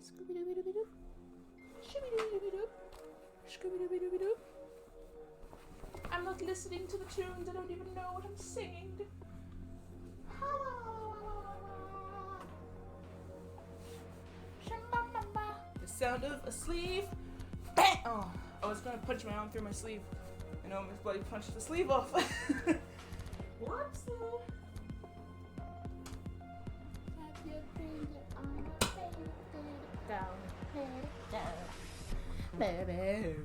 Scooby-Dooby-Dooby-Doo. Shooby-Dooby-Dooby-Doo. Scooby-Dooby-Dooby-Doo. I'm not listening to the tunes. I don't even know what I'm singing. The sound of a sleeve. Bang! Oh, I was gonna punch my arm through my sleeve. I almost bloody punched the sleeve off. Whoops. Down, baby.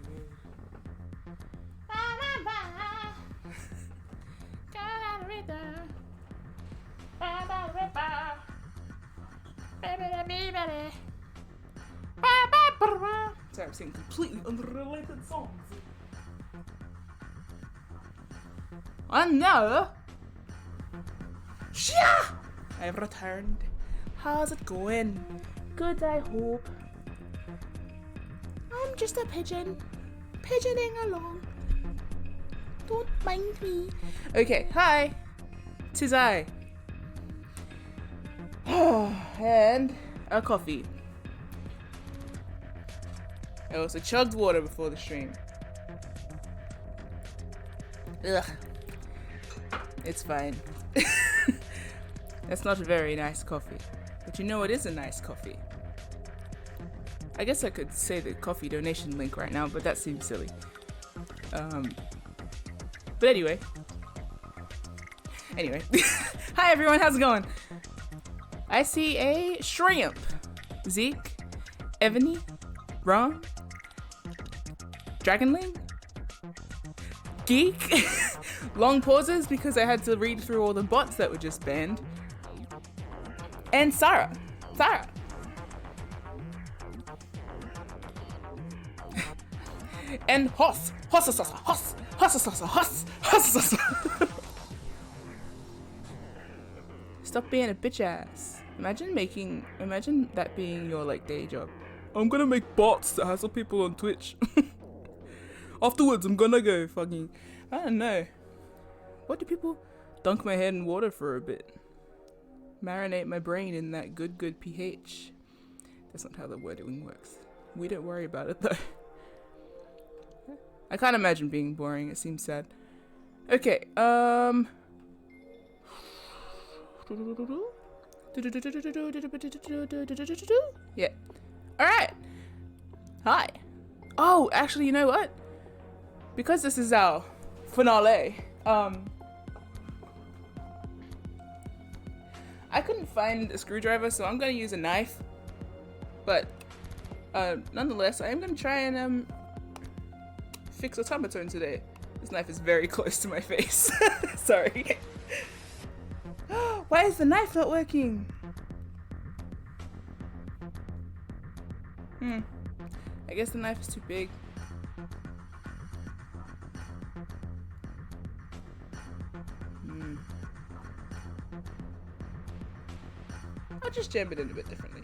Sorry, I'm singing completely unrelated songs. And now, I've returned. How's it going? Good, I hope. I'm just a pigeon, pigeoning along. Don't mind me. Okay, hi. 'Tis I. And a coffee. I also chugged water before the stream. Ugh. It's fine. That's not a very nice coffee. But you know it is a nice coffee. I guess I could say the coffee donation link right now, but that seems silly. But anyway. Hi everyone, how's it going? I see a shrimp. Zeke, Ebony, Ron, Dragonling, Geek. Long pauses because I had to read through all the bots that were just banned. And Sarah. And Hoss. Stop being a bitch ass. Imagine that being your like day job. I'm gonna make bots that hassle people on Twitch. Afterwards, I'm gonna go fucking, I don't know. What do people dunk my head in water for a bit? Marinate my brain in that good pH. That's not how the wording works. We don't worry about it though. I can't imagine being boring. It seems sad. Okay, yeah. Alright. Hi. Oh, actually, you know what? Because this is our finale, I couldn't find a screwdriver, so I'm gonna use a knife. But, nonetheless, I am gonna try and, fix automaton today. This knife is very close to my face. Sorry. Why is the knife not working? I guess the knife is too big. I'll just jam it in a bit differently.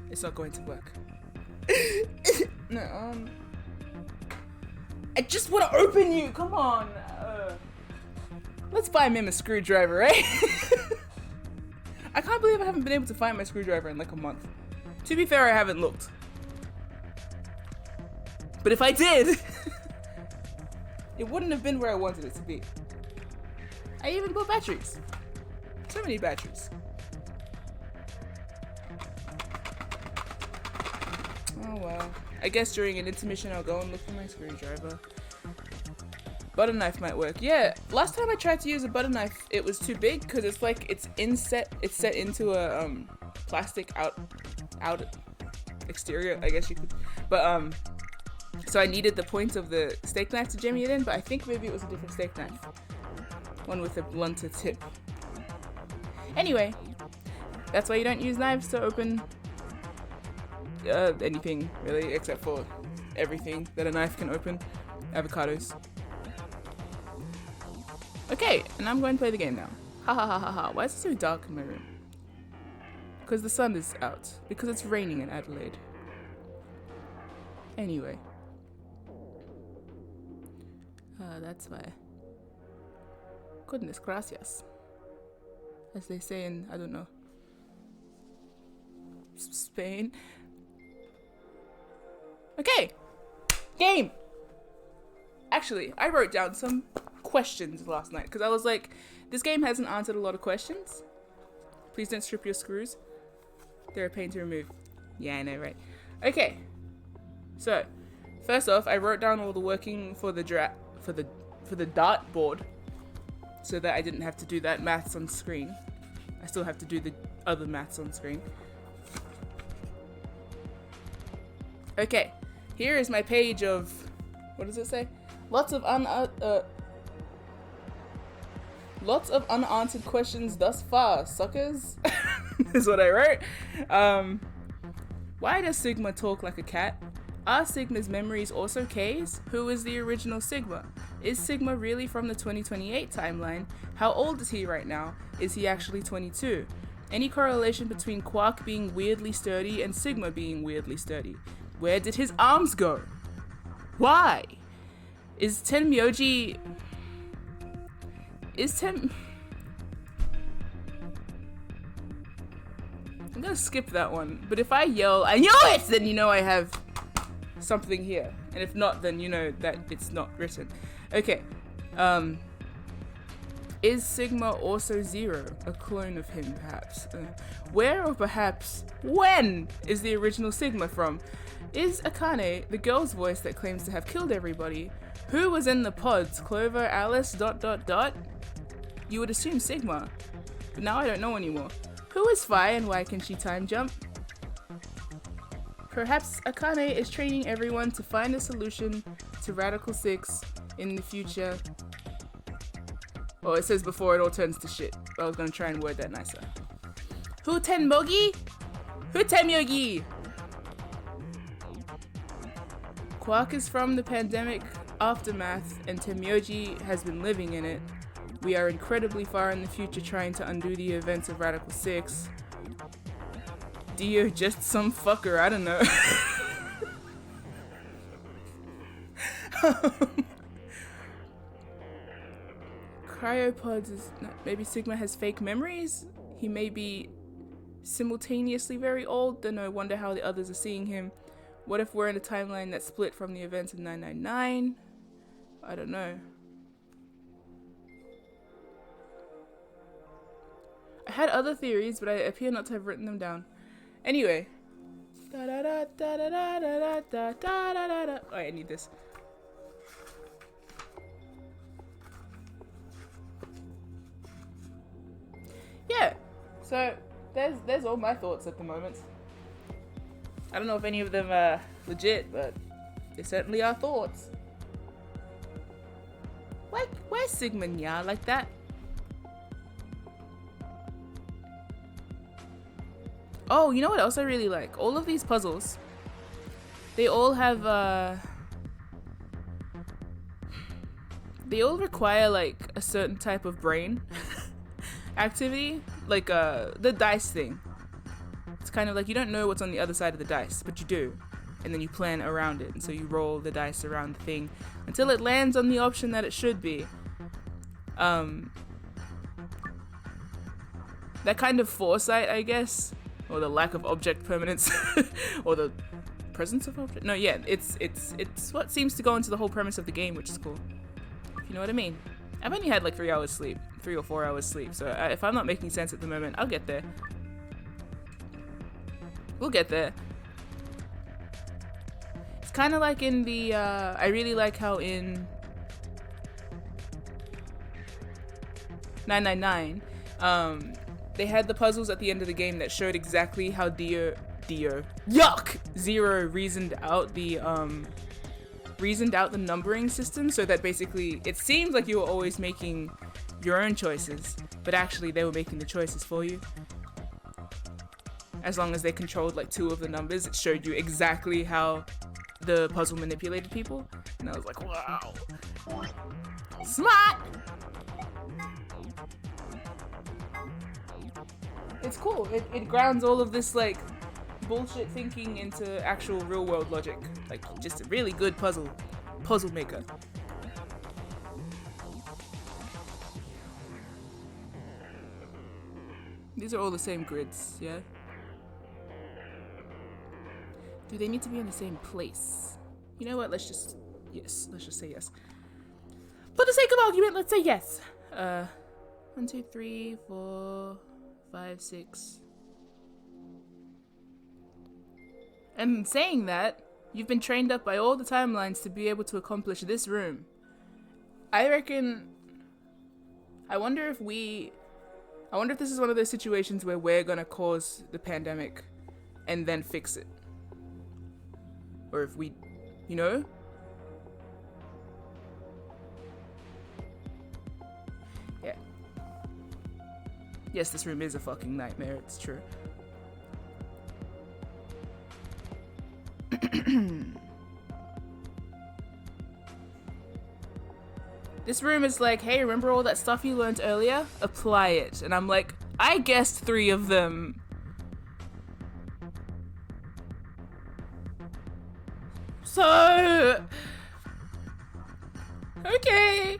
It's not going to work. No, I just want to open you. Come on. Let's buy MIM a screwdriver, right? I can't believe I haven't been able to find my screwdriver in like a month. To be fair, I haven't looked. But if I did, it wouldn't have been where I wanted it to be. I even bought batteries. So many batteries. Oh well. I guess during an intermission I'll go and look for my screwdriver. Butter knife might work. Yeah, last time I tried to use a butter knife, it was too big because it's like it's set into a plastic out exterior, I guess you could. But so I needed the point of the steak knife to jimmy it in, but I think maybe it was a different steak knife. One with a blunter tip. Anyway, that's why you don't use knives to open anything really, except for everything that a knife can open. Avocados. Okay, and I'm going to play the game now. Ha ha ha ha ha. Why is it so dark in my room? Because the sun is out. Because it's raining in Adelaide. Anyway. That's why. Goodness gracias. As they say in, I don't know, Spain. Okay, game. Actually, I wrote down some questions last night because I was like, this game hasn't answered a lot of questions. Please don't strip your screws. They're a pain to remove. Yeah, I know, right? Okay. So, first off, I wrote down all the working for the dartboard, so that I didn't have to do that maths on screen. I still have to do the other maths on screen. Okay, here is my page of, what does it say? Lots of unanswered questions thus far, suckers. Is what I wrote. Why does Sigma talk like a cat? Are Sigma's memories also K's? Who is the original Sigma? Is Sigma really from the 2028 timeline? How old is he right now? Is he actually 22? Any correlation between Quark being weirdly sturdy and Sigma being weirdly sturdy? Where did his arms go? Why? Is Tenmyoji... I'm gonna skip that one, but if I yell, I knew it! Then you know I have something here. And if not, then you know that it's not written. Okay. Is Sigma also Zero? A clone of him, perhaps? Where or perhaps when is the original Sigma from? Is Akane the girl's voice that claims to have killed everybody? Who was in the pods? Clover, Alice, ... You would assume Sigma, but now I don't know anymore. Who is Fi and why can she time jump? Perhaps Akane is training everyone to find a solution to Radical 6 in the future. Oh, it says before it all turns to shit. I was gonna try and word that nicer. Who Tenmogi? Who Tenmyogi? Quark is from the pandemic aftermath and Tenmyoji has been living in it. We are incredibly far in the future trying to undo the events of Radical 6. Dio just some fucker, I don't know. Cryopods is... Maybe Sigma has fake memories? He may be simultaneously very old, then I wonder how the others are seeing him. What if we're in a timeline that's split from the events of 999? I don't know. I had other theories, but I appear not to have written them down. Anyway. Oh, I need this. Yeah. So there's all my thoughts at the moment. I don't know if any of them are legit, but they certainly are thoughts. Why Sigma Nya like that? Oh, you know what else I really like? All of these puzzles, they all have, they all require, like, a certain type of brain activity. Like, the dice thing. It's kind of like you don't know what's on the other side of the dice, but you do. And then you plan around it. And so you roll the dice around the thing until it lands on the option that it should be. That kind of foresight, I guess. Or the lack of object permanence, or the presence of object. No, yeah, it's what seems to go into the whole premise of the game, which is cool. If you know what I mean. I've only had like 3 hours sleep, 3 or 4 hours sleep. So if I'm not making sense at the moment, I'll get there. We'll get there. It's kind of like in the. I really like how in 999. They had the puzzles at the end of the game that showed exactly how Dio, yuck! Zero reasoned out the numbering system, so that basically it seems like you were always making your own choices, but actually they were making the choices for you. As long as they controlled like 2 of the numbers, it showed you exactly how the puzzle manipulated people, and I was like, wow, smart. It's cool. It grounds all of this like bullshit thinking into actual real world logic. Like just a really good puzzle maker. These are all the same grids, yeah? Do they need to be in the same place? You know what? Let's just say yes. For the sake of argument, let's say yes. 1, 2, 3, 4, 5, 6. And saying that, you've been trained up by all the timelines to be able to accomplish this room. I reckon... I wonder if this is one of those situations where we're gonna cause the pandemic and then fix it. Or if we, you know? Yeah. Yes, this room is a fucking nightmare, it's true. This room is like, hey, remember all that stuff you learned earlier? Apply it. And I'm like, I guessed 3 of them. So... okay.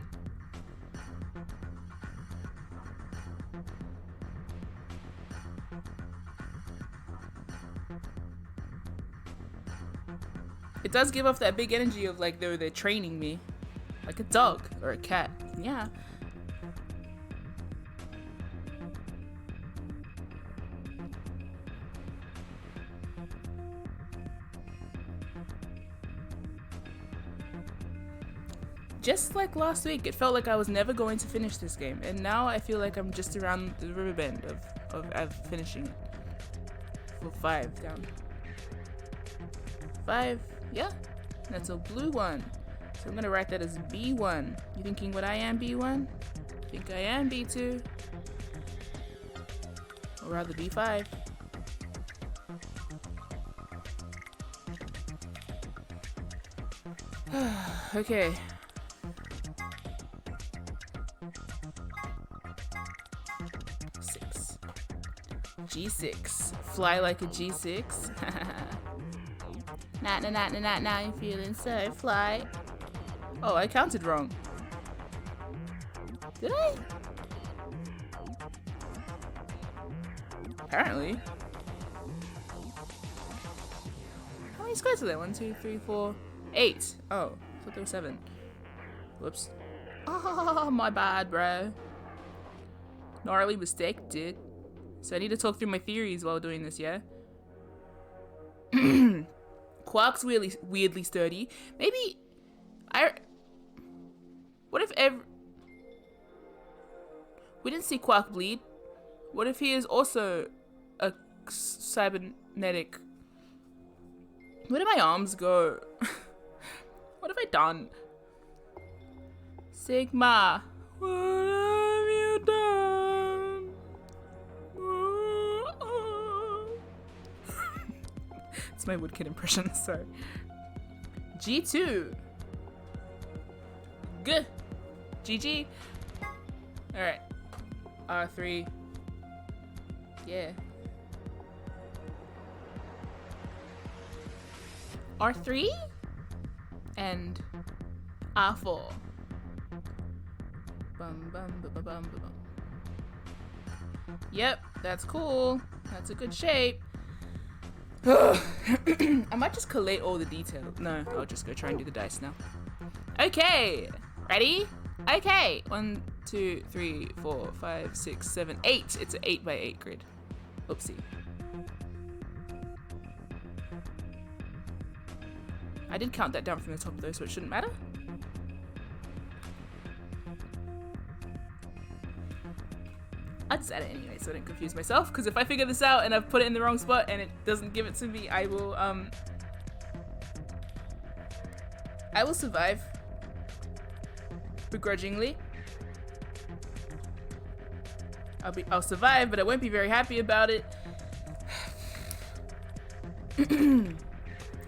It does give off that big energy of like, they're training me. Like a dog or a cat. Yeah. Just like last week, it felt like I was never going to finish this game. And now I feel like I'm just around the river bend of finishing it. For 5 down. 5, yeah. That's a blue one. So I'm gonna write that as B1. You thinking what I am, B1? Think I am B2? Or rather B5. Okay. G6. Fly like a G6. Nah, you're feeling so fly. Oh, I counted wrong. Did I? Apparently. How many squares are there? 1, 2, 3, 4, 8. Oh, I thought there were 7. Whoops. Oh, my bad, bro. Gnarly mistake, dude. So I need to talk through my theories while doing this, yeah? Quark's weirdly sturdy. Maybe... What if we didn't see Quark bleed? What if he is also a cybernetic... Where did my arms go? What have I done? Sigma. What have you done? It's my Woodkid impression, sorry. G2. G. GG. Alright. R3. Yeah. R3 and R4. Bum, bum, bum, bum, bum, bum. Yep, that's cool. That's a good shape. I might just collate all the details. No, I'll just go try and do the dice now. Okay, ready? Okay, 1, 2, 3, 4, 5, 6, 7, 8. It's an 8 by 8 grid. Oopsie. I did count that down from the top though, so it shouldn't matter. I just add it anyway so I don't confuse myself, because if I figure this out and I've put it in the wrong spot and it doesn't give it to me, I will survive. Begrudgingly. I'll survive, but I won't be very happy about it.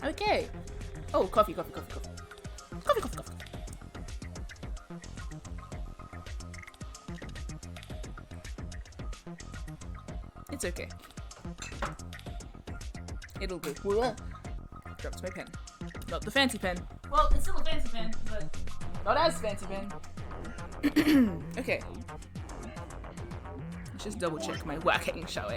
Okay. Oh, coffee. Coffee. It's okay. It'll be. Dropped my pen. Not the fancy pen. Well, it's still a fancy pen, but not as fancy pen. Okay. Let's just double check my working, shall we?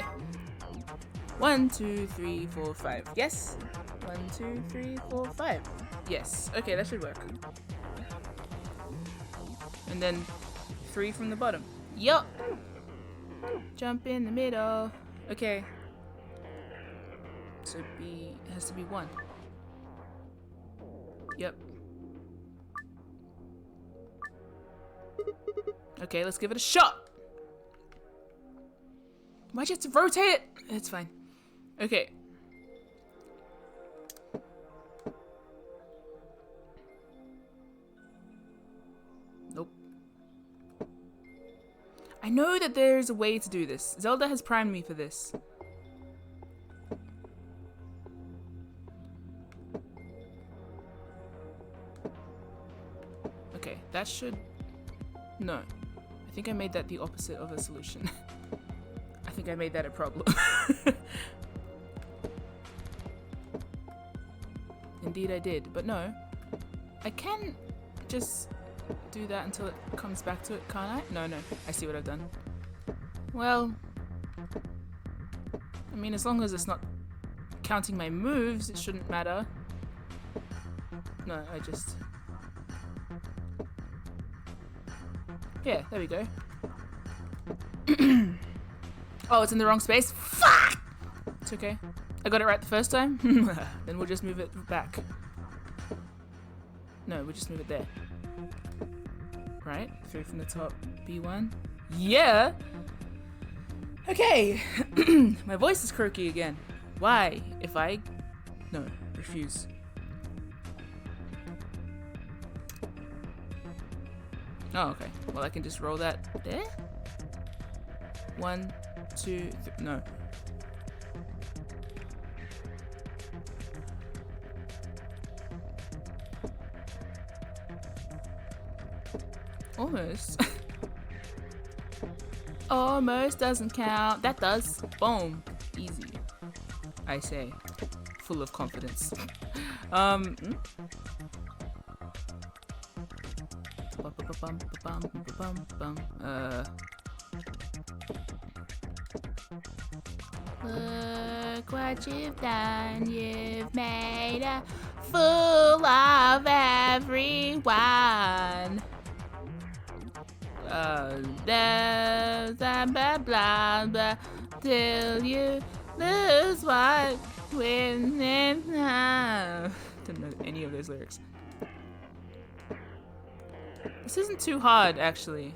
1, 2, 3, 4, 5. Yes. 1, 2, 3, 4, 5. Yes. Okay, that should work. And then 3 from the bottom. Yup. Jump in the middle. Okay. So B has to be 1. Yep. Okay, let's give it a shot. Why'd you have to rotate it? It's fine. Okay. Nope. I know that there's a way to do this. Zelda has primed me for this. Okay, that should... No. I think I made that the opposite of a solution. I think I made that a problem. Indeed I did, but no. I can just do that until it comes back to it, can't I? No, I see what I've done. Well, I mean, as long as it's not counting my moves, it shouldn't matter. No, I just... Yeah, there we go. Oh, it's in the wrong space? Fuck! It's okay. I got it right the first time? Then we'll just move it back. No, we'll just move it there. Right? 3 from the top. B1. Yeah! Okay! My voice is croaky again. Why? If I... No, refuse. Oh, okay. Well, I can just roll that there. 1, 2, 3. No. Almost. Almost doesn't count. That does. Boom. Easy. I say. Full of confidence. Look what you've done. You've made a fool of everyone. Blah, blah, blah, blah, till you lose what win and Didn't know any of those lyrics. This isn't too hard, actually.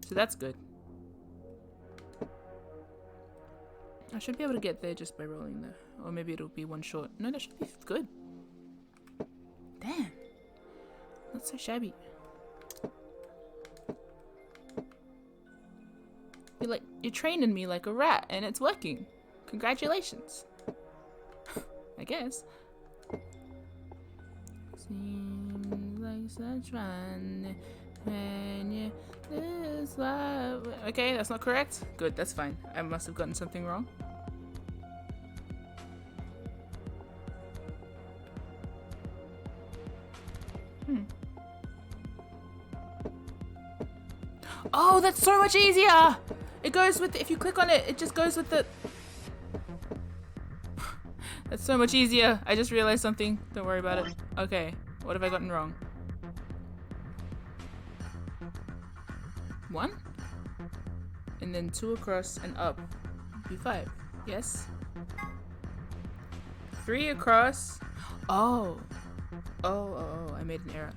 So that's good. I should be able to get there just by rolling there. Or maybe it'll be one short. No, that should be good. Damn. Not so shabby. You're training me like a rat and it's working. Congratulations. I guess. Seems like such fun when you lose love. Okay, that's not correct. Good, that's fine. I must have gotten something wrong. Oh, that's so much easier! It goes with, if you click on it, it just goes with the... That's so much easier. I just realized something. Don't worry about it. Okay, what have I gotten wrong? 1? And then 2 across and up. B5. Yes? 3 across. Oh. Oh, I made an error.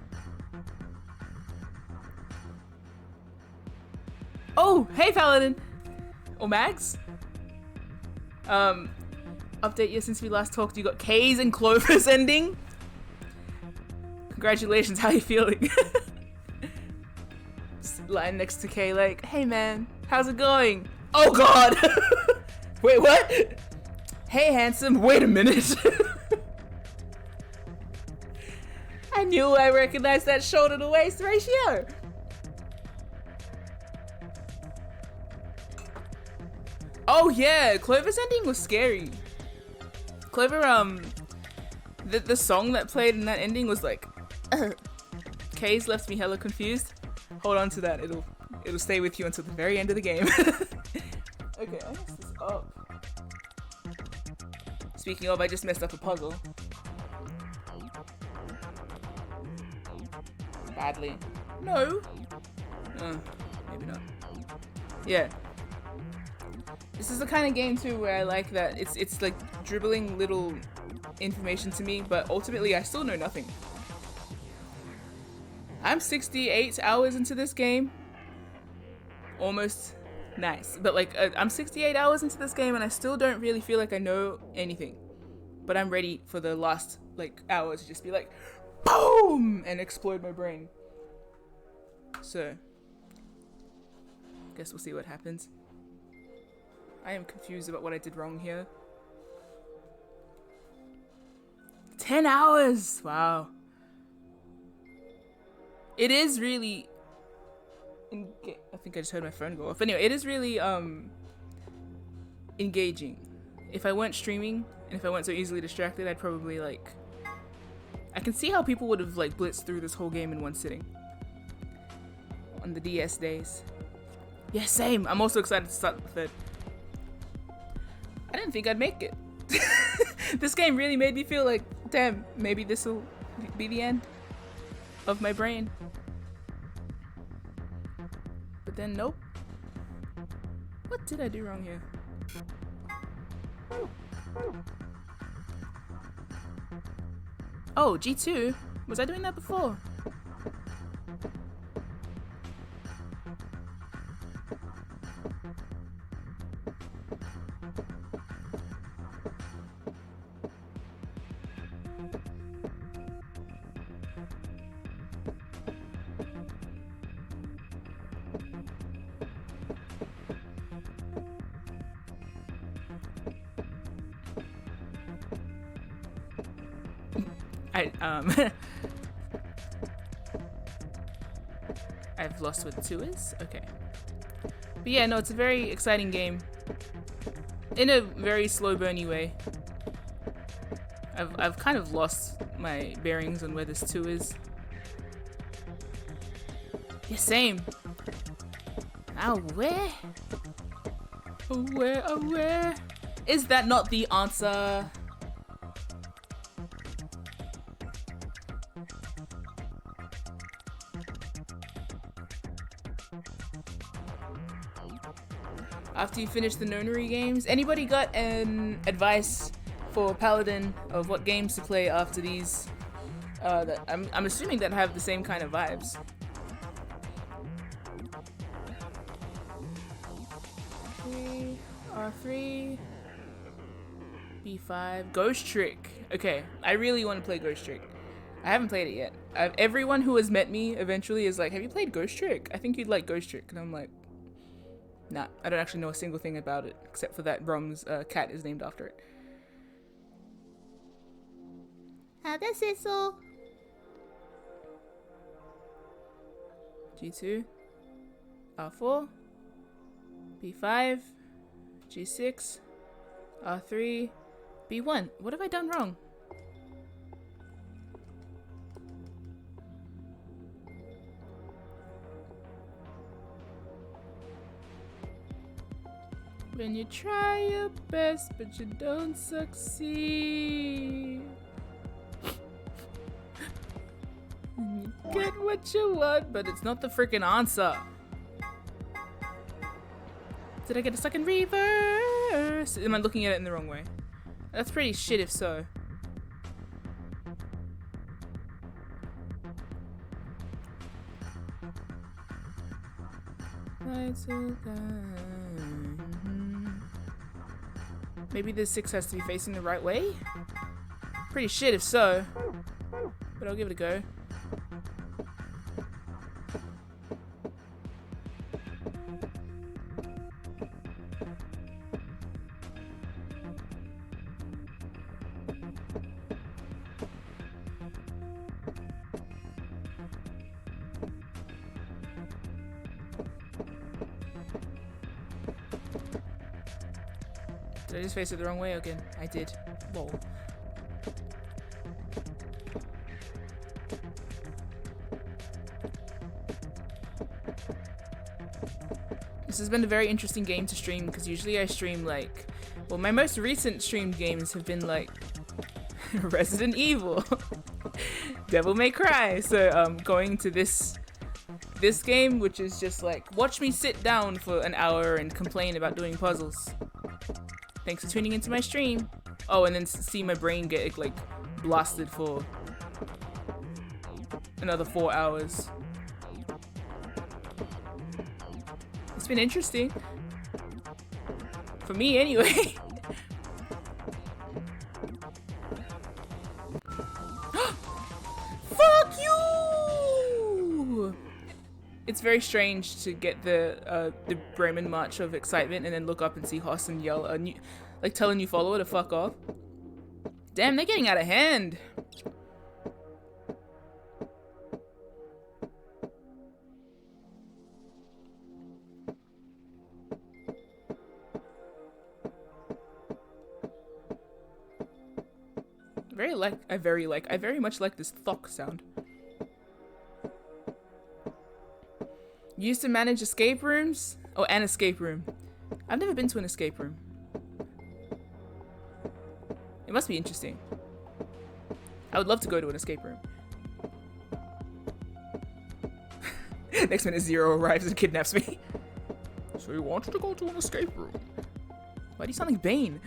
Oh, hey Paladin! Or Mags? Update you since we last talked, you got K's and Clover's ending? Congratulations, how you feeling? Just lying next to K like, hey man, how's it going? Oh god! Wait, what? Hey handsome, wait a minute. I knew I recognized that shoulder to waist ratio. Oh yeah, Clover's ending was scary. Clover, the song that played in that ending was like, K's left me hella confused. Hold on to that. It'll stay with you until the very end of the game. Okay, I messed this up. Speaking of, I just messed up a puzzle. Badly. No. Maybe not. Yeah. This is the kind of game too where I like that it's like dribbling little information to me, but ultimately I still know nothing. I'm 68 hours into this game. Almost. Nice. But like I'm 68 hours into this game and I still don't really feel like I know anything. But I'm ready for the last like hour to just be like boom and explode my brain. So guess we'll see what happens. I am confused about what I did wrong here. 10 hours! Wow. It is really... I think I just heard my phone go off. Anyway, it is really engaging. If I weren't streaming, and if I weren't so easily distracted, I'd probably like... I can see how people would have like blitzed through this whole game in one sitting. On the DS days. Yeah, same. I'm also excited to start the third. I didn't think I'd make it. This game really made me feel like, damn, maybe this will be the end of my brain. But then, nope. What did I do wrong here? Oh, G2? Was I doing that before? I've lost what 2 is? Okay. But yeah, no, it's a very exciting game. In a very slow burny way. I've kind of lost my bearings on where this 2 is. Yeah, same. Now where? Oh where, oh where? Is that not the answer? After you finish the nonary games, anybody got an advice for Paladin of what games to play after these? That I'm assuming that have the same kind of vibes. R3, B5, Ghost Trick. Okay, I really want to play Ghost Trick. I haven't played it yet. Everyone who has met me eventually is like, have you played Ghost Trick? I think you'd like Ghost Trick. And I'm like, nah, I don't actually know a single thing about it, except for that Brom's cat is named after it. That's it, so. G2, R4, B5, G6, R3, B1. What have I done wrong? When you try your best, but you don't succeed. And you get what you want, but it's not the freaking answer. Did I get a second reverse? Am I looking at it in the wrong way? That's pretty shit if so. Maybe the 6 has to be facing the right way? Pretty shit if so. But I'll give it a go. Did I just face it the wrong way again? I did. Whoa. This has been a very interesting game to stream because usually I stream like, well, my most recent streamed games have been like Resident Evil, Devil May Cry. So going to this game, which is just like, watch me sit down for an hour and complain about doing puzzles. Thanks for tuning into my stream. Oh, and then see my brain get like blasted for another 4 hours. It's been interesting. For me, anyway. Fuck you! It's very strange to get the Bremen March of excitement and then look up and see Hoss and yell, like tell a new follower to fuck off. Damn, they're getting out of hand. I very much like this thock sound. Used to manage escape rooms? Oh, an escape room. I've never been to an escape room. It must be interesting. I would love to go to an escape room. Next minute, Zero arrives and kidnaps me. So you wanted to go to an escape room? Why do you sound like Bane?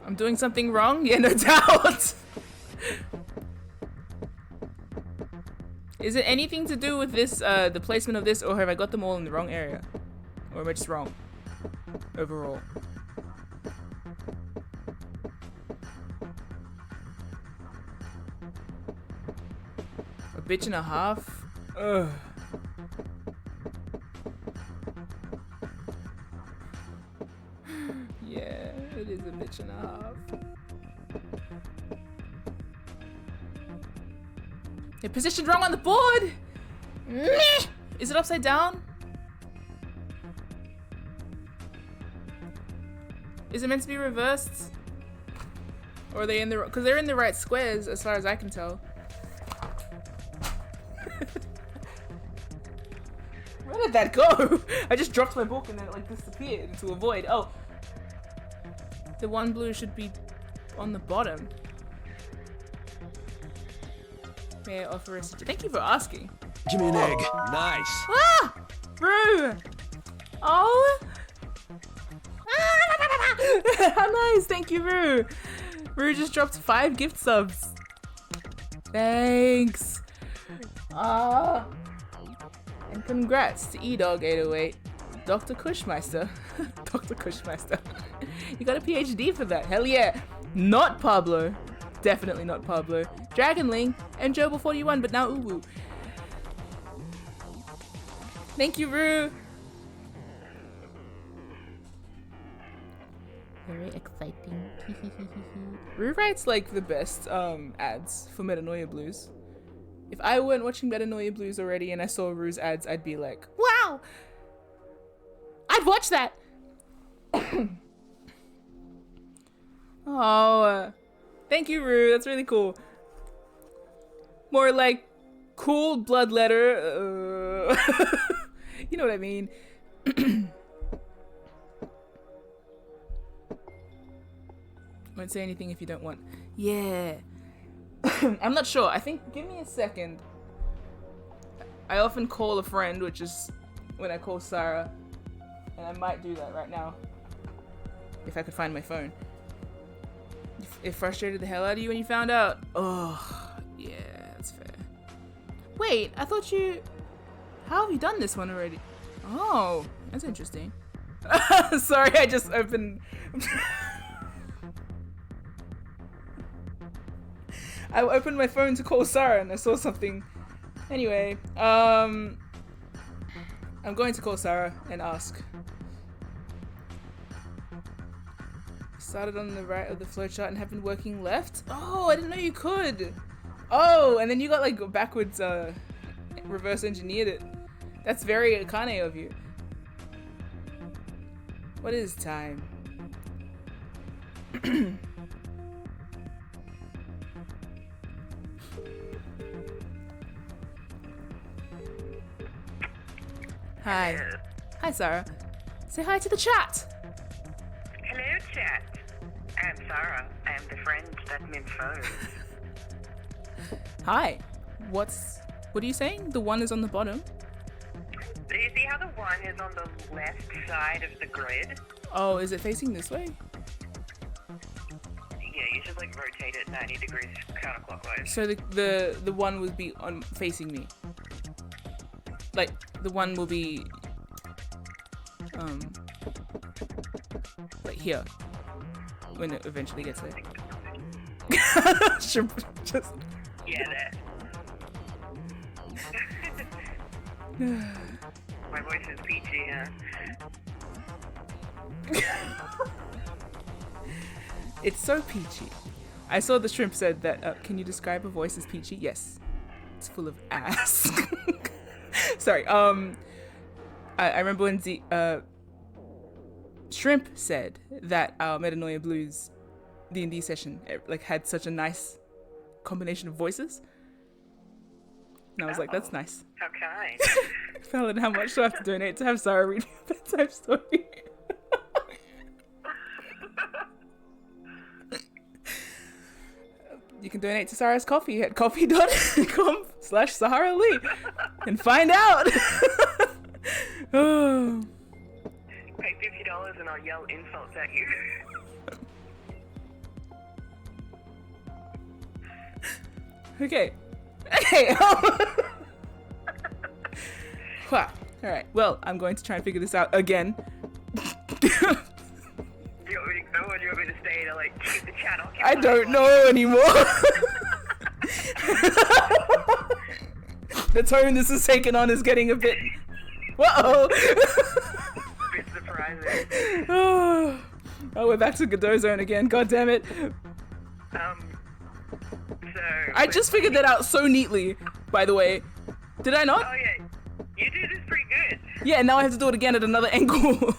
I'm doing something wrong? Yeah, no doubt. Is it anything to do with this, the placement of this, or have I got them all in the wrong area? Or am I just wrong? Overall. A bitch and a half? Ugh. Yeah, it is a bitch and a half. They're positioned wrong on the board! Meh! Is it upside down? Is it meant to be reversed? Or are they in the... because they're in the right squares as far as I can tell. Where did that go? I just dropped my book and then it like disappeared into a void. Oh. The one blue should be on the bottom. May I offer a suggestion? Thank you for asking. Give me an egg. Nice. Ah! Rue! Oh! How nice! Thank you, Rue! Rue just dropped 5 gift subs. Thanks! Ah! And congrats to eDog808, Dr. Kushmeister. Dr. Kushmeister. You got a PhD for that. Hell yeah! Not Pablo. Definitely not Pablo. Dragonling and Jobel41, but now Uwu. Thank you, Rue. Very exciting. Rue writes like the best ads for Metanoia Blues. If I weren't watching Metanoia Blues already and I saw Rue's ads, I'd be like, wow! I'd watch that! Oh, thank you, Rue. That's really cool. More like cool blood letter. You know what I mean. Won't say anything if you don't want. Yeah. I'm not sure. I think, give me a second. I often call a friend, which is when I call Sarah. And I might do that right now. If I could find my phone. It frustrated the hell out of you when you found out? Oh, yeah, that's fair. Wait, I thought you... How have you done this one already? Oh, that's interesting. Sorry, I just opened... I opened my phone to call Sarah and I saw something. Anyway, I'm going to call Sarah and ask. Started on the right of the flowchart and have been working left? Oh, I didn't know you could. Oh, and then you got like backwards, reverse engineered it. That's very Akane of you. What is time? Hi. Hello. Hi, Sarah. Say hi to the chat. Hello, chat. I'm Sarah. I am the friend that MIM phone. Hi. What are you saying? The one is on the bottom? Do you see how the one is on the left side of the grid? Oh, is it facing this way? Yeah, you should like rotate it 90 degrees counterclockwise. So the one would be on facing me. Like the one will be like here when it eventually gets there. Just Yeah, that. My voice is peachy, huh? It's so peachy. I saw the shrimp said that. Can you describe a voice as peachy? Yes, it's full of ass. Sorry. I remember when Shrimp said that our Metanoia Blues D&D session like had such a nice combination of voices, and I was like, that's nice. How kind. Fallon, how much do I have to donate to have Sarah read me a bedtime story? You can donate to Sarah's Coffee at coffee.com/Sahara Lee and find out. Oh. Pay $50 and I'll yell insults at you. Okay. Hey. Wow. All right. Well, I'm going to try and figure this out again. Do you want me to go or do you want me to stay to like keep the channel? I don't know anymore. The tone this is taking on is getting a bit. Whoa. Bit surprising. Oh, we're back to Godot Zone again. God damn it. So. I just figured that out so neatly, by the way. Did I not? Oh yeah, you do this pretty good. Yeah, and now I have to do it again at another angle.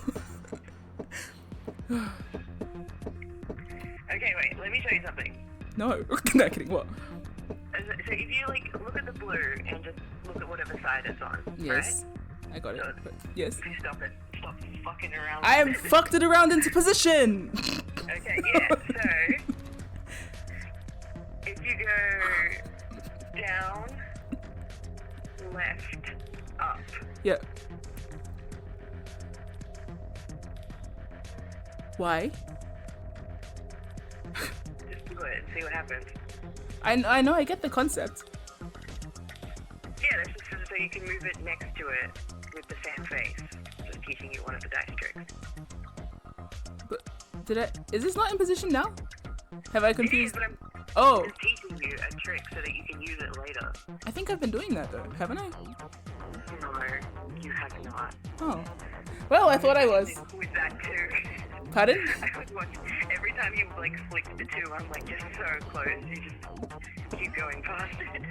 Okay, wait. Let me show you something. No, not kidding. What? So if you like look at the blue and just look at whatever side it's on, Yes, right? I got it. But yes, If you stop it, stop fucking around. I am with it. fucked it around into position. Okay, yeah. So if you go down, left, up. Yeah. Why? Just do it and see what happens. I know. I get the concept. Yeah, that's just so you can move it next to it with the same face. Just teaching you one of the dice tricks. But is this not in position now? Have I It is, confused? but I'm Oh, just teaching you a trick so that you can use it later. I think I've been doing that though, haven't I? No, you have not. Oh. Well, I thought I was. With that too. Pardon? Every time you like flick the two, I'm like just so close. You just keep going past it.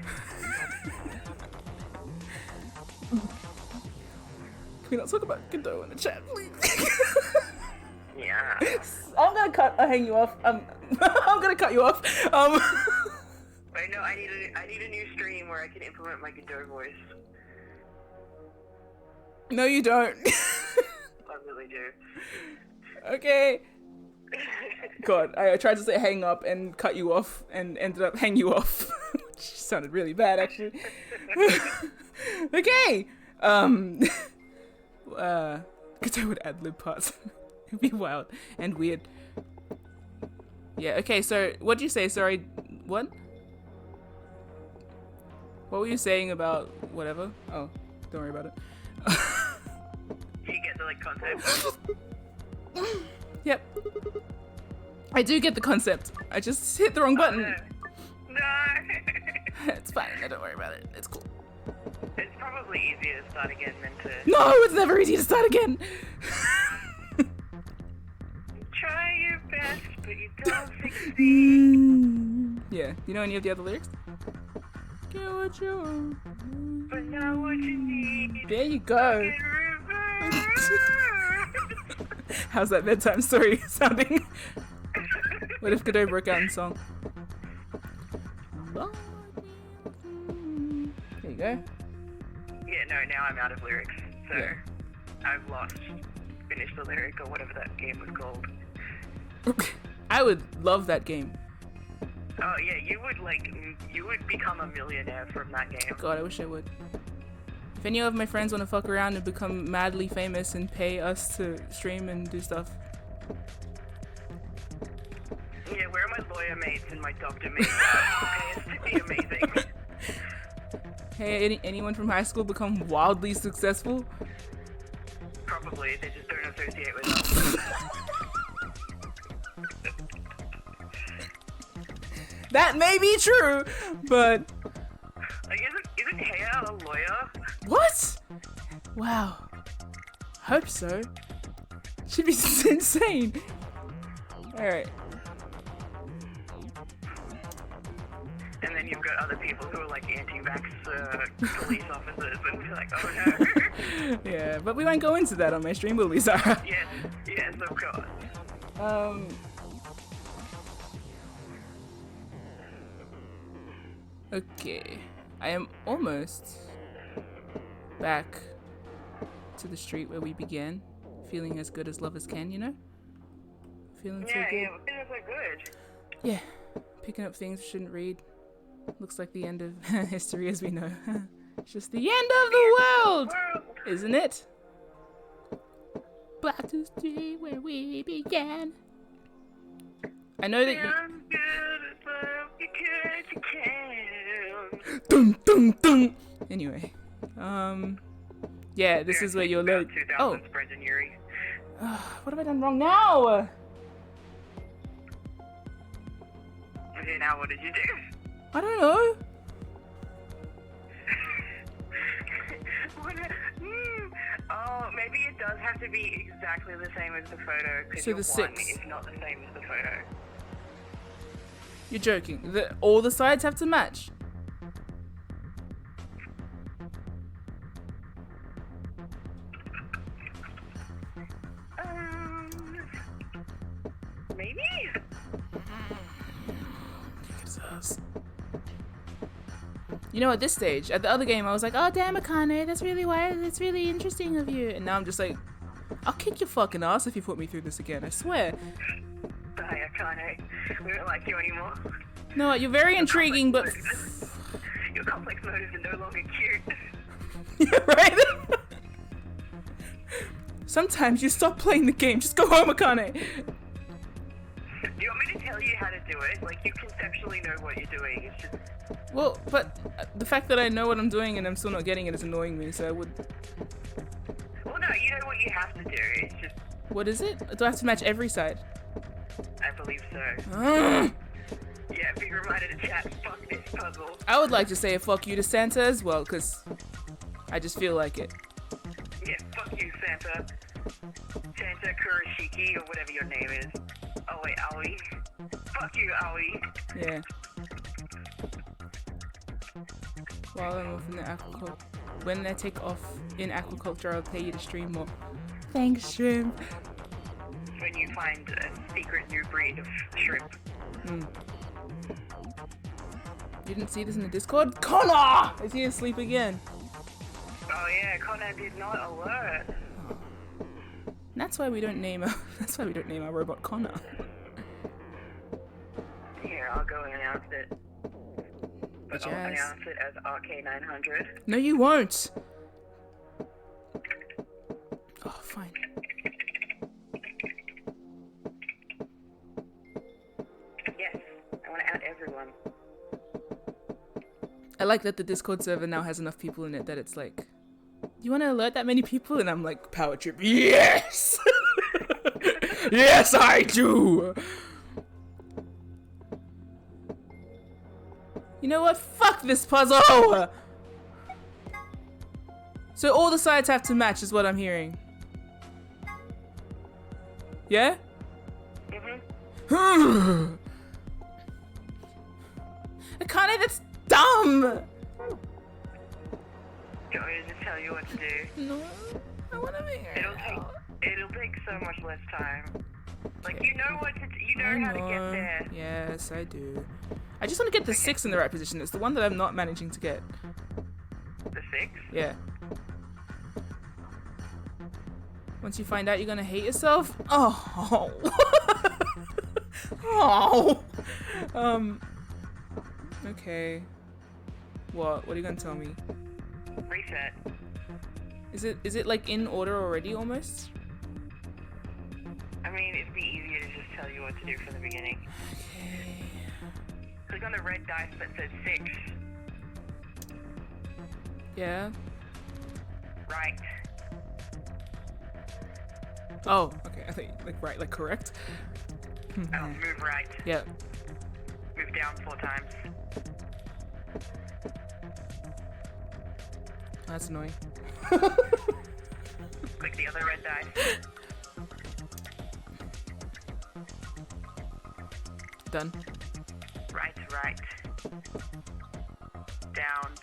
Can we not talk about Godot in the chat, please? Yeah. I'm gonna hang you off. I'm gonna cut you off. Wait, no, I need a new stream where I can implement my Godot voice. No, you don't. I really do. Okay. God, I tried to say hang up and cut you off and ended up hang you off. Which sounded really bad, actually. Okay. Godot would ad-lib parts. It'd be wild and weird. Yeah, okay, so what'd you say? Sorry, what? What were you saying about whatever? Oh, don't worry about it. Do you get the like concept? Yep. I do get the concept. I just hit the wrong button. No. It's fine, don't worry about it. It's cool. It's probably easier to start again than to No, it's never easy to start again. try your best, but you don't succeed. Yeah, you know any of the other lyrics? Get what you want. But not what you need. There you go. In reverse. How's that bedtime story sounding? What if Godot broke out in song? There you go. Yeah, no, now I'm out of lyrics, so. Yeah. I've lost. Finish the lyric or whatever that game was called. I would love that game. Oh yeah, you would become a millionaire from that game. God, I wish I would. If any of my friends want to fuck around and become madly famous and pay us to stream and do stuff. Yeah, where are my lawyer mates and my doctor mates? Okay, it's pretty amazing. Hey, anyone from high school become wildly successful? Probably, they just don't associate with us. That may be true, but Like, isn't Haya a lawyer? what? Wow. Hope so. Should be insane. Alright. And then you've got other people who are like anti-vax police officers, and you're like, oh no. Yeah, but we won't go into that on my stream, will we, Sarah? Yes, of course. Okay. I am almost back to the street where we began. Feeling as good as lovers can, you know? Feeling so good. Yeah, things are good. Yeah. Picking up things we shouldn't read. Looks like the end of history as we know. It's just the end of the world! Isn't it? Back to the street where we began. I know that you... Dun, dun, dun. Anyway. Yeah, this is where you're like... Oh! What have I done wrong now? Okay, now what did you do? I don't know. Oh, maybe it does have to be exactly the same as the photo, because So your the one 6. is not the same as the photo. You're joking. All the sides have to match. Maybe? You know, at this stage, at the other game, I was like, oh, damn, Akane, that's really interesting of you. And now I'm just like, I'll kick your fucking ass if you put me through this again, I swear. Bye, Akane. We don't like you anymore. No, you're very intriguing, but... Your complex motives are no longer cute. Yeah, right? Sometimes you stop playing the game, just go home, Akane. Do you want me to tell you how to do it? Like, you conceptually know what you're doing. It's just... Well, but the fact that I know what I'm doing and I'm still not getting it is annoying me, so I would... Well, no, you know what you have to do. It's just... What is it? Do I have to match every side? I believe so. Yeah, be reminded to chat, fuck this puzzle. I would like to say a fuck you to Santa as well, because I just feel like it. Yeah, fuck you, Santa. Santa Kurashiki, or whatever your name is. Oh, wait, Aoi. Fuck you, Aoi. Yeah. While I'm off in the aquaculture, when I take off in aquaculture, I'll pay you to stream more. Thanks, shrimp. When you find a secret new breed of shrimp. You didn't see this in the Discord? Connor! Is he asleep again? Oh yeah, Connor did not alert. That's why we don't name our robot Connor. Here, I'll go and announce it. But I'll Yes. announce it as RK900. No, you won't. Oh, fine. Yes, I want to add everyone. I like that the Discord server now has enough people in it that it's like, you want to alert that many people? And I'm like, power trip, yes! Yes, I do! You know what? Fuck this puzzle! So all the sides have to match is what I'm hearing. Yeah? Mm-hmm. Akane, that's dumb! Do you want me to just tell you what to do? No, I want to make It'll take so much less time. Like, you know what to do, you know how to get there. Yes, I do. I just want to get the 6 in the right position. It's the one that I'm not managing to get. The 6? Yeah. Once you find out, you're gonna hate yourself. Oh. Oh. Okay. What? What are you gonna tell me? Reset. Is it like in order already almost? I mean, it'd be easier to just tell you what to do from the beginning. Okay. Click on the red dice that says 6. Yeah. Right. Oh, okay. I think like right, like correct. Oh, move right. Yeah. Move down 4 times. That's annoying. Click the other red dice. Done. Right, right. Down.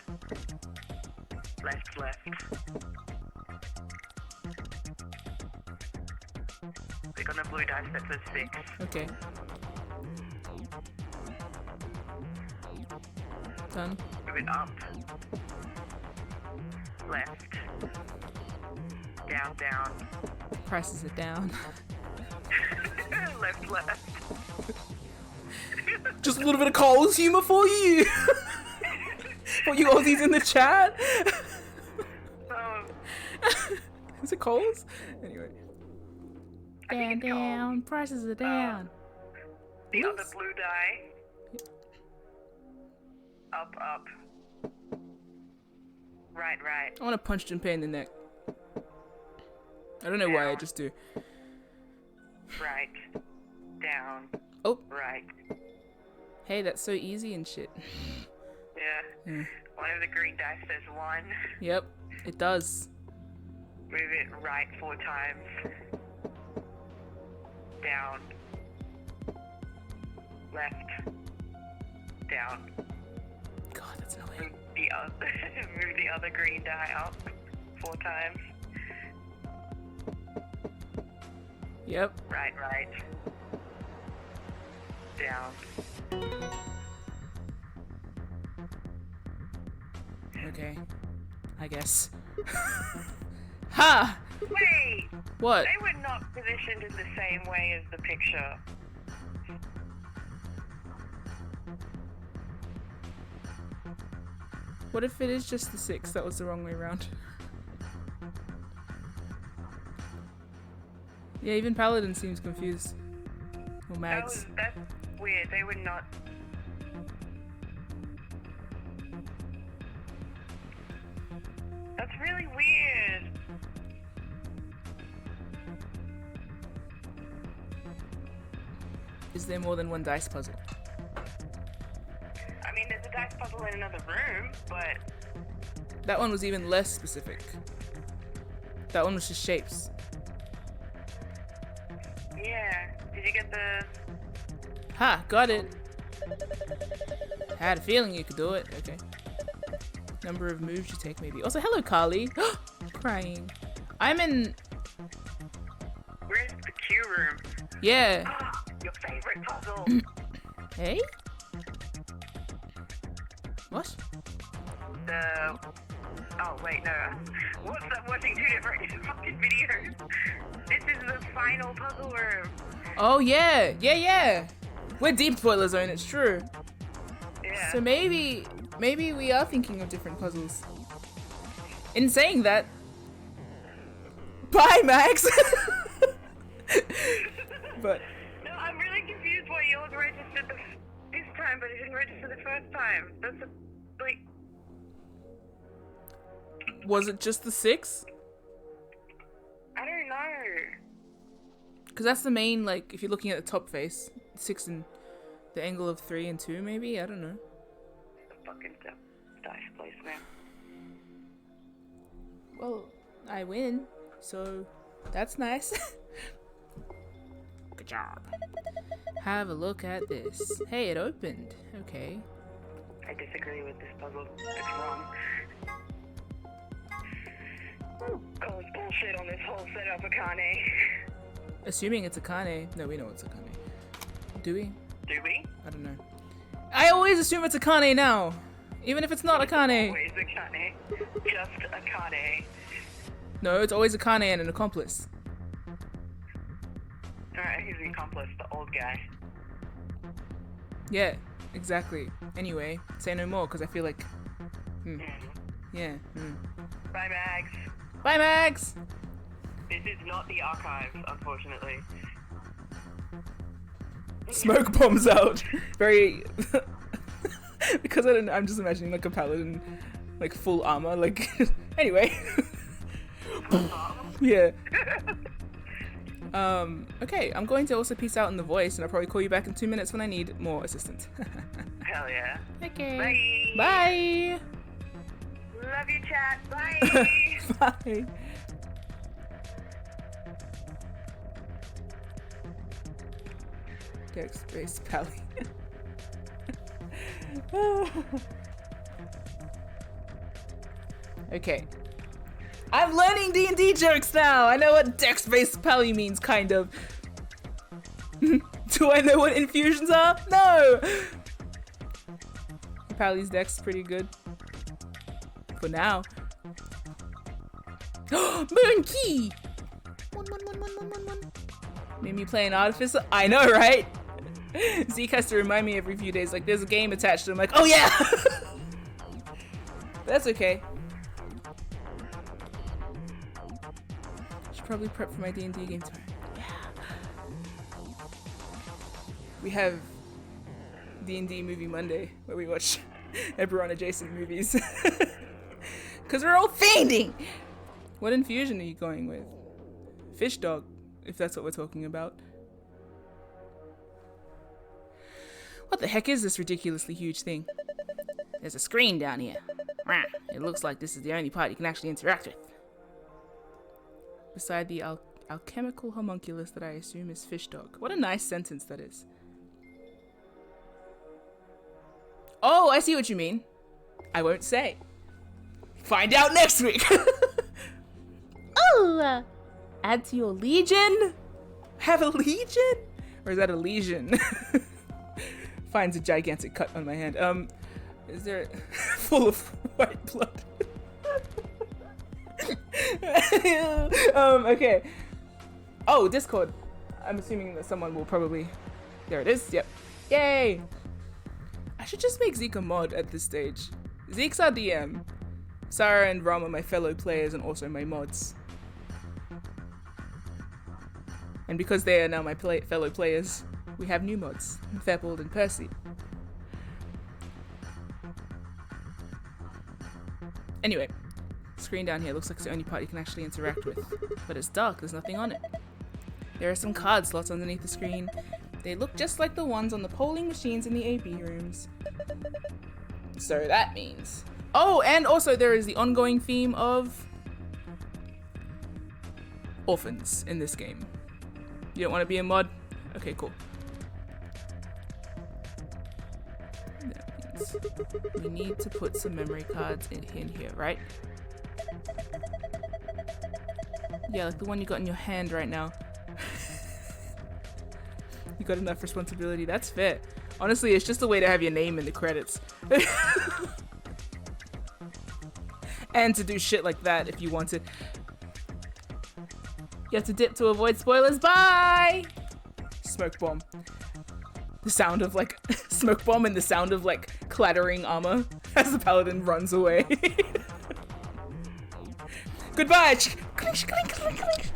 Left, left. Click on the blue dice that says 6. Okay. Done. Move it up. Left. Down, down. Prices are down. Left, left. Just a little bit of Cole's humor for you. For you Aussies in the chat. Oh, Is it Cole's? Anyway. I think it's called, Prices are down. the Yes. other blue die. Up, up. Right, right. I want to punch Junpei in the neck. I don't know why, I Down. just do. Right. Down. Oh, Right. hey, that's so easy and shit. Yeah. Yeah. One of the green dice says 1. Yep, it does. Move it right 4 times. Down. Left. Down. God, that's annoying. Move the other green die up 4 times. Yep. Right, right. Down. Okay. I guess. Ha! Wait! What? They were not positioned in the same way as the picture. What if it is just the 6? That was the wrong way around. Yeah, even Paladin seems confused. Or Mags. That's weird. They were not. That's really weird. Is there more than one dice puzzle? I mean, there's a dice puzzle in another room, but That one was even less specific. That one was just shapes. yeah. Did you get the? Ha! Got it! Had a feeling you could do it. Okay. Number of moves you take, maybe. Also, hello, Carly. Crying. I'm in. Where's the queue room? Yeah. Your favorite puzzle. Hey? What? The. Oh wait, no. Whoops! I'm watching 2 different fucking videos. This is the final puzzle room. Oh, yeah. Yeah, yeah. We're deep spoiler zone, it's true. Yeah. So maybe we are thinking of different puzzles. In saying that, bye, Max. But No, I'm really confused why yours registered this time, but it didn't register the first time. That's like. was it just the 6? I don't know. Because that's the main, like, if you're looking at the top face, 6 and the angle of 3 and 2, maybe? I don't know. The fucking dice placement. Well, I win, so that's nice. Good job. Have a look at this. Hey, it opened. Okay. I disagree with this puzzle. It's wrong. Oh, it's bullshit on this whole setup, Akane. Assuming it's Akane. No, we know it's Akane. Do we? Do we? I don't know. I always assume it's Akane now. Even if it's not Akane. Always Akane. Just Akane. No, it's always Akane and an accomplice. Alright, who's the accomplice? The old guy. Yeah, exactly. Anyway, say no more, because I feel like... Yeah. Bye, Mags. Bye, Max! This is not the archives, unfortunately. Smoke bombs out. Very... because I don't know, I'm just imagining like a paladin, like full armor, like... Anyway. Yeah. Okay, I'm going to also peace out in the voice, and I'll probably call you back in 2 minutes when I need more assistance. Hell yeah. Okay. Bye. Bye! Love you, chat. Bye. Bye! Dex Space Pally. Okay. I'm learning D&D jokes now! I know what Dex-based Pally means, kind of. Do I know what infusions are? No! Pally's Dex pretty good. For now. Moon Key! Made me play an artificer? I know, right? Zeke has to remind me every few days, like, there's a game attached to it. I'm like, oh yeah! That's okay. Should probably prep for my D&D game tomorrow. Yeah. We have D&D Movie Monday, where we watch Eberron adjacent movies. Because we're all fiending! What infusion are you going with? Fish dog, if that's what we're talking about. What the heck is this ridiculously huge thing? There's a screen down here. It looks like this is the only part you can actually interact with. Beside the alchemical homunculus that I assume is fish dog. What a nice sentence that is. Oh, I see what you mean. I won't say. Find out next week. Oh, add to your legion? Have a legion? Or is that a lesion? Finds a gigantic cut on my hand. Is there full of white blood? Okay. Oh, Discord. I'm assuming that someone will probably... There it is. Yep. Yay! I should just make Zeke a mod at this stage. Zeke's our DM. Sarah and Ram are my fellow players and also my mods. And because they are now my fellow players, we have new mods, Febald and Percy. Anyway, screen down here looks like it's the only part you can actually interact with. But it's dark, there's nothing on it. There are some card slots underneath the screen. They look just like the ones on the polling machines in the AB rooms. So that means... Oh, and also there is the ongoing theme of orphans in this game. You don't want to be a mod? Okay, cool. That means we need to put some memory cards in here, right? Yeah, like the one you got in your hand right now. You got enough responsibility, that's fair. Honestly, it's just a way to have your name in the credits. And to do shit like that if you wanted. You have to dip to avoid spoilers. Bye! Smoke bomb. The sound of like smoke bomb and the sound of like clattering armor as the paladin runs away. Goodbye! Clink, clink, clink, clink.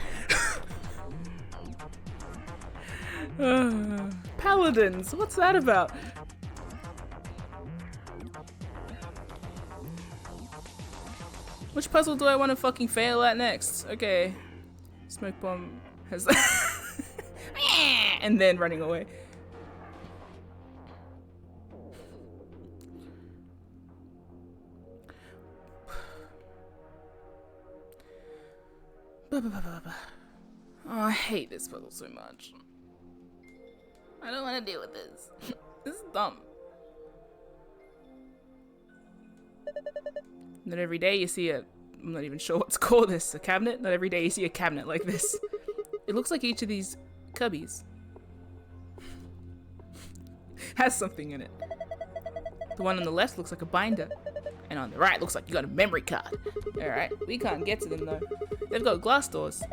Paladins, what's that about? Which puzzle do I want to fucking fail at next? Okay. Smoke bomb has and then running away. Oh, I hate this puzzle so much. I don't want to deal with this. This is dumb. Not every day you see a... I'm not even sure what to call this. A cabinet? Not every day you see a cabinet like this. It looks like each of these cubbies has something in it. The one on the left looks like a binder. And on the right looks like you got a memory card. Alright, we can't get to them though. They've got glass doors.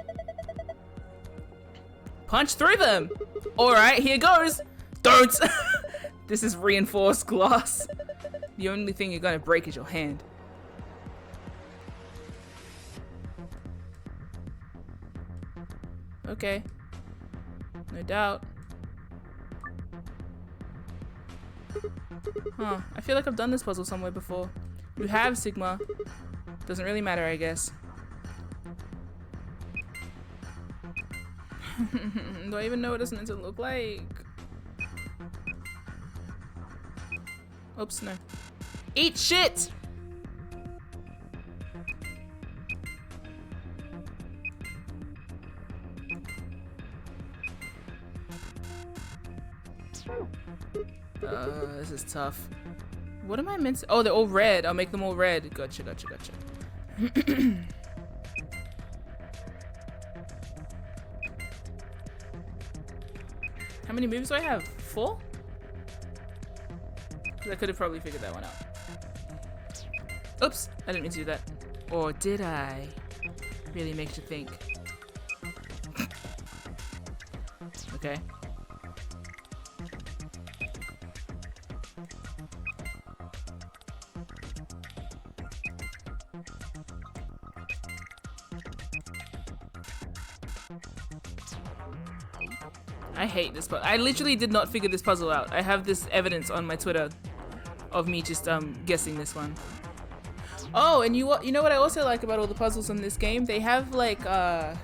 Punch through them. All right, here goes. Don't. This is reinforced glass. The only thing you're gonna break is your hand. Okay. No doubt. Huh. I feel like I've done this puzzle somewhere before. You have, Sigma. Doesn't really matter, I guess. Do I even know what it's meant to look like? Oops, no. Eat shit! This is tough. What am I meant to— oh, they're all red. I'll make them all red. Gotcha, gotcha, gotcha. How many moves do I have? 4? 'Cause I could have probably figured that one out. Oops, I didn't mean to do that. Or did I? Really makes you think. Okay. I hate this puzzle. I literally did not figure this puzzle out. I have this evidence on my Twitter of me just guessing this one. Oh, and you know what I also like about all the puzzles in this game? They have like they're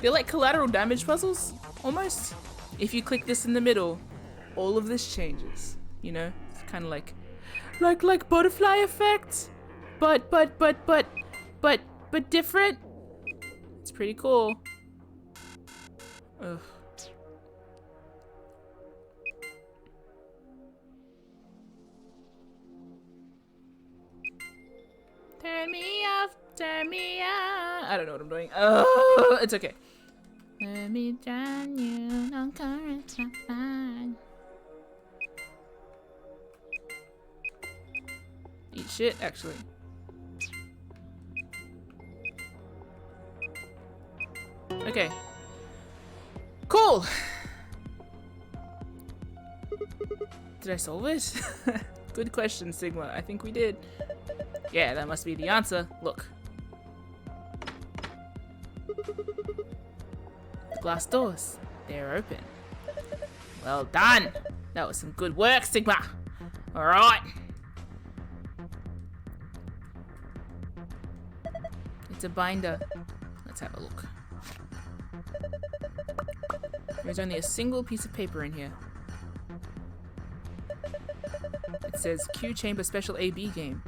like collateral damage puzzles almost. If you click this in the middle, all of this changes. You know, it's kind of like butterfly effect, but different. It's pretty cool. Ugh. Turn me off, turn me on. I don't know what I'm doing. Oh, it's okay. Let me drown you, no currents not fine. Eat shit, actually. Okay. Cool. Did I solve it? Good question, Sigma. I think we did. Yeah, that must be the answer. Look. The glass doors. They're open. Well done. That was some good work, Sigma. Alright. It's a binder. Let's have a look. There's only a single piece of paper in here. It says Q Chamber Special AB game.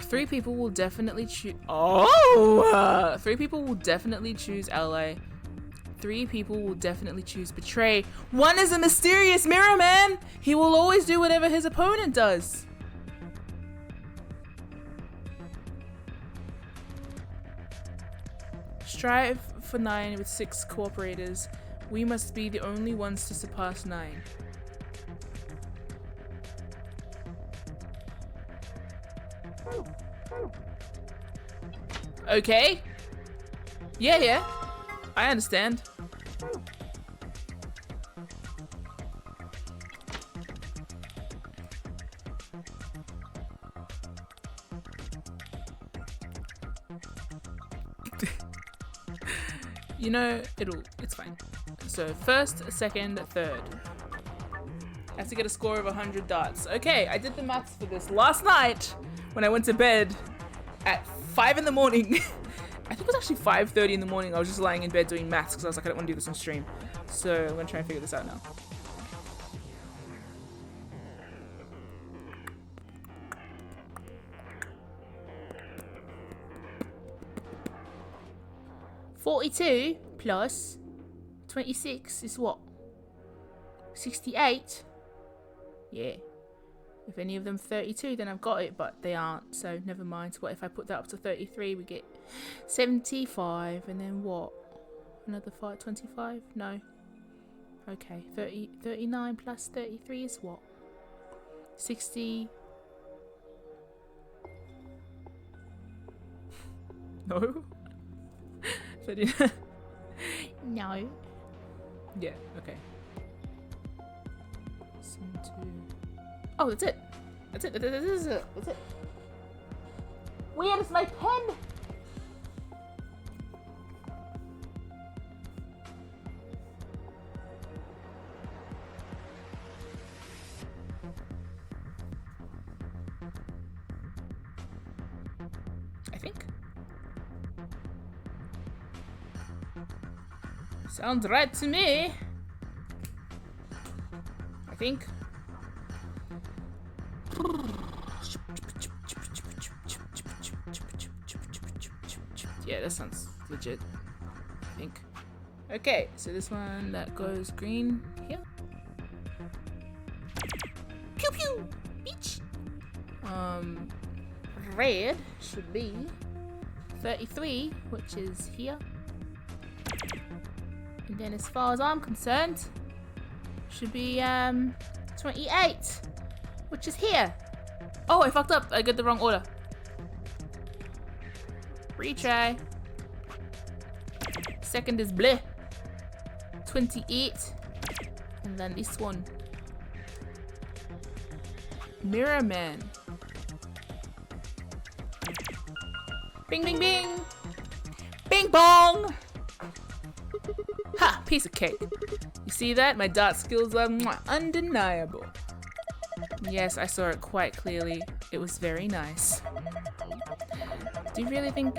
Three people will definitely choose. Oh! 3 people will definitely choose ally. 3 people will definitely choose betray. 1 is a mysterious mirror man. He will always do whatever his opponent does. Strive for 9 with 6 cooperators. We must be the only ones to surpass 9. Okay. Yeah. I understand. You know, it's fine. So first, second, third. I have to get a score of 100 darts. Okay, I did the maths for this last night when I went to bed at 5 in the morning. I think it was actually 5:30 in the morning. I was just lying in bed doing maths because I was like, I don't want to do this on stream. So I'm gonna try and figure this out now. $42 plus 26 is what? 68? Yeah. If any of them 32, then I've got it, but they aren't, so never mind. What if I put that up to 33? We get 75, and then what? Another 5, 25? No. Okay, 39 plus 33 is what? 60. No? No. Yeah, okay. Oh, that's it. That's it. That's it. Where's my pen? I think. Sounds right to me. I think. Yeah, that sounds legit. I think. Okay, so this one that goes green here. Pew pew. Beach. Red should be 33, which is here. And then as far as I'm concerned, should be 28, which is here. Oh, I fucked up. I got the wrong order. Retry. Second is bleh. 28. And then this one. Mirror Man. Bing, bing, bing. Bing bong. Ha! Piece of cake. You see that? My dot skills are undeniable. Yes, I saw it quite clearly. It was very nice. Do you really think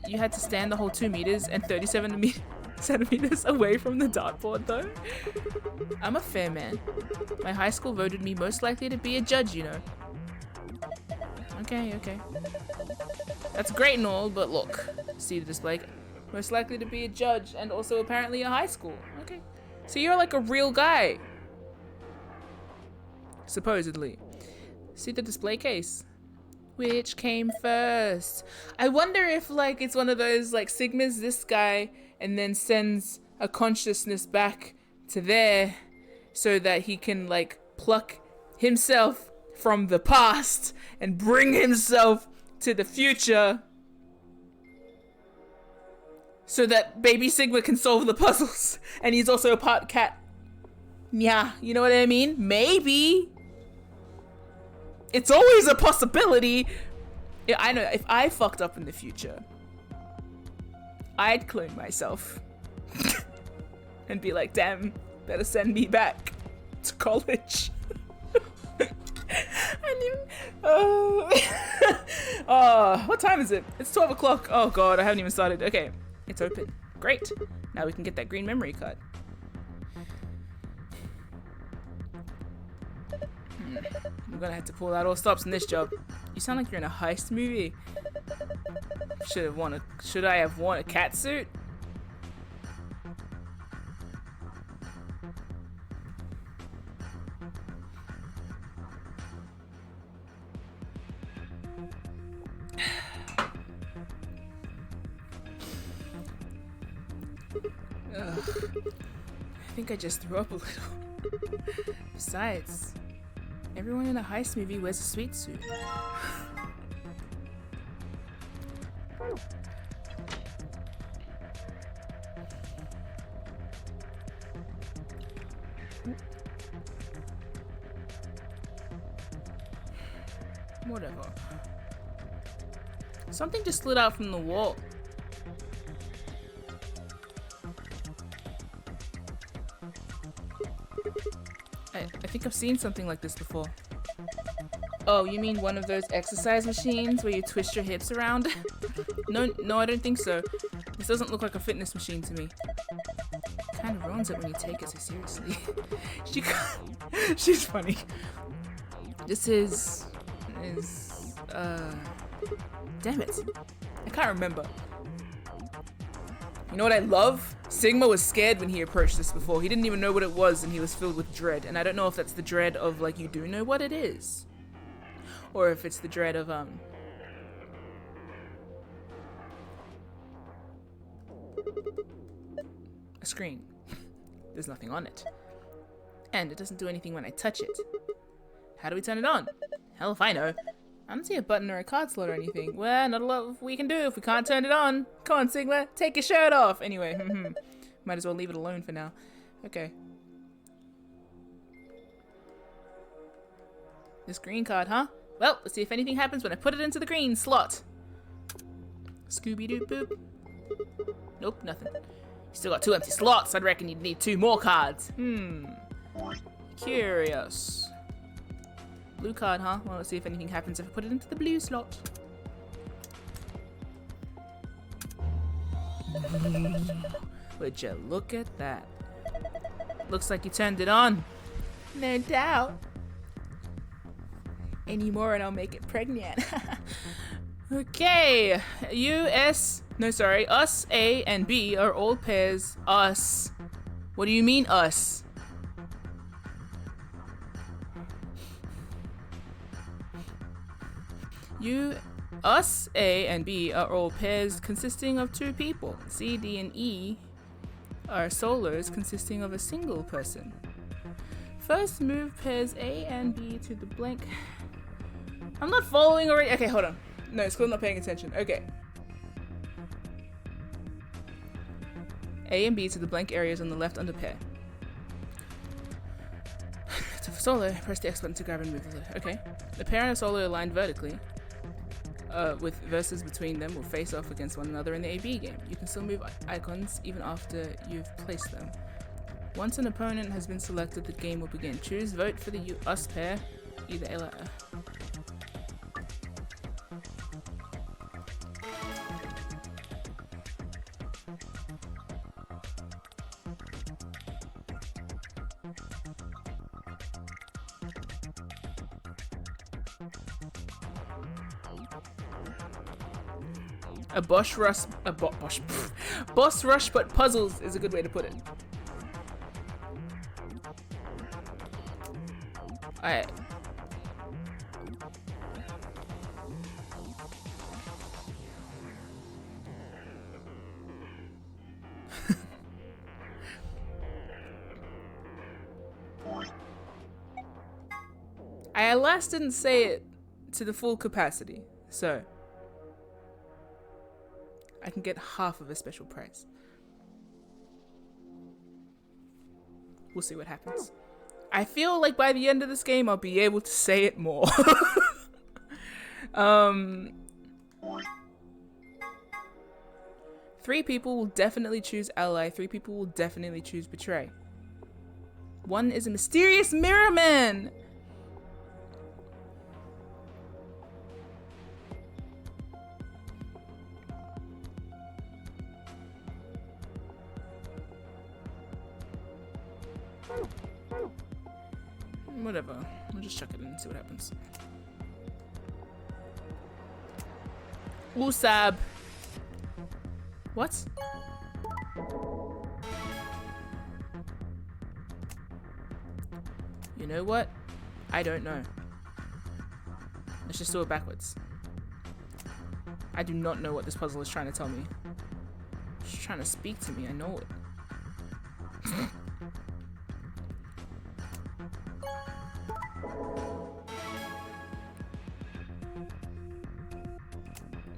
you had to stand the whole 2 meters and 37 centimeters away from the dartboard though? I'm a fair man. My high school voted me most likely to be a judge, you know. Okay. That's great and all, but look. See the display? Most likely to be a judge and also apparently a high school. Okay. So you're like a real guy. Supposedly. See the display case? Which came first? I wonder if like it's one of those like Sigma's this guy and then sends a consciousness back to there so that he can like pluck himself from the past and bring himself to the future so that baby Sigma can solve the puzzles and he's also a part cat. Yeah, you know what I mean? Maybe. It's always a possibility. Yeah, I know, if I fucked up in the future, I'd clone myself and be like, damn, better send me back to college. What time is it? It's 12 o'clock. Oh god, I haven't even started. Okay, it's open. Great. Now we can get that green memory card. I'm gonna have to pull out all stops in this job. You sound like you're in a heist movie. Should I have worn a cat suit? Ugh. I think I just threw up a little. Besides, everyone in a heist movie wears a sweet suit. Whatever. Something just slid out from the wall. I think I've seen something like this before. Oh, you mean one of those exercise machines where you twist your hips around? No, I don't think so. This doesn't look like a fitness machine to me. Kind of ruins it when you take it so seriously. She's funny. This is damn it. I can't remember. You know what I love? Sigma was scared when he approached this before. He didn't even know what it was and he was filled with dread. And I don't know if that's the dread of like you do know what it is. Or if it's the dread of a screen. There's nothing on it. And it doesn't do anything when I touch it. How do we turn it on? Hell if I know. I don't see a button or a card slot or anything. Well, not a lot we can do if we can't turn it on. Come on, Sigma, take your shirt off. Anyway, might as well leave it alone for now. Okay. This green card, huh? Well, let's see if anything happens when I put it into the green slot. Scooby-Doo boop. Nope, nothing. You still got 2 empty slots. I'd reckon you'd need 2 more cards. Curious. Blue card, huh? Well, let's see if anything happens if I put it into the blue slot. Would you look at that? Looks like you turned it on. No doubt. Any more and I'll make it pregnant. Okay. us, A and B are all pairs. Us. What do you mean us? Us, A, and B are all pairs consisting of 2 people. C, D, and E are solos consisting of a single person. First move pairs A and B to the blank. I'm not following already. Okay, hold on. No, it's because I'm not paying attention. Okay. A and B to the blank areas on the left under pair. So for solo, press the X button to grab and move the lid. Okay. The pair and a solo aligned vertically. With verses between them will face off against one another in the AB game. You can still move icons even after you've placed them. Once an opponent has been selected, the game will begin. Choose vote for the us pair, either L. Boss rush, but puzzles is a good way to put it. Alright. I last didn't say it to the full capacity, so I can get half of a special price. We'll see what happens. I feel like by the end of this game, I'll be able to say it more. 3 people will definitely choose ally. 3 people will definitely choose betray. 1 is a mysterious mirror man. Whatever. We'll just chuck it in and see what happens. Usab. What? You know what? I don't know. Let's just do it backwards. I do not know what this puzzle is trying to tell me. It's trying to speak to me, I know it.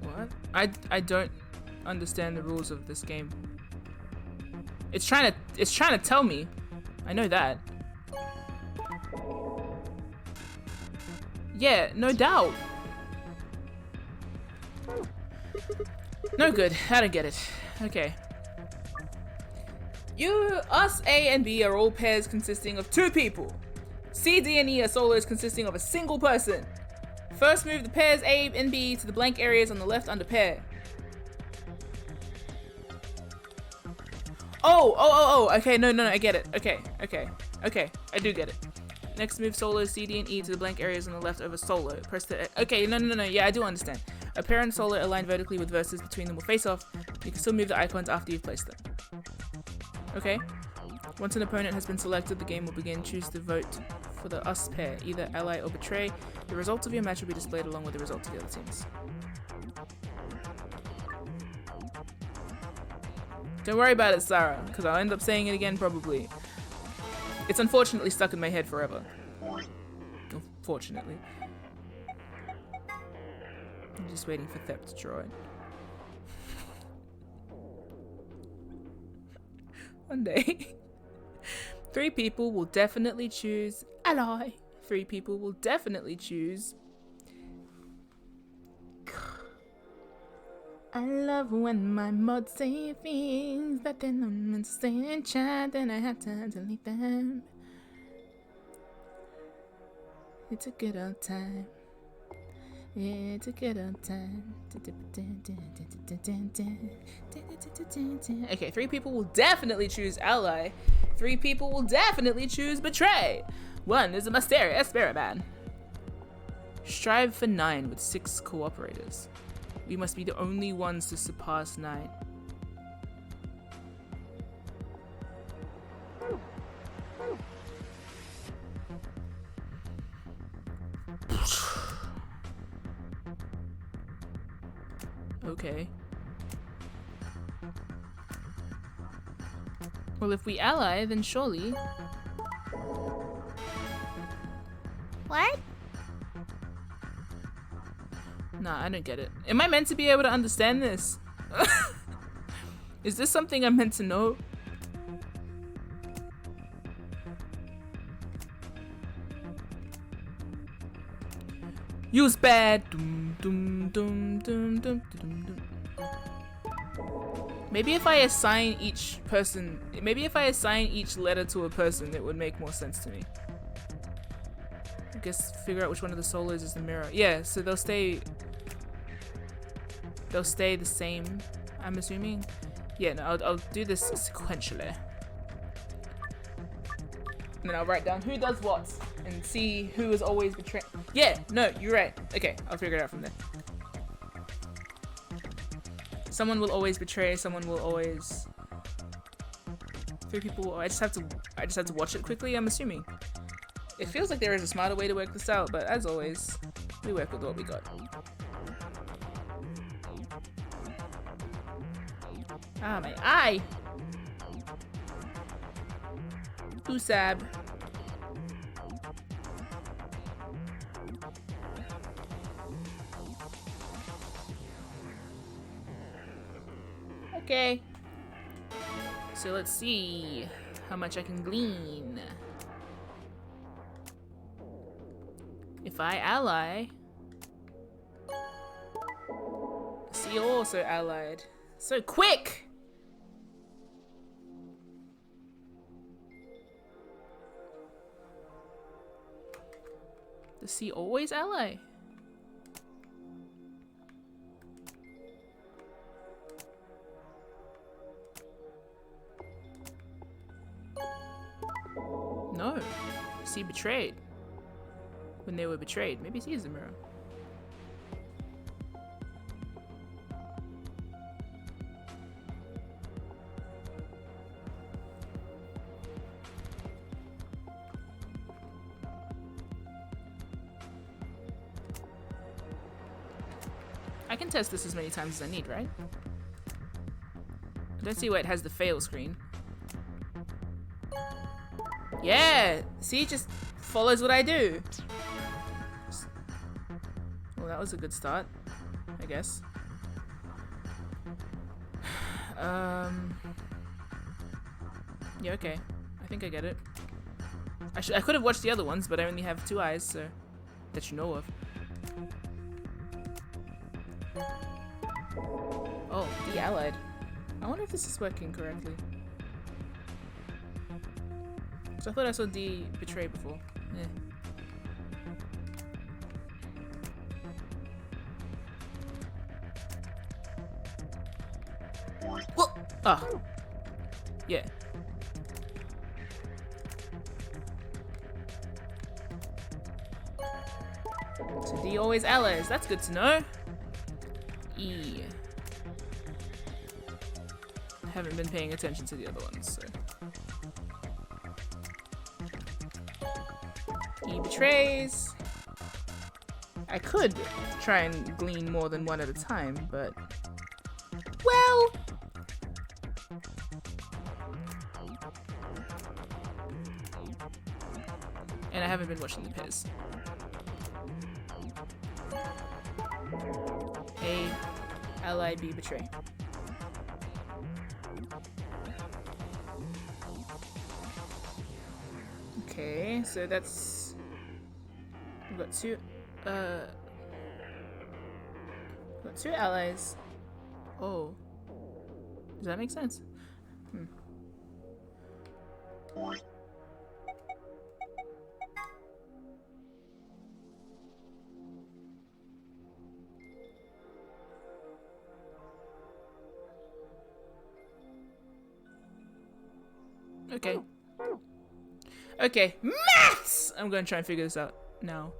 What? I don't understand the rules of this game. It's trying to tell me. I know that. Yeah, no doubt. No good. I don't get it. Okay. Us, A, and B are all pairs consisting of 2 people. C, D, and E are solos consisting of a single person. First move the pairs A and B to the blank areas on the left under pair. Oh, okay, no, I get it. Okay, I do get it. Next move solo C, D, and E to the blank areas on the left over solo. Press the, okay, no, yeah, I do understand. A pair and solo aligned vertically with verses between them will face off. You can still move the icons after you've placed them. Okay. Once an opponent has been selected, the game will begin. Choose the vote for the us pair, either ally or betray. The results of your match will be displayed along with the results of the other teams. Don't worry about it, Sarah, because I'll end up saying it again probably. It's unfortunately stuck in my head forever. Unfortunately. I'm just waiting for Thep to draw it. One day. 3 people will definitely choose ally. 3 people will definitely choose. I love when my mods say things that then I'm meant to say in chat, then I have to delete them. It's a good old time. It's a good old time. Okay, 3 people will definitely choose ally. 3 people will definitely choose betray. 1 is a mysterious spirit man. Strive for 9 with 6 cooperators. We must be the only ones to surpass 9. Okay. Well, if we ally, then surely... What? Nah, I don't get it. Am I meant to be able to understand this? Is this something I'm meant to know? Use bad. Dum, dum, dum, dum, dum, dum, dum. Maybe if I assign each person, maybe if I assign each letter to a person, it would make more sense to me. I guess figure out which one of the solos is the mirror. Yeah, so they'll stay the same, I'm assuming. Yeah, no, I'll do this sequentially. And then I'll write down who does what and see who is always betrayed. Yeah, no, you're right. Okay, I'll figure it out from there. Someone will always betray, someone will always... 3 people will... I just have to watch it quickly, I'm assuming. It feels like there is a smarter way to work this out, but as always, we work with what we got. Ah, my eye! Usab. Okay. So let's see how much I can glean. If I ally... See, also allied. So quick! Does C always ally? No. C betrayed. When they were betrayed. Maybe C is the mirror. I can test this as many times as I need, right? I don't see why it has the fail screen. Yeah! See, it just follows what I do. Well, that was a good start, I guess. Yeah, okay. I think I get it. I could have watched the other ones, but I only have 2 eyes, so... that you know of. Oh, de-allied. I wonder if this is working correctly. So I thought I saw D betray before. Yeah. Whoa! Ah. Yeah. So D always allies. That's good to know. E. I haven't been paying attention to the other ones, so. E betrays. I could try and glean more than one at a time, but... well... and I haven't been watching the Piz. Ally, B, betray. Okay, so that's... We've got two allies. Oh. Does that make sense? Okay. Okay, maths! I'm gonna try and figure this out now.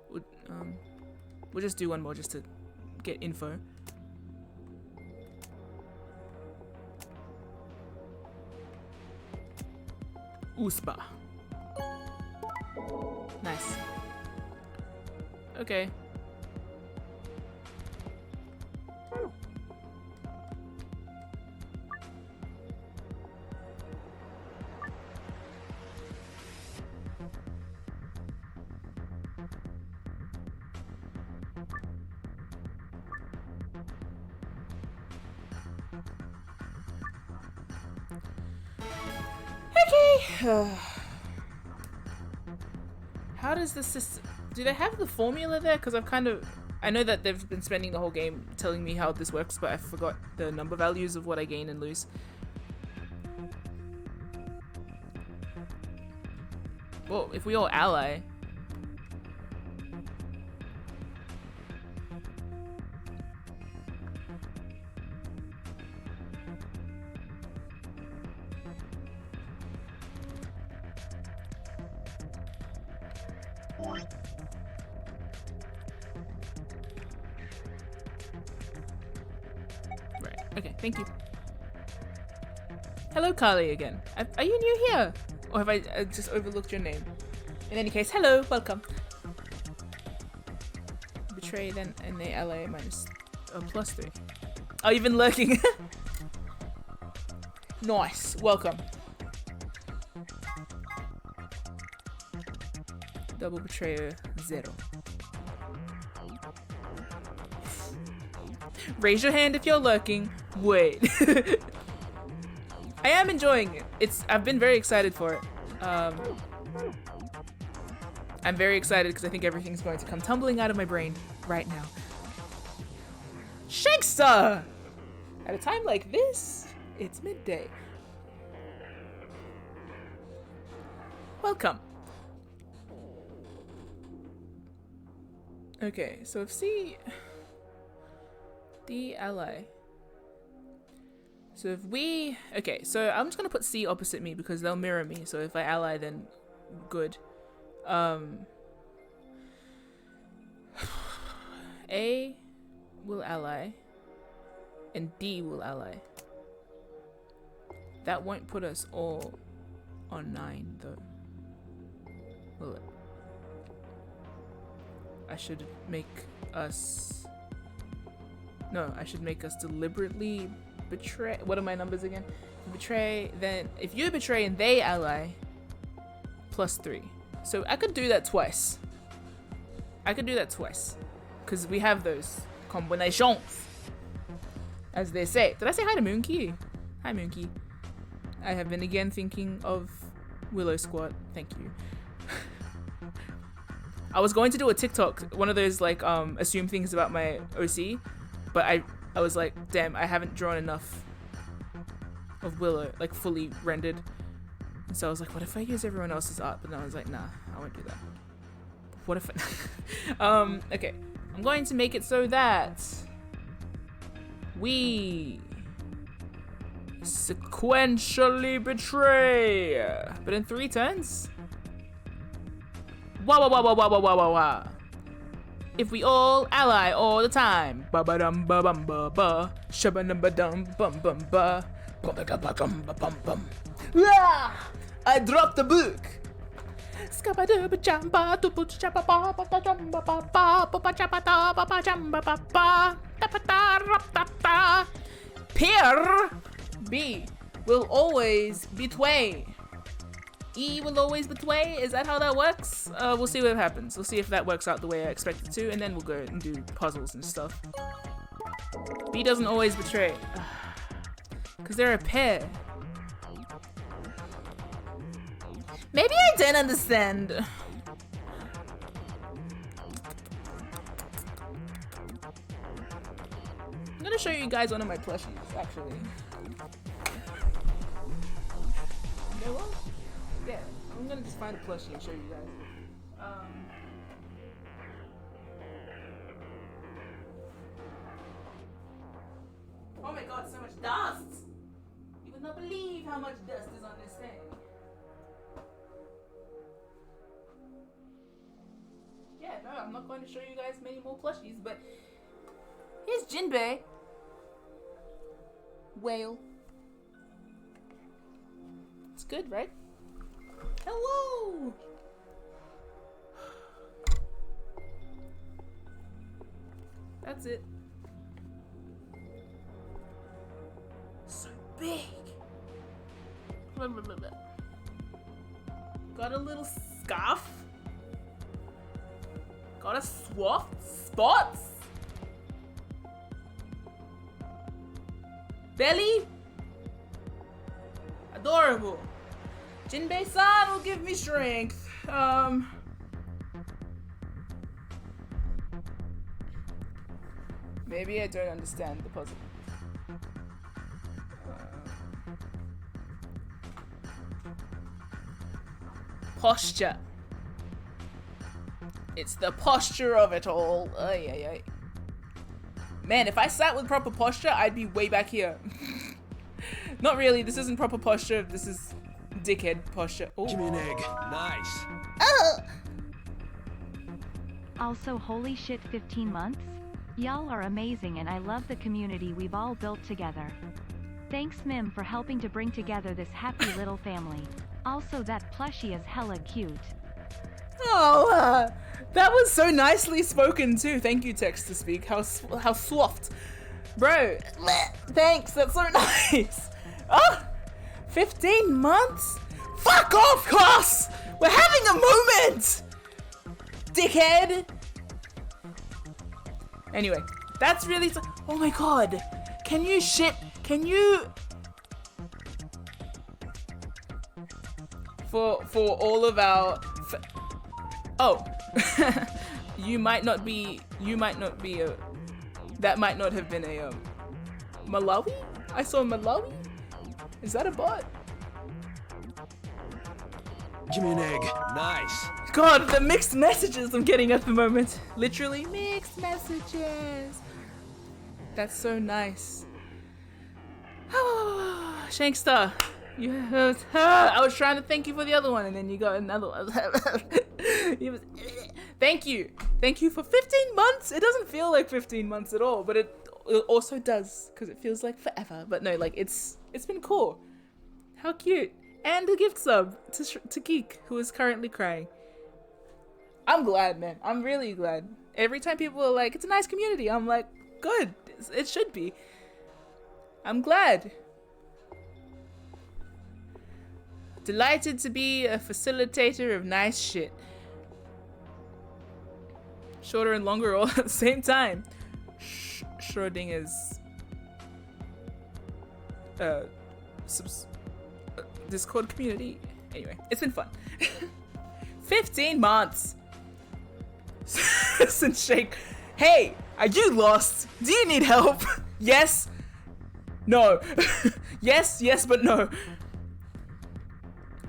We'll just do one more just to get info. Uspa. Nice. Okay. How does the system... Do they have the formula there? Because I know that they've been spending the whole game telling me how this works, but I forgot the number values of what I gain and lose. Well, if we all ally... Right, okay, thank you. Hello, Carly again. Are you new here? Or have I just overlooked your name? In any case, hello, welcome. Betray then, and they ally minus +3. Oh, you've been lurking. Nice, welcome. Double betrayer 0. Raise your hand if you're lurking. Wait. I am enjoying it. I've been very excited for it. I'm very excited because I think everything's going to come tumbling out of my brain right now. Shankster! At a time like this, it's midday. Welcome. Okay, so if C... D ally. So if we... Okay, so I'm just gonna put C opposite me because they'll mirror me. So if I ally, then good. A will ally. And D will ally. That won't put us all on 9, though. Will it? I should make us... No, I should make us deliberately betray... What are my numbers again? Betray, then... If you betray and they ally, +3. So I could do that twice. Because we have those combinations. As they say. Did I say hi to Moonkey? Hi, Moonkey. I have been again thinking of Willow Squad. Thank you. I was going to do a TikTok, one of those like assume things about my OC, but I was like, damn, I haven't drawn enough of Willow, like fully rendered. And so I was like, what if I use everyone else's art? But then I was like, nah, I won't do that. What if I... okay, I'm going to make it so that we sequentially betray, but in 3 turns. Wah wah wah wah wah wah wah wah wah. If we all ally all the time. Ba ba dum ba bum ba ba. Shabba dum ba dum bum bum ba. Ba ba dum ba dum ba bum bum. I dropped the book. Skabba ba jamba du bu jamba ba ba ba jamba ba ba ba ba jamba da ba ba jamba ba ba. Da ba da rap da da. Pair B will always betray. E will always betray. Is that how that works? We'll see what happens. We'll see if that works out the way I expect it to, and then we'll go and do puzzles and stuff. B doesn't always betray. Because they're a pair. Maybe I don't understand. I'm gonna show you guys one of my plushies, actually. You know what? Yeah, I'm gonna just find a plushie and show you guys. Oh my god, so much dust! You would not believe how much dust is on this thing. Yeah, no, I'm not going to show you guys many more plushies, but here's Jinbei. Whale. It's good, right? Hello! That's it. So big. Blah, blah, blah, blah. Got a little scarf. Got a swath. Spots. Belly. Adorable. Jinbei-san will give me strength. Maybe I don't understand the puzzle. Posture. It's the posture of it all. Ay, ay, ay. Man, if I sat with proper posture, I'd be way back here. Not really, this isn't proper posture, this is dickhead posture. Ooh. Give me an egg. Nice. Oh! Also, holy shit, 15 months? Y'all are amazing and I love the community we've all built together. Thanks MIM for helping to bring together this happy little family. Also, that plushie is hella cute. Oh, that was so nicely spoken too. Thank you, text to speak. How soft. Bro, thanks, that's so nice. Oh, 15 months? Fuck off, class! We're having a moment! Dickhead! Anyway, that's really oh my god. Can you for all of our oh you might not be a that might not have been a Malawi? I saw Malawi? Is that a bot? Give me an egg. Nice. God, the mixed messages I'm getting at the moment. Literally mixed messages. That's so nice. Shankster, I was trying to thank you for the other one, and then you got another one. Thank you for 15 months. It doesn't feel like 15 months at all, but it also does because it feels like forever. But no, like it's been cool. How cute. And a gift sub to Geek, who is currently crying. I'm glad, man. I'm really glad. Every time people are like, it's a nice community, I'm like, good. It should be. I'm glad. Delighted to be a facilitator of nice shit. Shorter and longer all at the same time. Schrodinger's Discord community. Anyway, it's been fun. 15 months. Since Shake. Hey, are you lost? Do you need help? Yes. No. yes, but no.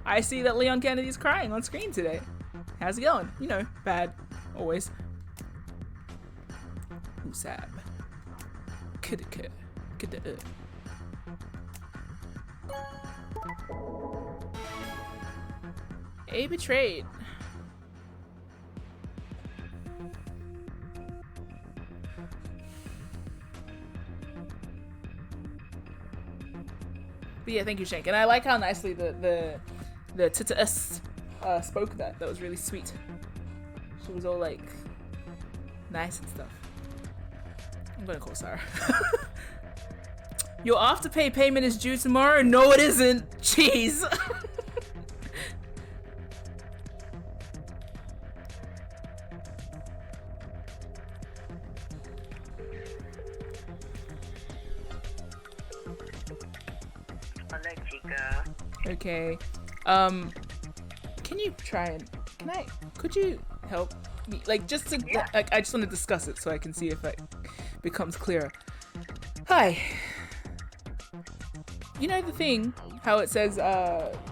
I see that Leon Kennedy's crying on screen today. How's it going? You know, bad. Always. Usab. Kidaka. Kidaka. A betrayed. But yeah, thank you, Shank. And I like how nicely the Tita-us spoke that. That was really sweet. She was all like nice and stuff. I'm gonna call Sarah. Your afterpay payment is due tomorrow? No, it isn't. Jeez. Hola, chica. Okay. Could you help me? Like, just to, Yeah. like, I just want to discuss it so I can see if it becomes clearer. Hi. You know the thing, how it says,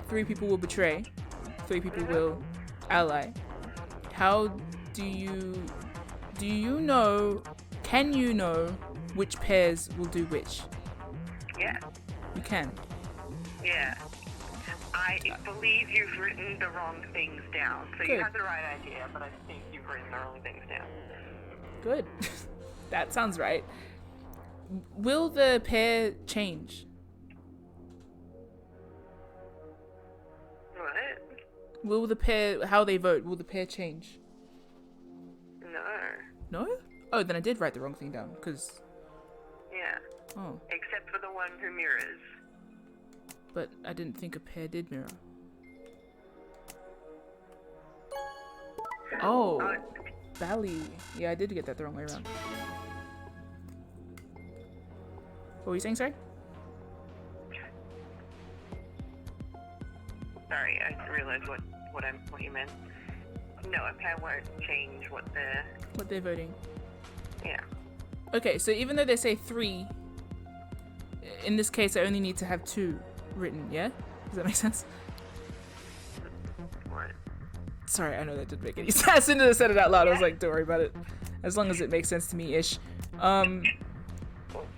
3 people will betray, 3 people will ally. How do you know, can you know which pairs will do which? Yeah. You can. Yeah. I believe you've written the wrong things down. So you Good. have the right idea, but I think you've written the wrong things down. Good. That sounds right. Will the pair change? What? Will the pair, how they vote, will the pair change? No. No? Oh, then I did write the wrong thing down, because... Yeah. Oh, Except for the one who mirrors. but I didn't think a pair did mirror. Oh, Bally. Yeah, I did get that the wrong way around. What were you saying, sorry? Sorry, I didn't realize what you meant. No, a pair won't change what they're... What they're voting. Yeah. Okay, so even though they say 3, in this case I only need to have 2 written, yeah? Does that make sense? What? Sorry, I know that didn't make any sense. As soon as I said it out loud, I was like, don't worry about it. As long as it makes sense to me-ish. Well,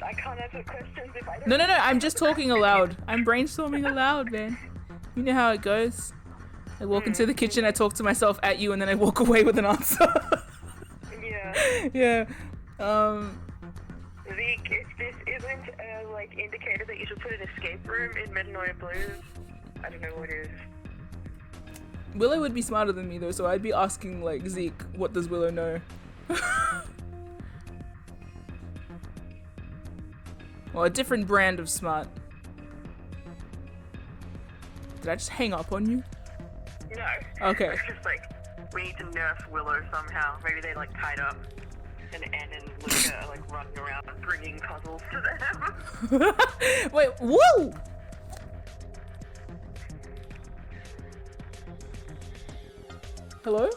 I can't answer questions if I don't... No, I'm just talking aloud. I'm brainstorming aloud, man. You know how it goes. I walk into the kitchen, I talk to myself at you, and then I walk away with an answer. Yeah. Yeah. Zeke, if this isn't a, indicator that you should put an escape room in Metanoia Blues, I don't know what is. Willow would be smarter than me, though, so I'd be asking, Zeke, what does Willow know? Well, a different brand of smart. Did I just hang up on you? No. Okay. It's just we need to nerf Willow somehow. Maybe they tied up and Anne and Luca are running around bringing puzzles to them. Wait, whoa! Hello?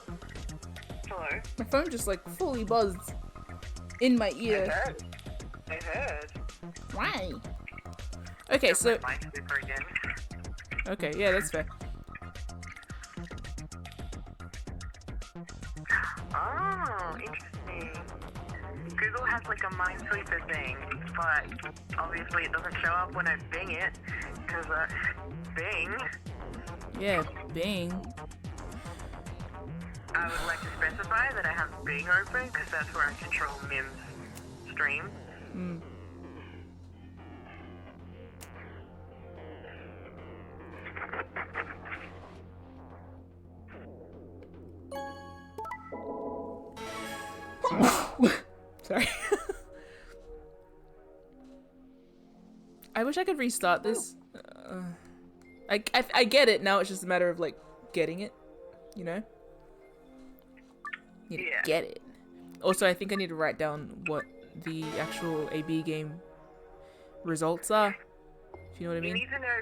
Hello? My phone just fully buzzed in my ear. I heard. Why? Okay, so My mic super again. okay, yeah, that's fair. Oh, interesting. Google has a Minesweeper thing, but obviously it doesn't show up when I Bing it, because Bing. Yeah, Bing. I would like to specify that I have Bing open, because that's where I control MIM's stream. Sorry. I wish I could restart this. I get it now. It's just a matter of getting it, you know. Need to Yeah. get it. Also, I think I need to write down what the actual AB game results are. If you know what I You mean. need to know,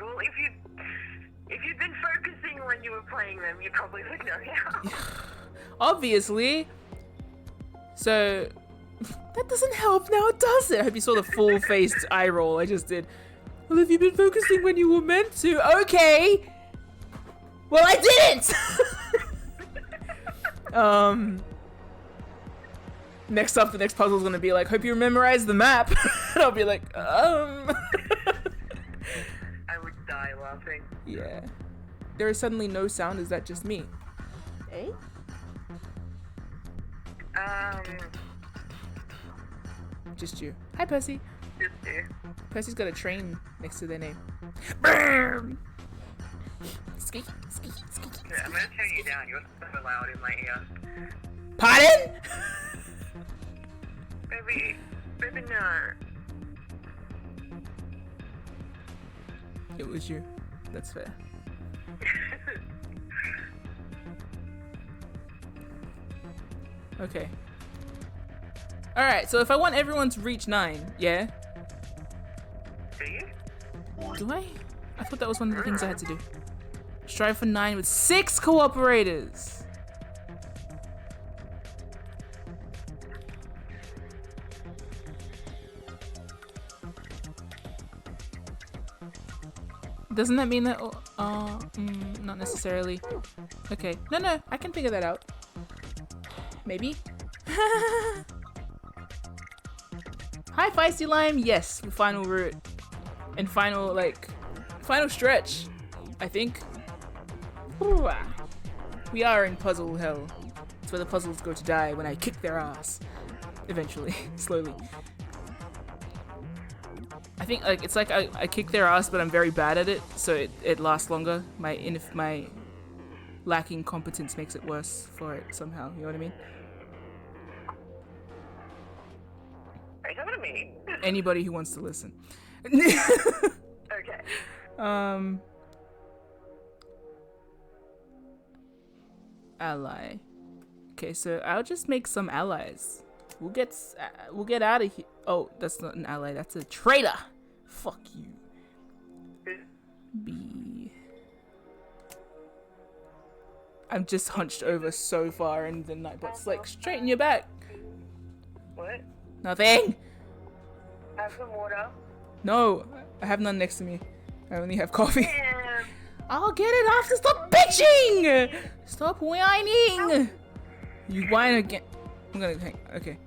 well, if you'd been focusing when you were playing them, you probably would know now. Obviously. So that doesn't help now, does it? I hope you saw the full-faced eye roll I just did. Well, have you been focusing when you were meant to? Okay. Well, I didn't. Next up, the next puzzle is gonna be hope you memorized the map. And I'll be I would die laughing. Yeah. There is suddenly no sound. Is that just me? Eh? Just you. Hi, Percy. Just do. Percy's got a train next to their name. Brrrr. Squeaky, squeaky, squeaky. Yeah, I'm gonna turn you down. You're so loud in my ear. Pardon? Baby, no. It was you. That's fair. Okay. Alright, so if I want everyone to reach 9, yeah? Do you? Do I? I thought that was one of the things I had to do. Strive for 9 with 6 cooperators. Doesn't that mean that? Not necessarily. Okay. No, I can figure that out. Maybe. Hi, Feisty Lime. Yes, final route and final stretch. I think. Ooh, ah. We are in puzzle hell. It's where the puzzles go to die when I kick their ass. Eventually, slowly. I think it's like I kick their ass, but I'm very bad at it, so it lasts longer. My lacking competence makes it worse for it somehow. You know what I mean? Are you talking to me? Anybody who wants to listen. Okay. Ally. Okay, so I'll just make some allies. We'll get out of here. Oh, that's not an ally. That's a traitor. Fuck you. B. I'm just hunched over so far, and the Nightbot's like, straighten your back. What? Nothing. Have some water. No, I have none next to me. I only have coffee. Damn. I'll get it after. Stop bitching. Stop whining. You whine again. I'm gonna hang. Okay.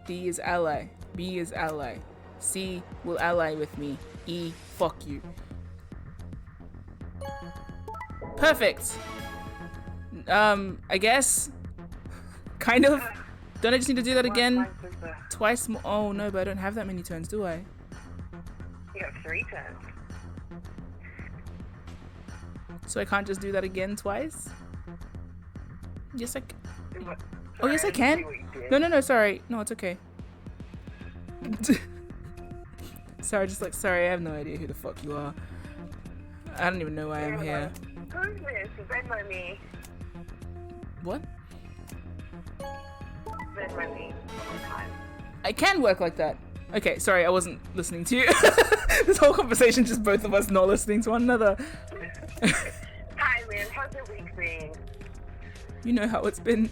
D is ally. B is ally. C will ally with me. E, fuck you. Perfect. I guess. Kind of. Don't I just need to do that again? Twice more. Oh no, but I don't have that many turns, do I? You have 3 turns. So I can't just do that again twice? Yes, I can. Oh, yes, I can. No, sorry. No, it's okay. Sorry, sorry, I have no idea who the fuck you are. I don't even know why I'm here. Who's this? Venmo me. What? Venmo me. Time. I can work like that. Okay, sorry, I wasn't listening to you. This whole conversation, just both of us not listening to one another. Hi, man. How's your week been? You know how it's been.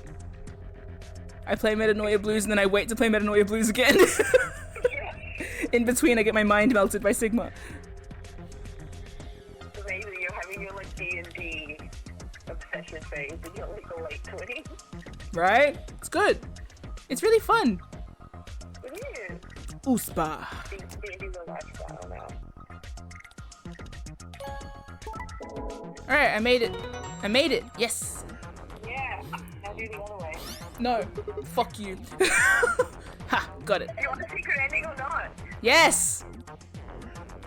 I play Metanoia Blues and then I wait to play Metanoia Blues again. In between, I get my mind melted by Sigma. Amazing. You're having your like D&D obsession phase and you're like the late 20s. Right? It's good. It's really fun. It is. Oospa. D&D's a lifestyle now. Alright, I made it. I made it. Yes. Yeah. Now do the other way. No. Fuck you. Ha, got it. Do you want a secret ending or not? Yes.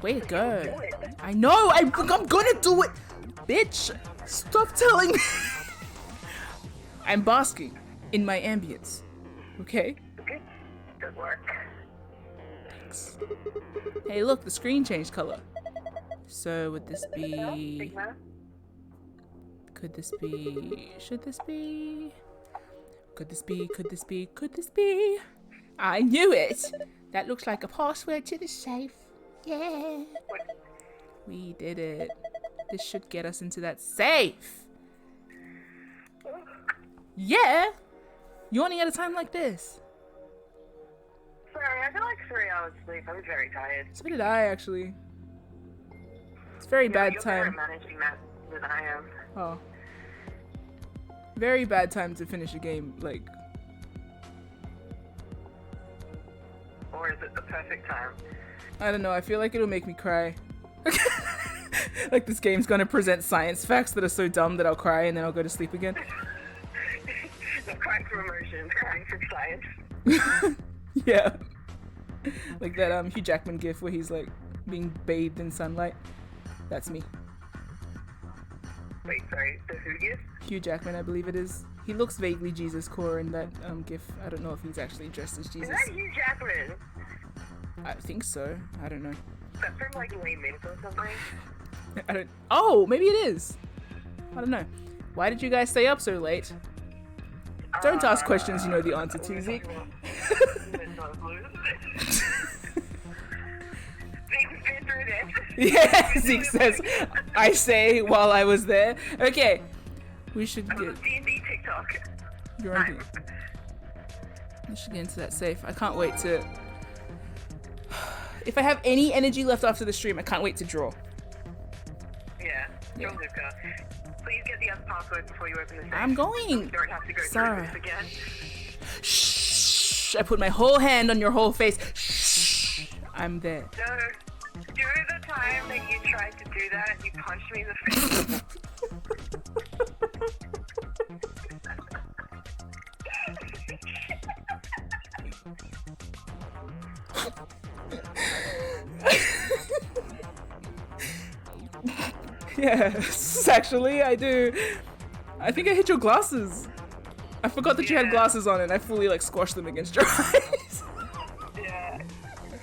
Way to go. I know. I'm gonna do it. Bitch. Stop telling me. I'm basking in my ambience. Okay? Good work. Thanks. Hey, look, the screen changed color. So would this be... Sigma? Could this be... Should this be... Could this be... Could this be... Could this be... I knew it! That looks like a password to the safe. Yeah. We did it. This should get us into that safe. Yeah! Yawning at a time like this. Sorry, I got like 3 hours sleep. I was very tired. So did I, actually. It's very bad You're time. better at managing that than I am. Oh. Very bad time to finish a game, like... Or is it the perfect time? I don't know, I feel like it'll make me cry. Like this game's gonna present science facts that are so dumb that I'll cry and then I'll go to sleep again. Not crying from emotion, crying from science. Yeah. Like that Hugh Jackman gif where he's like being bathed in sunlight. That's me. Wait, sorry, the who gift? Hugh Jackman, I believe it is. He looks vaguely Jesus core in that gif. I don't know if he's actually dressed as Is Jesus. that Hugh Jackman? I think so. I don't know. Is that from like Les Mis or something? I don't. Oh, maybe it is. I don't know. Why did you guys stay up so late? Don't ask questions you know the answer to, Zeke. Yeah, Zeke says, I say while I was there. Okay, we should On the get. D&D TikTok. You're on the- we should get into that safe. I can't wait to. If I have any energy left after the stream, I can't wait to draw. Yeah. Joel Luca. Please get the other password before you open the safe. I'm going. You don't have to go Sarah. through this again. Shh! I put my whole hand on your whole face. Shh! I'm there. No. During the time that you tried to do that and you punched me in the face. Yes, actually, I do. I think I hit your glasses. I forgot that you had Yeah. glasses on and I fully like squashed them against your eyes. Yeah.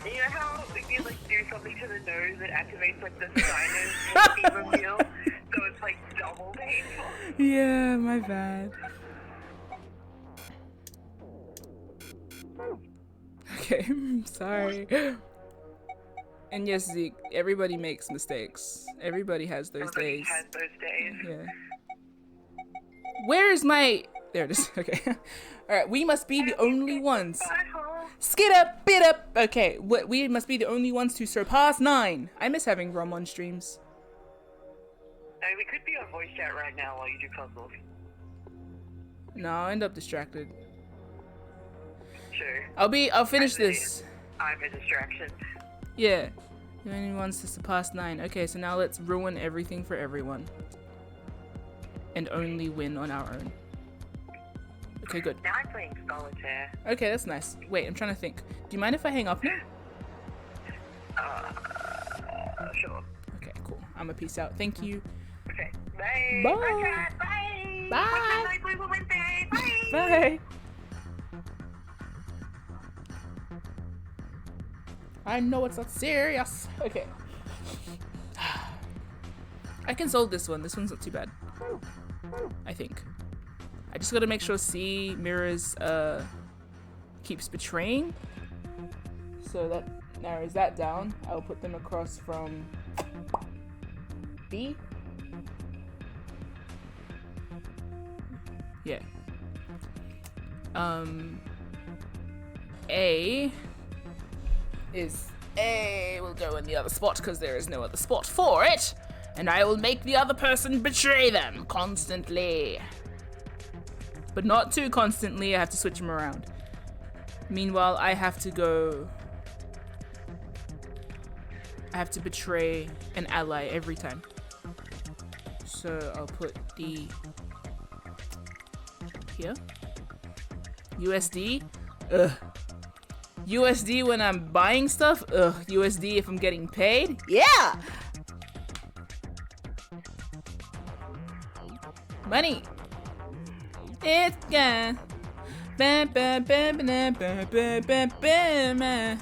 You know how if you like do something to the nose, it activates like the sinus and fever feel, so it's like double painful. Yeah, my bad. Okay, sorry. And yes, Zeke, everybody makes mistakes. Everybody has those Everybody days. has those days. Yeah. Where is my... There it is. Okay. Alright, we must be the only ones. Butthole. Skid up, bit up. Okay, we must be the only ones to surpass 9. I miss having Rum on streams. Hey, we could be on voice chat right now while you do puzzles. No, I'll end up distracted. Sure. I'll finish this. I'm a distraction. Yeah. The only ones to surpass 9. Okay, so now let's ruin everything for everyone. And only win on our own. Okay, good. Now I'm playing solitaire. Okay, that's nice. Wait, I'm trying to think. Do you mind if I hang up now? Sure. Okay, cool. I'm a peace out. Thank you. Okay. Bye. Bye. Bye, cat. Bye. Bye. What's night, Blue Wednesday? Bye. Bye. I know it's not serious. Okay. I can solve this one. This one's not too bad. I think. I just gotta make sure C mirrors keeps betraying. So that narrows that down. I'll put them across from B. Yeah. A is A will go in the other spot because there is no other spot for it. And I will make the other person betray them constantly. But not too constantly, I have to switch them around. Meanwhile, I have to go... I have to betray an ally every time. So I'll put D here. USD? Ugh. USD when I'm buying stuff? Ugh. USD if I'm getting paid? Yeah! Money! It's gone. Bam, bam, bam, bam, bam, bam, bam, bam, bam.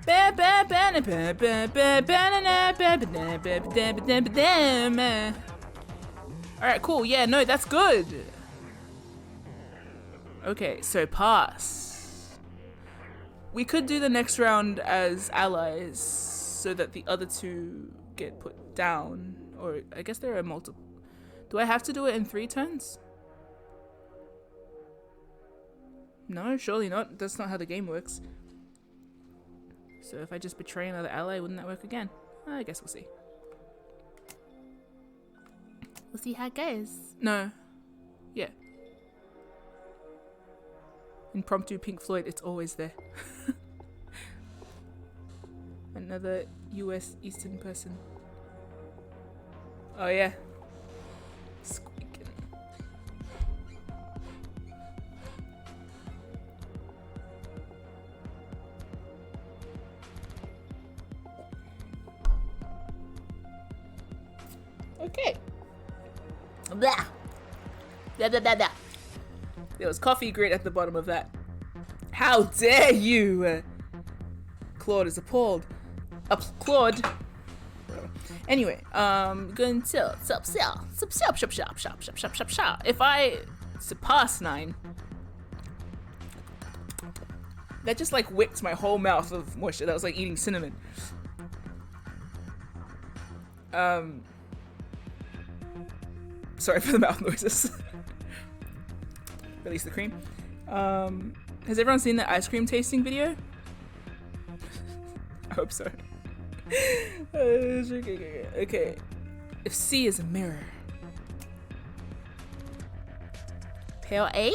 Bam, bam, bam, bam, bam, bam, bam, bam, bam. Alright, cool. Yeah, no, that's good. Okay, so pass. We could do the next round as allies so that the other two get put down. Or I guess there are multiple. Do I have to do it in 3 turns? No, surely not. That's not how the game works. So if I just betray another ally, wouldn't that work again? I guess we'll see. We'll see how it goes. No. Yeah. Impromptu Pink Floyd, it's always there. Another US Eastern person. Oh yeah. Squeaking. Okay. Blah. Blah, blah, blah, blah. There was coffee grit at the bottom of that. How dare you! Claude is appalled. Claude. Anyway, going to shop. If I surpass 9, that just like whipped my whole mouth of moisture. That was like eating cinnamon. Sorry for the mouth noises. Release the cream. Has everyone seen the ice cream tasting video? I hope so. Okay. If C is a mirror. Pale A?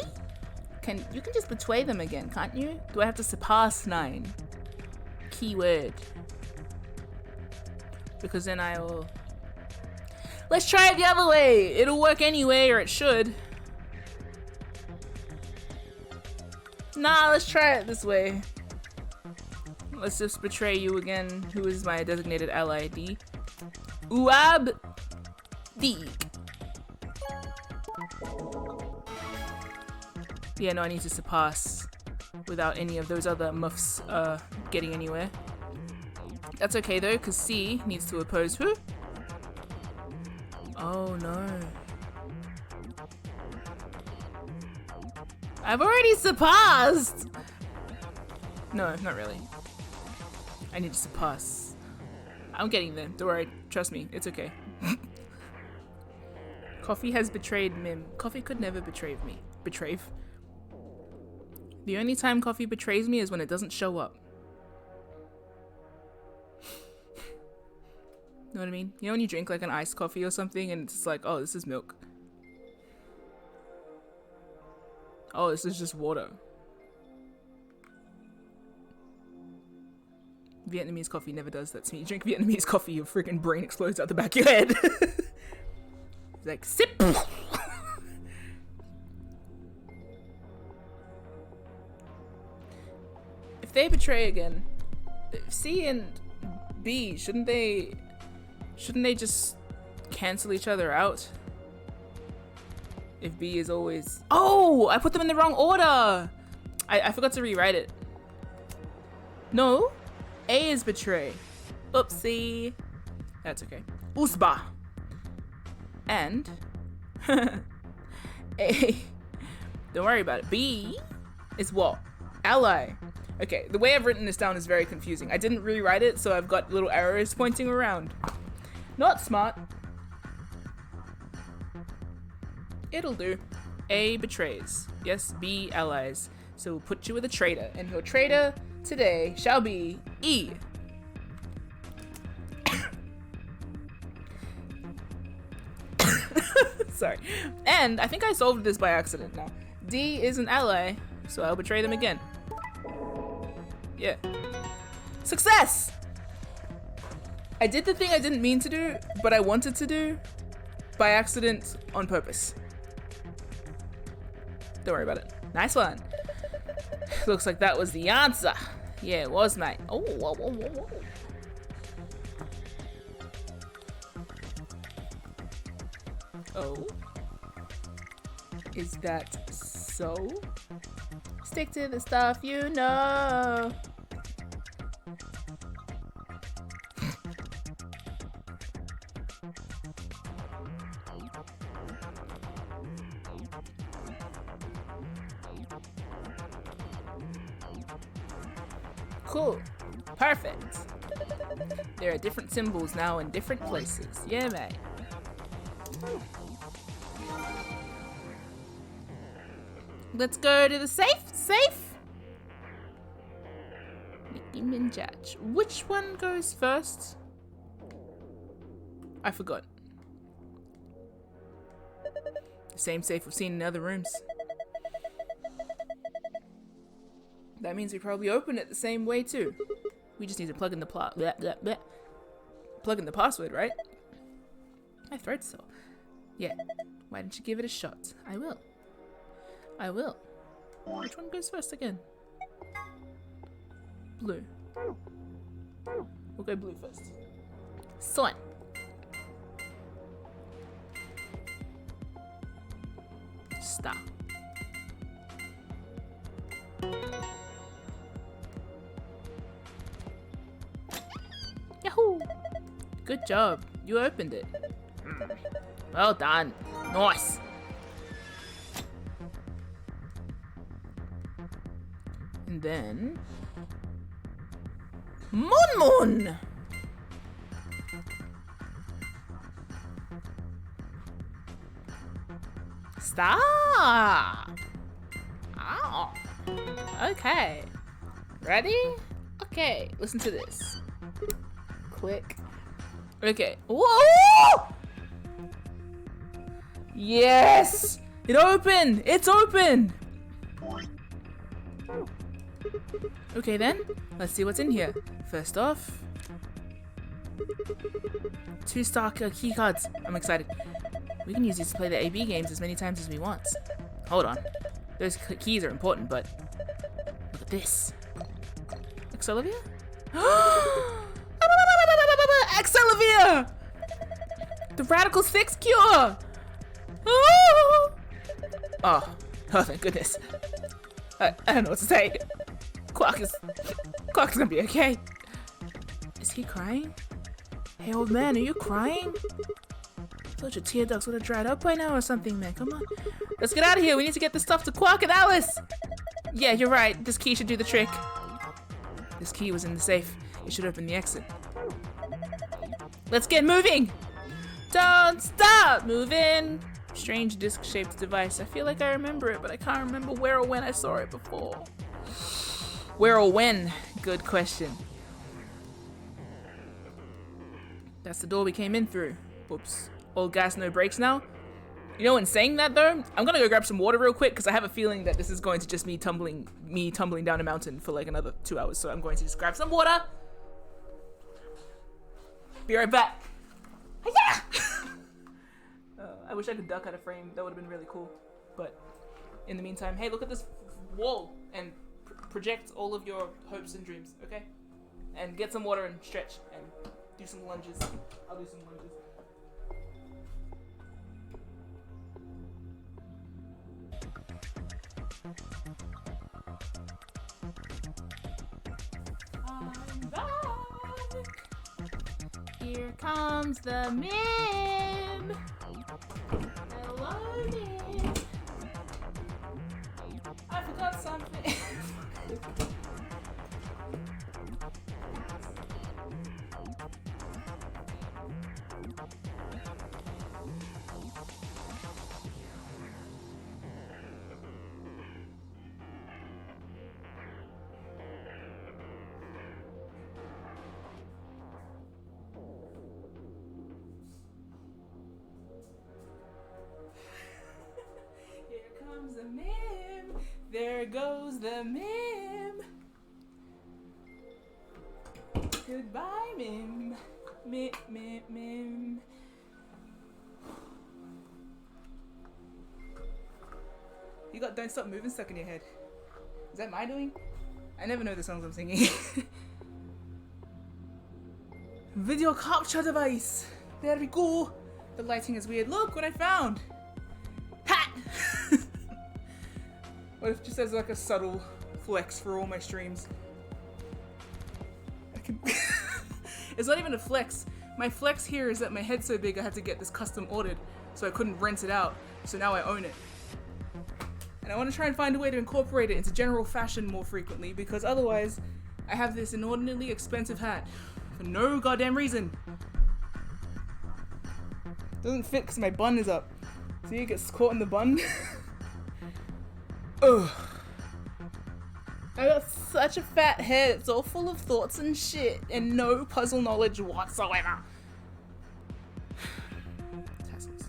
You can just betray them again, can't you? Do I have to surpass 9? Keyword. Because then I will... Let's try it the other way. It'll work anyway, or it should. Nah, let's try it this way. Let's just betray you again. Who is my designated ally? D. Uab D. Yeah, no, I need to surpass without any of those other muffs getting anywhere. That's okay though, because C needs to oppose who? Oh no. I've already surpassed! No, not really. I need to surpass. I'm getting there. Don't worry. Trust me. It's okay. Coffee has betrayed Mim. Coffee could never betray me. Betray? The only time coffee betrays me is when it doesn't show up. Know what I mean? You know when you drink like an iced coffee or something and it's like, oh, this is milk. Oh, this is just water. Vietnamese coffee never does that to me. You drink Vietnamese coffee, your freaking brain explodes out the back of your head. Like, sip! If they betray again, C and B, shouldn't they just cancel each other out? If B is always... Oh! I put them in the wrong order! I forgot to rewrite it. No? A is betray. Oopsie. That's okay. Usba. And... A... Don't worry about it. B is what? Ally. Okay, the way I've written this down is very confusing. I didn't rewrite it, so I've got little arrows pointing around. Not smart. It'll do. A betrays. Yes, B allies. So we'll put you with a traitor, and your traitor today shall be E. Sorry. And I think I solved this by accident now. D is an ally, so I'll betray them again. Yeah. Success! I did the thing I didn't mean to do, but I wanted to do by accident on purpose. Don't worry about it. Nice one. Looks like that was the answer. Yeah, it was, mate. Oh, whoa, whoa, whoa, whoa. Oh. Is that so? Stick to the stuff you know. Cool. Perfect. There are different symbols now in different places. Yeah, mate. Let's go to the safe. Safe. Nicki Minaj. Which one goes first? I forgot. The same safe we've seen in other rooms. That means we probably open it the same way too. We just need to plug in the plug in the password, right? My throat's sore. Yeah. Why didn't you give it a shot? I will. I will. Which one goes first again? Blue. We'll go blue first. Son. Star. Yahoo! Good job. You opened it. Well done. Nice. And then... Mon Mon! Stop! Oh. Okay. Ready? Okay, listen to this. Click. Okay. Whoa! Yes! It opened! It's open! Okay then, let's see what's in here. First off, 2-star key cards. I'm excited. We can use these to play the AB games as many times as we want. Hold on. Those keys are important, but look at this. Excelivia? Excelivia! The Radical 6 cure! Oh, thank goodness. I don't know what to say. Quark is gonna be okay. Is he crying? Hey old man, are you crying? I thought your tear ducts would have dried up by now or something, man. Come on. Let's get out of here. We need to get this stuff to Quark and Alice. Yeah, you're right. This key should do the trick. This key was in the safe. It should open the exit. Let's get moving. Don't stop moving. Strange disc-shaped device. I feel like I remember it, but I can't remember where or when I saw it before. Where or when? Good question. That's the door we came in through. Whoops. All gas, no brakes now. You know, in saying that though, I'm gonna go grab some water real quick because I have a feeling that this is going to just me tumbling down a mountain for like another 2 hours. So I'm going to just grab some water. Be right back. Yeah! I wish I could duck out of frame. That would have been really cool. But in the meantime, hey, look at this wall and project all of your hopes and dreams, okay? And get some water and stretch and do some lunges. I'll do some lunges. I'm back. Here comes the MIM. Hello, MIM. I forgot something. The MIM. There goes the MIM. Goodbye, MIM. MIM. You got Don't Stop Moving stuck in your head. Is that my doing? I never know the songs I'm singing. Video capture device. There we go. The lighting is weird. Look what I found. Hat. What if just as like a subtle flex for all my streams? I can It's not even a flex. My flex here is that my head's so big I had to get this custom ordered, so I couldn't rent it out. So now I own it. And I want to try and find a way to incorporate it into general fashion more frequently, because otherwise I have this inordinately expensive hat for no goddamn reason. Doesn't fit because my bun is up. See, it gets caught in the bun. Ugh. I got such a fat head, it's all full of thoughts and shit, and no puzzle knowledge whatsoever. Tassels.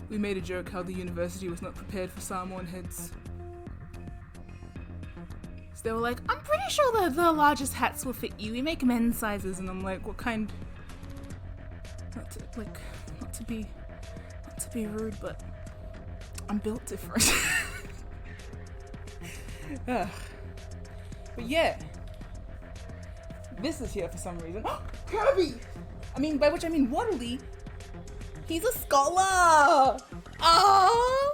We made a joke how the university was not prepared for Samoan heads. So they were like, I'm pretty sure that the largest hats will fit you, we make men's sizes, and I'm like, what kind? Not to be rude, but I'm built different. But yeah, this is here for some reason. Kirby! I mean, by which I mean Waddly. He's a scholar! Oh!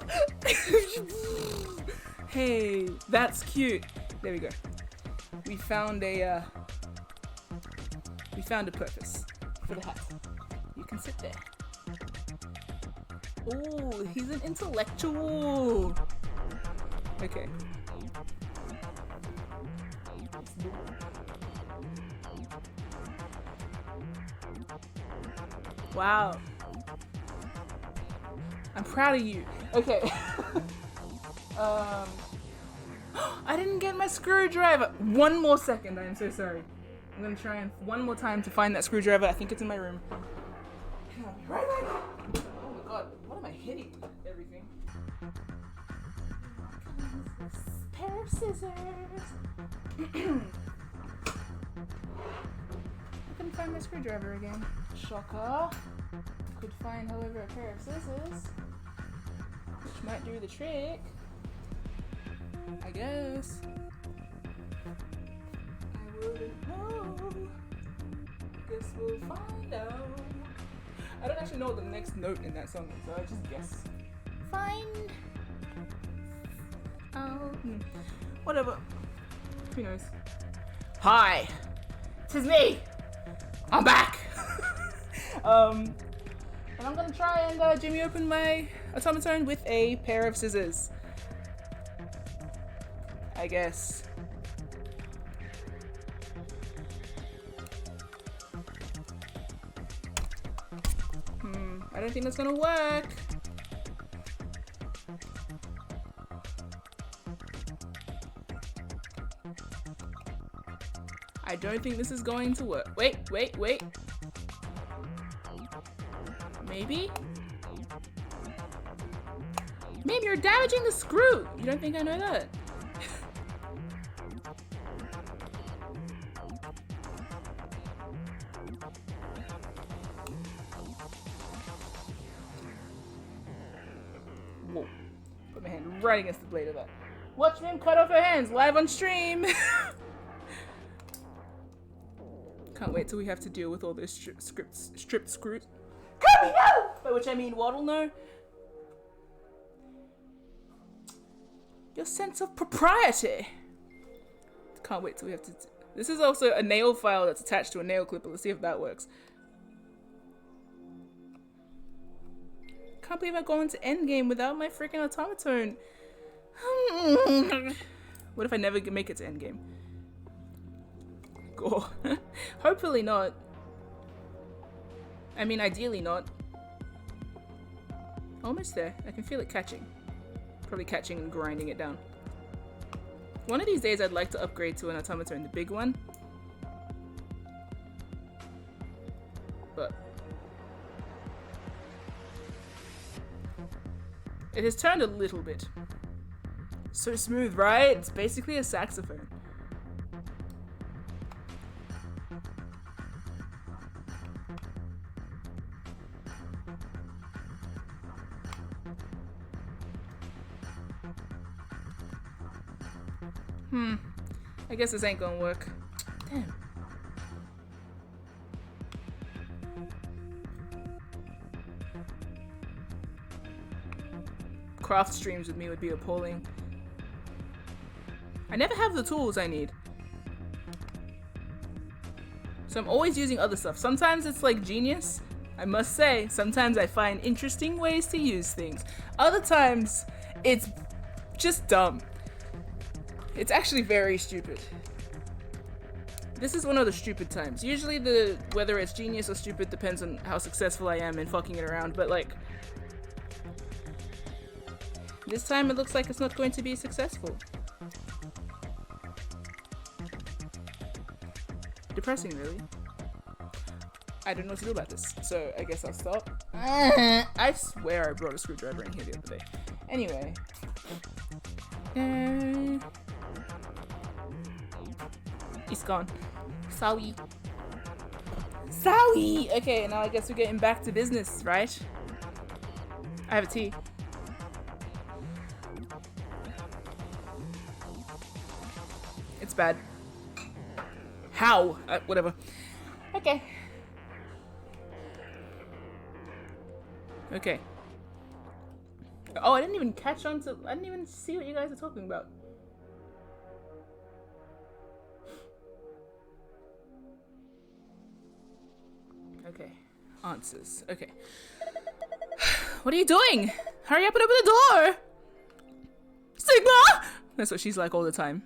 Hey, that's cute. There we go. We found a purpose for the hat. You can sit there. Oh, he's an intellectual. Okay. Wow. I'm proud of you. Okay. I didn't get my screwdriver. One more second. I'm so sorry. I'm gonna try and one more time to find that screwdriver. I think it's in my room. I'll be right back. Oh my god. What am I hitting? Everything. Pair of scissors. I couldn't find my screwdriver again. Shocker. Could find, however, a pair of scissors, which might do the trick. I guess. I wouldn't know. Guess we'll find out. I don't actually know what the next note in that song is, so I just guess. Find out. Whatever. Who knows? Hi! 'Tis me! I'm back! And I'm gonna try and jimmy open my automaton with a pair of scissors. I guess. I don't think that's gonna work. I don't think this is going to work. Wait. Maybe? Maybe you're damaging the screw. You don't think I know that? Whoa. Put my hand right against the blade of that. Watch MIM cut off her hands live on stream. Can't wait till we have to deal with all those stripped screws. Kirby, no! By which I mean Waddle, no. Your sense of propriety. Can't wait till we have to. This is also a nail file that's attached to a nail clipper. Let's see if that works. Can't believe I've gone into endgame without my freaking automaton. What if I never make it to endgame? Go. Hopefully not. I mean, ideally not. Almost there. I can feel it catching. Probably catching and grinding it down. One of these days I'd like to upgrade to an automaton, the big one. But it has turned a little bit. So smooth, right? It's basically a saxophone. I guess this ain't gonna work. Damn. Craft streams with me would be appalling. I never have the tools I need. So I'm always using other stuff. Sometimes it's like genius. I must say, sometimes I find interesting ways to use things. Other times, it's just dumb. It's actually very stupid. This is one of the stupid times. Usually whether it's genius or stupid depends on how successful I am in fucking it around, but like, this time it looks like it's not going to be successful. Depressing, really. I don't know what to do about this, so I guess I'll stop. I swear I brought a screwdriver in here the other day. Anyway. It's gone. Sorry. Okay, now I guess we're getting back to business, right? I have a tea. It's bad. How? Whatever. Okay. Okay. Oh, I didn't even catch on to. I didn't even see what you guys are talking about. Okay. Answers. Okay. What are you doing? Hurry up and open the door! Sigma! That's what she's like all the time.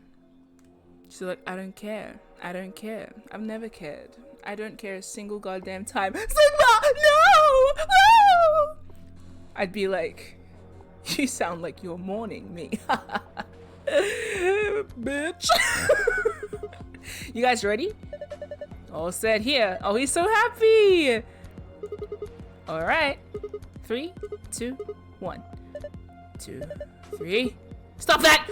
She's like, I don't care. I don't care. I've never cared. I don't care a single goddamn time. Sigma! No! I'd be like, you sound like you're mourning me. Bitch. You guys ready? All set here. Oh, he's so happy. All right. 3, 2, 1. 2, 3. Stop that!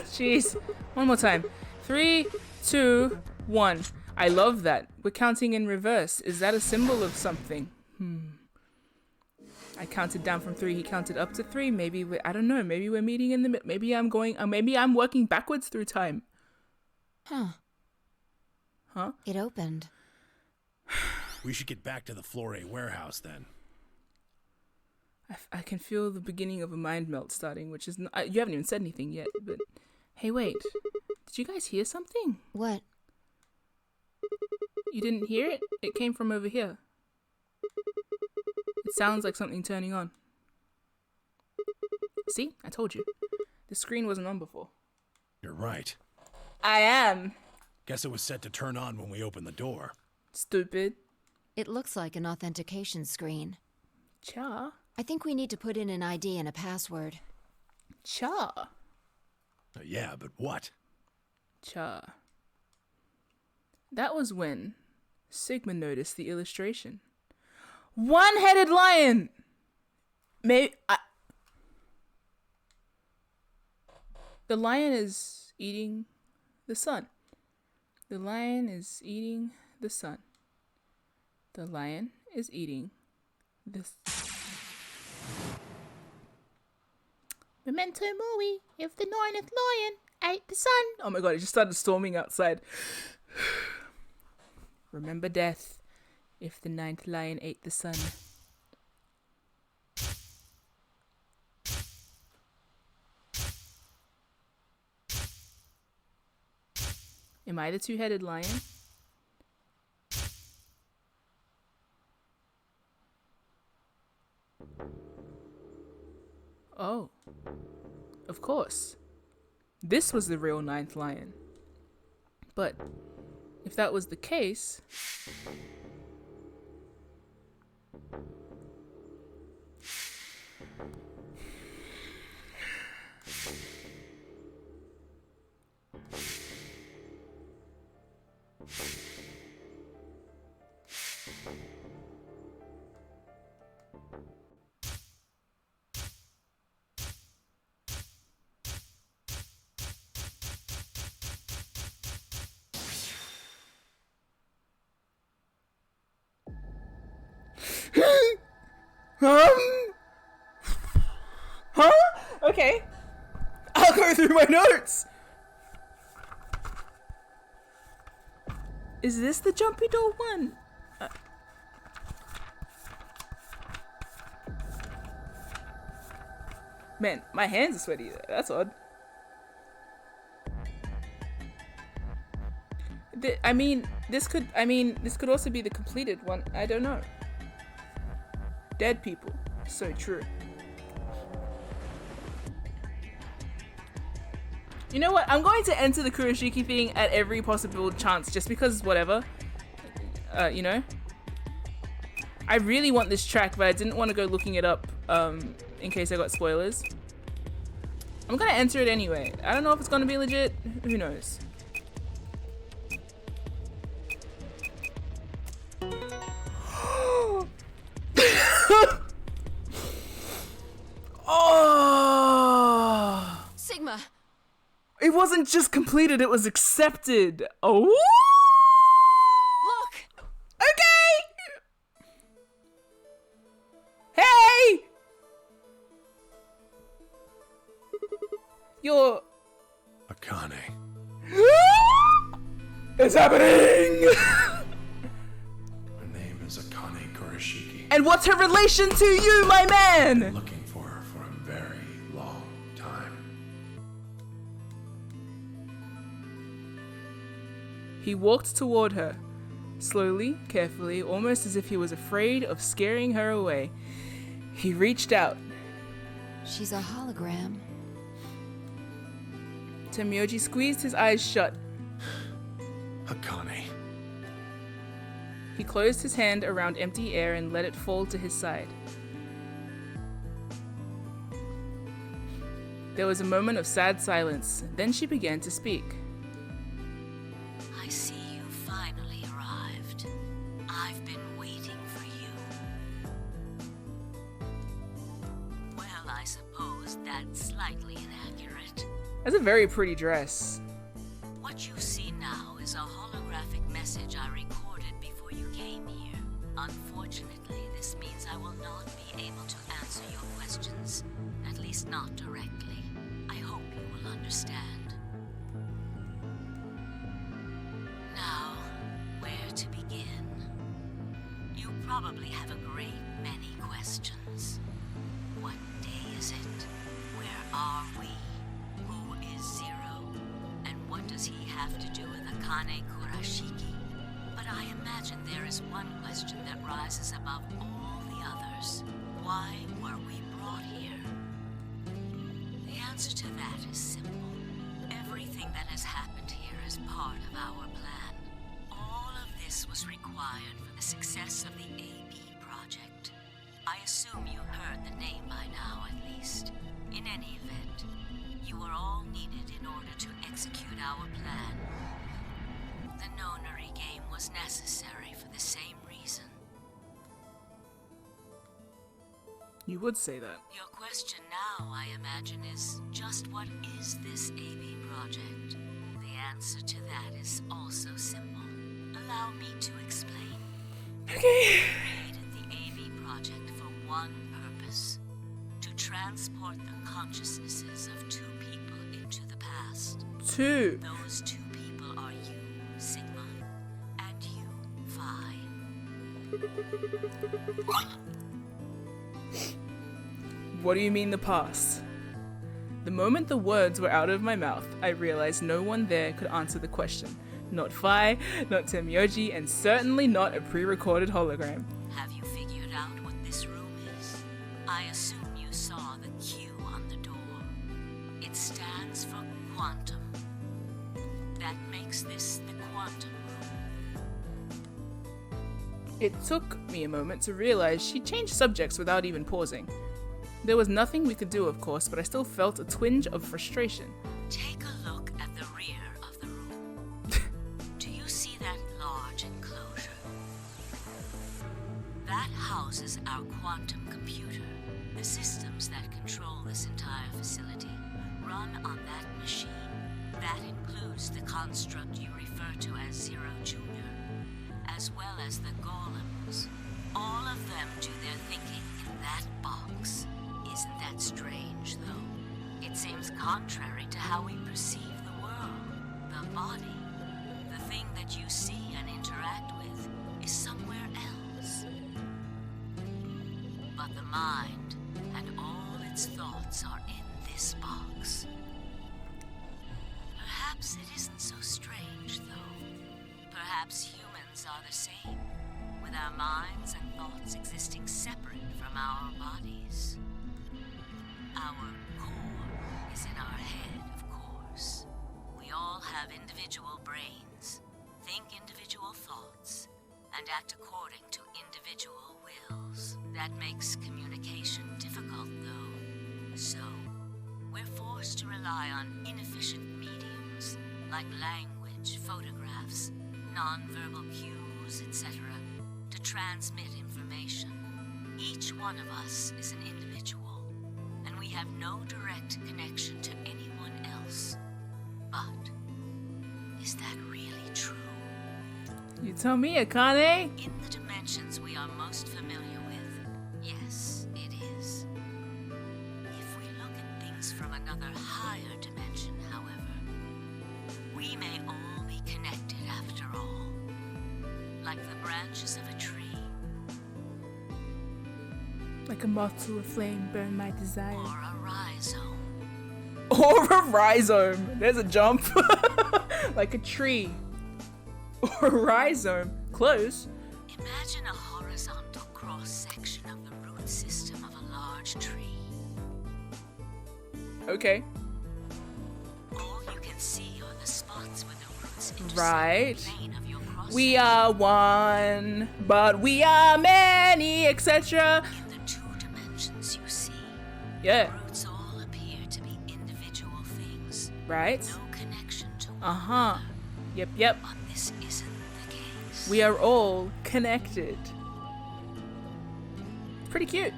Jeez. One more time. 3, 2, 1. I love that. We're counting in reverse. Is that a symbol of something? I counted down from 3. He counted up to 3. Maybe I don't know. Maybe we're meeting in the middle. Maybe I'm going. Maybe I'm working backwards through time. Huh. It opened. We should get back to the Flore warehouse then. I can feel the beginning of a mind melt starting, which is not, you haven't even said anything yet. But hey, wait. Did you guys hear something? What? You didn't hear it? It came from over here. It sounds like something turning on. See? I told you. The screen wasn't on before. You're right. I am. Guess it was set to turn on when we opened the door. Stupid. It looks like an authentication screen. Cha. I think we need to put in an ID and a password. Cha. Yeah, but what? Cha. That was when Sigma noticed the illustration. One-headed lion! The lion is eating the sun. The lion is eating the sun. The lion is eating this. Memento mori, if the ninth lion ate the sun. Oh my god, it just started storming outside. Remember death, if the 9th lion ate the sun. Am I the 2-headed lion? Oh, of course. This was the real 9th lion. But if that was the case, huh? Okay. I'll go through my notes. Is this the jumpy door one? Man, my hands are sweaty. That's odd. This could also be the completed one. I don't know. Dead people. So true. You know what? I'm going to enter the Kurashiki thing at every possible chance, just because whatever. You know? I really want this track, but I didn't want to go looking it up in case I got spoilers. I'm gonna enter it anyway. I don't know if it's gonna be legit. Who knows? Oh! Sigma! It wasn't just completed, it was accepted. Oh! Look! Okay! Hey! You're... Akane. It's happening! Her name is Akane Kurashiki. And what's her relation to you, my man? Looking for her for a very long time. He walked toward her, slowly, carefully, almost as if he was afraid of scaring her away. He reached out. She's a hologram. Tomioji squeezed his eyes shut. Akane. He closed his hand around empty air and let it fall to his side. There was a moment of sad silence. Then she began to speak. I see you finally arrived. I've been waiting for you. Well, I suppose that's slightly inaccurate. That's a very pretty dress. What you see now is a holographic message I recorded before you came here. Unfortunately, this means I will not be able to answer your questions, at least not directly. I hope you will understand. Now, where to begin? You probably have a great many questions. What day is it? Where are we? Who is Zero? And what does he have to do with Akane Kurashiki? But I imagine there is one question that rises above all the others. Why were we brought here? The answer to that is simple. Everything that has happened here is part of our plan. All of this was required for the success of the AB project. I assume you heard the name by now, at least. In any event, you were all needed in order to execute our plan. The nonary game was necessary for the same reason. You would say that. Your question now, I imagine, is just what is this AB project? The answer to that is also simple. Allow me to explain. Okay. We created the AB project for one purpose: to transport the consciousnesses of two people into the past. Two. Those two people are you, Sigma, and you, Phi. What do you mean the past? The moment the words were out of my mouth, I realized no one there could answer the question. Not Phi, not Temyoji, and certainly not a pre-recorded hologram. Have you figured out what this room is? I assume you saw the Q on the door. It stands for quantum. That makes this the quantum room. It took me a moment to realize she changed subjects without even pausing. There was nothing we could do, of course, but I still felt a twinge of frustration. Take a look at the rear of the room. Do you see that large enclosure? That houses our quantum computer. The systems that control this entire facility run on that machine. That includes the construct you refer to as Zero Jr., as well as the golems. All of them do their thinking in that box. Isn't that strange, though? It seems contrary to how we perceive the world. The body, the thing that you see and interact with, is somewhere else. But the mind and all its thoughts are in this box. Perhaps it isn't so strange, though. Perhaps humans are the same, with our minds and thoughts existing separate from our bodies. Our core is in our head, of course. We all have individual brains, think individual thoughts, and act according to individual wills. That makes communication difficult, though. So, we're forced to rely on inefficient mediums, like language, photographs, non-verbal cues, etc., to transmit information. Each one of us is an individual, and we have no direct connection to anyone else. But is that really true? You tell me, Akane. In the dimensions we are most familiar with, yes, it is. If we look at things from another higher dimension, however, we may all be connected after all, like the branches of a tree. Like a moth to a flame, burn my desire. Or a rhizome. Or a rhizome. There's a jump. Like a tree. Or a rhizome. Close. Imagine a horizontal cross-section of the root system of a large tree. Okay. All you can see are the spots where the roots intersect Right. the plane of your cross. We are one, but we are many, etc. In the two dimensions you see, Yeah. roots all appear to be individual Right? No connection to one Uh-huh. another. Yep. But this isn't the case. We are all connected. Pretty cute.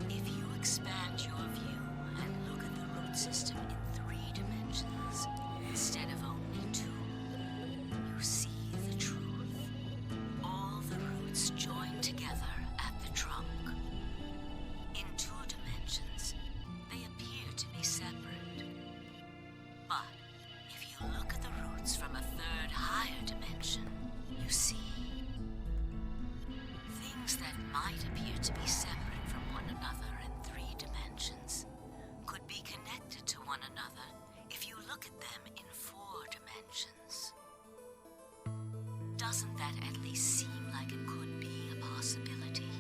If you expand your view and look at the root system in 3 dimensions instead of only 2, you see the truth. All the roots join together at the trunk. In 2 dimensions, they appear to be separate. But if you look at the roots from a 3rd higher dimension, you see things that might appear to be separate from one another in 3 dimensions could be connected to one another if you look at them in 4 dimensions. Doesn't that at least seem like it could be a possibility?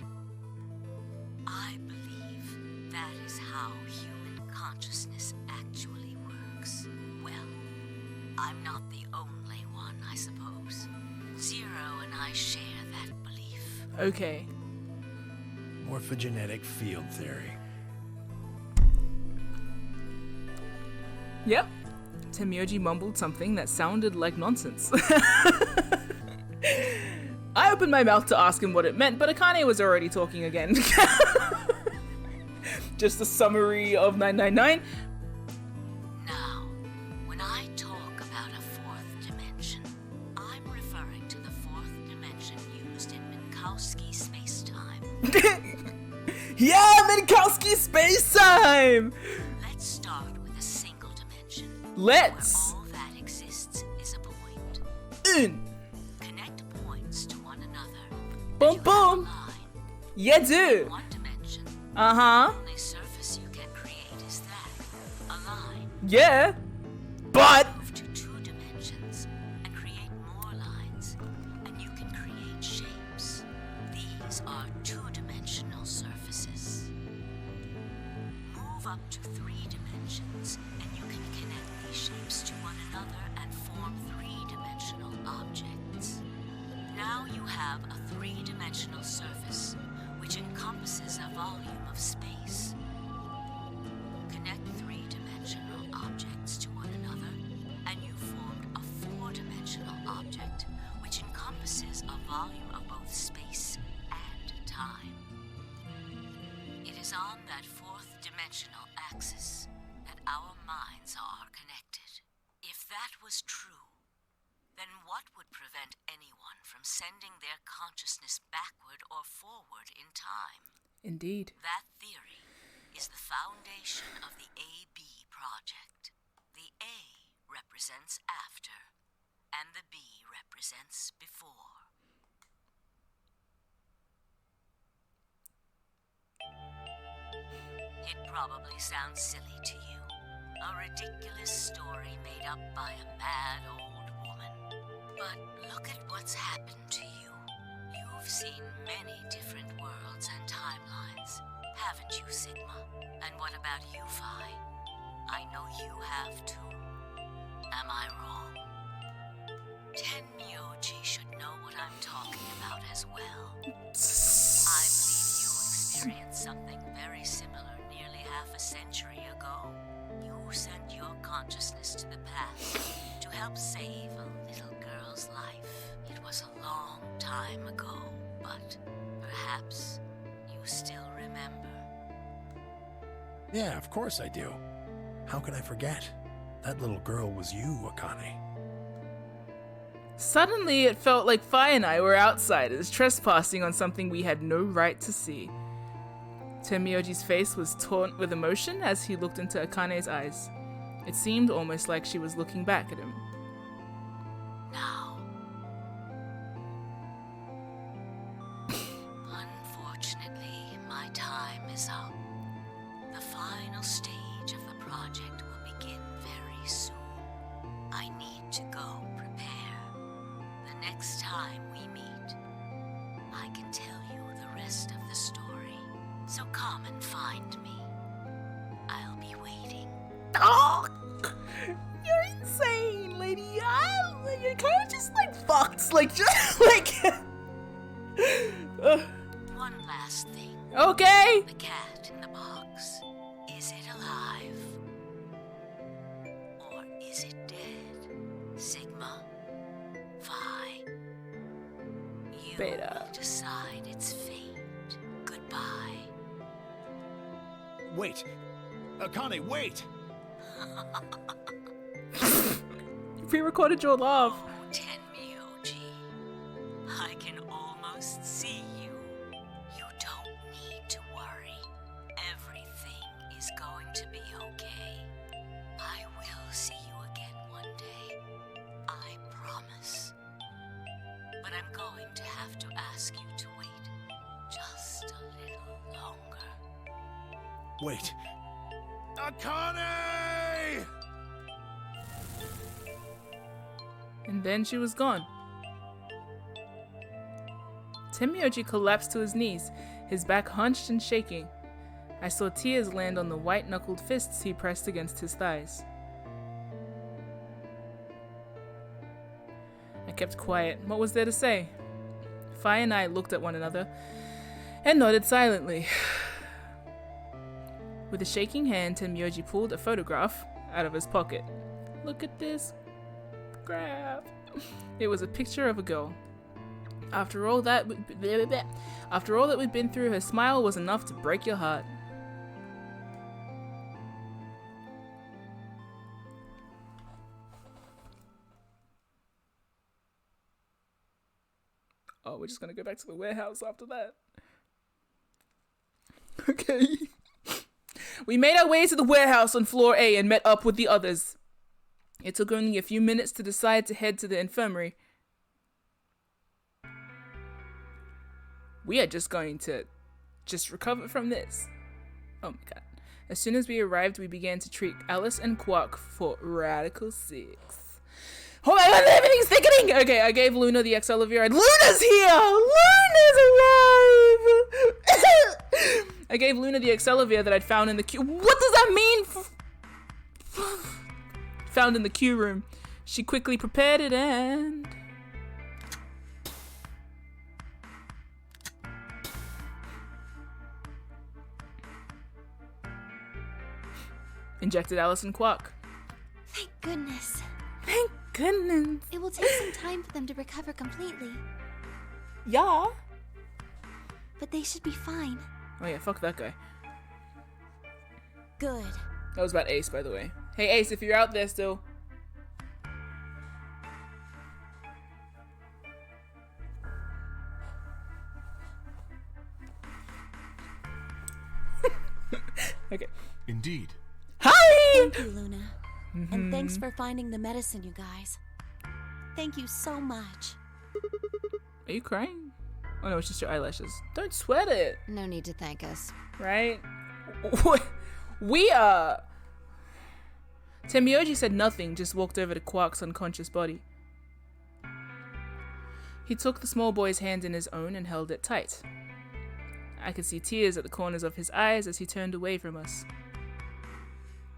I believe that is how human consciousness actually works. Well, I'm not the only one, I suppose. Zero and I share that belief. Okay. Morphogenetic field theory. Yep. Temyoji mumbled something that sounded like nonsense. I opened my mouth to ask him what it meant, but Akane was already talking again. Just a summary of 999. Now, when I talk about a 4th dimension, I'm referring to the 4th dimension used in Minkowski space-time. Yeah, Minkowski space time! Let's start with a single dimension. Let's. Where all that exists is a point. Connect points to one another. Boom, You have a boom. line. Yeah, dude. In 1 dimension, Uh-huh. the only surface you can create is that, a line. Yeah. But. Move to 2 dimensions and create more lines, and you can create shapes. These are 2-dimensional surfaces. Move up to 3 dimensions, and you can connect these shapes to one another and form 3-dimensional objects. Now you have a 3-dimensional surface, which encompasses a volume of space. Connect 3-dimensional objects to one another, and you formed a 4-dimensional object, which encompasses a volume of both space and time. It is on that 4th dimensional axis that our minds are connected. If that was true, then what would prevent anyone from sending their consciousness backward or forward in time? Indeed. That theory is the foundation of the AB project. The A represents after, and the B represents before. It probably sounds silly to you. A ridiculous story made up by a mad old woman. But look at what's happened to you. You've seen many different worlds and timelines, haven't you, Sigma? And what about you, Phi? I know you have too. Am I wrong? Tenmyoji should know what I'm talking about as well. I believe you experienced something very similar nearly half a century ago. You sent your consciousness to the past to help save a little girl's life. It was a long time ago, but perhaps you still remember. Yeah, of course I do. How could I forget? That little girl was you, Akane. Suddenly, it felt like Phi and I were outsiders, trespassing on something we had no right to see. Temyoji's face was taut with emotion as he looked into Akane's eyes. It seemed almost like she was looking back at him. Now, unfortunately, my time is up. The final stage of the project will begin very soon. I need to go prepare. The next time we meet, I can tell you the rest of the story. So come and find me. I'll be waiting. Oh, you're insane, lady. You're kind of just like fucked, like just like. One last thing. Okay. The cat in the box. Is it alive? Vi. You Beta. will decide its fate. Goodbye. Wait. Akane, wait! You pre-recorded your laugh. Oh, Tenmyoji. I can almost see you. You don't need to worry. Everything is going to be okay. I will see you again one day. I promise. But I'm going to have to ask you to wait just a little longer. Wait. Akane! And then she was gone. Tenmyoji collapsed to his knees, his back hunched and shaking. I saw tears land on the white-knuckled fists he pressed against his thighs. I kept quiet. What was there to say? Fi and I looked at one another and nodded silently. With a shaking hand, Tenmyoji pulled a photograph out of his pocket. Look at this graph. It was a picture of a girl. After all that we'd been through, her smile was enough to break your heart. Oh, we're just gonna go back to the warehouse after that. Okay. We made our way to the warehouse on floor A and met up with the others. It took only a few minutes to decide to head to the infirmary. We are just going to recover from this. Oh my god. As soon as we arrived, we began to treat Alice and Quark for Radical 6. Oh my god, everything's thickening! Okay, I gave Luna the Accelavir. Luna's here! Luna's alive! I gave Luna the Accelavir that I'd found in the queue. What does that mean? Found in the queue room. She quickly prepared it and... injected Alice and Quark. Thank goodness. Thank goodness. It will take some time for them to recover completely, Yeah. but they should be fine. Oh yeah, fuck that guy. Good. That was about Ace, by the way. Hey Ace, if you're out there still. Okay. Indeed. Hi! Thank you, Luna. And thanks for finding the medicine, you guys. Thank you so much. Are you crying? Oh no, it's just your eyelashes. Don't sweat it, No need to thank us. right? We Tenmyoji said nothing, just walked over to Quark's unconscious body. He took the small boy's hand in his own and held it tight. I could see tears at the corners of his eyes as he turned away from us.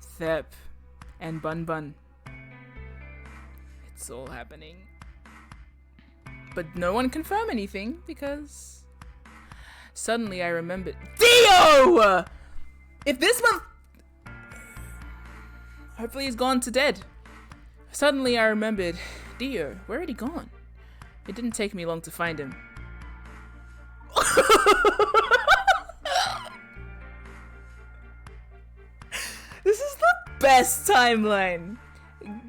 Thep and Bun Bun. It's all happening. But no one confirmed anything because... Suddenly I remembered... Dio! If this month... Hopefully he's gone to dead. Suddenly I remembered... Dio, where had he gone? It didn't take me long to find him. This is the best timeline.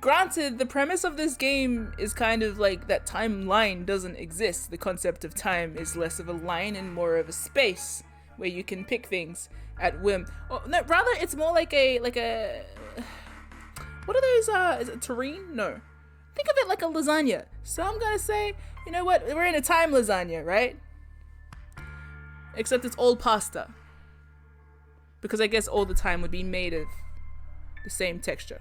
Granted, the premise of this game is kind of like that timeline doesn't exist. The concept of time is less of a line and more of a space where you can pick things at whim. Oh, no, rather it's more like a what are those? Is it terrine? No. Think of it like a lasagna. So I'm gonna say, you know what? We're in a time lasagna, right? Except it's all pasta. Because I guess all the time would be made of the same texture.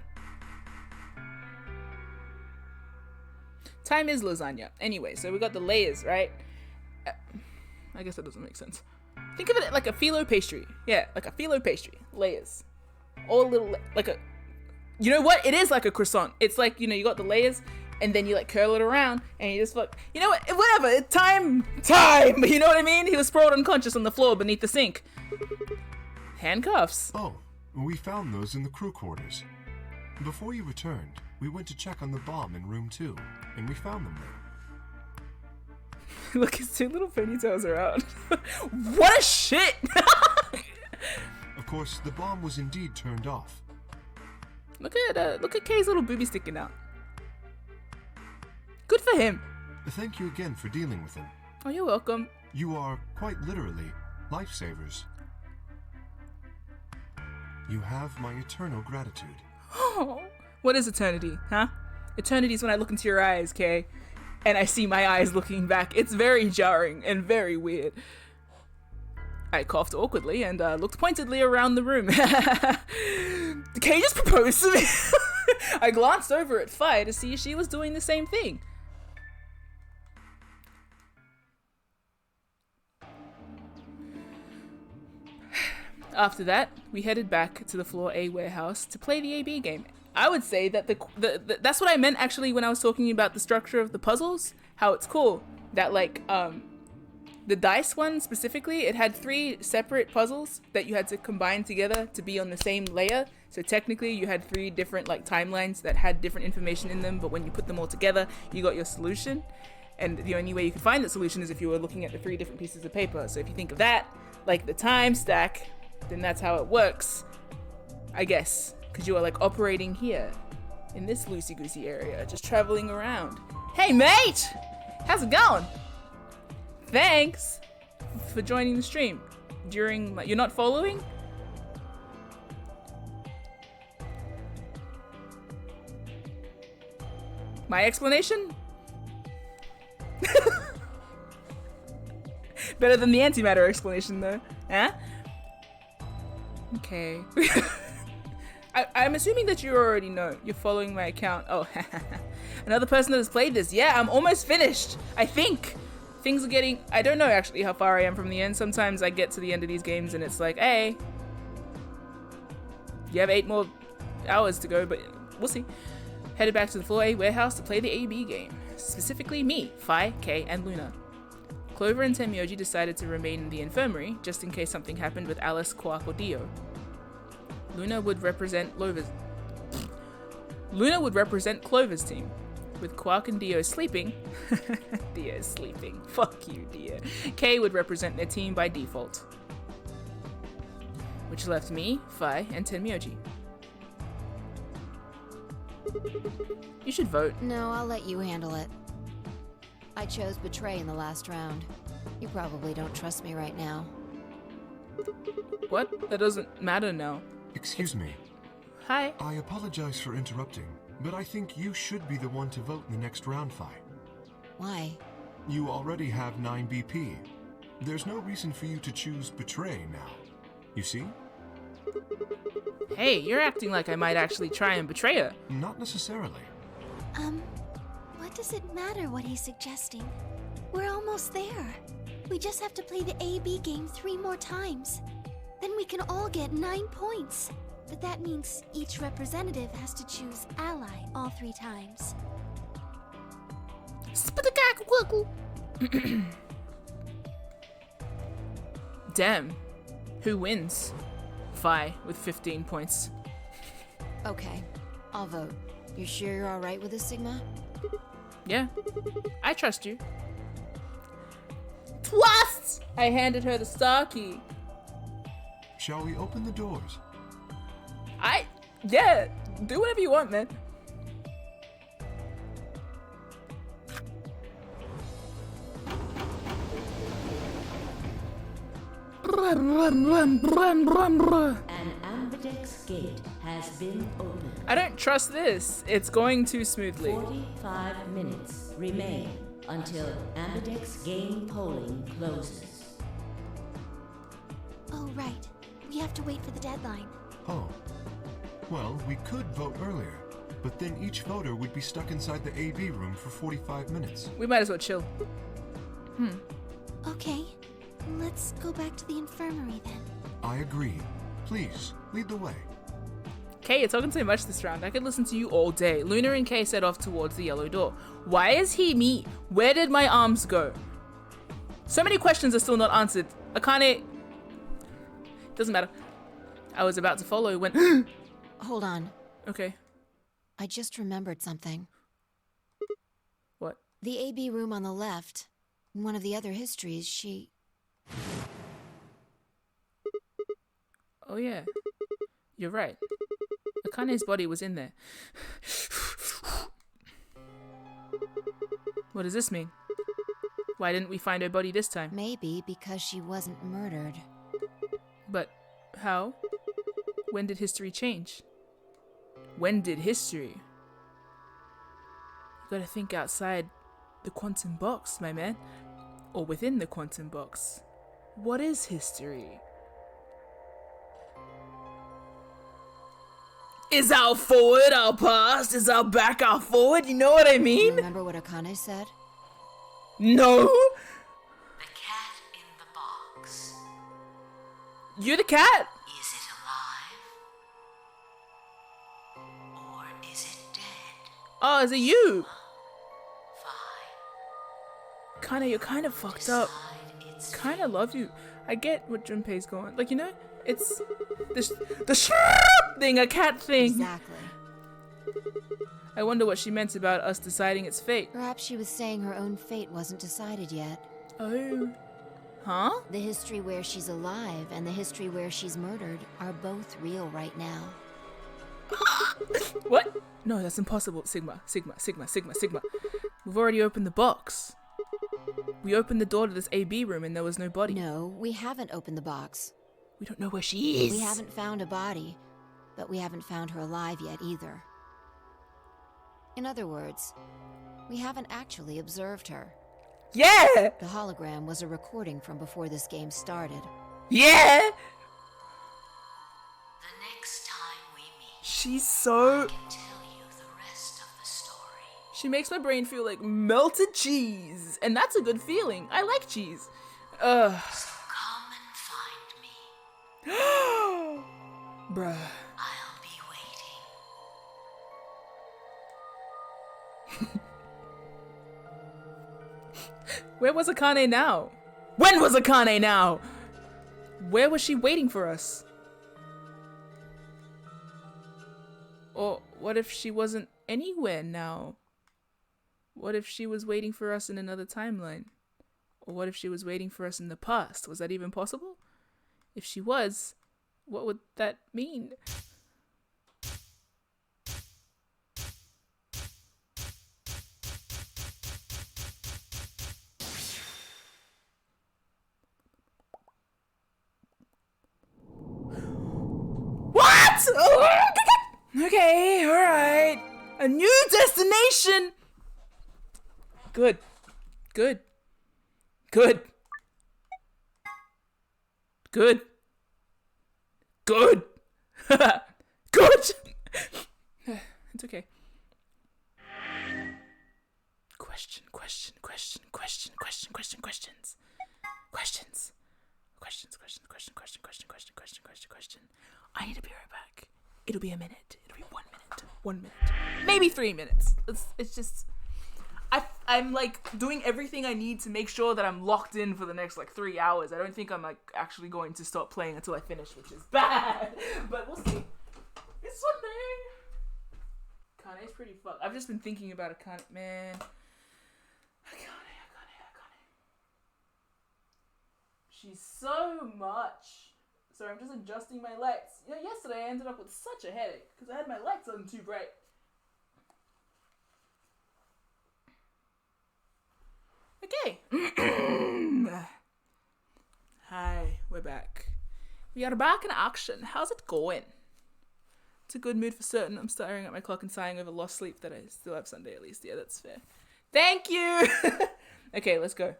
Time is lasagna. Anyway, so we got the layers, right? I guess that doesn't make sense. Think of it like a phyllo pastry. Yeah, like a phyllo pastry. Layers. All little, like a... You know what? It is like a croissant. It's like, you know, you got the layers, and then you like curl it around, and you just fuck... You know what? Whatever. Time! You know what I mean? He was sprawled unconscious on the floor beneath the sink. Handcuffs. Oh, we found those in the crew quarters. Before you returned, we went to check on the bomb in room 2, and we found them there. Look, his two little ponytails are out. What a shit! Of course, the bomb was indeed turned off. Look at Kay's little booby sticking out. Good for him. Thank you again for dealing with him. Oh, you're welcome. You are, quite literally, lifesavers. You have my eternal gratitude. Oh, what is eternity, huh? Eternity is when I look into your eyes, Kay, and I see my eyes looking back. It's very jarring and very weird. I coughed awkwardly and looked pointedly around the room. Kay just proposed to me. I glanced over at Fi to see if she was doing the same thing. After that, we headed back to the Floor A warehouse to play the AB game. I would say that that's what I meant actually when I was talking about the structure of the puzzles, how it's cool. That like, the dice one specifically, it had 3 separate puzzles that you had to combine together to be on the same layer. So technically you had 3 different like timelines that had different information in them, but when you put them all together, you got your solution. And the only way you could find the solution is if you were looking at the 3 different pieces of paper. So if you think of that, like the time stack, then that's how it works, I guess. Because you are like operating here in this loosey-goosey area, just traveling around. Hey mate! How's it going? Thanks for joining the stream during my, you're not following? My explanation? Better than the antimatter explanation though, huh? Okay. I'm assuming that you already know. You're following my account. Oh, another person that has played this. Yeah, I'm almost finished. I think. Things are getting... I don't know actually how far I am from the end. Sometimes I get to the end of these games and it's like, hey, you have 8 more hours to go, but we'll see. Headed back to the Floor A warehouse to play the AB game. Specifically me, Fi, Kay, and Luna. Clover and Tenmyoji decided to remain in the infirmary, just in case something happened with Alice, Quark, or Dio. Luna would represent Clover's team, with Quark and Dio sleeping. Dio's sleeping. Fuck you, Dio. Kay would represent their team by default, which left me, Fi, and Tenmyoji. You should vote. No, I'll let you handle it. I chose Betray in the last round. You probably don't trust me right now. What? That doesn't matter now. Excuse me. Hi. I apologize for interrupting, but I think you should be the one to vote in the next round, Fi. Why? You already have 9 BP. There's no reason for you to choose Betray now. You see? Hey, you're acting like I might actually try and betray her. Not necessarily. What does it matter what he's suggesting? We're almost there. We just have to play the AB game 3 more times. Then we can all get 9 points. But that means each representative has to choose ally all 3 times. Damn. Who wins? Fi with 15 points. Okay, I'll vote. You sure you're alright with this, Sigma? Yeah, I trust you. Plus, I handed her the star key. Shall we open the doors? Yeah, do whatever you want, man. An ambidex gate has been opened. I don't trust this. It's going too smoothly. 45 minutes remain until ambidex game polling closes. Oh, right. We have to wait for the deadline. Oh. Well, we could vote earlier, but then each voter would be stuck inside the AB room for 45 minutes. We might as well chill. Okay, let's go back to the infirmary then. I agree. Please, lead the way. Kay, you're talking too much this round. I could listen to you all day. Luna and Kay set off towards the yellow door. Why is he me? Where did my arms go? So many questions are still not answered. Akane... Doesn't matter. I was about to follow when... Hold on. Okay. I just remembered something. What? The AB room on the left. In one of the other histories, she... Oh yeah, you're right. Akane's body was in there. What does this mean? Why didn't we find her body this time? Maybe because she wasn't murdered. But how? When did history change? When did history? You gotta think outside the quantum box, my man. Or within the quantum box. What is history? Is our forward our past? Is our back our forward? You know what I Do you mean? remember what Akane said? No! The cat in the box. You're the cat! Is it alive? Or is it dead? Oh, is it you? Fine. Kinda, you're kind of fucked up. Decide its Kinda love you. I get what Junpei's going. Like, you know, it's the thing, a cat thing. Exactly. I wonder what she meant about us deciding its fate. Perhaps she was saying her own fate wasn't decided yet. Oh. Huh? The history where she's alive and the history where she's murdered are both real right now. What? No, that's impossible. Sigma. We've already opened the box. We opened the door to this AB room and there was no body. No, we haven't opened the box. We don't know where she is. We haven't found a body, but we haven't found her alive yet either. In other words, we haven't actually observed her. Yeah! The hologram was a recording from before this game started. Yeah! The next time we meet, She's so... I can tell you the rest of the story. She makes my brain feel like melted cheese. And that's a good feeling. I like cheese. Ugh. So come and find me. Bruh. I'll be waiting. Where was Akane now? When was Akane now? Where was she waiting for us? Or what if she wasn't anywhere now? What if she was waiting for us in another timeline? Or what if she was waiting for us in the past? Was that even possible? If she was, what would that mean? What? Okay, alright. A new destination! Good. Good. Good. Good. Good. Good. It's okay. Questions. I need to be right back. It'll be a minute. It'll be 1 minute. 1 minute. Maybe 3 minutes. It's just... I'm like doing everything I need to make sure that I'm locked in for the next like 3 hours. I don't think I'm like actually going to stop playing until I finish, which is bad. But we'll see. It's Sunday. Kane's pretty fucked. I've just been thinking about Akane, man. Akane. She's so much. Sorry, I'm just adjusting my lights. You know, yesterday I ended up with such a headache because I had my lights on too bright. Okay. Hi, we're back. We are back in action. How's it going? It's a good mood for certain. I'm staring at my clock and sighing over lost sleep that I still have Sunday at least. Yeah, that's fair. Thank you! Okay, let's go.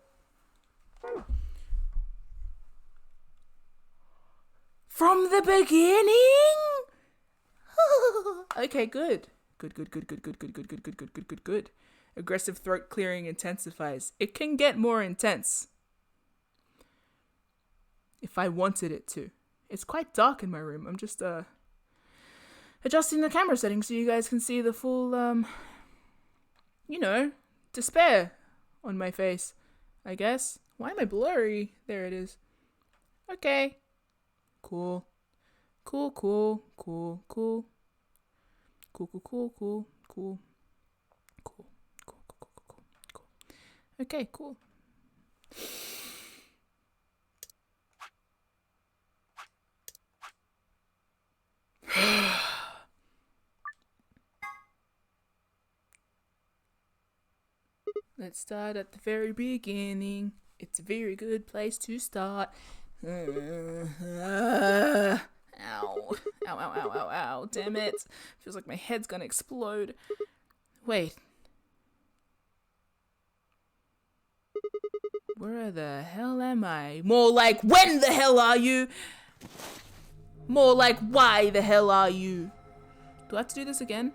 From the beginning? Okay, good. Good. Aggressive throat clearing intensifies. It can get more intense. If I wanted it to. It's quite dark in my room. I'm just adjusting the camera settings so you guys can see the full despair on my face, I guess. Why am I blurry? There it is. Okay. Cool. Okay, cool. Let's start at the very beginning. It's a very good place to start. Ow. Ow, ow, ow, ow, ow. Damn it. Feels like my head's gonna explode. Wait. Where the hell am I? More like, when the hell are you? More like, why the hell are you? Do I have to do this again?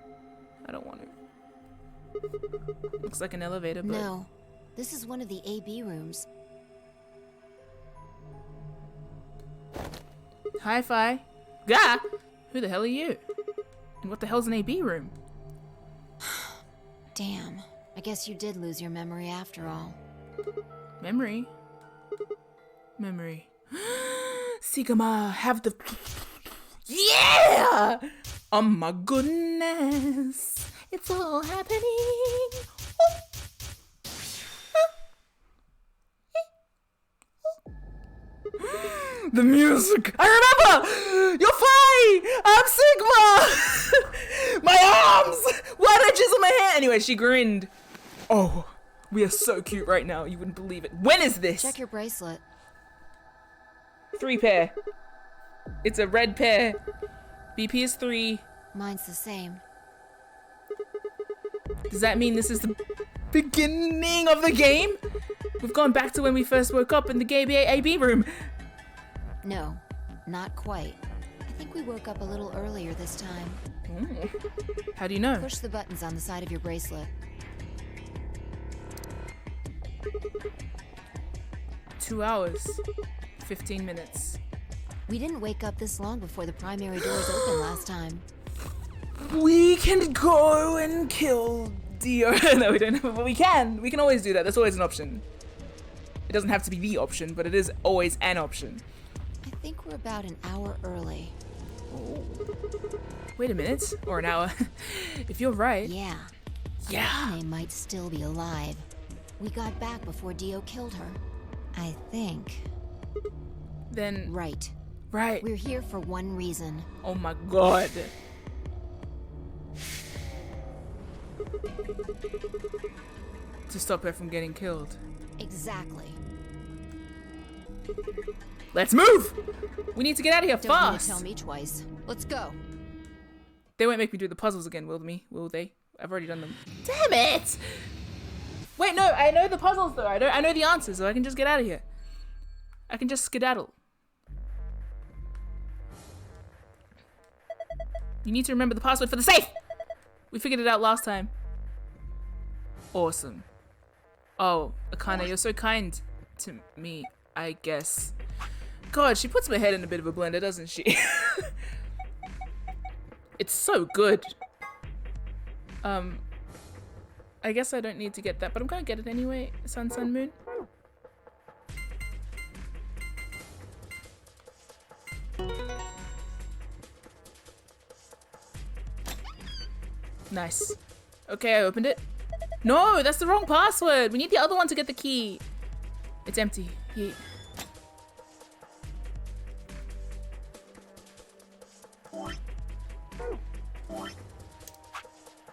I don't want to. Looks like an elevator, but... No. This is one of the AB rooms. Hi-fi. Gah! Who the hell are you? And what the hell's an AB room? Damn. I guess you did lose your memory after all. Memory? Memory. Sigma, have the... Yeah! Oh my goodness. It's all happening. The music. I remember! You're fine! I'm Sigma! My arms! Why did I chisel my hair? Anyway, she grinned. Oh, we are so cute right now. You wouldn't believe it. When is this? Check your bracelet. 3 pair. It's a red pair. BP is 3. Mine's the same. Does that mean this is the beginning of the game? We've gone back to when we first woke up in the gay AB room. No, not quite. I think we woke up a little earlier this time. How do you know? Push the buttons on the side of your bracelet. 2 hours. 15 minutes. We didn't wake up this long before the primary doors opened last time. We can go and kill Dio. No, we don't know, but we can. We can always do that. That's always an option. It doesn't have to be the option, but it is always an option. I think we're about an hour early. Oh. Wait a minute. Or an hour. If you're right. Yeah. Yeah. Akane might still be alive. We got back before Dio killed her. I think. Then... Right. Right. We're here for one reason. Oh my god. To stop her from getting killed. Exactly. Let's move! We need to get out of here Don't fast! need to tell me twice. Let's go. They won't make me do the puzzles again, will they? I've already done them. Damn it! Wait, no, I know the puzzles though. I know the answers, so I can just get out of here. I can just skedaddle. You need to remember the password for the safe! We figured it out last time. Awesome. Oh, Akane, you're so kind to me, I guess. God, she puts my head in a bit of a blender, doesn't she? It's so good. I guess I don't need to get that, but I'm gonna get it anyway. Sun, sun, moon. Nice. Okay, I opened it. No, that's the wrong password. We need the other one to get the key. It's empty. Yeet.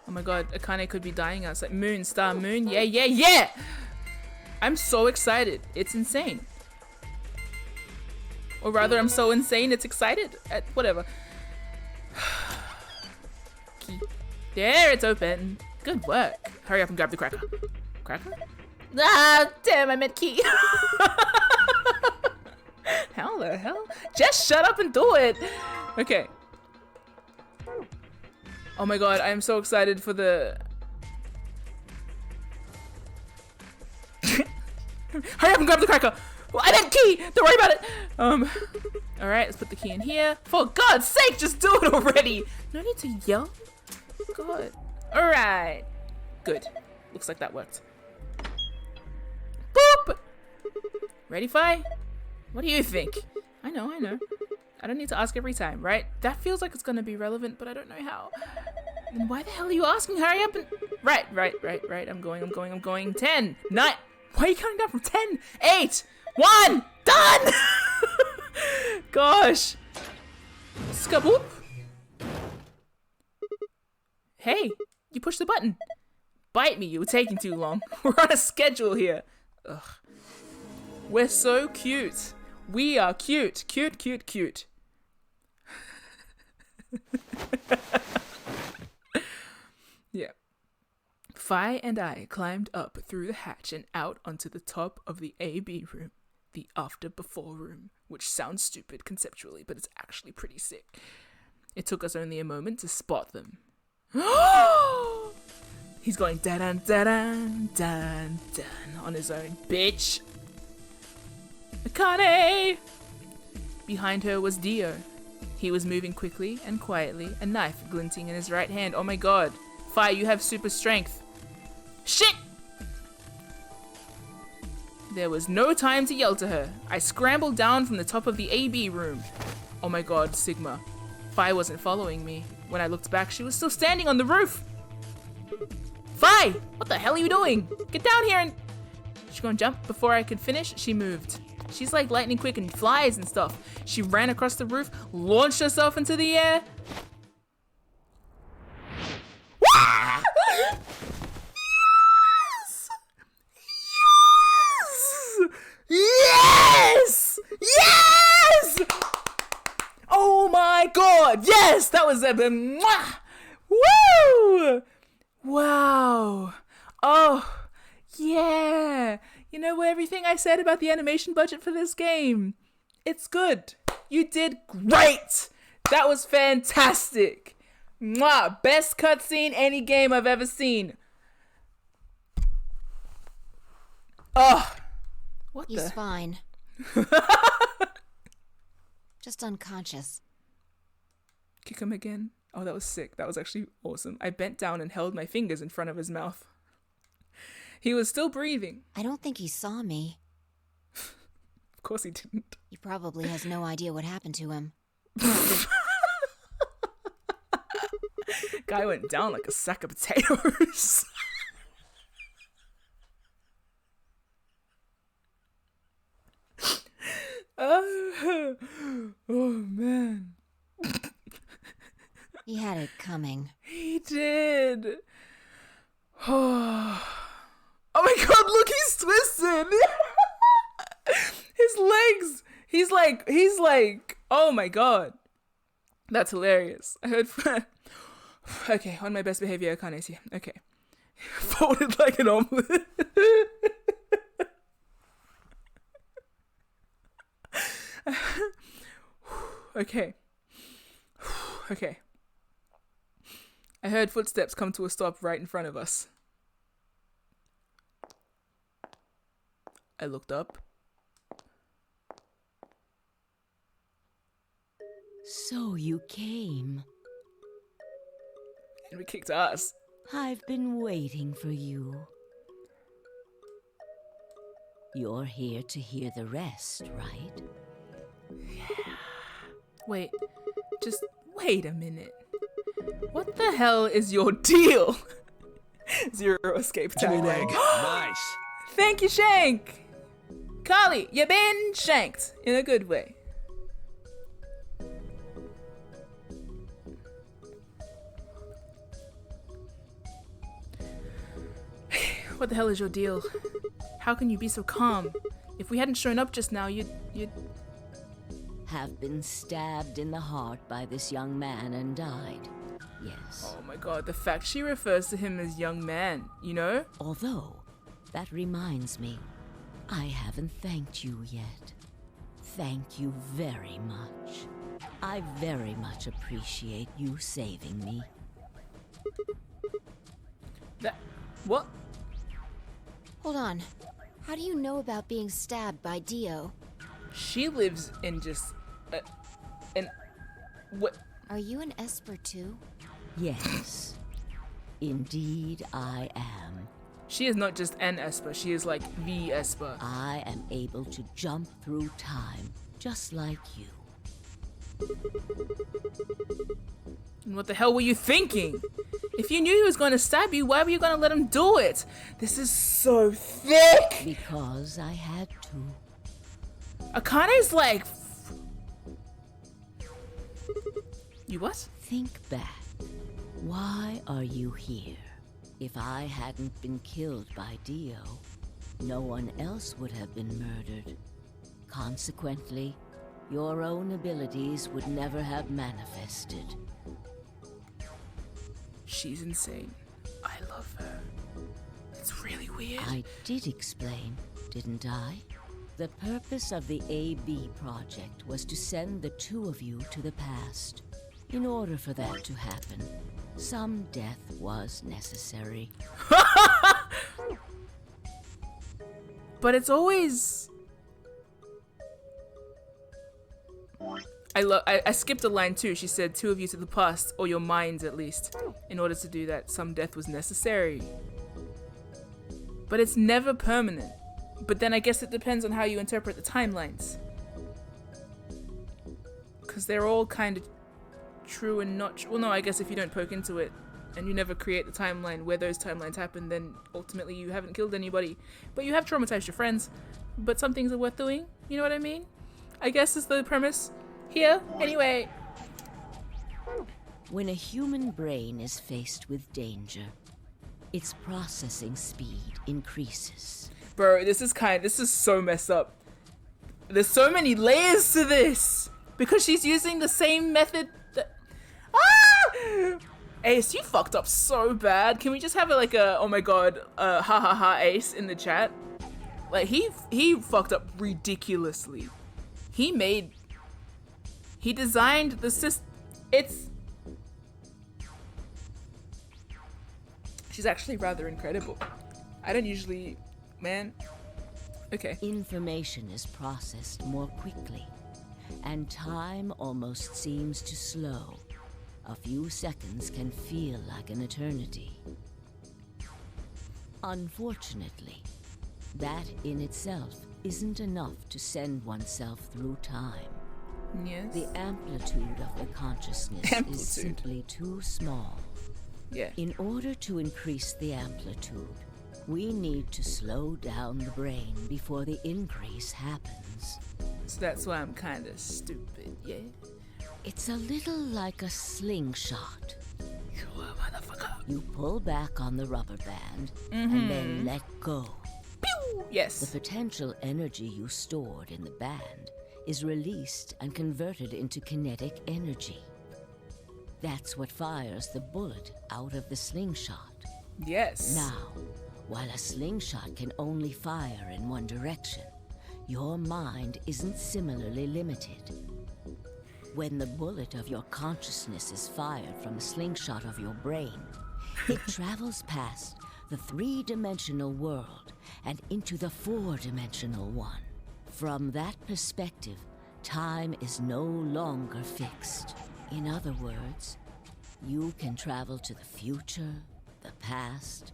Oh my god, Akane could be dying outside. Moon, star, moon. Yeah, yeah, yeah! I'm so excited. It's insane. Or rather, I'm so insane, it's excited. Whatever. Key. There, it's open. Good work. Hurry up and grab the cracker. Cracker? Ah, damn, I meant key. How the hell? Just shut up and do it. Okay. Oh my god, I am so excited for the... Hurry up and grab the cracker. Well, I meant key. Don't worry about it. Alright, let's put the key in here. For God's sake, just do it already. No need to yell. God. Alright. Good. Looks like that worked. Boop! Ready, Fi? What do you think? I know. I don't need to ask every time, right? That feels like it's gonna be relevant, but I don't know how. Then why the hell are you asking? Hurry up and... Right. I'm going. 10, 9... Why are you counting down from 10, 8, 1, done! Gosh. Skaboop. Hey, you pushed the button. Bite me, you were taking too long. We're on a schedule here. Ugh. We're so cute. We are cute. Cute, cute, cute. Yeah. Fi and I climbed up through the hatch and out onto the top of the AB room, the after before room, which sounds stupid conceptually, but it's actually pretty sick. It took us only a moment to spot them. He's going da-dun, da-dun, dun, dun on his own, bitch. Akane! Behind her was Dio. He was moving quickly and quietly, a knife glinting in his right hand. Oh my god. Fi, you have super strength. Shit! There was no time to yell to her. I scrambled down from the top of the AB room. Oh my god, Sigma. Fi wasn't following me. When I looked back, she was still standing on the roof. Fi! What the hell are you doing? Get down here and... She gonna jump? Before I could finish, she moved. She's like lightning quick and flies and stuff. She ran across the roof, launched herself into the air. Yes! Yes! Yes! Yes! Oh my god! Yes! That was a mwah! Woo! Wow. Oh, yeah. You know everything I said about the animation budget for this game? It's good. You did great. That was fantastic. Mwah. Best cutscene any game I've ever seen. Oh. What He's the? fine. Just unconscious. Kick him again. Oh, that was sick. That was actually awesome. I bent down and held my fingers in front of his mouth. He was still breathing. I don't think he saw me. Of course he didn't. He probably has no idea what happened to him. Guy went down like a sack of potatoes. Oh man. He had it coming. He did. Oh my god, look, he's twisted. His legs. He's like, oh my god. That's hilarious. I heard okay, on my best behavior, Akane's here. Okay. Folded like an omelet. Okay. Okay. I heard footsteps come to a stop right in front of us. I looked up. So you came. And we kicked ass. I've been waiting for you. You're here to hear the rest, right? Wait. Just wait a minute. What the hell is your deal? Zero escape time. Nice. Thank you, Shank. Carly, you been shanked in a good way. What the hell is your deal? How can you be so calm? If we hadn't shown up just now, you'd... Have been stabbed in the heart by this young man and died. Yes. Oh my god, the fact she refers to him as young man, you know? Although, that reminds me, I haven't thanked you yet. Thank you very much. I very much appreciate you saving me. That... what? Hold on. How do you know about being stabbed by Dio? She lives in just... what? Are you an Esper too? Yes. Indeed, I am. She is not just an Esper, she is like the Esper. I am able to jump through time, just like you. And what the hell were you thinking? If you knew he was going to stab you, why were you going to let him do it? This is so thick! Because I had to. Akane's like... You what? Think back. Why are you here? If I hadn't been killed by Dio, no one else would have been murdered. Consequently, your own abilities would never have manifested. She's insane. I love her. It's really weird. I did explain, didn't I? The purpose of the AB project was to send the two of you to the past. In order for that to happen, some death was necessary. But it's always... I skipped a line too. She said, two of you to the past, or your minds at least. In order to do that, some death was necessary. But it's never permanent. But then I guess it depends on how you interpret the timelines. Because they're all kind of true and not true. Well, no, I guess if you don't poke into it and you never create the timeline where those timelines happen, then ultimately you haven't killed anybody. But you have traumatized your friends. But some things are worth doing. You know what I mean? I guess is the premise here. Anyway. When a human brain is faced with danger, its processing speed increases. Bro, this is so messed up. There's so many layers to this. Because she's using the same method that... Ah! Ace, you fucked up so bad. Can we just have like a, oh my god, ha ha ha Ace in the chat? Like, he fucked up ridiculously. He designed the system. She's actually rather incredible. I don't usually, man. Okay. Information is processed more quickly, and time almost seems to slow. A few seconds can feel like an eternity. Unfortunately, that in itself isn't enough to send oneself through time. Yes. The amplitude of the consciousness is simply too small. Yeah. In order to increase the amplitude, we need to slow down the brain before the increase happens. So that's why I'm kind of stupid, yeah? It's a little like a slingshot. You motherfucker. You pull back on the rubber band and then let go. Pew! Yes. The potential energy you stored in the band is released and converted into kinetic energy. That's what fires the bullet out of the slingshot. Yes. Now, while a slingshot can only fire in one direction, your mind isn't similarly limited. When the bullet of your consciousness is fired from a slingshot of your brain, it travels past the three-dimensional world and into the four-dimensional one. From that perspective, time is no longer fixed. In other words, you can travel to the future, the past,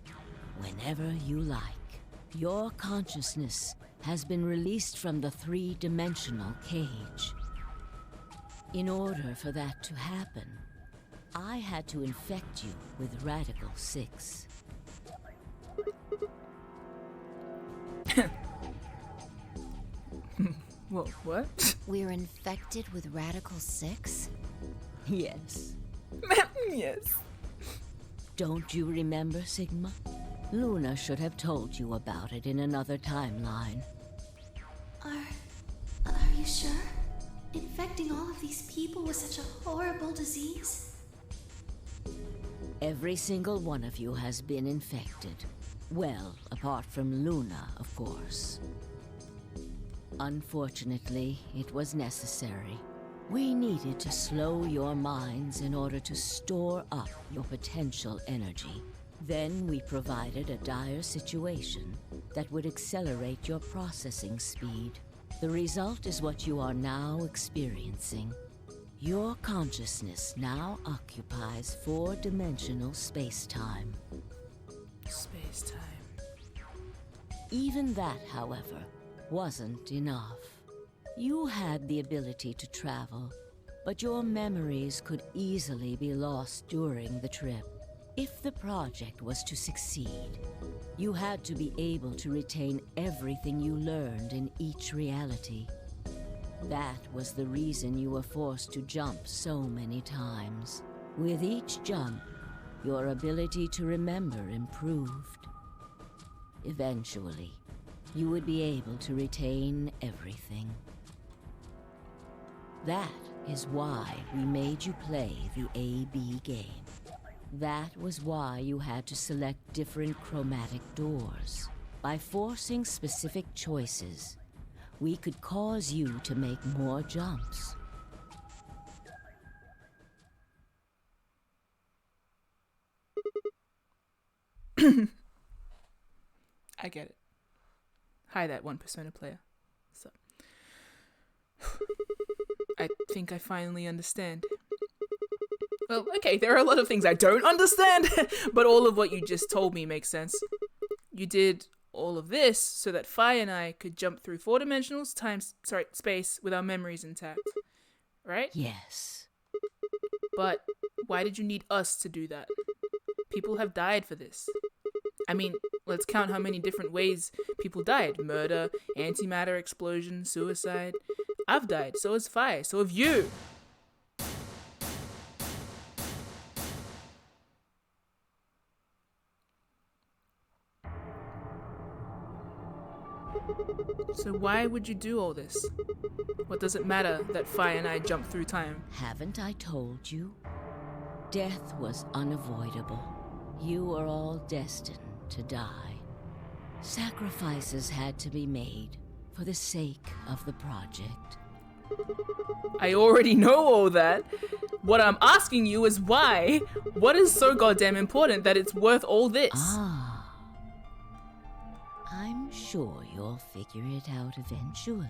whenever you like. Your consciousness has been released from the three-dimensional cage. In order for that to happen, I had to infect you with Radical 6. Well, what? We're infected with Radical 6? Yes. Yes. Don't you remember, Sigma? Luna should have told you about it in another timeline. Are you sure? Infecting all of these people was such a horrible disease? Every single one of you has been infected. Well, apart from Luna, of course. Unfortunately, it was necessary. We needed to slow your minds in order to store up your potential energy. Then we provided a dire situation that would accelerate your processing speed. The result is what you are now experiencing. Your consciousness now occupies four-dimensional space-time. Space-time. Even that, however, wasn't enough. You had the ability to travel, but your memories could easily be lost during the trip. If the project was to succeed, you had to be able to retain everything you learned in each reality. That was the reason you were forced to jump so many times. With each jump, your ability to remember improved. Eventually, you would be able to retain everything. That is why we made you play the A-B game. That was why you had to select different chromatic doors. By forcing specific choices, we could cause you to make more jumps. I get it. Hi, that one Persona player. So, I think I finally understand. Well, okay, there are a lot of things I don't understand, but all of what you just told me makes sense. You did all of this so that Fi and I could jump through 4 dimensionals space with our memories intact, right? Yes. But why did you need us to do that? People have died for this. I mean, let's count how many different ways people died. Murder, antimatter explosion, suicide. I've died, so has Fi, so have you. So why would you do all this? What does it matter that Fi and I jumped through time? Haven't I told you? Death was unavoidable. You are all destined to die. Sacrifices had to be made for the sake of the project. I already know all that. What I'm asking you is why? What is so goddamn important that it's worth all this? Ah. I'm sure you'll figure it out eventually.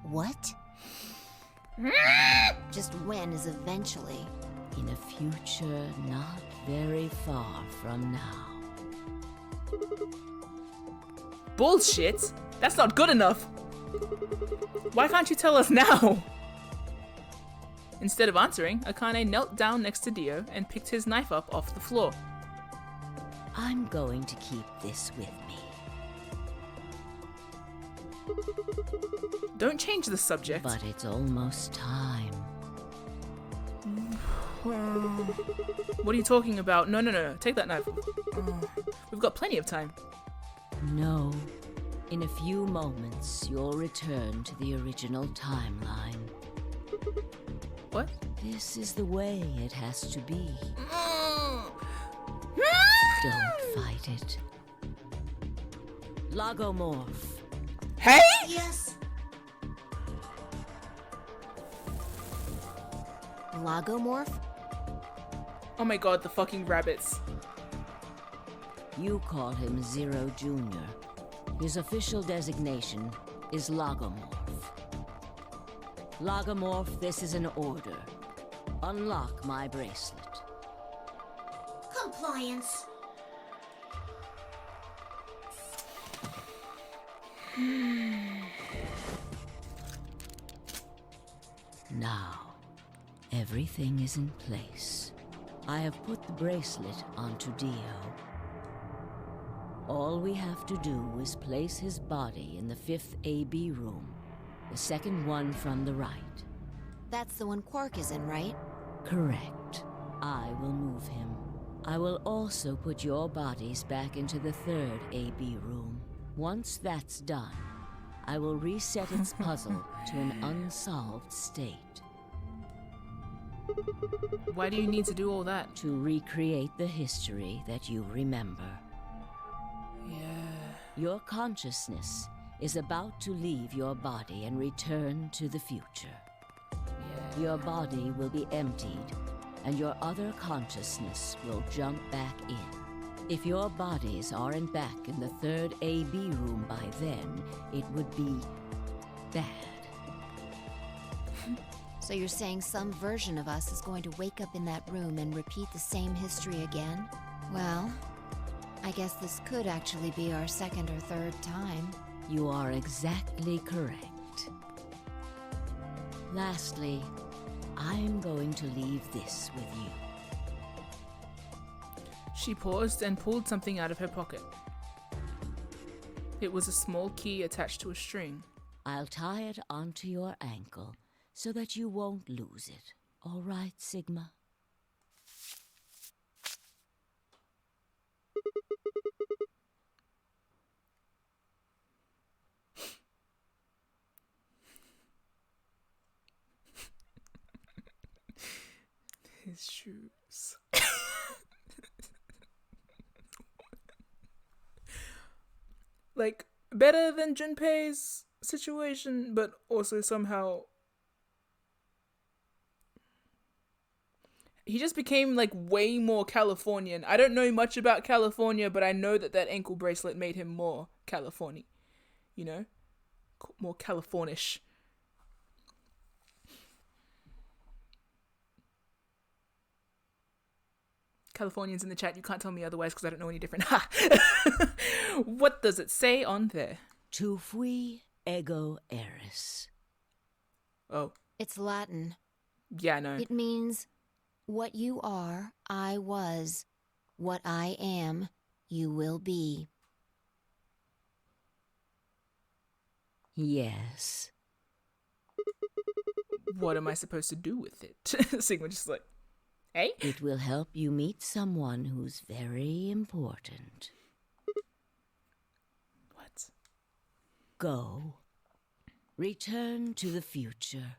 What? Just when is eventually? In a future not very far from now. Bullshit! That's not good enough! Why can't you tell us now? Instead of answering, Akane knelt down next to Dio and picked his knife up off the floor. I'm going to keep this with me. Don't change the subject. But it's almost time. What are you talking about? No. Take that knife. We've got plenty of time. No. In a few moments, you'll return to the original timeline. What? This is the way it has to be. Don't fight it. Lagomorph. Hey! Yes. Lagomorph? Oh my god, the fucking rabbits. You call him Zero Jr. His official designation is Lagomorph. Lagomorph, this is an order. Unlock my bracelet. Compliance. Now, everything is in place. I have put the bracelet onto Dio. All we have to do is place his body in the 5th AB room, the second one from the right. That's the one Quark is in, right? Correct. I will move him. I will also put your bodies back into the 3rd AB room. Once that's done, I will reset its puzzle to an unsolved state. Why do you need to do all that? To recreate the history that you remember. Yeah. Your consciousness is about to leave your body and return to the future. Yeah. Your body will be emptied, and your other consciousness will jump back in. If your bodies aren't back in the 3rd AB room by then, it would be bad. So you're saying some version of us is going to wake up in that room and repeat the same history again? Well, I guess this could actually be our 2nd or 3rd time. You are exactly correct. Lastly, I'm going to leave this with you. She paused and pulled something out of her pocket. It was a small key attached to a string. I'll tie it onto your ankle so that you won't lose it. All right, Sigma? his shoes. Like, better than Junpei's situation, but also somehow he just became like way more Californian. I don't know much about California, but I know that that ankle bracelet made him more California, you know, more Californish. Californians in the chat, you can't tell me otherwise because I don't know any different. Ha! What does it say on there? Tu fui ego eris. Oh, It's Latin. yeah, no. It means, what you are, I was. What I am, you will be. Yes. What am I supposed to do with it? Sigma just like, hey? It will help you meet someone who's very important. What? Go. Return to the future.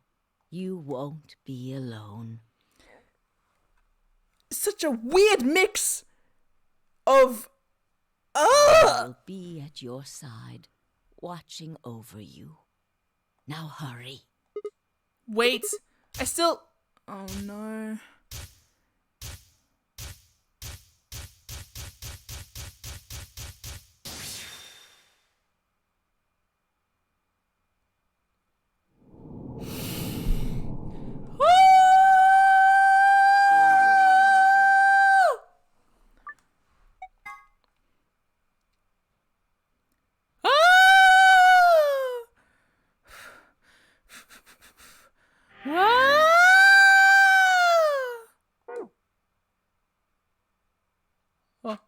You won't be alone. Such a weird mix of I'll be at your side, watching over you. Now hurry. Wait, I still. Oh no. Oh.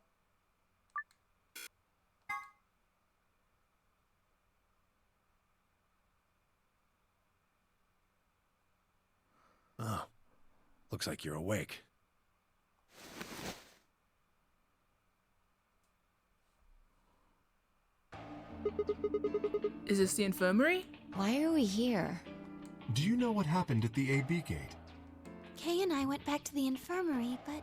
Oh, looks like you're awake. Is this the infirmary? Why are we here? Do you know what happened at the AB gate? Kay and I went back to the infirmary, but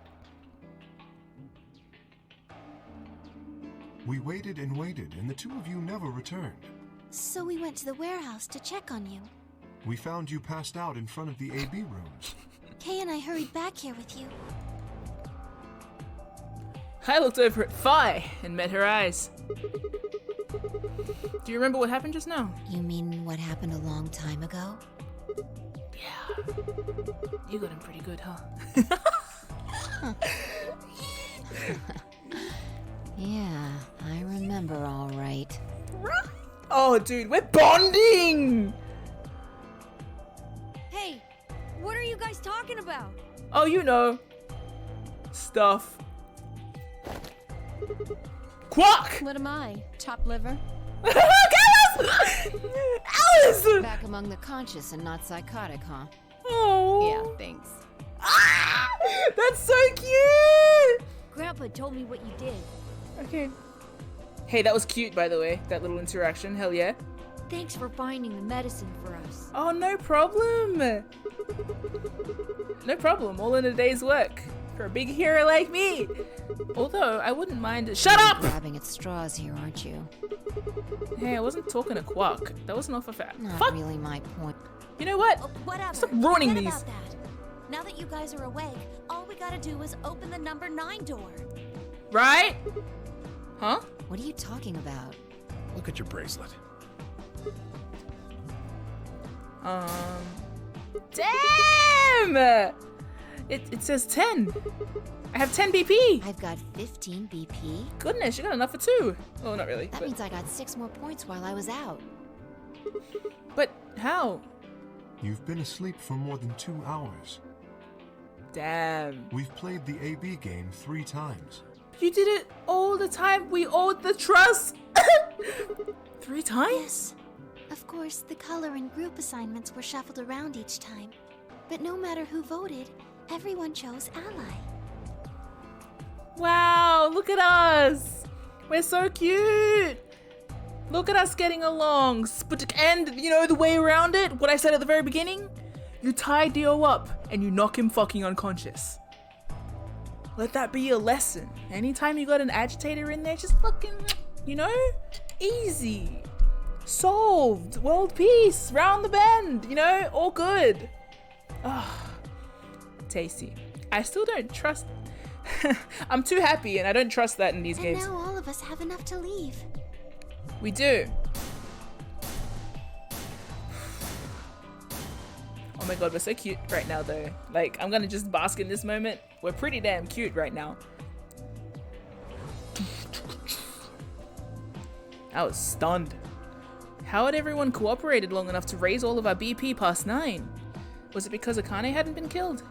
We waited and waited, and the two of you never returned. so we went to the warehouse to check on you. We found you passed out in front of the AB rooms. Kay and I hurried back here with you. I looked over at Phi and met her eyes. Do you remember what happened just now? You mean what happened a long time ago? Yeah. You got him pretty good, huh? Yeah, I remember all right. Oh, dude, we're bonding! Hey, what are you guys talking about? Oh, you know. Stuff. Quack! What am I? Chopped liver? Alice! Back among the conscious and not psychotic, huh? Oh. Yeah, thanks. Ah, that's so cute! Grandpa told me what you did. Okay. Hey, that was cute, by the way. That little interaction. Hell yeah. Thanks for finding the medicine for us. Oh, no problem. No problem. All in a day's work. For a big hero like me. Although, I wouldn't mind it. Shut up! Grabbing at straws here, aren't you? Hey, I wasn't talking to Quark. That wasn't off a fact. Not Fuck! really my point. You know what? Oh, whatever. Stop ruining Forget these. about that. Now that you guys are awake, all we gotta do is open the number 9 door. Right? Huh? What are you talking about? Look at your bracelet. Damn! It says 10. I have 10 BP. I've got 15 BP. Goodness, you got enough for 2. Well, not really. That But, means I got 6 more points while I was out. but how? You've been asleep for more than 2 hours. Damn. We've played the AB game 3 times. You did it all the time. We owed the trust. 3 times? Yes. Of course, the color and group assignments were shuffled around each time. But no matter who voted, everyone chose Ally. Wow, look at us. We're so cute. Look at us getting along. And, you know, the way around it, what I said at the very beginning, You tie Dio up and you knock him fucking unconscious. Let that be your lesson. Anytime you got an agitator in there, just fucking, you know, easy. Solved. World peace. Round the bend. You know, all good. Ah, tasty. I still don't trust. I'm too happy and I don't trust that in these games. And now all of us have enough to leave. We do. Oh my god, we're so cute right now though. Like, I'm gonna just bask in this moment. We're pretty damn cute right now. I was stunned. How had everyone cooperated long enough to raise all of our BP past 9? Was it because Akane hadn't been killed?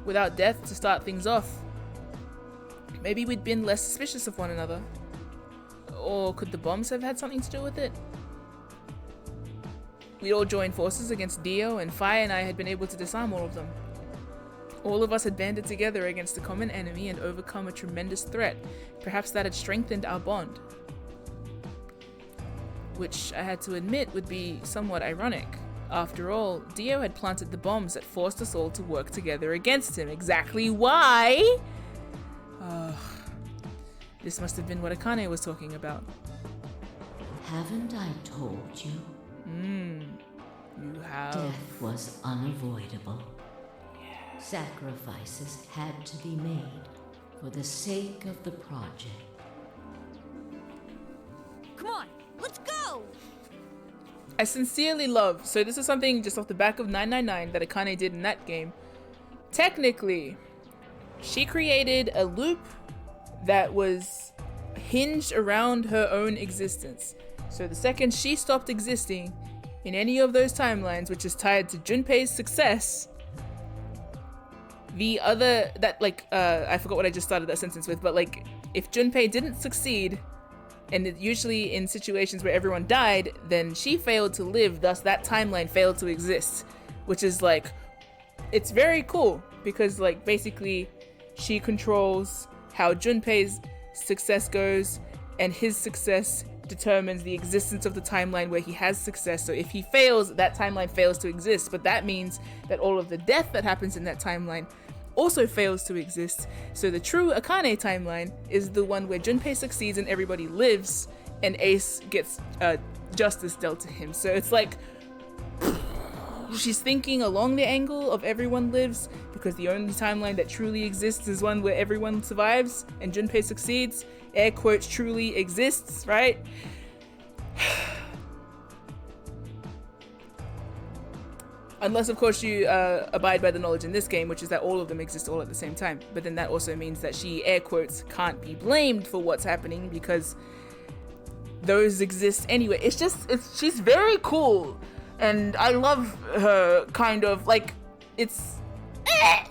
Without death to start things off. Maybe we'd been less suspicious of one another. Or could the bombs have had something to do with it? We'd all joined forces against Dio, and Fire and I had been able to disarm all of them. All of us had banded together against a common enemy and overcome a tremendous threat. Perhaps that had strengthened our bond. Which I had to admit would be somewhat ironic. After all, Dio had planted the bombs that forced us all to work together against him. Exactly why? This must have been what Akane was talking about. Haven't I told you? You have. Death was unavoidable. Sacrifices had to be made for the sake of the project. Come on, let's go! I sincerely love, so this is something just off the back of 999 that Akane did in that game. Technically, she created a loop that was hinged around her own existence. So the second she stopped existing in any of those timelines, which is tied to Junpei's success, the other, I forgot what I just started that sentence with, but like, if Junpei didn't succeed, and usually in situations where everyone died, then she failed to live, thus that timeline failed to exist. Which is like, it's very cool, because like, basically, she controls how Junpei's success goes, and his success determines the existence of the timeline where he has success. So if he fails, that timeline fails to exist, but that means that all of the death that happens in that timeline also fails to exist. So the true Akane timeline is the one where Junpei succeeds and everybody lives, and Ace gets justice dealt to him. So it's like, she's thinking along the angle of everyone lives, because the only timeline that truly exists is one where everyone survives and Junpei succeeds. Air quotes, truly exists, right? Unless, of course, you abide by the knowledge in this game, which is that all of them exist all at the same time. But then that also means that she, air quotes, can't be blamed for what's happening because those exist anyway. She's very cool. And I love her kind of, like, it's,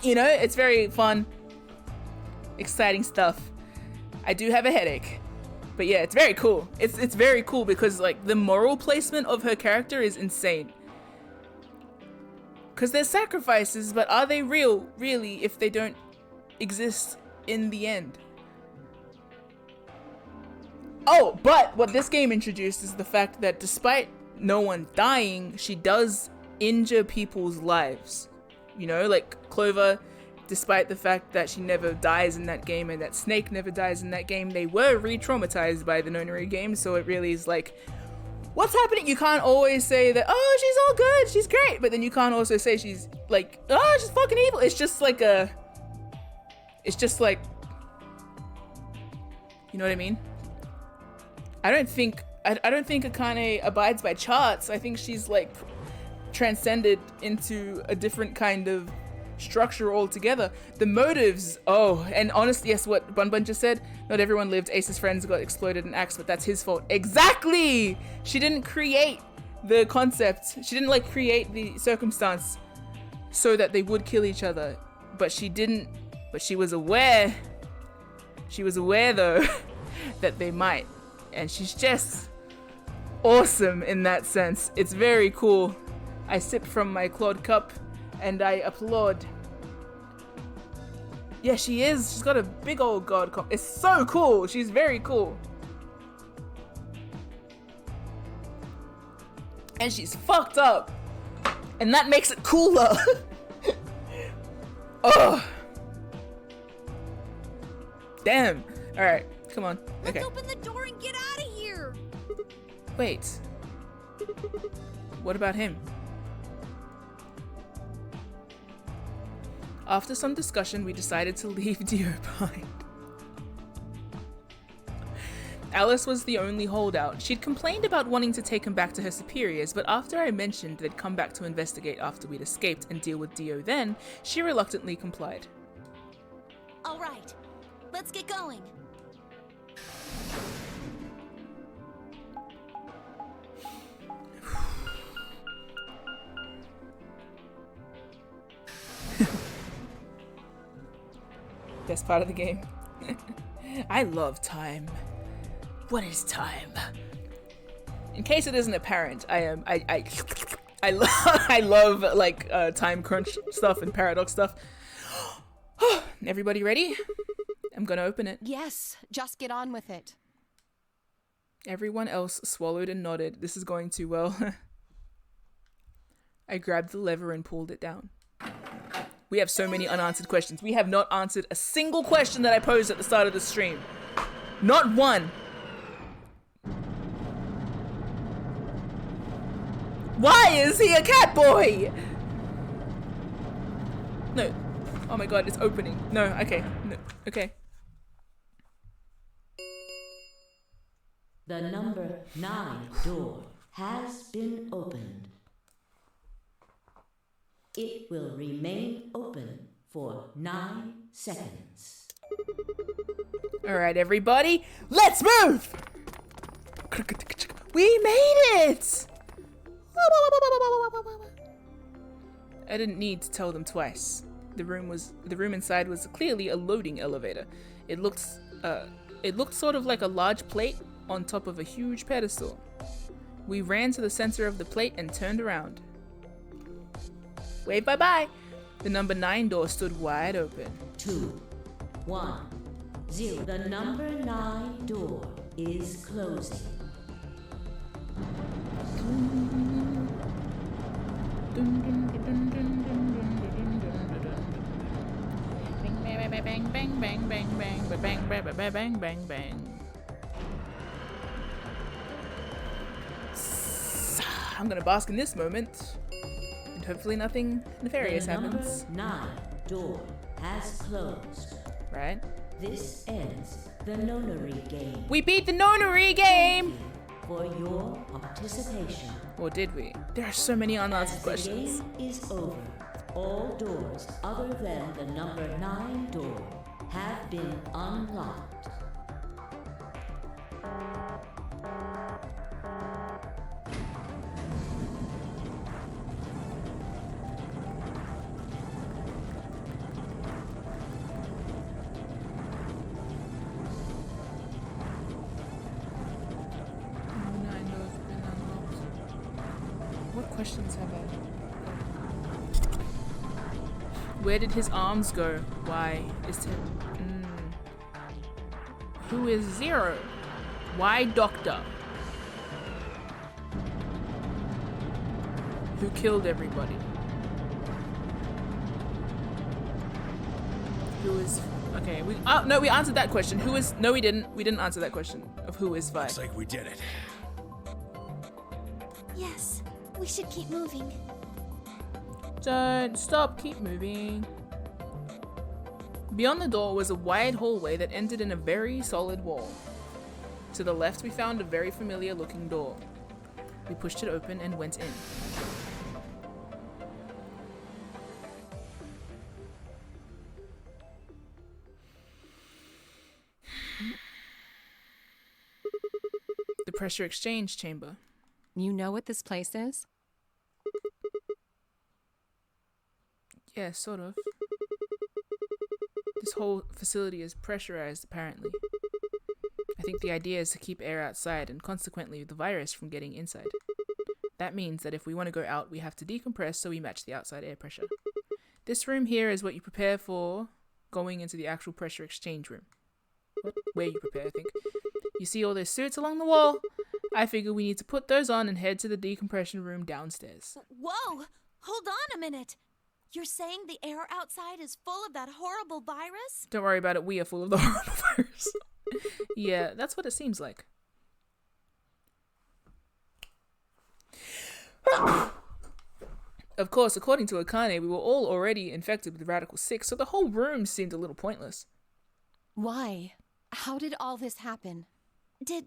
you know, it's very fun, exciting stuff. I do have a headache. But yeah, it's very cool. It's very cool because, like, the moral placement of her character is insane. Because they're sacrifices, but are they real, really, if they don't exist in the end? Oh, but what this game introduced is the fact that despite no one dying, she does injure people's lives. You know, like Clover, despite the fact that she never dies in that game and that Snake never dies in that game, they were re-traumatized by the Nonary game, so it really is like, what's happening? You can't always say that, oh, she's all good, she's great, but then you can't also say she's like, oh, she's fucking evil. It's just like, you know what I mean? I don't think Akane abides by charts. I think she's like transcended into a different kind of structure altogether. The motives, and honestly, yes, what Bun Bun just said, not everyone lived. Ace's friends got exploded and axed, but that's his fault. Exactly! She didn't create the concept. She didn't like create the circumstance so that they would kill each other. But she was aware. She was aware though that they might. And she's just awesome in that sense. It's very cool. I sip from my Claude cup and I applaud. Yeah, she is. She's got a big old god cup. It's so cool. She's very cool. And she's fucked up. And that makes it cooler. Oh! Damn! Alright, come on. Let's Okay. open the door and get out of here. Wait. What about him? After some discussion, we decided to leave Dio behind. Alice was the only holdout. She'd complained about wanting to take him back to her superiors, but after I mentioned they'd come back to investigate after we'd escaped and deal with Dio then, she reluctantly complied. All right, let's get going. Best part of the game. I love time. What is time? In case it isn't apparent, I love like time crunch stuff and paradox stuff. Everybody ready? I'm gonna open it. Yes, just get on with it. Everyone else swallowed and nodded. This is going too well. I grabbed the lever and pulled it down. We have so many unanswered questions. We have not answered a single question that I posed at the start of the stream. Not one. Why is he a cat boy? No. Oh my god, it's opening. No, okay. No, okay. The number 9 door has been opened. It will remain open for 9 seconds. Alright, everybody, let's move! We made it! I didn't need to tell them twice. The room inside was clearly a loading elevator. It looked sort of like a large plate on top of a huge pedestal. We ran to the center of the plate and turned around. Wave bye-bye. The number 9 door stood wide open. 2, 1, 0. The number 9 door is closing. Bang bang bang bang bang bang bang bang bang bang bang bang. I'm gonna bask in this moment, and hopefully nothing nefarious happens. The number 9 door has closed. Right? This ends the nonary game. We beat the nonary game! For your participation. Or did we? There are so many unanswered As questions. the game is over, all doors other than the number 9 door have been unlocked. What questions have I? Where did his arms go? Why is him? Who is 0? Why Doctor? Who killed everybody? Who is? Okay, we answered that question. Who is? No, we didn't. We didn't answer that question of who is 5. Looks like we did it. Yes, we should keep moving. Don't stop, keep moving. Beyond the door was a wide hallway that ended in a very solid wall. To the left, we found a very familiar looking door. We pushed it open and went in. The pressure exchange chamber. You know what this place is? Yeah, sort of. This whole facility is pressurized, apparently. I think the idea is to keep air outside and consequently the virus from getting inside. That means that if we want to go out, we have to decompress so we match the outside air pressure. This room here is what you prepare for going into the actual pressure exchange room. What? Where you prepare, I think. You see all those suits along the wall? I figure we need to put those on and head to the decompression room downstairs. Whoa! Hold on a minute. You're saying the air outside is full of that horrible virus? Don't worry about it, we are full of the horrible virus. Yeah, that's what it seems like. Of course, according to Akane, we were all already infected with Radical 6, so the whole room seemed a little pointless. Why? How did all this happen? Did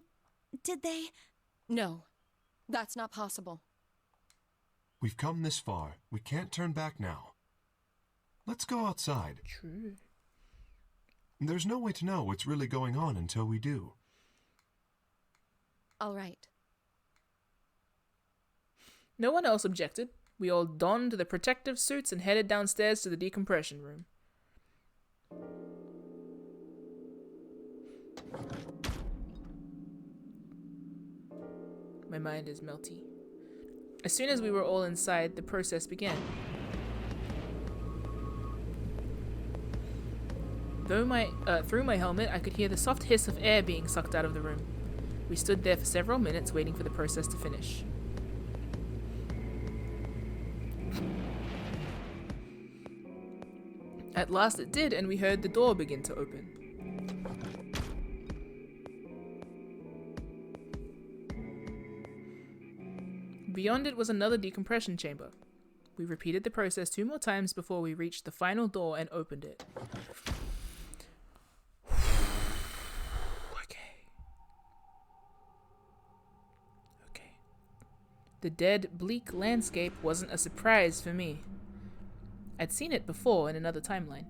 they? No, that's not possible. We've come this far. We can't turn back now. Let's go outside. True. There's no way to know what's really going on until we do. All right. No one else objected. We all donned the protective suits and headed downstairs to the decompression room. My mind is melty. As soon as we were all inside, the process began. Through my helmet, I could hear the soft hiss of air being sucked out of the room. We stood there for several minutes waiting for the process to finish. At last it did, and we heard the door begin to open. Beyond it was another decompression chamber. We repeated the process 2 more times before we reached the final door and opened it. Okay. The dead, bleak landscape wasn't a surprise for me. I'd seen it before in another timeline.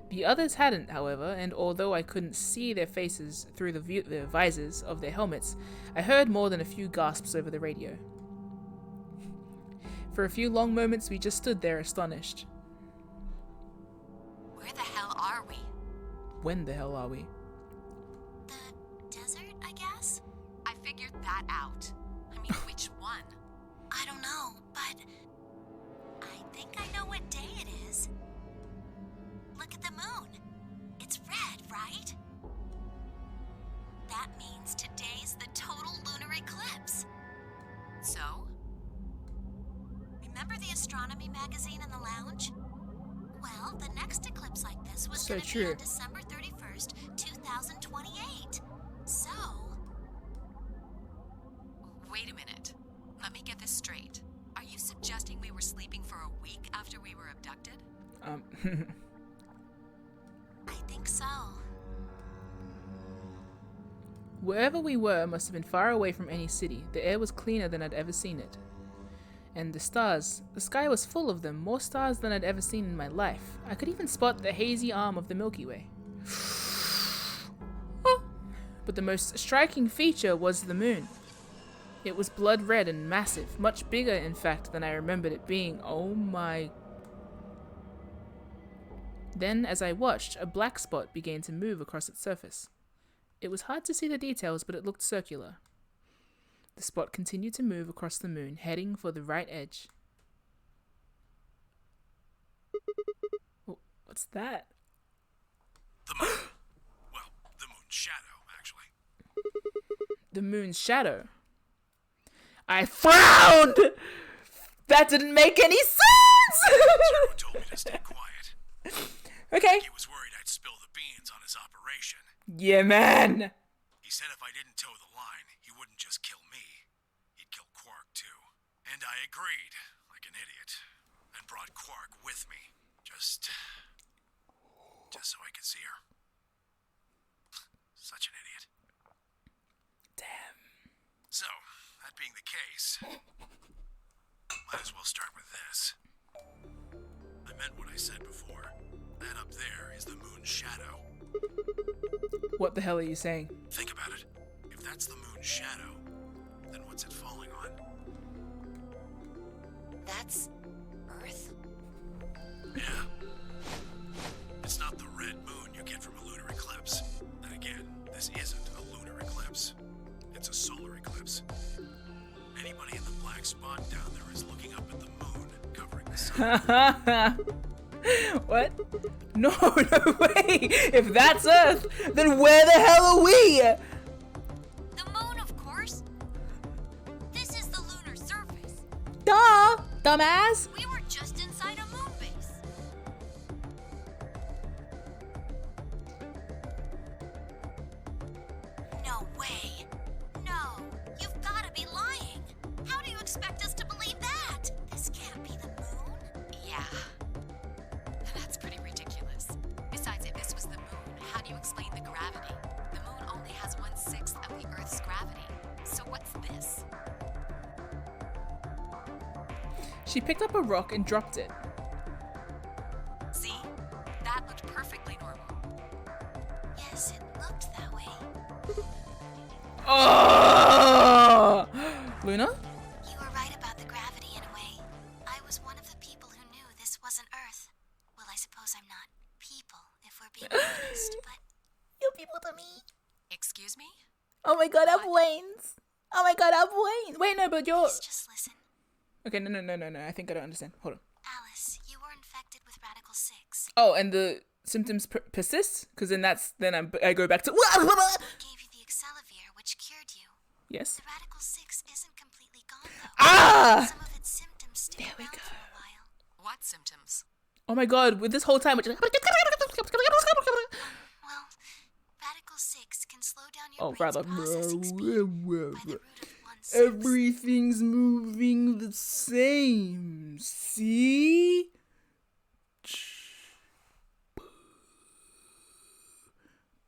The others hadn't, however, and although I couldn't see their faces through the visors of their helmets, I heard more than a few gasps over the radio. For a few long moments, we just stood there astonished. Where the hell are we? When the hell are we? The desert, I guess? I figured that out. I mean, which one? I don't know, but I think I know what day it is. Look at the moon. It's red, right? That means today's the total lunar eclipse. So? Remember the astronomy magazine in the lounge? Well, the next eclipse like this was So going to be true. on December 31st, 2028. So... Wait a minute. Let me get this straight. Are you suggesting we were sleeping for a week after we were abducted? I think so. Wherever we were must have been far away from any city. The air was cleaner than I'd ever seen it. And the stars, the sky was full of them, more stars than I'd ever seen in my life. I could even spot the hazy arm of the Milky Way. But the most striking feature was the moon. It was blood red and massive, much bigger in fact than I remembered it being. Oh my. Then, as I watched, a black spot began to move across its surface. It was hard to see the details, but it looked circular. The spot continued to move across the moon, heading for the right edge. Oh, what's that? The moon. Well, the moon's shadow, actually. The moon's shadow. I frowned! That didn't make any sense! Zero told me to stay quiet. Okay. He was worried I'd spill the beans on his operation. Yeah, man! He said if I didn't toe the line, he wouldn't just kill me. He'd kill Quark, too. And I agreed, like an idiot, and brought Quark with me. Just so I could see her. Such an idiot. Damn. So, that being the case, might as well start with this. I meant what I said before. That up there is the moon's shadow. What the hell are you saying? Think about it. If that's the moon's shadow, then what's it falling on? That's Earth? Yeah. It's not the red moon you get from a lunar eclipse. Then again, this isn't a lunar eclipse. It's a solar eclipse. Anybody in the black spot down there is looking up at the moon, covering the sun. What? No, no way! If that's Earth, then where the hell are we? The moon, of course. This is the lunar surface. Duh, dumbass! We were gravity. So what's this? She picked up a rock and dropped it. See? That looked perfectly normal. Yes, it looked that way. Oh! Luna? You were right about the gravity in a way. I was one of the people who knew this wasn't Earth. Well, I suppose I'm not people, if we're being honest, but You people to me. Excuse me? Oh my god, I'm Wayne's. Oh my god, I'm Wayne. Wait, no, but you're... please just listen. Okay, no. I think I don't understand. Hold on. Alice, you were infected with Radical 6. Oh, and the symptoms persist? Because then I go back to... Gave you the Excelavir, which cured you. Yes. The Radical 6 isn't completely gone, though. Ah! Some of its symptoms stick around for a while. What symptoms? Oh my god, with this whole time... Well, Radical 6 can slow down your Oh, brain's rather... processing speed by the root of 1/6. Everything's moving the same. See?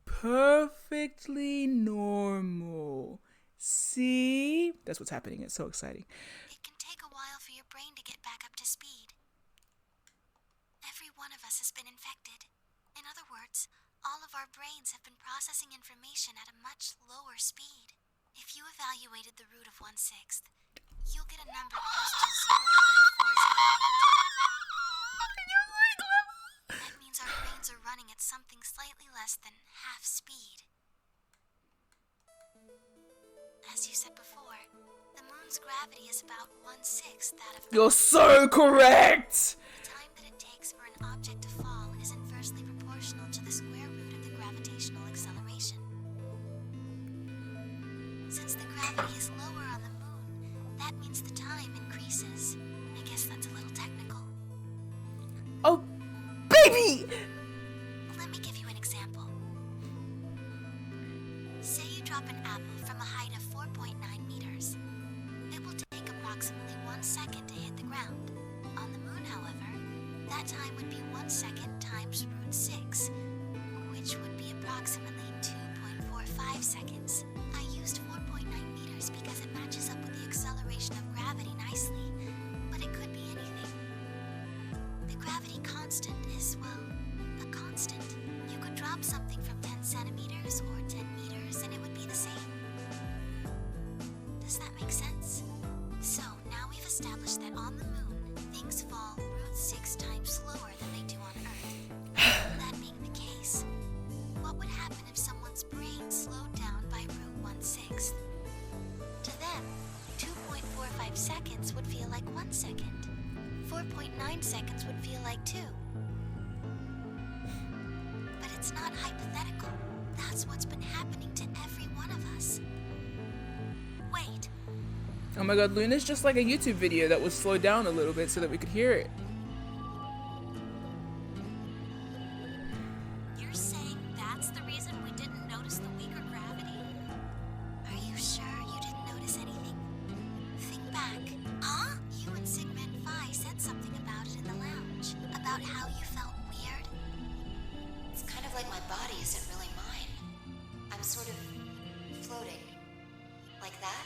Perfectly normal. See? That's what's happening. It's so exciting. It can take a while for your brain to get back up to speed. Every one of us has been infected. In other words, all of our brains have been processing information at a much lower speed. If you evaluated the root of 1/6, you'll get a number close to 0.408. That means our brains are running at something slightly less than half speed. As you said before, the moon's gravity is about 1/6 that of Earth. You're so correct! The time that it takes for an object to fall is inversely proportional to the square root of the gravitational acceleration. Since the gravity is lower on the moon, that means the time increases. I guess that's a little technical. Oh, baby! Let me give you an example. Say you drop an apple from a height of 4.9 meters. It will take approximately 1 second to hit the ground. On the moon, however, that time would be 1 second times root 6, which would be approximately 2.45 seconds. I used 4.9 meters because it matches up with the acceleration of gravity nicely, but it could be anything. The gravity constant is, well, a constant. You could drop something from 10 centimeters or 10 meters and it would be the same. Does that make sense? So, now we've established that on the moon, things fall root 6 times slower than they do on Earth. That being the case, what would happen if someone's brain slowed down by root 1/6? To them, 2.45 seconds would feel like 1 second. 4.9 seconds would feel like 2. But it's not hypothetical. That's what's been happening to every one of us. Wait, Oh my god, Luna's just like a YouTube video that was slowed down a little bit so that we could hear it. you're saying that's the reason we didn't notice the weaker gravity? Are you sure you didn't notice anything? Think back. Huh? You and Sigmund Phi said something about it in the lounge. About how you felt weird. It's kind of like my body isn't really mine. I'm sort of floating. Like that?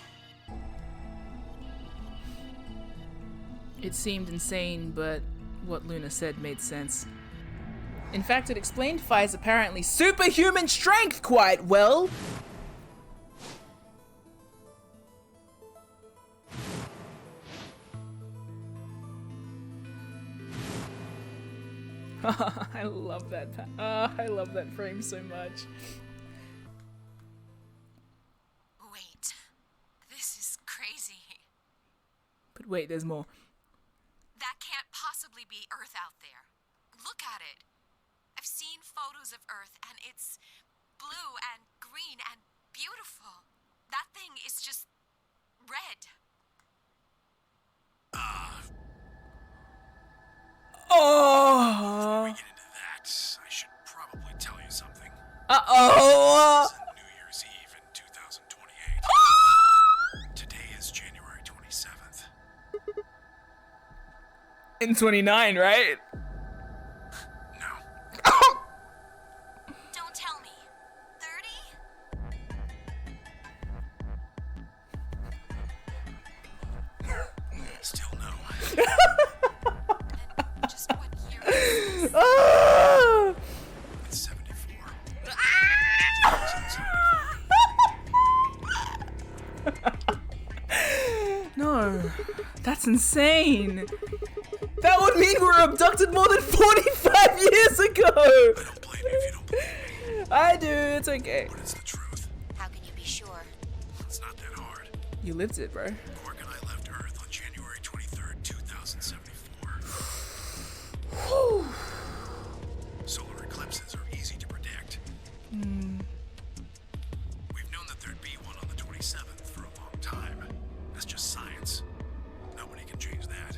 It seemed insane, but what Luna said made sense. In fact, it explained Phi's apparently superhuman strength quite well. I love that. I love that frame so much. Wait. This is crazy. But wait, there's more. That can't possibly be Earth out there. Look at it. I've seen photos of Earth, and it's blue and green and beautiful. That thing is just red. Oh. Before we get into that, I should probably tell you something. Uh-oh. It's New Year's Eve in 2028. Today is January 27th. In 29, right? No. Don't tell me. 30? Still no. Just what year is this? Ah! It's 74. No, that's insane. That would mean we were abducted more than 45 years ago. I don't blame you if you don't believe me, I do, it's okay. but it's the truth. How can you be sure? It's not that hard. You lived it, bro. Quark and I left Earth on January 23rd, 2074. Whew. Solar eclipses are easy to predict. We've known that there'd be one on the 27th for a long time. That's just science. Nobody can change that.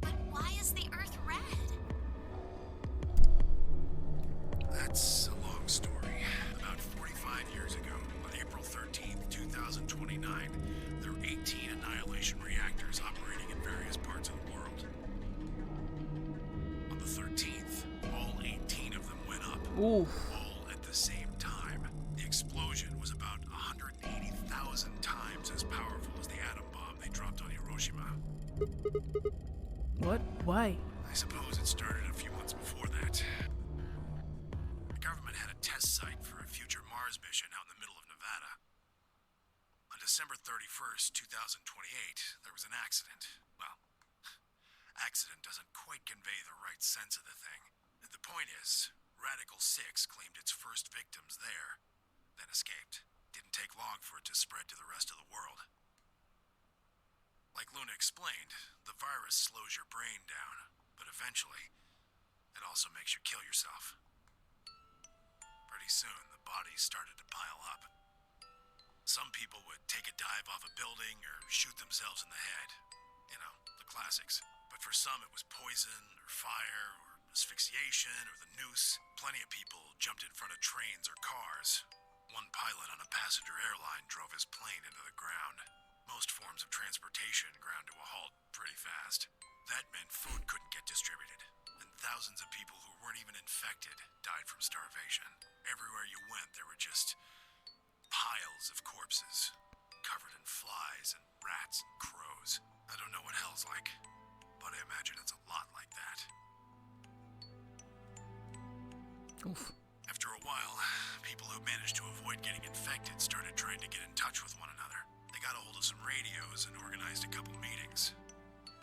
But why is the Earth red? That's a long story. About 45 years ago, on April 13th, 2029, there were 18 annihilation reactors operating in various parts of the world. On the 13th, all 18 of them went up. Ooh. All at the same time. The explosion was about 180,000 times as powerful as the atom bomb they dropped on Hiroshima. What? Why? I suppose it started a few months before that. The government had a test site for a future Mars mission out in the middle of Nevada. On December 31st, 2028, there was an accident. Well, accident doesn't quite convey the right sense of the thing. The point is, Radical 6 claimed its first victims there, then escaped. Didn't take long for it to spread to the rest of the world. Like Luna explained, the virus slows your brain down, but eventually, it also makes you kill yourself. Pretty soon, the bodies started to pile up. Some people would take a dive off a building or shoot themselves in the head. You know, the classics. But for some, it was poison, or fire, or asphyxiation, or the noose. Plenty of people jumped in front of trains or cars. One pilot on a passenger airline drove his plane into the ground. Most forms of transportation ground to a halt pretty fast. That meant food couldn't get distributed, and thousands of people who weren't even infected died from starvation. Everywhere you went, there were just piles of corpses, covered in flies and rats and crows. I don't know what hell's like, but I imagine it's a lot like that. Oof. After a while, people who managed to avoid getting infected started trying to get in touch with one another. They got a hold of some radios and organized a couple meetings.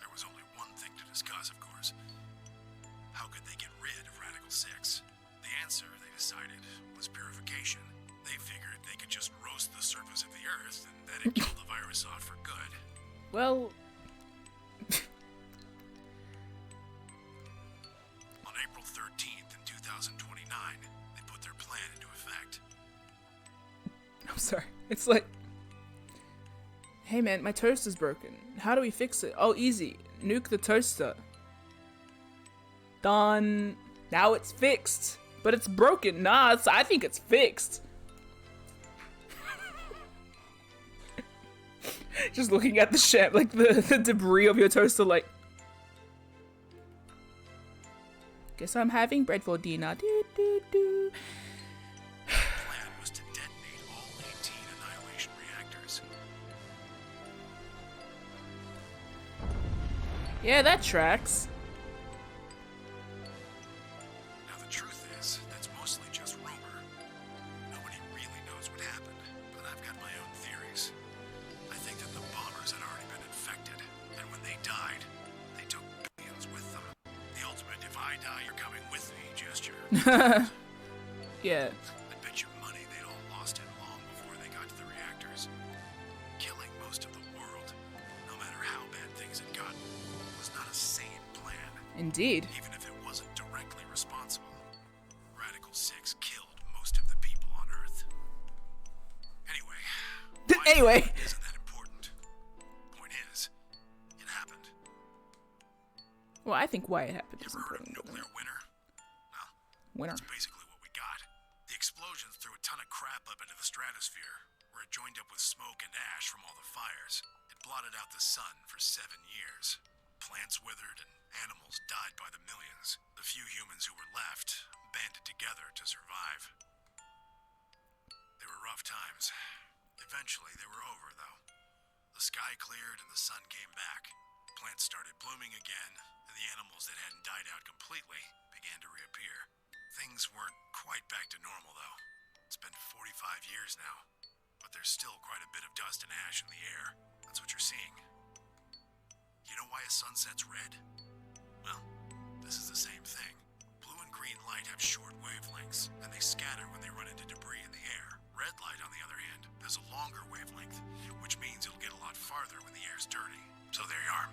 There was only one thing to discuss, of course. How could they get rid of Radical 6? The answer, they decided, was purification. They figured they could just roast the surface of the Earth and that'd kill the virus off for good. Well, On April 13th in 2029, they put their plan into effect. I'm sorry. It's like, hey man, my toaster's broken. How do we fix it? Oh, easy. Nuke the toaster. Done. Now it's fixed. But it's broken. Nah, I think it's fixed. Just looking at the like the debris of your toaster, like, guess I'm having bread for dinner. Do, do, do. The plan was to detonate all 18 annihilation reactors. Yeah, that tracks. Now the truth is, that's mostly just rumor. Nobody really knows what happened, but I've got my own theories. I think that the bombers had already been infected, and when they died, they took billions with them. The ultimate "if I die, you're coming with me" gesture. Yeah. I bet you money they'd all lost it long before they got to the reactors. Killing most of the world, no matter how bad things had gotten, was not a sane plan. Indeed. Even if it wasn't directly responsible, Radical 6 killed most of the people on Earth. Anyway. Anyway. Isn't that important? Point is, it happened. Well, I think why it happened is Ever heard of important. nuclear winter? Well, Winner. that's basically what we got. The explosions threw a ton of crap up into the stratosphere, where it joined up with smoke and ash from all the fires. It blotted out the sun for 7 years. Plants withered and animals died by the millions. The few humans who were left banded together to survive. They were rough times. Eventually, they were over, though. The the sky cleared and the sun came back. Plants started blooming again, and the animals that hadn't died out completely began to reappear. Things weren't quite back to normal, though. It's been 45 years now, but there's still quite a bit of dust and ash in the air. That's what you're seeing. You know why a sunset's red? Well, this is the same thing. Blue and green light have short wavelengths, and they scatter when they run into debris in the air. Red light, on the other hand, has a longer wavelength, which means it'll get a lot farther when the air's dirty. So there you are.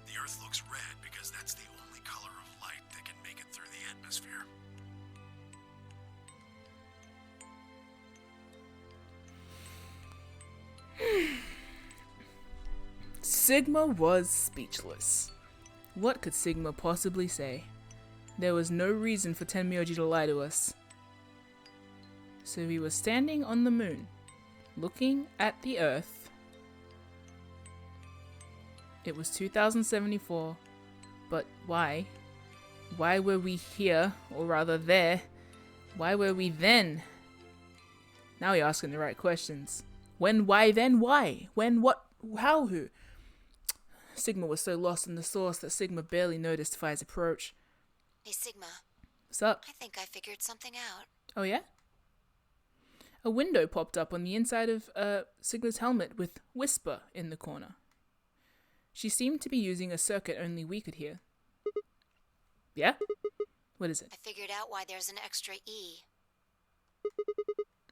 The Earth looks red because that's the only color of light that can make it through the atmosphere. Sigma was speechless. What could Sigma possibly say? There was no reason for Tenmyoji to lie to us. So he was standing on the moon, looking at the Earth. It was 2074, but why? Why were we here, or rather there? Why were we then? Now you're asking the right questions. When, why, then, why? When, what, how, who? Sigma was so lost in the source that Sigma barely noticed Fi's approach. Hey, Sigma. What's up? I think I figured something out. Oh yeah? A window popped up on the inside of Sigma's helmet with Whisper in the corner. She seemed to be using a circuit only we could hear. Yeah? What is it? I figured out why there's an extra E.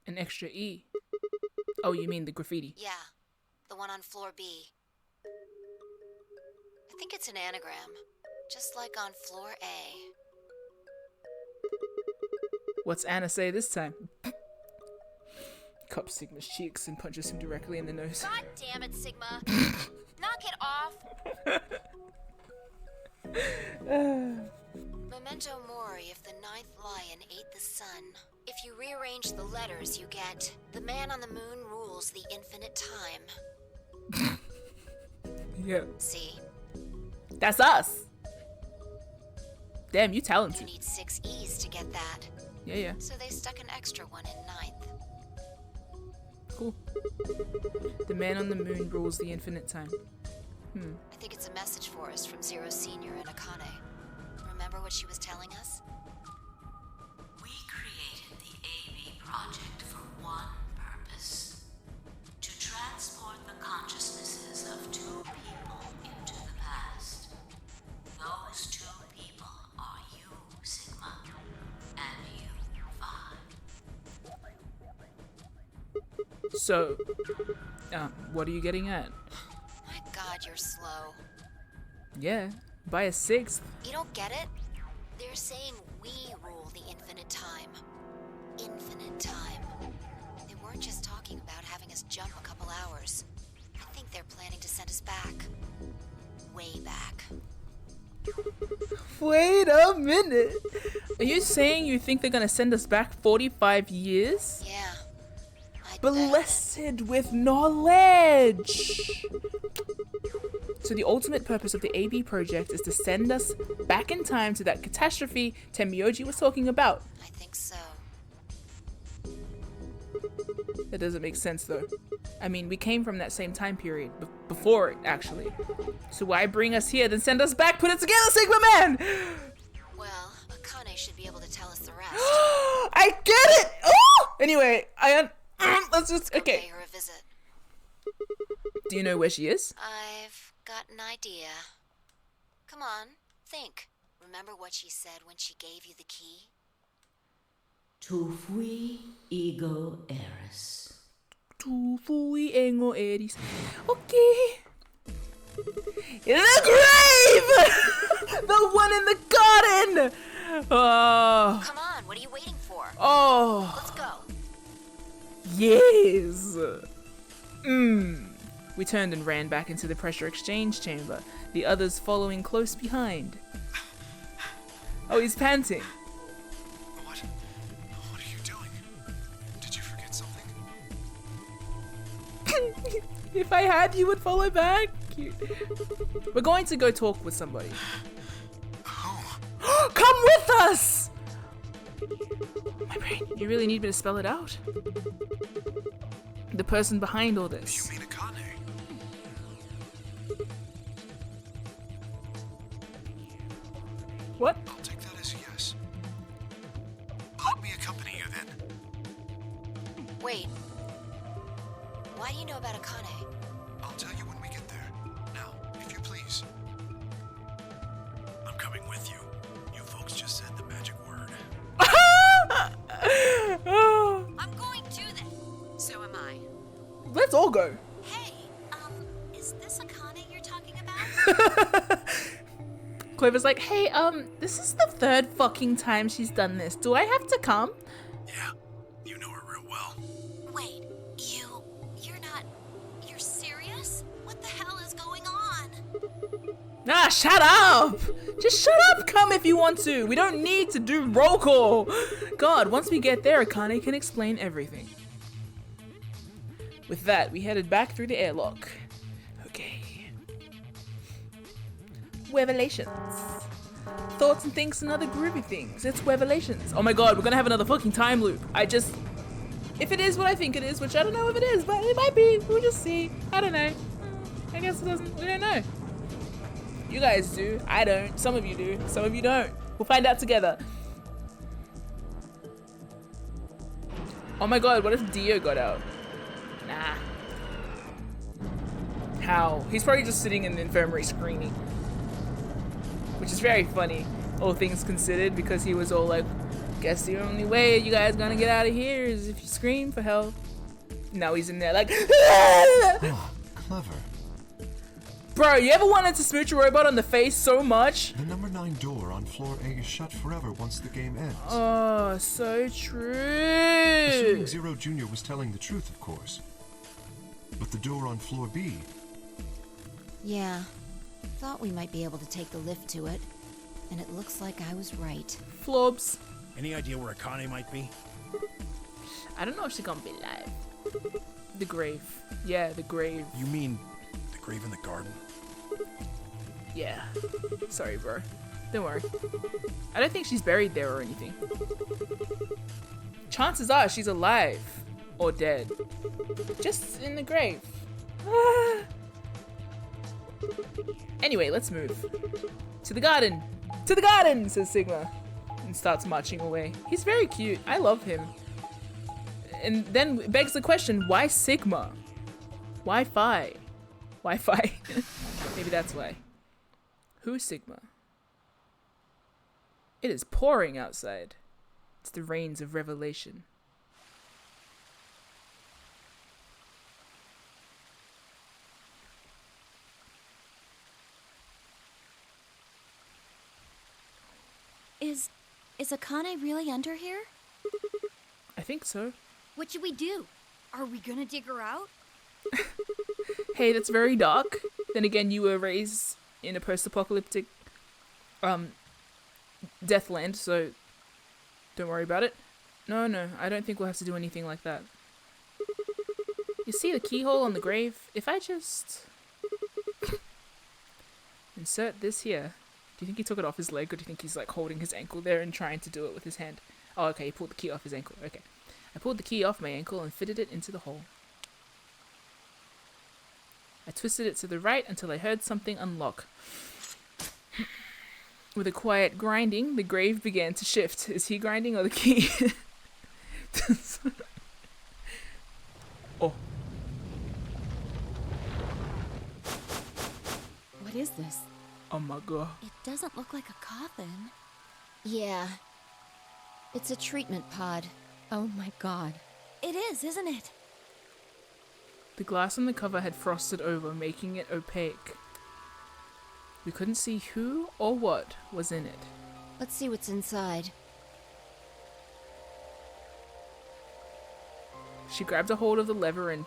An extra E? Oh, you mean the graffiti? Yeah, the one on floor B. I think it's an anagram, just like on floor A. What's Anna say this time? Cups Sigma's cheeks and punches him directly in the nose. God damn it, Sigma! Knock it off! Memento mori if the ninth lion ate the sun. If you rearrange the letters, you get the man on the moon rules the infinite time. Yeah. See? That's us! Damn, you You talented. need 6 E's to get that. Yeah. So they stuck an extra one in ninth. Cool. The man on the moon rules the infinite time. I think it's a message for us from Zero Senior and Akane. Remember what she was telling us? We created the AB project for one purpose: to transport the consciousnesses of 2 people into the past. Those 2 people are you, Sigma, and you, Vi. So, what are you getting at? My God, you're slow. Yeah, by a 6th. You don't get it? They're saying we rule the infinite time. Infinite time. They weren't just talking about having us jump a couple hours. I think they're planning to send us back. Way back. Wait a minute. Are you saying you think they're gonna send us back 45 years? Yeah. Blessed with knowledge! So the ultimate purpose of the AB project is to send us back in time to that catastrophe Tenmyoji was talking about. I think so. That doesn't make sense though. I mean, we came from that same time period, before it actually. So why bring us here, then send us back? Put it together, Sigma Man! Well, Akane should be able to tell us the rest. I get it! Oh! Anyway, let's just, okay. Pay her a visit. Do you know where she is? I've got an idea. Come on, think. Remember what she said when she gave you the key? Tu fui ego eris. Tu fui ego eris. Okay. In the grave! The one in the garden! Oh. Come on, what are you waiting for? Oh. Let's go. Yes. We turned and ran back into the pressure exchange chamber, the others following close behind. Oh, he's panting. What are you doing? Did you forget something? If I had, you would follow back. We're going to go talk with somebody. Oh. Come with us! My brain, you really need me to spell it out? The person behind all this. You mean Akane? Why do you know about Akane? I'll tell you when we get there. Now, if you please. I'm coming with you. You folks just said the magic word. I'm going to then. So am I. Let's all go. Hey, is this Akane you're talking about? Clover's like, hey, this is the third fucking time she's done this. Do I have to come? Yeah, you know her real well. Wait, you're serious? What the hell is going on? Ah, shut up! Just shut up, come if you want to. We don't need to do roll call. God, once we get there, Akane can explain everything. With that, we headed back through the airlock. Okay. Revelations. Thoughts and thinks and other groovy things. It's revelations. Oh my god, we're gonna have another fucking time loop. If it is what I think it is, which I don't know if it is, but it might be. We'll just see. I don't know. I guess it doesn't. We don't know. You guys do. I don't. Some of you do. Some of you don't. We'll find out together. Oh my god, what if Dio got out? Nah. How? He's probably just sitting in the infirmary screaming. Which is very funny, all things considered, because he was all like, guess the only way you guys gonna get out of here is if you scream for help. Now he's in there like, Oh, clever. bro, you ever wanted to smooch a robot on the face so much? The number 9 door on floor A is shut forever once the game ends. Oh, so true. Assuming Zero Jr. was telling the truth, of course. But the door on floor B... Yeah. Thought we might be able to take the lift to it. And it looks like I was right. Flobs. Any idea where Akane might be? I don't know if she's gonna be live. The grave. Yeah, the grave. You mean the grave in the garden? Yeah. Sorry, bro. Don't worry. I don't think she's buried there or anything. Chances are she's alive. Or dead. Just in the grave. Anyway, let's move. To the garden! To the garden! Says Sigma. And starts marching away. He's very cute. I love him. And then begs the question, why Sigma? Why Phi? Why Phi? Maybe that's why. Who's Sigma? It is pouring outside. It's the rains of revelation. Is Akane really under here? I think so. What should we do? Are we gonna dig her out? Hey, that's very dark. Then again, you were raised in a post-apocalyptic Deathland, so don't worry about it. No, I don't think we'll have to do anything like that. You see the keyhole on the grave? If I just insert this here. Do you think he took it off his leg, or do you think he's like holding his ankle there and trying to do it with his hand? Oh, okay, he pulled the key off his ankle. Okay. I pulled the key off my ankle and fitted it into the hole. I twisted it to the right until I heard something unlock. With a quiet grinding, the grave began to shift. Is he grinding or the key? Oh. What is this? Oh my god. It doesn't look like a coffin. Yeah. It's a treatment pod. Oh my god. It is, isn't it? The glass on the cover had frosted over, making it opaque. We couldn't see who or what was in it. Let's see what's inside. She grabbed a hold of the lever and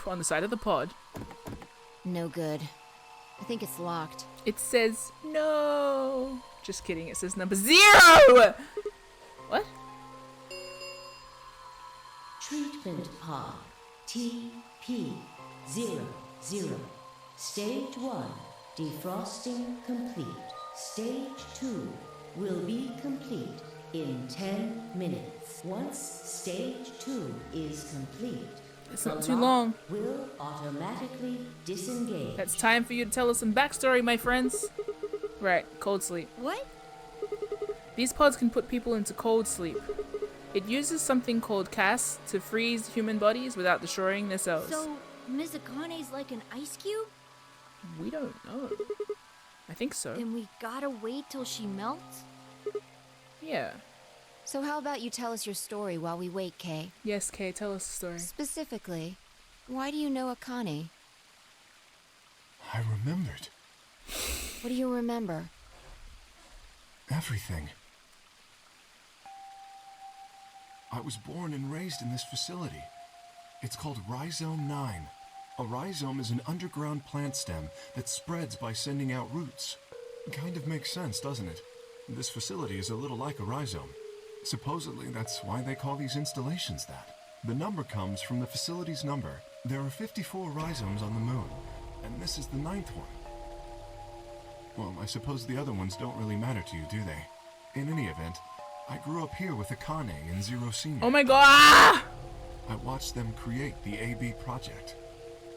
on the side of the pod. No good. I think it's locked. It says no. Just kidding. It says number 0. What? Treatment pod TP00. Stage 1 defrosting complete. Stage 2 will be complete in 10 minutes. Once stage 2 is complete, It's not too long. will automatically disengage. That's time for you to tell us some backstory, my friends. Right, cold sleep. What? These pods can put people into cold sleep. It uses something called CAS to freeze human bodies without destroying their cells. So, Ms. Akane's like an ice cube? We don't know. I think so. Then we gotta wait till she melts? Yeah. So how about you tell us your story while we wait, Kay? Yes, Kay, tell us the story. Specifically, why do you know Akane? I remembered. What do you remember? Everything. I was born and raised in this facility. It's called Rhizome 9. A rhizome is an underground plant stem that spreads by sending out roots. Kind of makes sense, doesn't it? This facility is a little like a rhizome. Supposedly, that's why they call these installations that. The number comes from the facility's number. There are 54 rhizomes on the moon, and this is the 9th one. Well, I suppose the other ones don't really matter to you, do they? In any event, I grew up here with Akane and Zero Senior. Oh my god! I watched them create the AB project.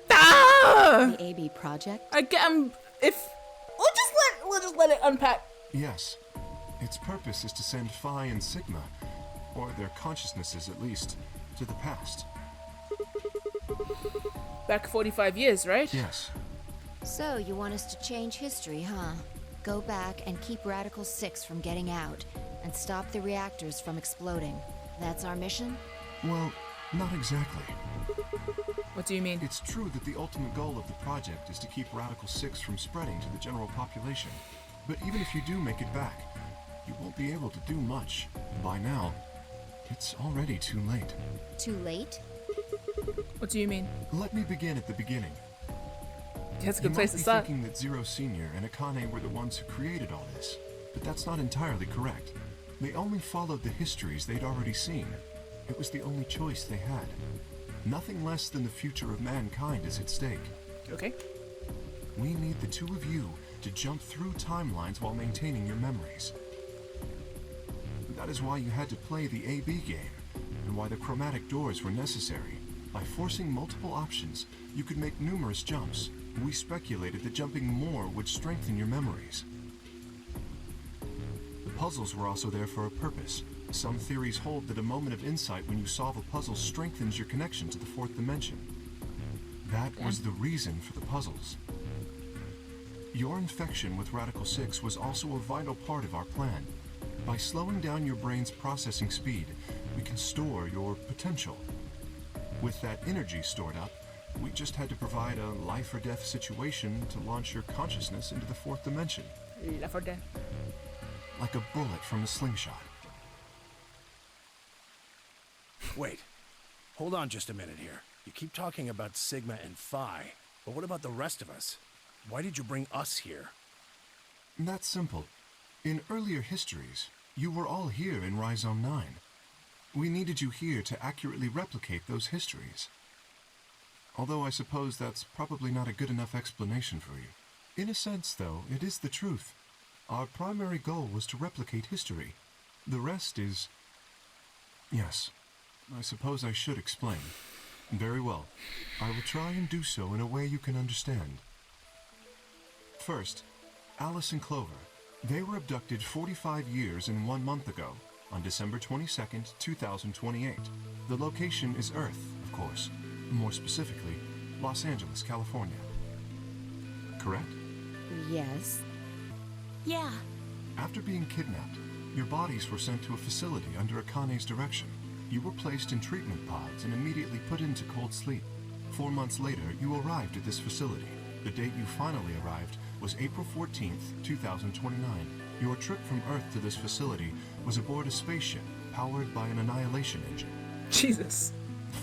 Ah! The AB project? If we'll just let it unpack. Yes. Its purpose is to send Phi and Sigma, or their consciousnesses at least, to the past. Back 45 years, right? Yes. So, you want us to change history, huh? Go back and keep Radical 6 from getting out, and stop the reactors from exploding. That's our mission? Well, not exactly. What do you mean? It's true that the ultimate goal of the project is to keep Radical 6 from spreading to the general population. But even if you do make it back, you won't be able to do much. By now, it's already too late. Too late? What do you mean? Let me begin at the beginning. That's a good place to start. You might be thinking that Zero Senior and Akane were the ones who created all this, but that's not entirely correct. They only followed the histories they'd already seen. It was the only choice they had. Nothing less than the future of mankind is at stake. Okay. We need the two of you to jump through timelines while maintaining your memories. That is why you had to play the AB game, and why the chromatic doors were necessary. By forcing multiple options, you could make numerous jumps. We speculated that jumping more would strengthen your memories. The puzzles were also there for a purpose. Some theories hold that a moment of insight when you solve a puzzle strengthens your connection to the fourth dimension. That was the reason for the puzzles. Your infection with Radical 6 was also a vital part of our plan. By slowing down your brain's processing speed, we can store your potential. With that energy stored up, we just had to provide a life or death situation to launch your consciousness into the fourth dimension. Life or death. Like a bullet from a slingshot. Wait. Hold on just a minute here. You keep talking about Sigma and Phi, but what about the rest of us? Why did you bring us here? That's simple. In earlier histories, you were all here in Rhizome 9. We needed you here to accurately replicate those histories. Although I suppose that's probably not a good enough explanation for you. In a sense, though, it is the truth. Our primary goal was to replicate history. The rest is... Yes, I suppose I should explain. Very well. I will try and do so in a way you can understand. First, Alice and Clover. They were abducted 45 years and 1 month ago, on December 22nd, 2028. The location is Earth, of course. More specifically, Los Angeles, California. Correct? Yes. Yeah. After being kidnapped, your bodies were sent to a facility under Akane's direction. You were placed in treatment pods and immediately put into cold sleep. 4 months later, you arrived at this facility. The date you finally arrived was April 14th, 2029. Your trip from Earth to this facility was aboard a spaceship powered by an annihilation engine. Jesus.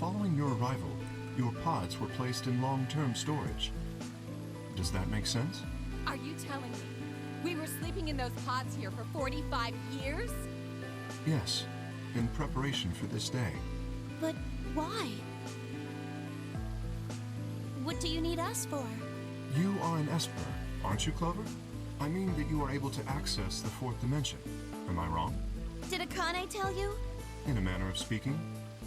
Following your arrival, your pods were placed in long-term storage. Does that make sense? Are you telling me we were sleeping in those pods here for 45 years? Yes, in preparation for this day. But why? What do you need us for? You are an Esper, aren't you, Clover? I mean that you are able to access the fourth dimension. Am I wrong? Did Akane tell you? In a manner of speaking.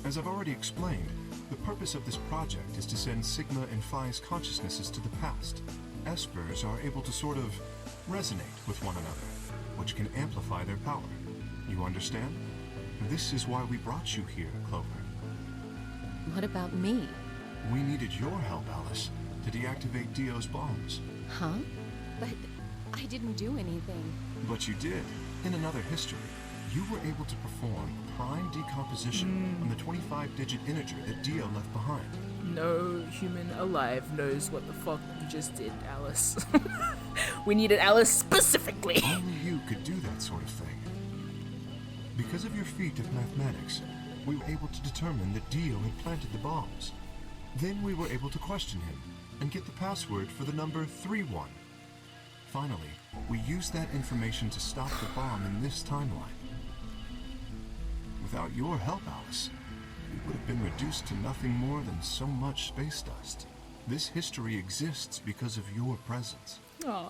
As I've already explained, the purpose of this project is to send Sigma and Phi's consciousnesses to the past. Espers are able to sort of resonate with one another, which can amplify their power. You understand? This is why we brought you here, Clover. What about me? We needed your help, Alice, to deactivate Dio's bombs. Huh? But I didn't do anything. But you did. In another history, you were able to perform prime decomposition on the 25-digit integer that Dio left behind. No human alive knows what the fuck you just did, Alice. We needed Alice specifically. Only you could do that sort of thing. Because of your feat of mathematics, we were able to determine that Dio had planted the bombs. Then we were able to question him and get the password for the number 31. Finally, we used that information to stop the bomb in this timeline. Without your help, Alice, we would have been reduced to nothing more than so much space dust. This history exists because of your presence. Aw.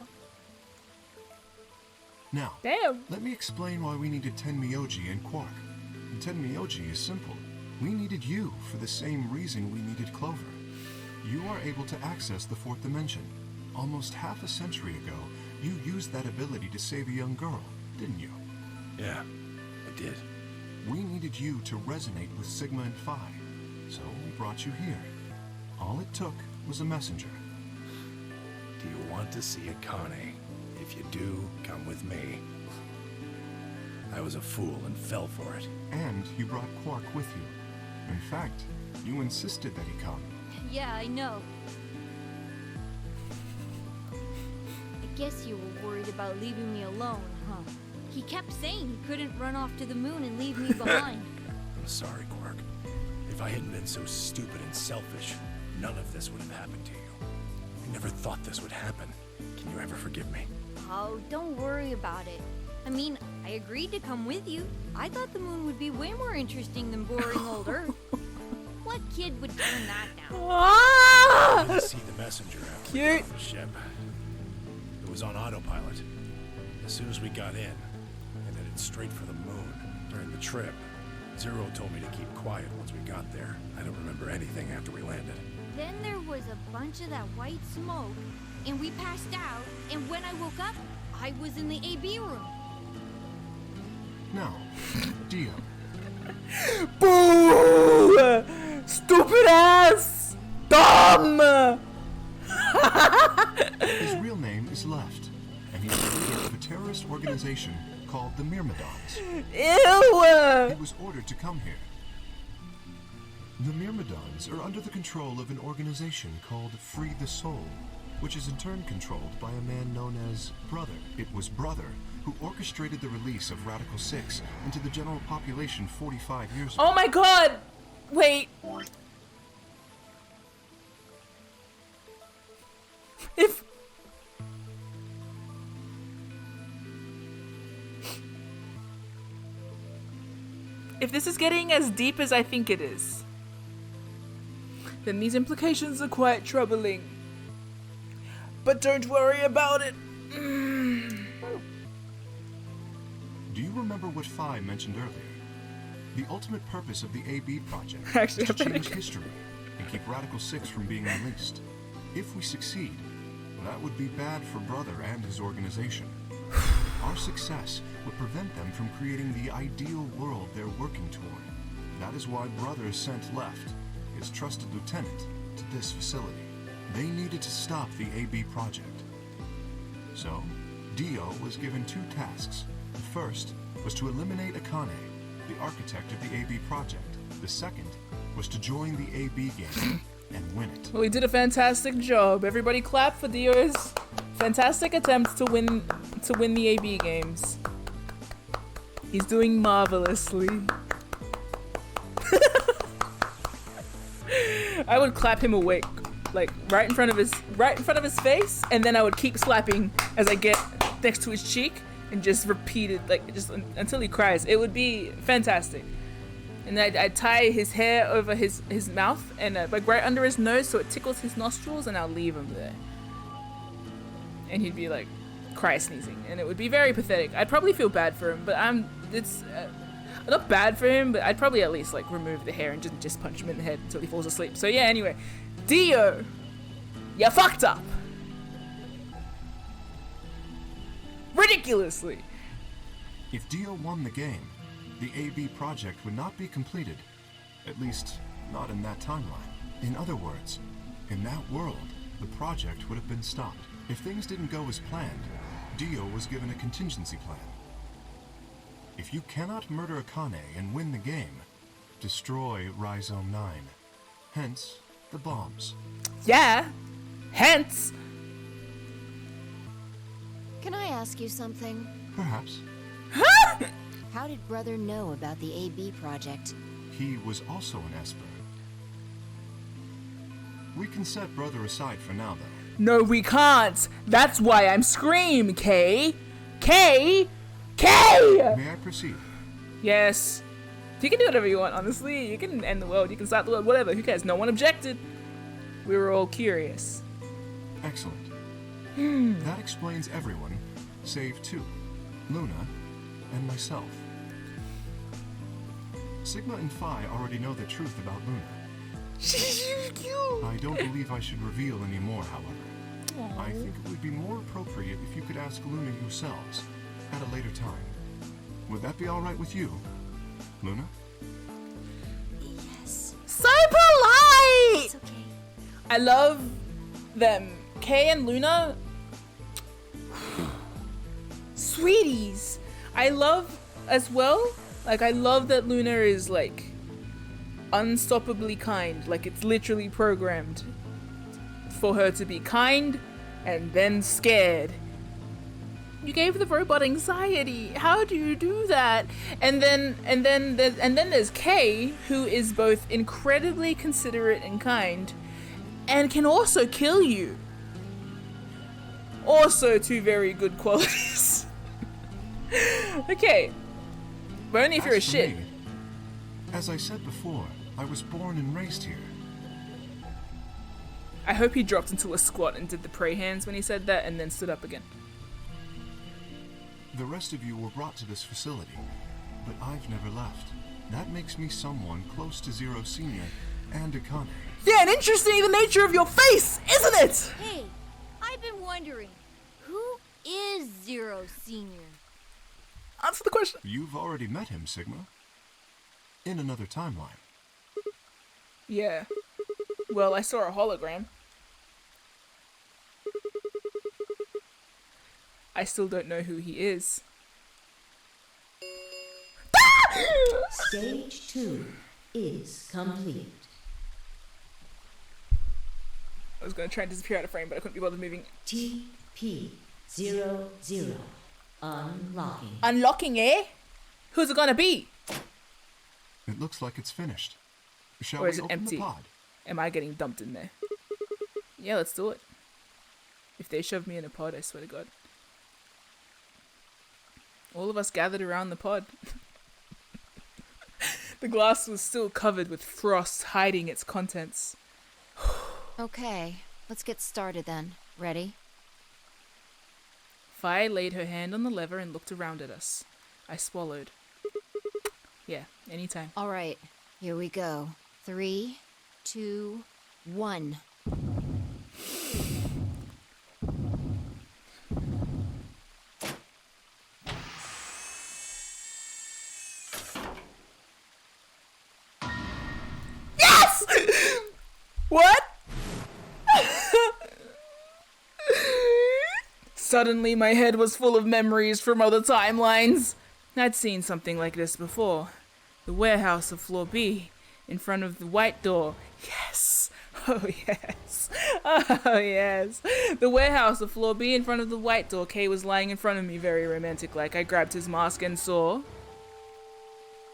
Now, damn. Let me explain why we needed Tenmyoji and Quark. Tenmyoji is simple. We needed you for the same reason we needed Clover. You are able to access the fourth dimension. Almost half a century ago, you used that ability to save a young girl, didn't you? Yeah, I did. We needed you to resonate with Sigma and Phi, so we brought you here. All it took was a messenger. Do you want to see Akane? If you do, come with me. I was a fool and fell for it. And you brought Quark with you. In fact, you insisted that he come. Yeah, I know. I guess you were worried about leaving me alone, huh? He kept saying he couldn't run off to the moon and leave me behind. I'm sorry, Quark. If I hadn't been so stupid and selfish, none of this would have happened to you. I never thought this would happen. Can you ever forgive me? Oh, don't worry about it. I mean, I agreed to come with you. I thought the moon would be way more interesting than boring old Earth. What kid would turn that down? I didn't see the messenger after we got on the ship. It was on autopilot. As soon as we got in, and headed straight for the moon. During the trip, Zero told me to keep quiet once we got there. I don't remember anything after we landed. Then there was a bunch of that white smoke, and we passed out, and when I woke up, I was in the AB room. Now, Dio. Boo! Stupid ass! Dumb! His real name is Left, and he's the leader of a terrorist organization called the Myrmidons. Ew! He was ordered to come here. The Myrmidons are under the control of an organization called Free the Soul, which is in turn controlled by a man known as Brother. It was Brother who orchestrated the release of Radical 6 into the general population 45 years ago. Oh my god! Wait. If this is getting as deep as I think it is, then these implications are quite troubling. But don't worry about it. Do you remember what Phi mentioned earlier? The ultimate purpose of the AB project Actually, is to change history and keep Radical 6 from being released. If we succeed, that would be bad for Brother and his organization. Our success would prevent them from creating the ideal world they're working toward. That is why Brother sent Left, his trusted lieutenant, to this facility. They needed to stop the AB project. So, Dio was given two tasks. The first was to eliminate Akane, the architect of the AB project. The second was to join the AB game and win it. Well, he did a fantastic job. Everybody clap for Dio's fantastic attempt to win the AB games. He's doing marvelously. I would clap him awake, like right in front of his face, and then I would keep slapping as I get next to his cheek and just repeat it, like just until he cries. It would be fantastic. And I'd tie his hair over his mouth and like right under his nose so it tickles his nostrils, and I'll leave him there. And he'd be like cry sneezing, and it would be very pathetic. I'd probably feel bad for him, but it's not bad for him, but I'd probably at least like remove the hair and just punch him in the head until he falls asleep. So yeah, anyway, Dio, you fucked up. Ridiculously. If Dio won the game, the AB project would not be completed. At least, not in that timeline. In other words, in that world, the project would have been stopped. If things didn't go as planned, Dio was given a contingency plan. If you cannot murder Akane and win the game, destroy Rhizome 9. Hence, the bombs. Yeah, hence. Can I ask you something? Perhaps. How did Brother know about the AB project? He was also an Esper. We can set Brother aside for now, though. No, we can't. That's why I'm Scream, Kay. Kay! Kay! May I proceed? Yes. You can do whatever you want, honestly. You can end the world, you can start the world, whatever. Who cares? No one objected. We were all curious. Excellent. That explains everyone, save two, Luna and myself. Sigma and Phi already know the truth about Luna. I don't believe I should reveal any more, however. Aww. I think it would be more appropriate if you could ask Luna yourselves at a later time. Would that be all right with you, Luna? Yes. So polite! It's okay. I love them. Kay and Luna. Sweeties. I love as well. Like, I love that Luna is like unstoppably kind. Like, it's literally programmed for her to be kind and then scared. You gave the robot anxiety. How do you do that? And then there's Kay, who is both incredibly considerate and kind, and can also kill you. Also, two very good qualities. Okay, but only if you're a shit. Me, as I said before, I was born and raised here. I hope he dropped into a squat and did the pray hands when he said that, and then stood up again. The rest of you were brought to this facility, but I've never left. That makes me someone close to Zero Senior and Akane. Yeah, and interesting the nature of your face, isn't it? Hey, I've been wondering, who is Zero Senior? Answer the question. You've already met him, Sigma. In another timeline. Yeah. Well, I saw a hologram. I still don't know who he is. Stage 2 is complete. I was going to try and disappear out of frame, but I couldn't be bothered moving. TP00. Unlocking. Unlocking, eh? Who's it gonna be? It looks like it's finished. Shall Or is we it open empty? the pod? Am I getting dumped in there? Yeah, let's do it. If they shove me in a pod, I swear to God. All of us gathered around the pod. The glass was still covered with frost, hiding its contents. Okay, let's get started then. Ready? Phi laid her hand on the lever and looked around at us. I swallowed. Yeah, anytime. All right, here we go. 3, 2, 1. Yes! What? Suddenly, my head was full of memories from other timelines. I'd seen something like this before. The warehouse of floor B, in front of the white door. Yes! Oh, yes. Oh, yes. The warehouse of floor B in front of the white door. Kay was lying in front of me, very romantic like. I grabbed his mask and saw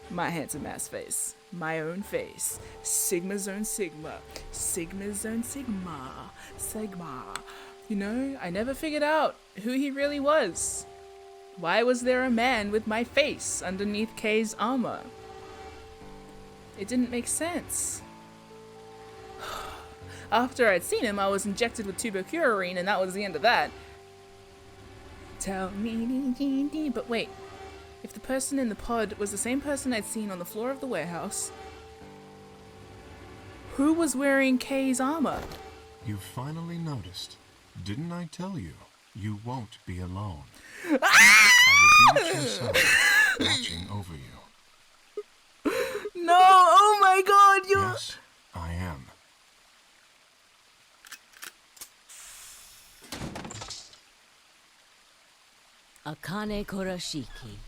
my handsome ass face. My own face. Sigma's own Sigma. Sigma's own Sigma. Sigma. You know, I never figured out who he really was. Why was there a man with my face underneath Kay's armor? It didn't make sense. After I'd seen him, I was injected with tubercularine, and that was the end of that. Tell me, but wait. If the person in the pod was the same person I'd seen on the floor of the warehouse, who was wearing Kay's armor? You finally noticed. Didn't I tell you? You won't be alone. Ah! I will be at your side, watching over you. No, oh my god, you. Yes, I am. Akane Kurashiki.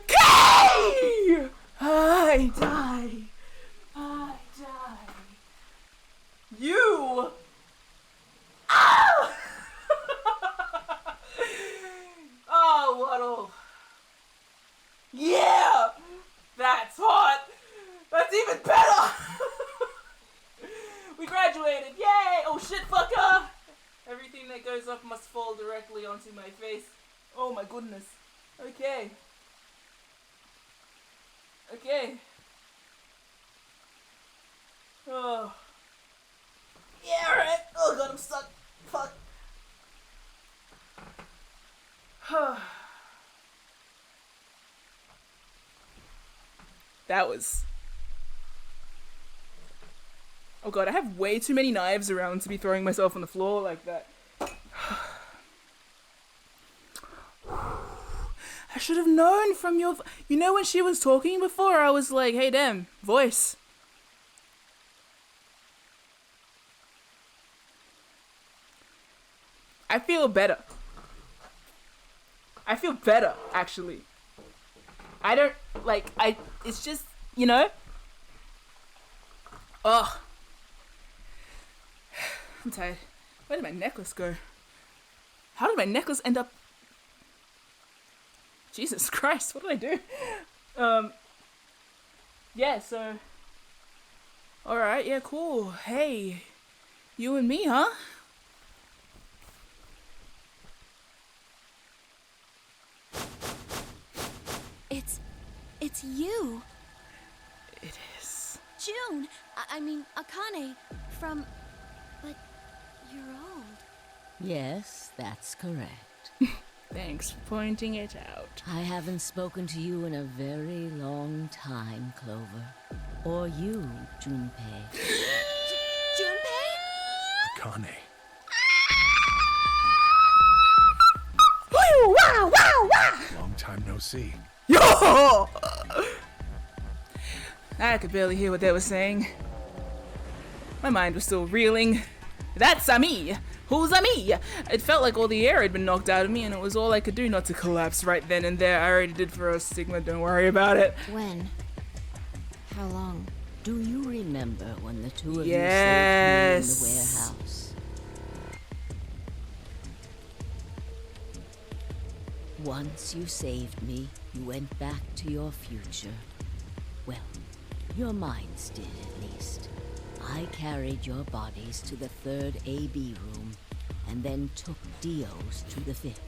Kay! I die. I die. You. Ah! Oh, Waddle. Yeah! That's hot! That's even better! We graduated! Yay! Oh shit, fucker! Everything that goes up must fall directly onto my face. Oh my goodness. Okay. Okay. Oh. Yeah, alright. Oh god, I'm stuck. Fuck. That was... Oh god, I have way too many knives around to be throwing myself on the floor like that. I should have known from your... You know when she was talking before, I was like, hey damn, voice. I feel better. I feel better, actually. I don't, like, it's just, you know? Ugh. I'm tired. Where did my necklace go? How did my necklace end up? Jesus Christ, what did I do? Yeah, so. Alright, yeah, cool. Hey, you and me, huh? It's you. It is. June. I mean, Akane. From... But you're old. Yes, that's correct. Thanks for pointing it out. I haven't spoken to you in a very long time, Clover. Or you, Junpei. Junpei? Akane. Wow, wow, wow! Long time no see. Yo! I could barely hear what they were saying. My mind was still reeling. That's Ami! Who's Ami? It felt like all the air had been knocked out of me, and it was all I could do not to collapse right then and there. I already did for a Sigma, don't worry about it. When? How long? Do you remember when the two of Yes. you saved me in the warehouse? Once you saved me, you went back to your future. Well, your minds did at least. I carried your bodies to the third AB room, and then took Dio's to the fifth.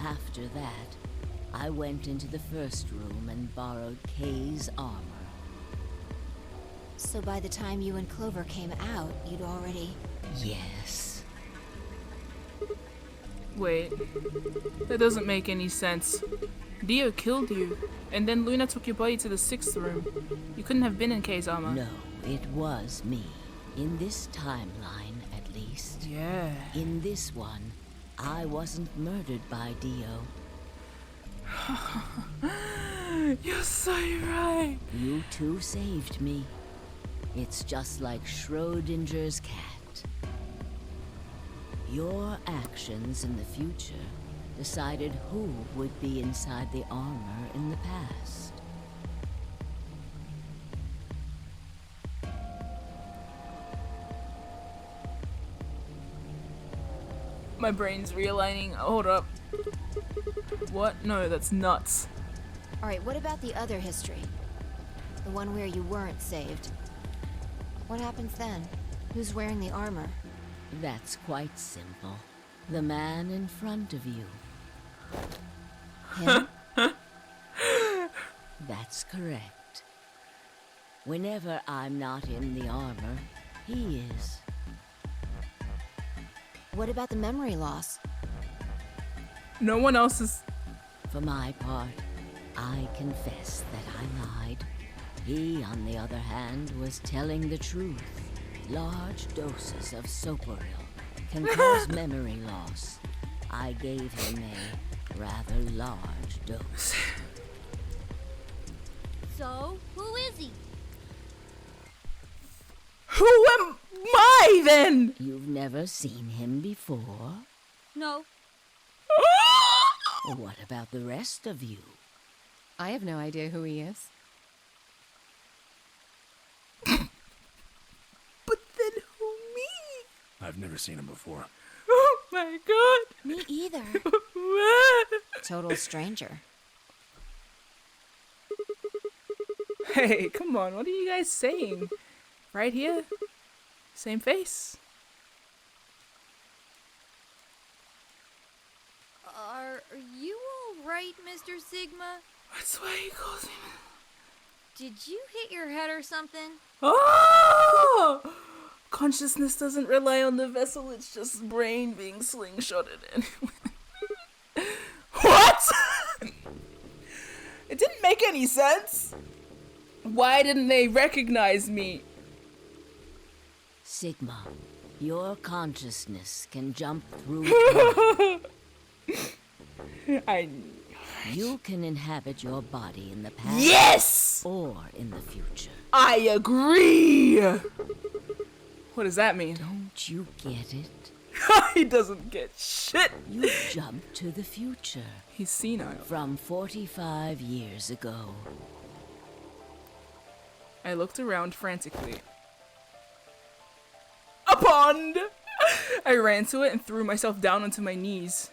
After that, I went into the first room and borrowed Kay's armor. So by the time you and Clover came out, you'd already... Yes. Wait, that doesn't make any sense. Dio killed you, and then Luna took your body to the 6th room. You couldn't have been in Kay's armor. No, it was me. In this timeline, at least. Yeah. In this one, I wasn't murdered by Dio. You're so right. You two saved me. It's just like Schrodinger's cat. Your actions in the future decided who would be inside the armor in the past. My brain's realigning. Hold up. What? No, that's nuts. Alright, what about the other history? The one where you weren't saved. What happens then? Who's wearing the armor? That's quite simple. The man in front of you. Him? That's correct. Whenever I'm not in the armor, he is. What about the memory loss? No one else is... For my part, I confess that I lied. He, on the other hand, was telling the truth. Large doses of soporil can cause memory loss. I gave him a rather large dose. So, who is he? Who am I then? You've never seen him before? No. What about the rest of you? I have no idea who he is. But then who me? I've never seen him before. Oh my god. Me either. Total stranger. Hey, come on, what are you guys saying? Right here? Same face? Are you alright, Mr. Sigma? That's why he calls me. Did you hit your head or something? Oh! Consciousness doesn't rely on the vessel, it's just brain being slingshotted in. What? It didn't make any sense. Why didn't they recognize me? Sigma, your consciousness can jump through time. You can inhabit your body in the past. Yes! Or in the future. I agree! What does that mean? Don't you get it? He doesn't get shit! You jump to the future. He's senile. From 45 years ago. I looked around frantically. A pond! I ran to it and threw myself down onto my knees.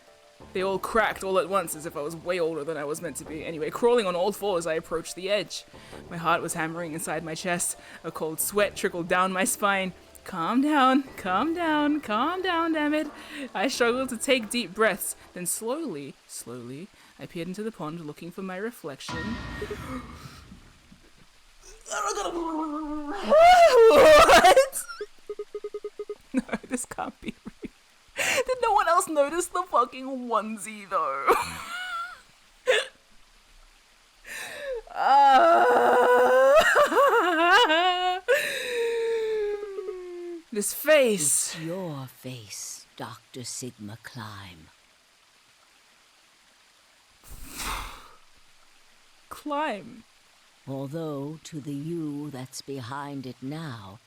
They all cracked all at once as if I was way older than I was meant to be. Anyway, crawling on all fours, I approached the edge. My heart was hammering inside my chest. A cold sweat trickled down my spine. Calm down, damn it. I struggled to take deep breaths. Then slowly, I peered into the pond looking for my reflection. What? No, this can't be real. Did no one else notice the fucking onesie though? This face. It's your face, Dr. Sigma Climb. Climb. Although, to the you that's behind it now,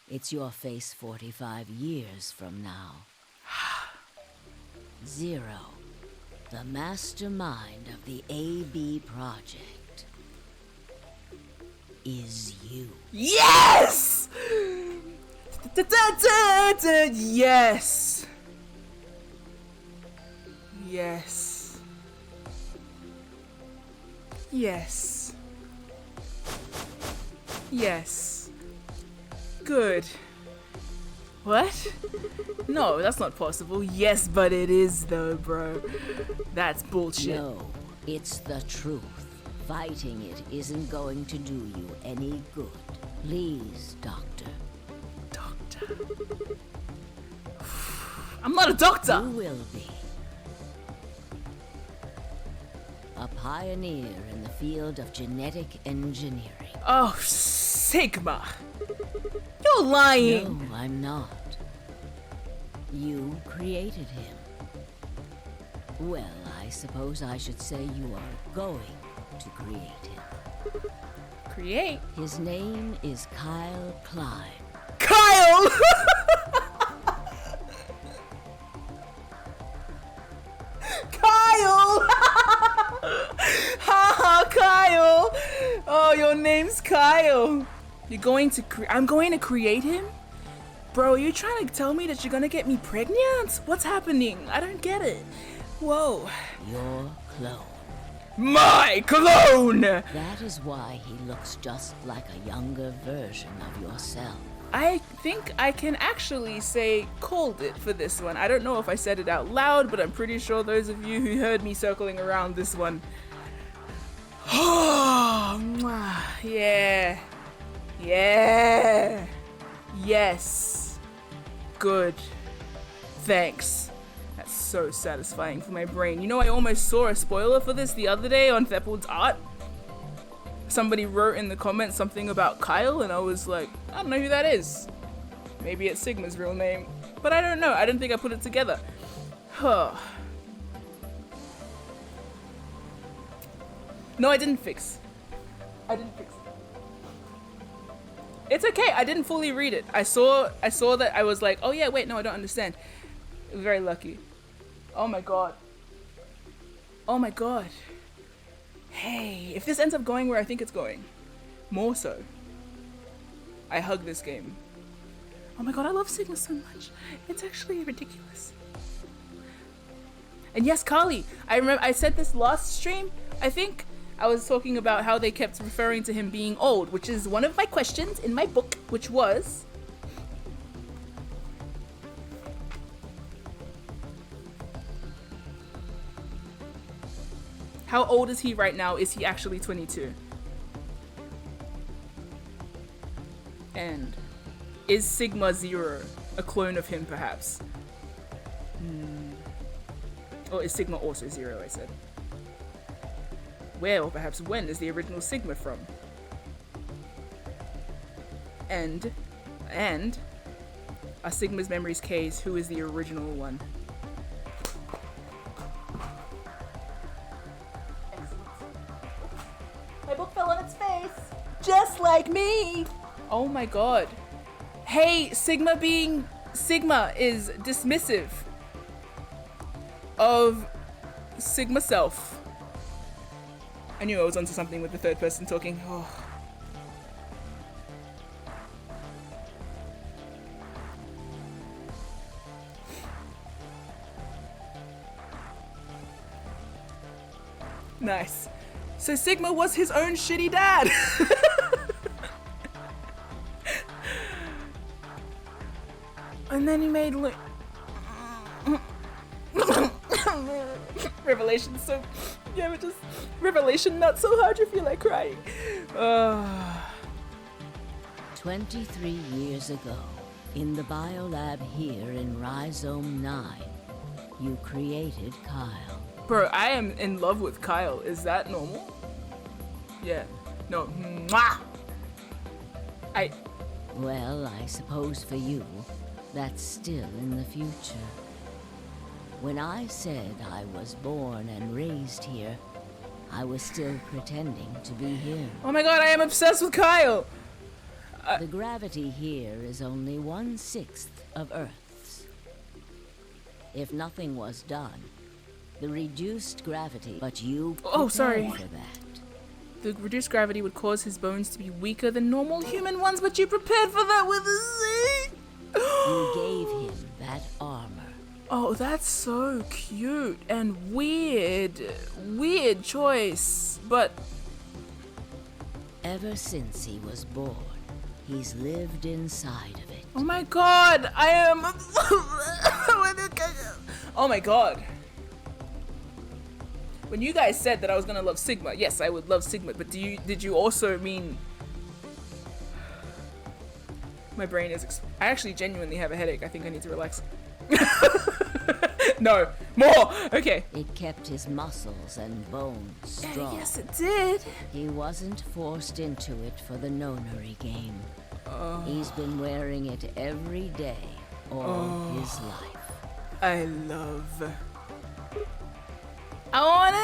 it's your face 45 years from now. Zero, the mastermind of the AB project, is you. Yes! Yes! Yes. Yes. Yes. Good. What? No, that's not possible. Yes, but it is though, bro. That's bullshit. No, it's the truth. Fighting it isn't going to do you any good. Please, Doctor. Doctor. I'm not a doctor! You will be. A pioneer in the field of genetic engineering. Oh, Sigma. You're lying. No, I'm not. You created him. Well, I suppose I should say you are going to create him. Create? His name is Kyle Klein. Kyle! Kyle! Haha, Kyle! Oh, your name's Kyle. You're going to I'm going to create him? Bro, are you trying to tell me that you're gonna get me pregnant? What's happening? I don't get it. Whoa. Your clone. My clone! That is why he looks just like a younger version of yourself. I think I can actually say called it for this one. I don't know if I said it out loud, but I'm pretty sure those of you who heard me circling around this one. Yeah. Yeah. Yes. Good. Thanks. That's so satisfying for my brain. You know, I almost saw a spoiler for this the other day on Theppold's art. Somebody wrote in the comments something about Kyle, and I was like, I don't know who that is. Maybe it's Sigma's real name. But I don't know. I didn't think I put it together. Huh. No, I didn't fix. I didn't fix it. It's okay. I didn't fully read it. I saw that. I was like, oh yeah, wait, no, I don't understand. Very lucky. Oh my god. Oh my god. Hey, if this ends up going where I think it's going, more so, I hug this game. Oh my god, I love Sigma so much. It's actually ridiculous. And yes, Carly, I remember I said this last stream. I think I was talking about how they kept referring to him being old, which is one of my questions in my book, which was, how old is he right now? Is he actually 22? And is Sigma Zero a clone of him, perhaps? Or is Sigma also Zero, I said. Where, or perhaps when, is the original Sigma from? And are Sigma's memories K's? Who is the original one? My book fell on its face, just like me. Oh my god. Hey, Sigma being Sigma is dismissive of Sigma self. I knew I was onto something with the third person talking. Oh. Nice. So Sigma was his own shitty dad. And then he made Revelation. So yeah, but just Revelation not so hard you feel like crying. 23 years ago, in the biolab here in Rhizome 9, you created Kyle. Bro, I am in love with Kyle. Is that normal? Yeah. No. Mwah! Well, I suppose for you, that's still in the future. When I said I was born and raised here, I was still pretending to be him. Oh my god, I am obsessed with Kyle! The gravity here is only 1/6 of Earth's. If nothing was done, the reduced gravity, but you sorry. for that. The reduced gravity would cause his bones to be weaker than normal human ones, but you prepared for that with a Z! You gave him that armor. Oh, that's so cute and weird. Weird choice, but... Ever since he was born, he's lived inside of it. Oh my god, I am... Oh my god. When you guys said that I was gonna love Sigma, yes, I would love Sigma, but did you also mean... My brain is... I actually genuinely have a headache. I think I need to relax. No, more! Okay. It kept his muscles and bones strong. Yes, it did. He wasn't forced into it for the nonary game. He's been wearing it every day, all his life. I love... I want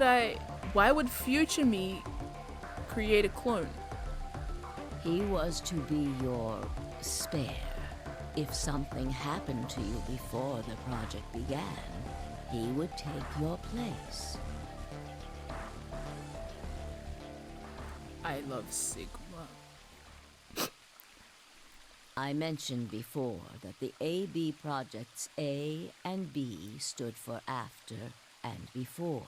it. Why would future me create a clone? He was to be your spare. If something happened to you before the project began, he would take your place. I love Sigma. I mentioned before that the AB projects A and B stood for after and before.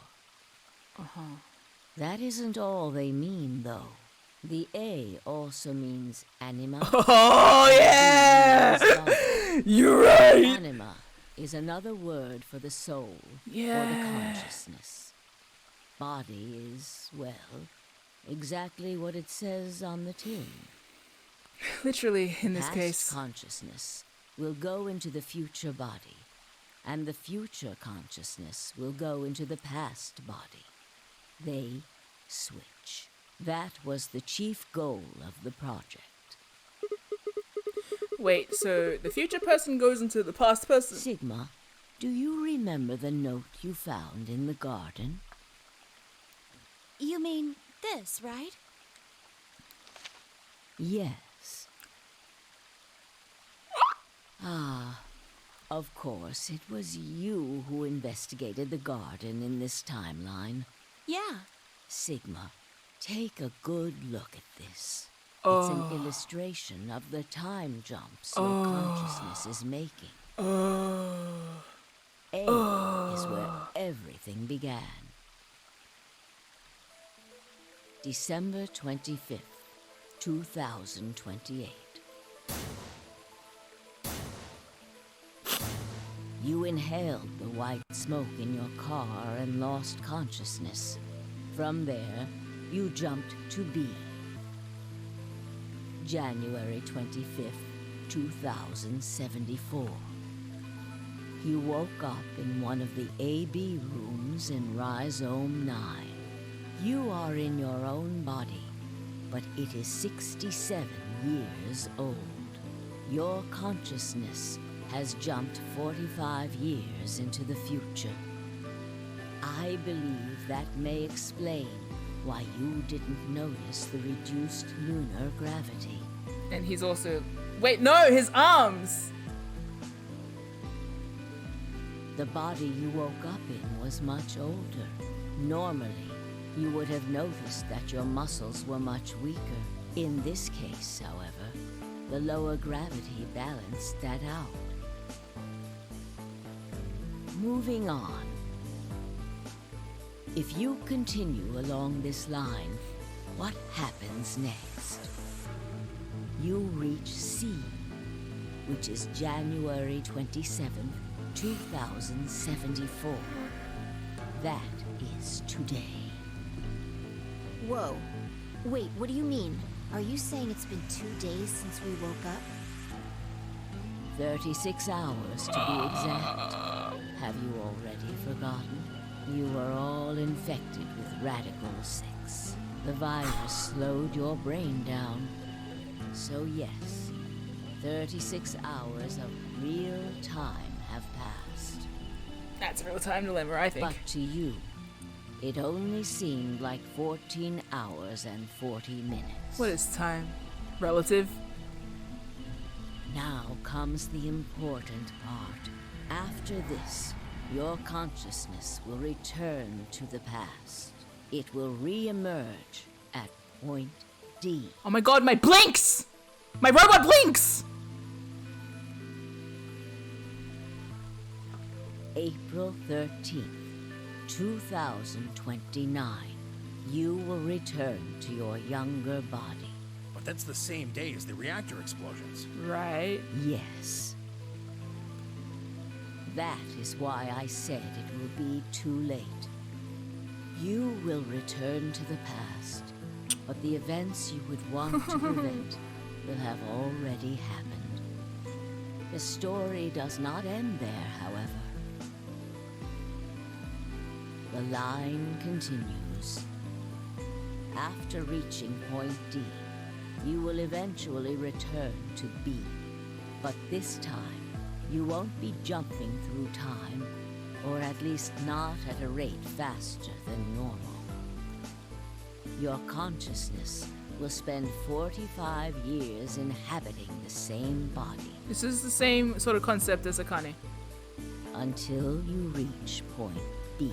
That isn't all they mean, though. The A also means anima. Oh, yeah! You're right! Anima is another word for the soul, or the consciousness. Body is, well, exactly what it says on the tin. Literally, in this Past case. Consciousness will go into the future body, and the future consciousness will go into the past body. They switch. That was the chief goal of the project. Wait, so the future person goes into the past person? Sigma, do you remember the note you found in the garden? You mean this, right? Yes. Ah, of course, it was you who investigated the garden in this timeline. Yeah. Sigma, take a good look at this. It's an illustration of the time jumps your consciousness is making. A is where everything began. December 25th, 2028. You inhaled the white smoke in your car and lost consciousness. From there, you jumped to B. January 25th, 2074. You woke up in one of the AB rooms in Rhizome 9. You are in your own body, but it is 67 years old. Your consciousness has jumped 45 years into the future. I believe that may explain why you didn't notice the reduced lunar gravity. And he's also... Wait, no! His arms! The body you woke up in was much older. Normally, you would have noticed that your muscles were much weaker. In this case, however, the lower gravity balanced that out. Moving on. If you continue along this line, what happens next? You reach C, which is January 27th, 2074. That is today. Whoa. Wait, what do you mean? Are you saying it's been 2 days since we woke up? 36 hours to be exact. Have you already forgotten? You were all infected with Radical 6. The virus slowed your brain down. So yes, 36 hours of real time have passed. That's a real time dilemma, I think. But to you, it only seemed like 14 hours and 40 minutes. What is time? Relative? Now comes the important part. After this, your consciousness will return to the past. It will re-emerge at point D. Oh my god, my blinks! My robot blinks! April 13th, 2029. You will return to your younger body. But that's the same day as the reactor explosions. Right. Yes. That is why I said it will be too late. You will return to the past, but the events you would want to prevent will have already happened. The story does not end there, however. The line continues. After reaching point D, you will eventually return to B. But this time, you won't be jumping through time, or at least not at a rate faster than normal. Your consciousness will spend 45 years inhabiting the same body. This is the same sort of concept as Akane. Until you reach point B.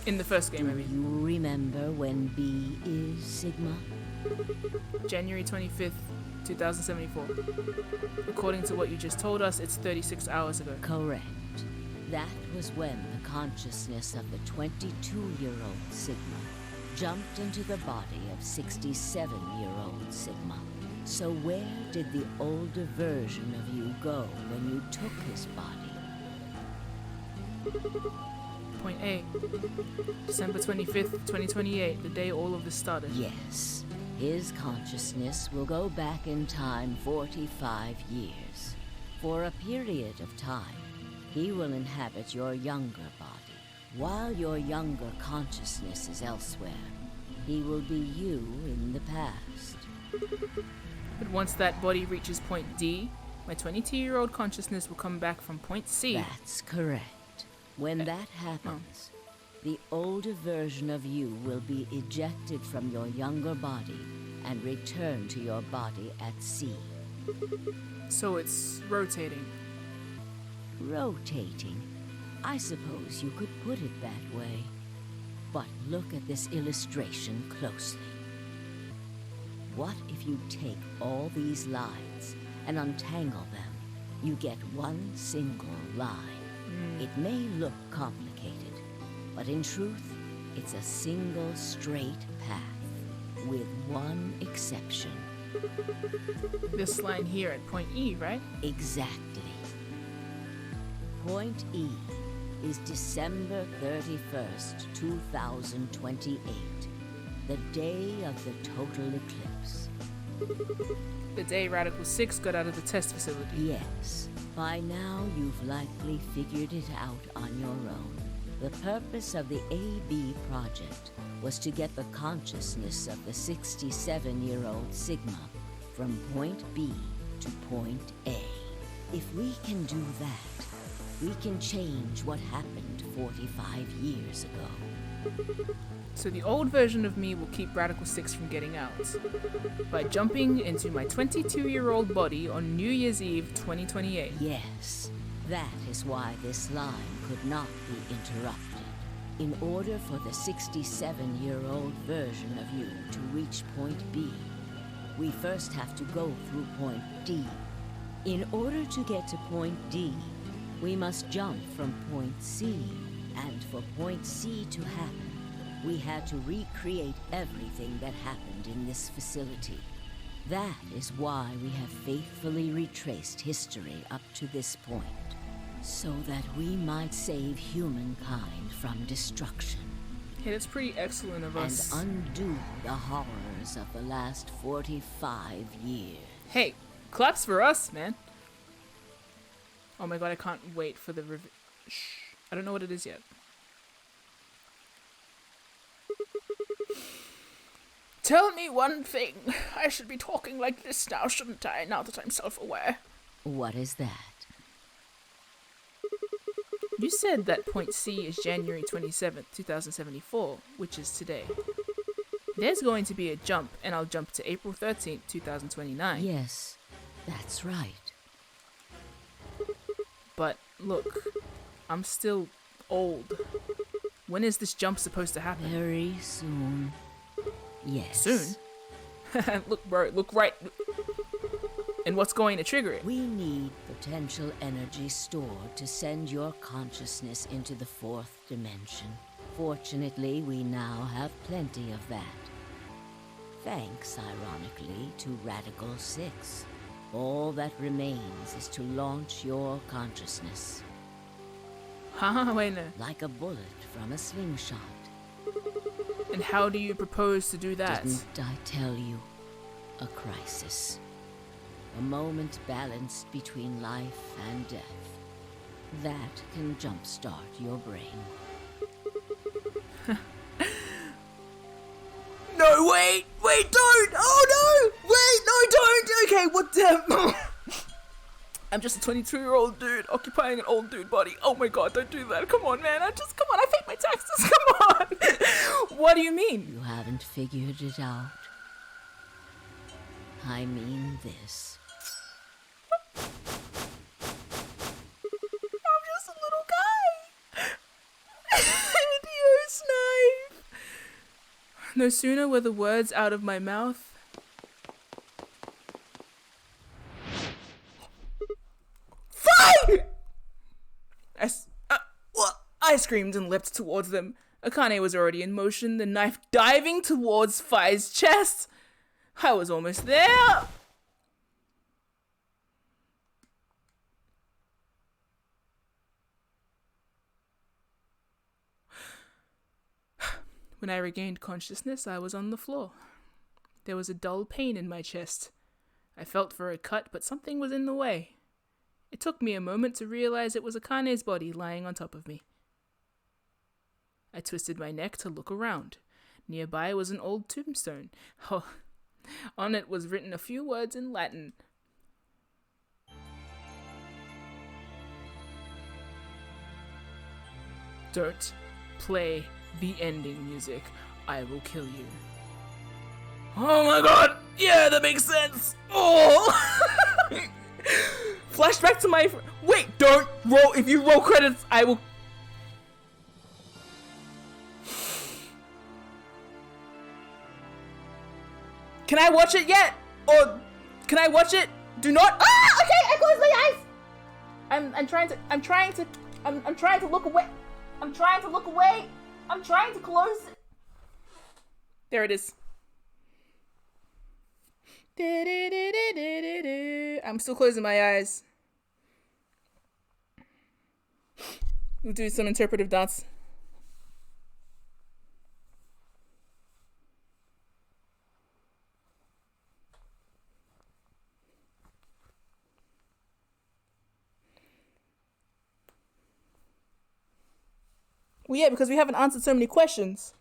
In the first game, I mean. Do you remember when B is, Sigma? January 25th, 2074. According to what you just told us, it's 36 hours ago. Correct. That was when the consciousness of the 22-year-old Sigma jumped into the body of 67-year-old Sigma. So where did the older version of you go when you took his body? Point A. December 25th, 2028, the day all of this started. Yes. His consciousness will go back in time 45 years. For a period of time, he will inhabit your younger body. While your younger consciousness is elsewhere, he will be you in the past. But once that body reaches point D, my 22-year-old consciousness will come back from point C. That's correct. When that happens, the older version of you will be ejected from your younger body and return to your body at sea. So it's rotating. Rotating? I suppose you could put it that way. But look at this illustration closely. What if you take all these lines and untangle them? You get one single line. It may look complicated, but in truth, it's a single straight path, with one exception. This line here at point E, right? Exactly. Point E is December 31st, 2028, the day of the total eclipse. The day Radical 6 got out of the test facility. Yes. By now, you've likely figured it out on your own. The purpose of the AB project was to get the consciousness of the 67-year-old Sigma from point B to point A. If we can do that, we can change what happened 45 years ago. So the old version of me will keep Radical 6 from getting out by jumping into my 22-year-old body on New Year's Eve 2028. Yes, that is why this line could not be interrupted. In order for the 67-year-old version of you to reach point B, we first have to go through point D. In order to get to point D, we must jump from point C, and for point C to happen, we had to recreate everything that happened in this facility. That is why we have faithfully retraced history up to this point, so that we might save humankind from destruction. Hey, that's pretty excellent of us. And undo the horrors of the last 45 years. Hey, claps for us, man. Oh my god, I can't wait for the Shh. I don't know what it is yet. Tell me one thing. I should be talking like this now, shouldn't I, now that I'm self-aware? What is that? You said that point C is January 27th, 2074, which is today. There's going to be a jump, and I'll jump to April 13th, 2029. Yes, that's right. But look, I'm still old. When is this jump supposed to happen? Very soon. Yes. Soon? Look, bro, look right. And what's going to trigger it? We need potential energy stored to send your consciousness into the fourth dimension. Fortunately, we now have plenty of that. Thanks, ironically, to Radical 6. All that remains is to launch your consciousness. Wait a minute. Like a bullet from a slingshot. And how do you propose to do that? Didn't I tell you? A crisis. A moment balanced between life and death. That can jumpstart your brain. No, wait, don't! Oh no! Wait, no, don't! Okay, what the... I'm just a 22-year-old dude occupying an old dude body. Oh my god, don't do that. Come on, man. Come on, I paid my taxes. Come on. What do you mean? You haven't figured it out. I mean this. I'm just a little guy. And you snipe. No sooner were the words out of my mouth. I screamed and leapt towards them. Akane was already in motion, the knife diving towards Fi's chest. I was almost there. When I regained consciousness, I was on the floor. There was a dull pain in my chest. I felt for a cut, but something was in the way. It took me a moment to realize it was Akane's body lying on top of me. I twisted my neck to look around. Nearby was an old tombstone. Oh, on it was written a few words in Latin. Don't play the ending music. I will kill you. Oh my god! Yeah, that makes sense! Oh! Flashback to my... Wait, don't roll. If you roll credits, I will... Can I watch it yet? Or can I watch it? Do not... Ah! Okay, I closed my eyes! I'm trying to look away. I'm trying to look away. I'm trying to close it. There it is. I'm still closing my eyes. We'll do some interpretive dance. Well, yeah, because we haven't answered so many questions.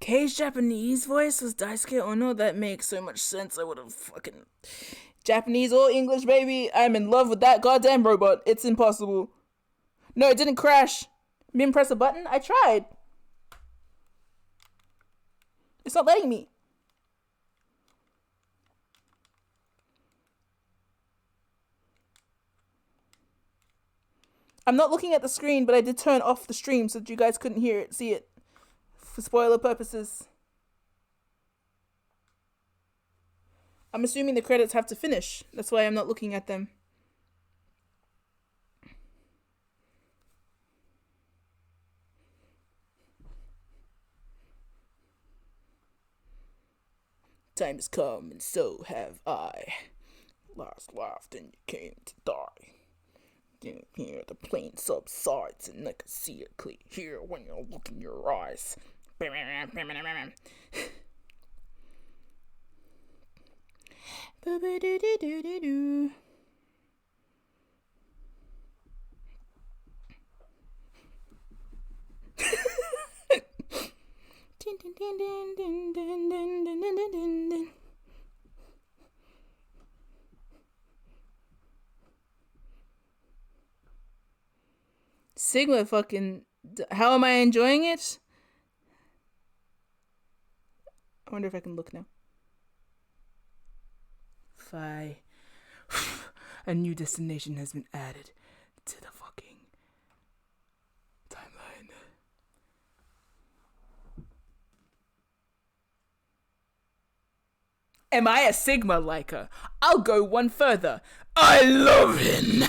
Kei's Japanese voice was Daisuke Ono. That makes so much sense. I would have fucking... Japanese or English, baby. I'm in love with that goddamn robot. It's impossible. No, it didn't crash. MIM press a button? I tried. It's not letting me. I'm not looking at the screen, but I did turn off the stream so that you guys couldn't hear it, see it. For spoiler purposes. I'm assuming the credits have to finish. That's why I'm not looking at them. Time has come, and so have I. Last laughed, and you came to die. Didn't hear the plane subsides, and I can see it clear here when you look in your eyes. Sigma fucking... How am I enjoying it? I wonder if I can look now. Phi. A new destination has been added to the fucking timeline. Am I a Sigma liker? I'll go one further. I love him!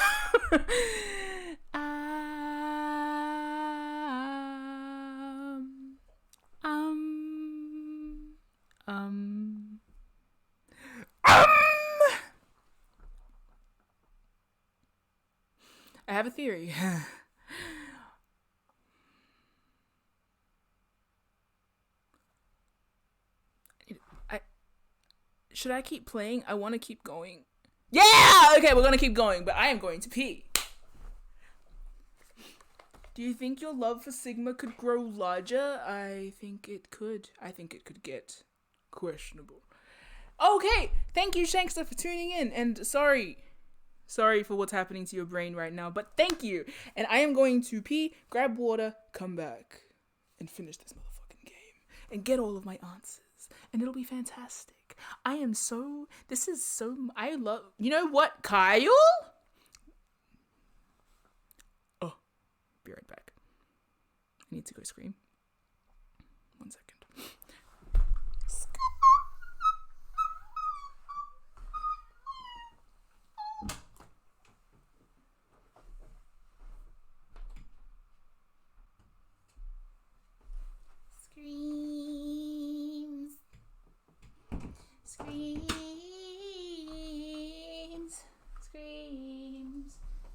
I have a theory. Should I keep playing? I want to keep going. Yeah! Okay, we're going to keep going, but I am going to pee. Do you think your love for Sigma could grow larger? I think it could. I think it could get questionable. Okay, thank you, Shankster, for tuning in, and sorry for what's happening to your brain right now, but thank you. And I am going to pee, grab water, come back, and finish this motherfucking game, and get all of my answers, and it'll be fantastic. I love, you know what, Kyle? Oh, be right back. I need to go scream. 1 second.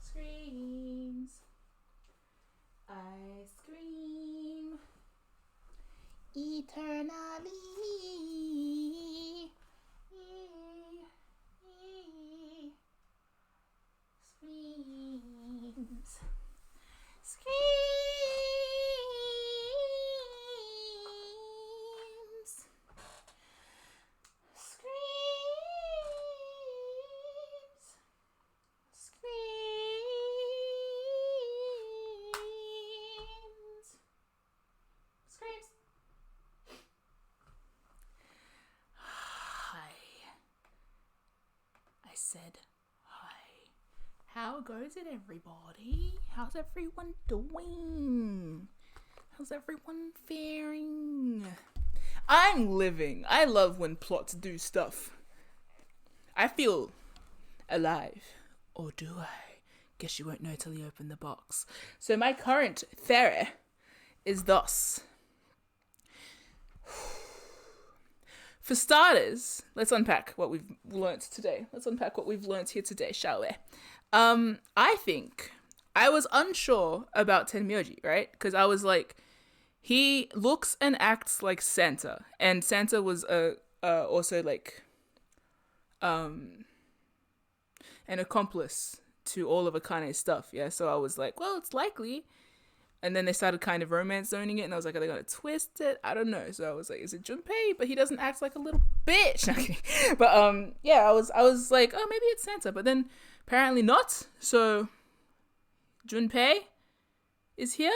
Screams. I scream. goes it, everybody? How's everyone doing? How's everyone faring? I'm living. I love when plots do stuff. I feel alive. Or do I? Guess you won't know till you open the box. So my current theory is thus. For starters, let's unpack what we've learnt today. Let's unpack what we've learnt here today, shall we? I think I was unsure about Tenmyoji, right? Because I was like, he looks and acts like Santa, and Santa was also like an accomplice to all of Akane's stuff. Yeah, so I was like, well, it's likely. And then they started kind of romance zoning it, and I was like, are they gonna twist it? I don't know. So I was like, is it Junpei? But he doesn't act like a little bitch. Okay. But yeah, I was like, oh, maybe it's Santa. But then apparently not. So Junpei is here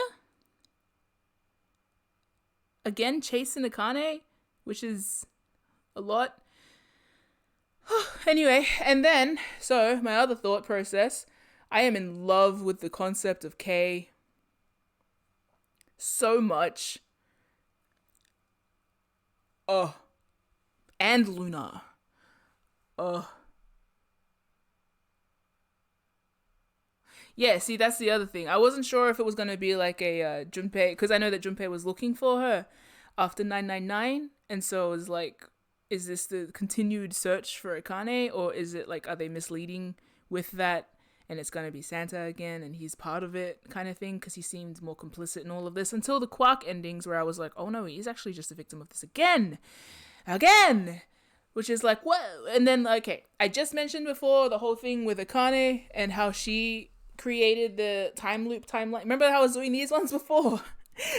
again, chasing Akane, which is a lot. Anyway, and then so my other thought process, I am in love with the concept of Kei so much. Oh, and Luna. Oh. Yeah, see, that's the other thing. I wasn't sure if it was going to be like a Junpei, because I know that Junpei was looking for her after 999, and so it was like, is this the continued search for Akane, or is it like, are they misleading with that, and it's going to be Santa again, and he's part of it kind of thing, because he seemed more complicit in all of this, until the Quark endings, where I was like, oh no, he's actually just a victim of this again, which is like, whoa. And then, okay, I just mentioned before the whole thing with Akane, and how she created the time loop timeline. Remember how I was doing these ones before?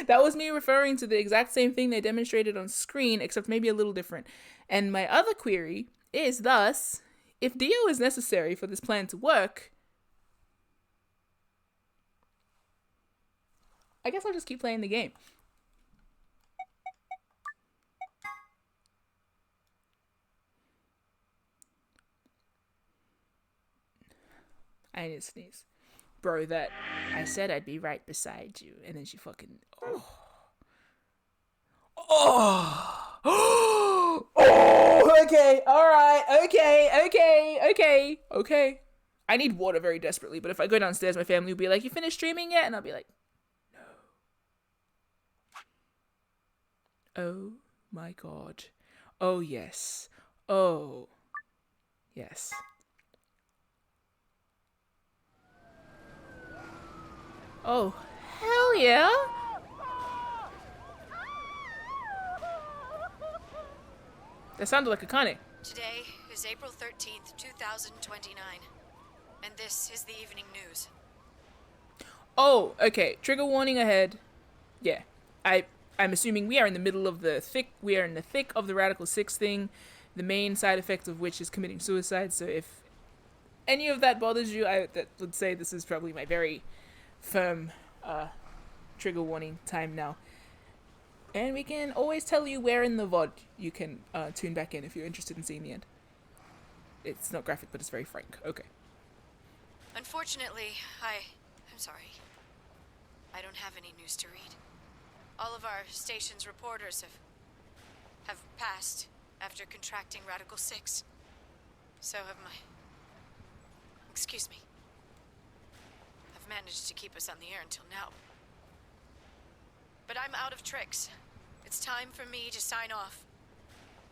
That was me referring to the exact same thing they demonstrated on screen, except maybe a little different. And my other query is thus, if Dio is necessary for this plan to work, I guess I'll just keep playing the game. I need to sneeze. Bro, that I said I'd be right beside you, and then she fucking okay, alright, okay. I need water very desperately, but if I go downstairs, my family will be like, you finished streaming yet? And I'll be like, no. Oh my god. Oh yes. Oh yes. Oh, hell yeah. That sounded like Akane. Today is April 13th, 2029, and this is the evening news. Oh, okay. Trigger warning ahead. Yeah. I'm assuming we are in the middle of the thick of the Radical 6 thing, the main side effect of which is committing suicide. So if any of that bothers you, I would say this is probably my very firm trigger warning time now. And we can always tell you where in the VOD you can tune back in if you're interested in seeing the end. It's not graphic, but it's very frank. Okay. Unfortunately, I'm sorry. I don't have any news to read. All of our station's reporters have passed after contracting Radical 6. So have my... Excuse me. I've managed to keep us on the air until now. But I'm out of tricks. It's time for me to sign off.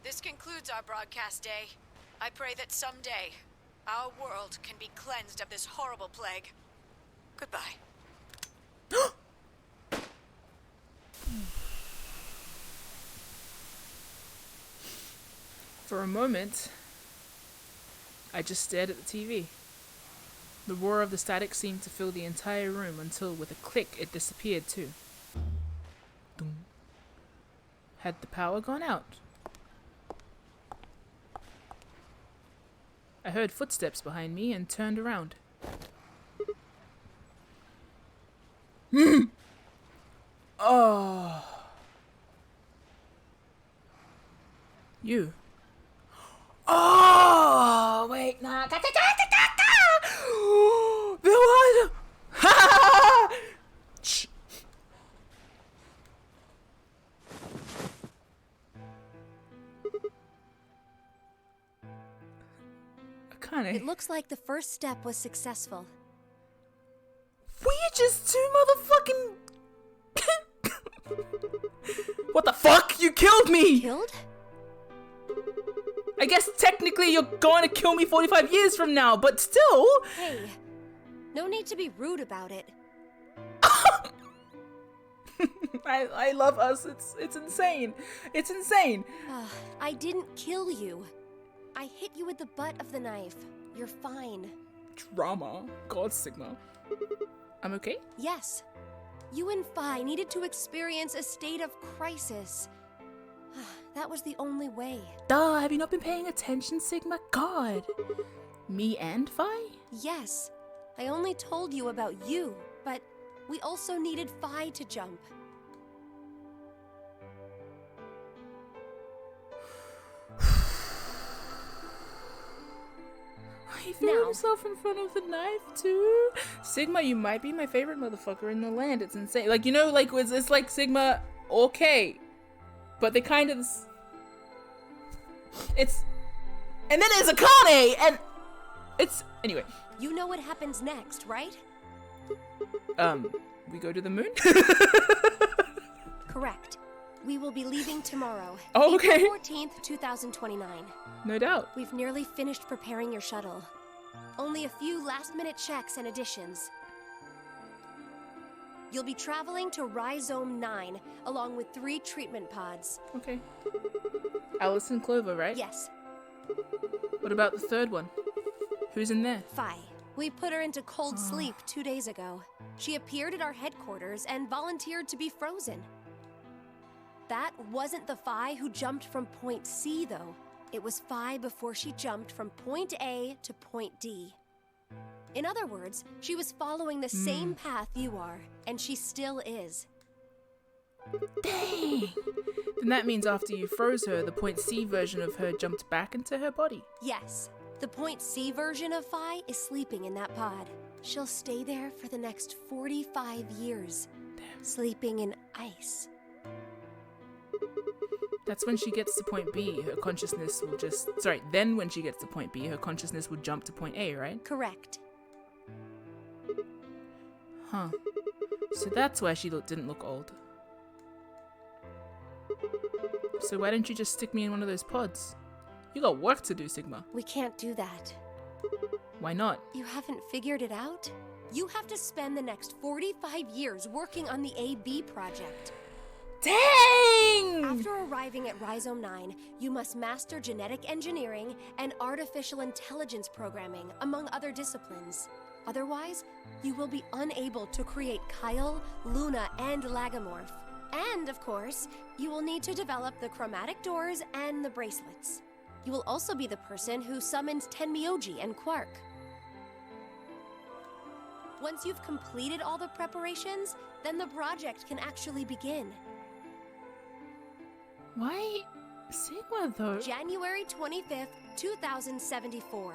This concludes our broadcast day. I pray that someday our world can be cleansed of this horrible plague. Goodbye. For a moment, I just stared at the TV. The roar of the static seemed to fill the entire room until, with a click, it disappeared too. Dum. Had the power gone out? I heard footsteps behind me and turned around. Oh. You. Oh, wait, nah. There Okay. It looks like the first step was successful. We're just two motherfucking... What the fuck? You killed me! Killed? I guess technically you're going to kill me 45 years from now, but still... Hey, no need to be rude about it. I love us. It's insane. It's insane. I didn't kill you. I hit you with the butt of the knife. You're fine. Drama. God, Sigma. I'm okay? Yes. You and Phi needed to experience a state of crisis. That was the only way. Duh, have you not been paying attention, Sigma? God. Me and Phi? Yes. I only told you about you, but we also needed Phi to jump. He threw himself in front of the knife too. Sigma, you might be my favorite motherfucker in the land. It's insane. Like, you know, like it's like Sigma, okay, but they kind of it's, and then there's Akane, and it's anyway. You know what happens next, right? We go to the moon. Correct. We will be leaving tomorrow. Oh, okay. April 14th, 2029. No doubt. We've nearly finished preparing your shuttle. Only a few last-minute checks and additions. You'll be traveling to Rhizome 9, along with 3 treatment pods. Okay. Alice and Clover, right? Yes. What about the third one? Who's in there? Phi. We put her into cold sleep 2 days ago. She appeared at our headquarters and volunteered to be frozen. That wasn't the Phi who jumped from point C, though. It was Phi before she jumped from point A to point D. In other words, she was following the same path you are, and she still is. Dang! Then that means after you froze her, the point C version of her jumped back into her body. Yes. The point C version of Phi is sleeping in that pod. She'll stay there for the next 45 years. Damn. Sleeping in ice. That's when she gets to point B, her consciousness will just... Sorry, then when she gets to point B, her consciousness will jump to point A, right? Correct. Huh. So that's why she didn't look old. So why don't you just stick me in one of those pods? You got work to do, Sigma. We can't do that. Why not? You haven't figured it out? You have to spend the next 45 years working on the AB project. Dang! After arriving at Rhizome 9, you must master genetic engineering and artificial intelligence programming, among other disciplines. Otherwise, you will be unable to create Kyle, Luna, and Lagomorph. And, of course, you will need to develop the chromatic doors and the bracelets. You will also be the person who summons Tenmyoji and Quark. Once you've completed all the preparations, then the project can actually begin. Why Sigma, though? January 25th, 2074.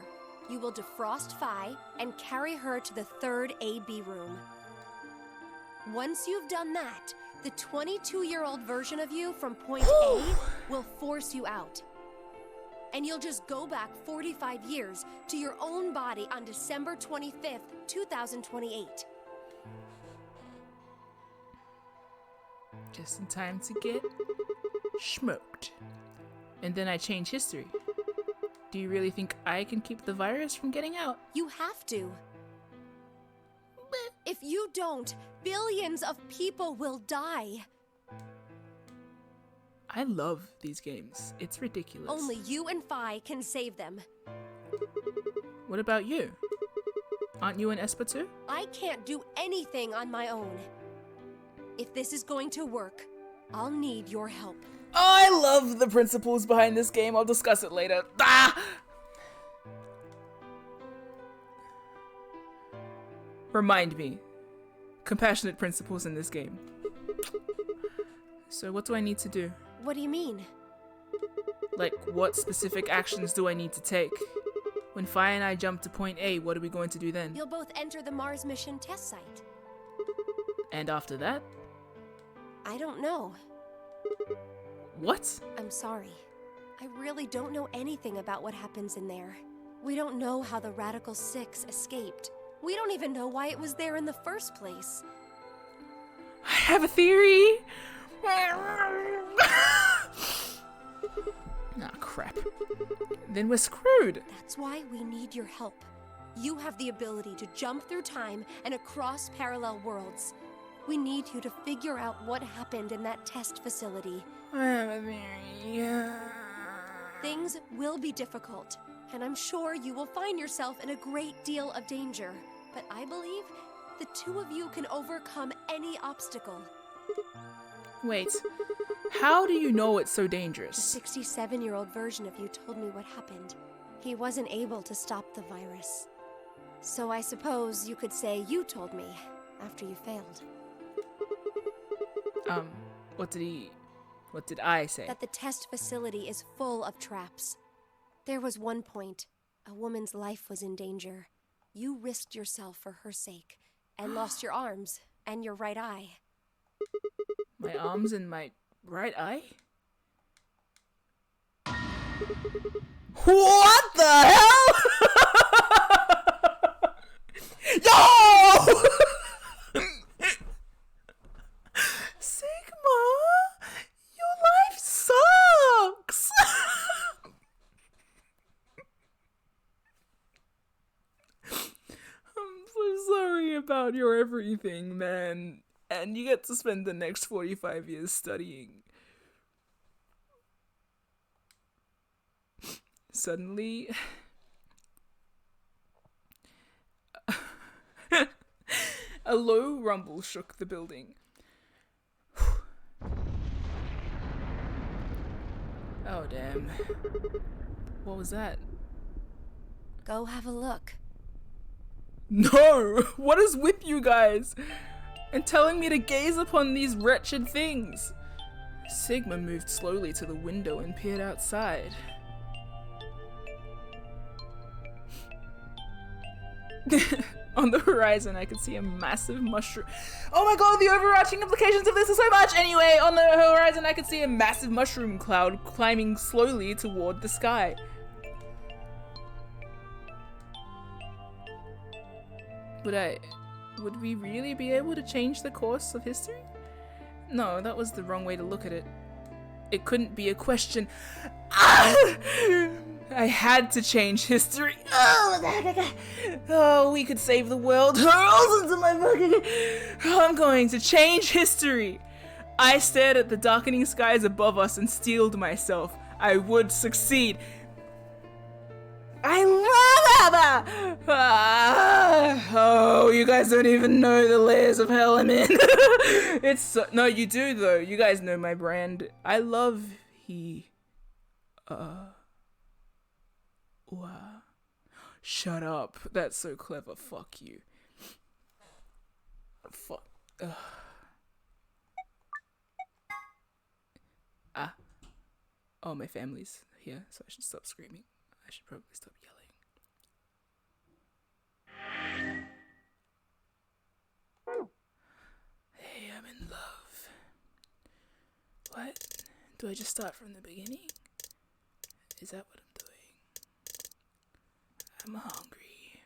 You will defrost Phi and carry her to the 3rd AB room. Once you've done that, the 22-year-old version of you from point A will force you out. And you'll just go back 45 years to your own body on December 25th, 2028. Just in time to get smoked. And then I change history. Do you really think I can keep the virus from getting out? You have to. If you don't, billions of people will die. I love these games. It's ridiculous. Only you and Phi can save them. What about you? Aren't you an Esper too? I can't do anything on my own. If this is going to work, I'll need your help. I love the principles behind this game. I'll discuss it later. Ah! Remind me. Compassionate principles in this game. So what do I need to do? What do you mean? Like, what specific actions do I need to take? When Phi and I jump to point A, what are we going to do then? You'll both enter the Mars mission test site. And after that? I don't know. What? I'm sorry. I really don't know anything about what happens in there. We don't know how the Radical Six escaped. We don't even know why it was there in the first place. I have a theory! Ah, crap. Then we're screwed. That's why we need your help. You have the ability to jump through time and across parallel worlds. We need you to figure out what happened in that test facility. I have a theory. Things will be difficult, and I'm sure you will find yourself in a great deal of danger. But I believe the two of you can overcome any obstacle. Wait, how do you know it's so The dangerous? 67-year-old version of you told me what happened. He wasn't able to stop the virus. So I suppose you could say you told me after you failed. What did I say? That the test facility is full of traps. There was one point, a woman's life was in danger. You risked yourself for her sake, and lost your arms and your right eye. My arms and my right eye? What the hell? Yo! Sigma, your life sucks. I'm so sorry about your everything, man. And you get to spend the next 45 years studying. Suddenly, a low rumble shook the building. Oh, damn. What was that? Go have a look. No! What is with you guys? And telling me to gaze upon these wretched things? Sigma moved slowly to the window and peered outside. On the horizon, I could see a massive mushroom. Oh my god, the overarching implications of this are so much! Anyway, on the horizon, I could see a massive mushroom cloud climbing slowly toward the sky. Would we really be able to change the course of history? No, that was the wrong way to look at it. It couldn't be a question. I had to change history. Oh, we could save the world. I'm going to change history. I stared at the darkening skies above us and steeled myself. I would succeed. I love Abba! Oh, you guys don't even know the layers of hell I'm in. It's so, no, you do though. You guys know my brand. I love wow. Shut up. That's so clever. Fuck you. Fuck. Oh, my family's here, so I should stop screaming. I should probably stop yelling. Hey, I'm in love. What? Do I just start from the beginning? Is that what I'm doing? I'm hungry.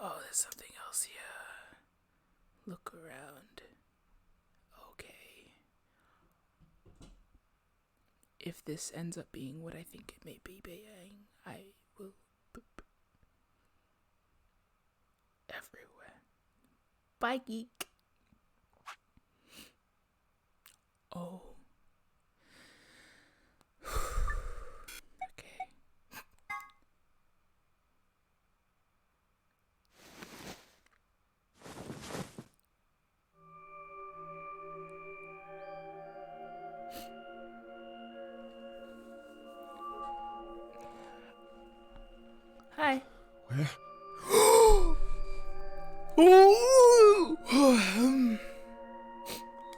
Oh, there's something else here. Look around. Okay. If this ends up being what I think it may be being, I will poop everywhere. Bye, geek. Oh. Okay. Hi. Where?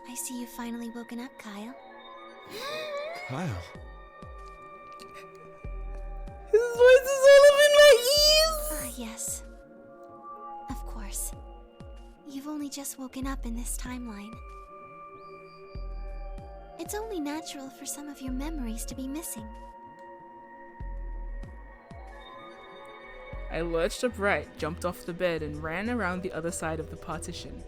I see you've finally woken up, Kyle. Kyle. His voice is all up in my ears! Yes. Of course. You've only just woken up in this timeline. It's only natural for some of your memories to be missing. I lurched upright, jumped off the bed, and ran around the other side of the partition.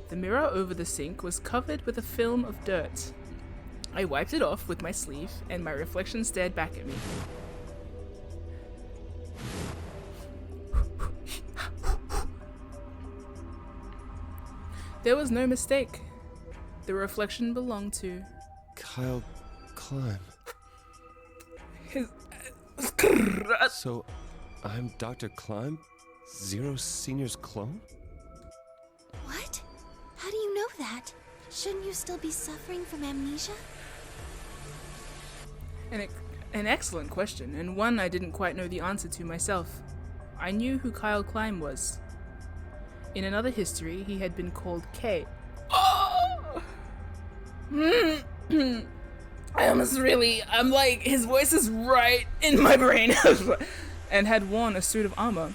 The mirror over the sink was covered with a film of dirt. I wiped it off with my sleeve, and my reflection stared back at me. There was no mistake. The reflection belonged to Kyle Klein. His. So, I'm Dr. Klein? Zero Senior's clone? What? How do you know that? Shouldn't you still be suffering from amnesia? An excellent question, and one I didn't quite know the answer to myself. I knew who Kyle Klein was. In another history, he had been called K. I'm like, his voice is right in my brain. And had worn a suit of armor.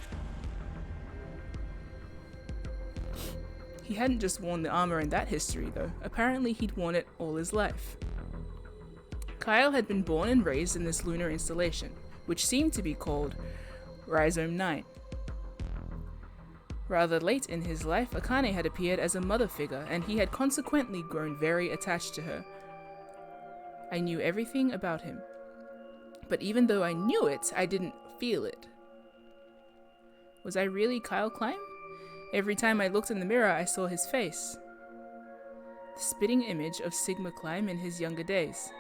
He hadn't just worn the armor in that history, though. Apparently, he'd worn it all his life. Kyle had been born and raised in this lunar installation, which seemed to be called Rhizome 9. Rather late in his life, Akane had appeared as a mother figure, and he had consequently grown very attached to her. I knew everything about him. But even though I knew it, I didn't feel it. Was I really Kyle Klein? Every time I looked in the mirror, I saw his face. The spitting image of Sigma Klein in his younger days.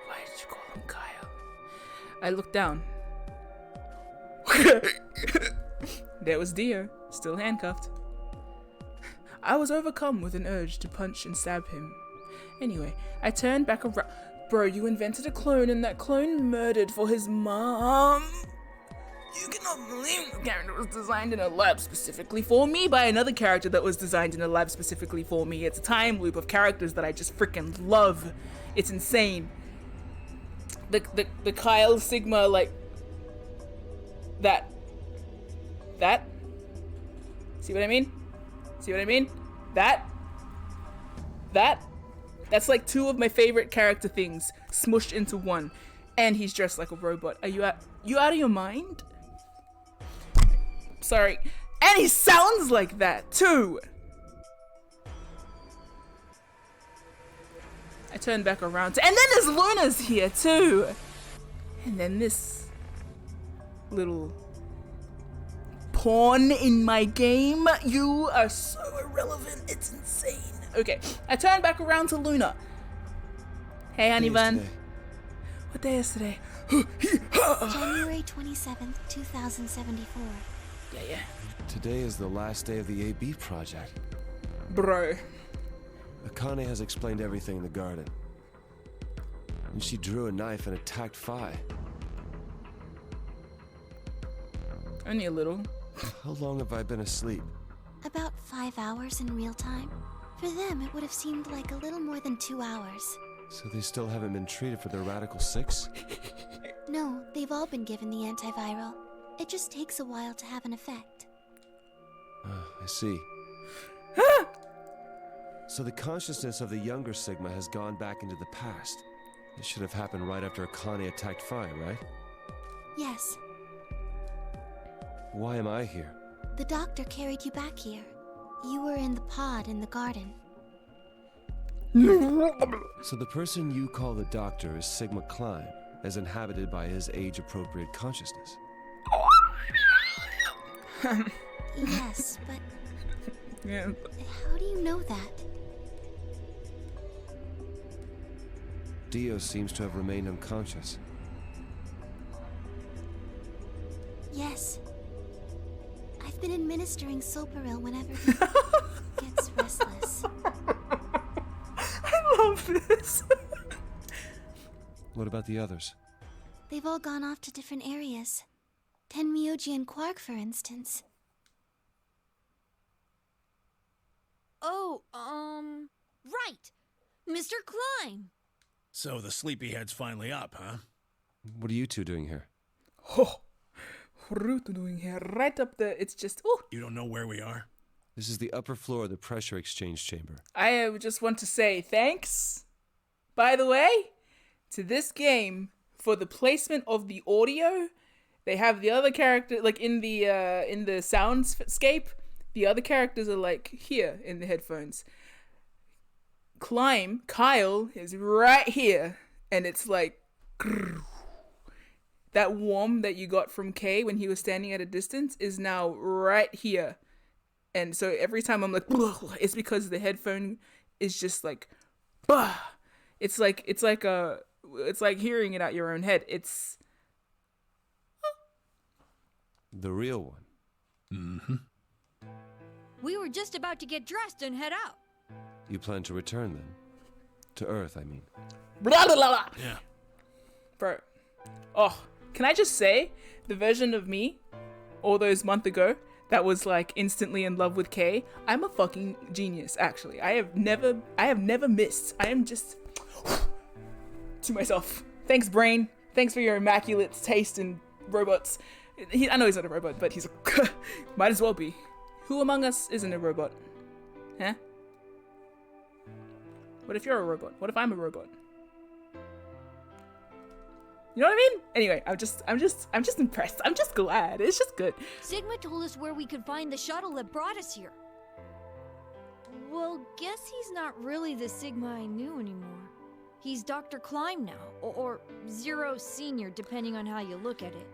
Why did you call him Kyle? I looked down. There was Dio, still handcuffed. I was overcome with an urge to punch and stab him. Anyway, I turned back around. Bro, you invented a clone and that clone murdered for his mom. You cannot believe the character was designed in a lab specifically for me by another character that was designed in a lab specifically for me. It's a time loop of characters that I just freaking love. It's insane. The Kyle Sigma, like, that. See what I mean? See what I mean? That's like two of my favorite character things smushed into one. And he's dressed like a robot. Are you out of your mind? Sorry. And he sounds like that too. I turn back around and then there's Luna's here too. And then this little pawn in my game. You are so irrelevant. It's insane. Okay, I turn back around to Luna. Hey, honey bun. What day is today? January 27th, 2074. Yeah. Today is the last day of the AB project. Bro. Akane has explained everything in the garden. And she drew a knife and attacked Phi. Only a little. How long have I been asleep? About 5 hours in real time. For them, it would have seemed like a little more than 2 hours. So they still haven't been treated for their Radical 6? No, they've all been given the antiviral. It just takes a while to have an effect. I see. So the consciousness of the younger Sigma has gone back into the past. This should have happened right after Akane attacked Phi, right? Yes. Why am I here? The doctor carried you back here. You were in the pod in the garden. So the person you call the doctor is Sigma Klein, as inhabited by his age-appropriate consciousness. Yes, but... Yeah. How do you know that? Dio seems to have remained unconscious. Yes. I've been administering Soparil whenever he gets restless. I love this. What about the others? They've all gone off to different areas. Tenmyoji and Quark, for instance. Oh, right. Mr. Klein. So the sleepyhead's finally up, huh? What are you two doing here? Oh, what are you doing here? Right up there. It's just, oh. You don't know where we are? This is the upper floor of the pressure exchange chamber. I just want to say thanks, by the way, to this game for the placement of the audio they have the other character like in the soundscape. The other characters are like here in the headphones. Kyle is right here, and it's like that warm that you got from Kay when he was standing at a distance is now right here. And so every time I'm like, it's because the headphone is just like, it's like hearing it out your own head. It's the real one. Mm-hmm. We were just about to get dressed and head out. You plan to return then? To Earth, I mean. Blah, blah, blah, blah. Yeah. Bro. Oh, can I just say, the version of me all those months ago that was like instantly in love with Kay, I'm a fucking genius, actually. I have never missed. I am just to myself. Thanks, brain. Thanks for your immaculate taste in robots. I know he's not a robot, but he's a might as well be. Who among us isn't a robot? Huh? What if you're a robot? What if I'm a robot? You know what I mean? Anyway, I'm just impressed. I'm just glad. It's just good. Sigma told us where we could find the shuttle that brought us here. Well, guess he's not really the Sigma I knew anymore. He's Dr. Klein now, or Zero Senior, depending on how you look at it.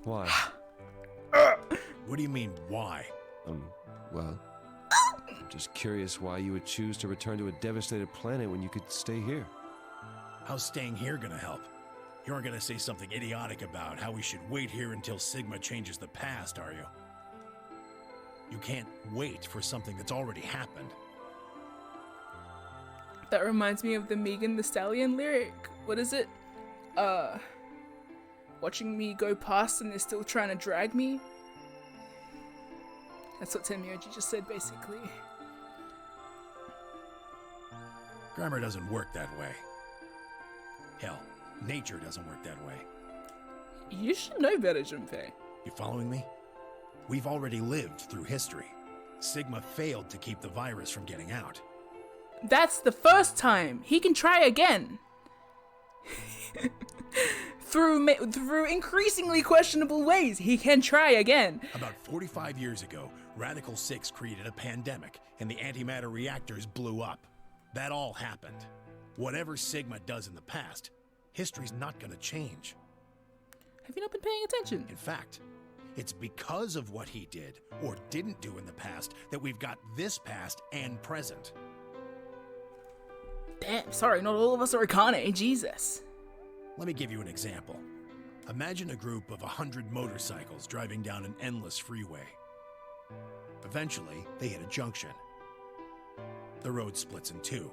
Why? What do you mean, why? Well, I'm just curious why you would choose to return to a devastated planet when you could stay here. How's staying here gonna help? You aren't gonna say something idiotic about how we should wait here until Sigma changes the past, are you? You can't wait for something that's already happened. That reminds me of the Megan Thee Stallion lyric. What is it? Watching me go past and they're still trying to drag me. That's what Tenmyoji just said, basically. Grammar doesn't work that way. Hell, nature doesn't work that way. You should know better, Junpei. You following me? We've already lived through history. Sigma failed to keep the virus from getting out. That's the first time. He can try again. Through increasingly questionable ways, he can try again. About 45 years ago, Radical 6 created a pandemic, and the antimatter reactors blew up. That all happened. Whatever Sigma does in the past, history's not gonna change. Have you not been paying attention? In fact, it's because of what he did, or didn't do in the past, that we've got this past and present. Damn, sorry, not all of us are Akane, Jesus. Let me give you an example. Imagine a group of 100 motorcycles driving down an endless freeway. Eventually, they hit a junction. The road splits in two.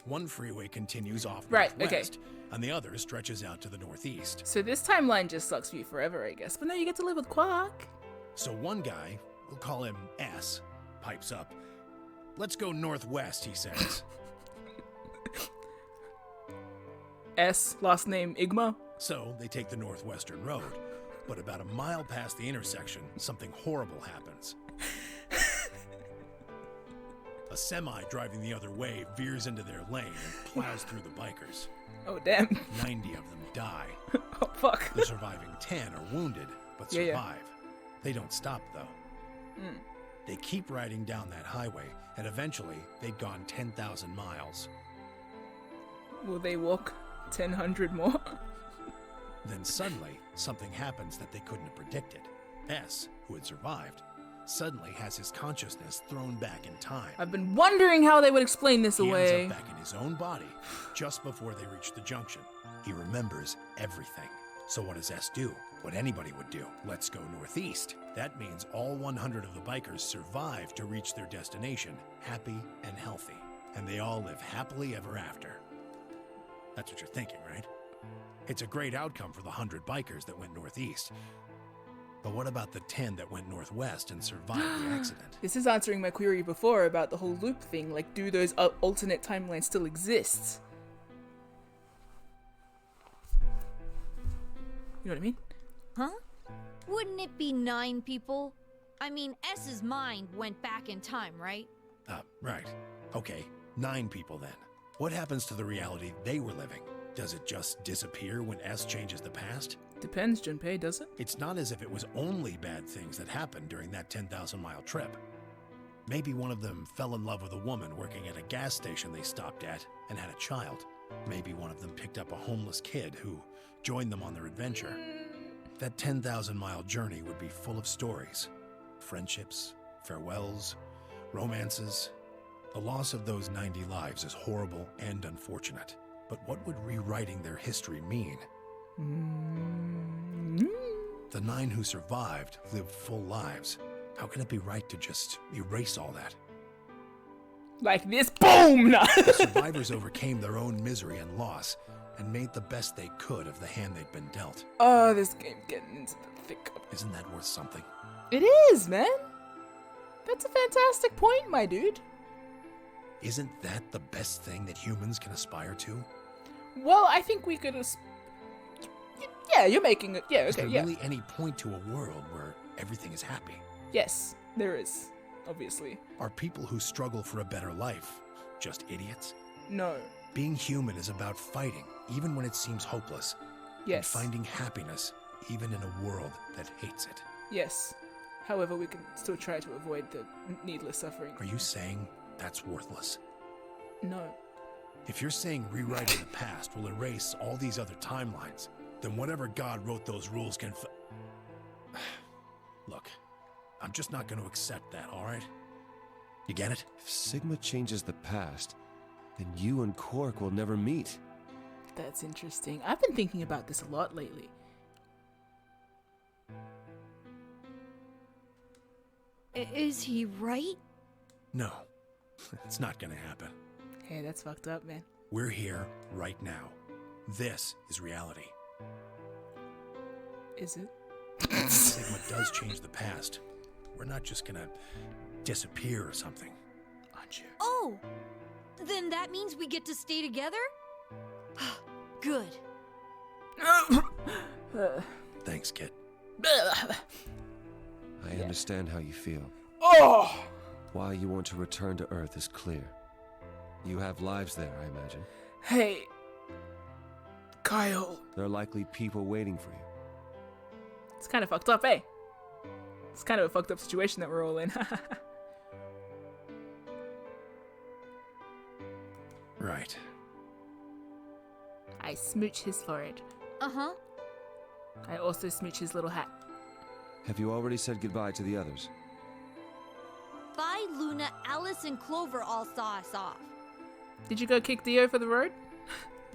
One freeway continues off northwest, and the other stretches out to the northeast. So this timeline just sucks for you forever, I guess. But now you get to live with Quark. So one guy, we'll call him S, pipes up. Let's go northwest, he says. S, last name Igma. So they take the northwestern road. But about a mile past the intersection, something horrible happens. A semi driving the other way veers into their lane and plows through the bikers. Oh, damn. 90 of them die. Oh, fuck. The surviving 10 are wounded, but survive. They don't stop, though. They keep riding down that highway, and eventually they'd gone 10,000 miles. Will they walk 1,000 more? Then suddenly, something happens that they couldn't have predicted. S, who had survived, suddenly has his consciousness thrown back in time. I've been wondering how they would explain this He away. ends up back in his own body just before they reach the junction. He remembers everything. So what does S do? What anybody would do. Let's go northeast. That means all 100 of the bikers survive to reach their destination, happy and healthy. And they all live happily ever after. That's what you're thinking, right? It's a great outcome for the 100 bikers that went northeast. But what about the 10 that went northwest and survived the accident? This is answering my query before about the whole loop thing. Like, do those alternate timelines still exist? You know what I mean? Huh? Wouldn't it be 9 people? I mean, S's mind went back in time, right? Right. Okay, 9 people then. What happens to the reality they were living? Does it just disappear when S changes the past? Depends, Junpei, does it? It's not as if it was only bad things that happened during that 10,000-mile trip. Maybe one of them fell in love with a woman working at a gas station they stopped at and had a child. Maybe one of them picked up a homeless kid who joined them on their adventure. That 10,000-mile journey would be full of stories. Friendships, farewells, romances. The loss of those 90 lives is horrible and unfortunate. But what would rewriting their history mean? The 9 who survived lived full lives. How can it be right to just erase all that? Like this, boom! The survivors overcame their own misery and loss and made the best they could of the hand they'd been dealt. Oh, this game's getting into the thick of it. Isn't that worth something? It is, man. That's a fantastic point, my dude. Isn't that the best thing that humans can aspire to? Well, I think we could... Yeah, you're making it. Yeah, okay, Is there yeah. really any point to a world where everything is happy? Yes, there is, obviously. Are people who struggle for a better life just idiots? No. Being human is about fighting, even when it seems hopeless. Yes. And finding happiness, even in a world that hates it. Yes. However, we can still try to avoid the needless suffering. Are you saying that's worthless? No. If you're saying rewriting the past will erase all these other timelines, then whatever God wrote those rules can Look, I'm just not going to accept that, alright? You get it? If Sigma changes the past, then you and Quark will never meet. That's interesting. I've been thinking about this a lot lately. Is he right? No, it's not going to happen. Hey, that's fucked up, man. We're here right now. This is reality. Is it? Sigma does change the past. We're not just gonna disappear or something. Aren't you? Oh! Then that means we get to stay together? Good. Thanks, kid. I understand how you feel. Oh! Why you want to return to Earth is clear. You have lives there, I imagine. Hey, Kyle. There are likely people waiting for you. It's kind of fucked up, eh? It's kind of a fucked up situation that we're all in. Right. I smooch his forehead. Uh-huh. I also smooch his little hat. Have you already said goodbye to the others? Vi, Luna, Alice, and Clover all saw us off. Did you go kick Dio for the road?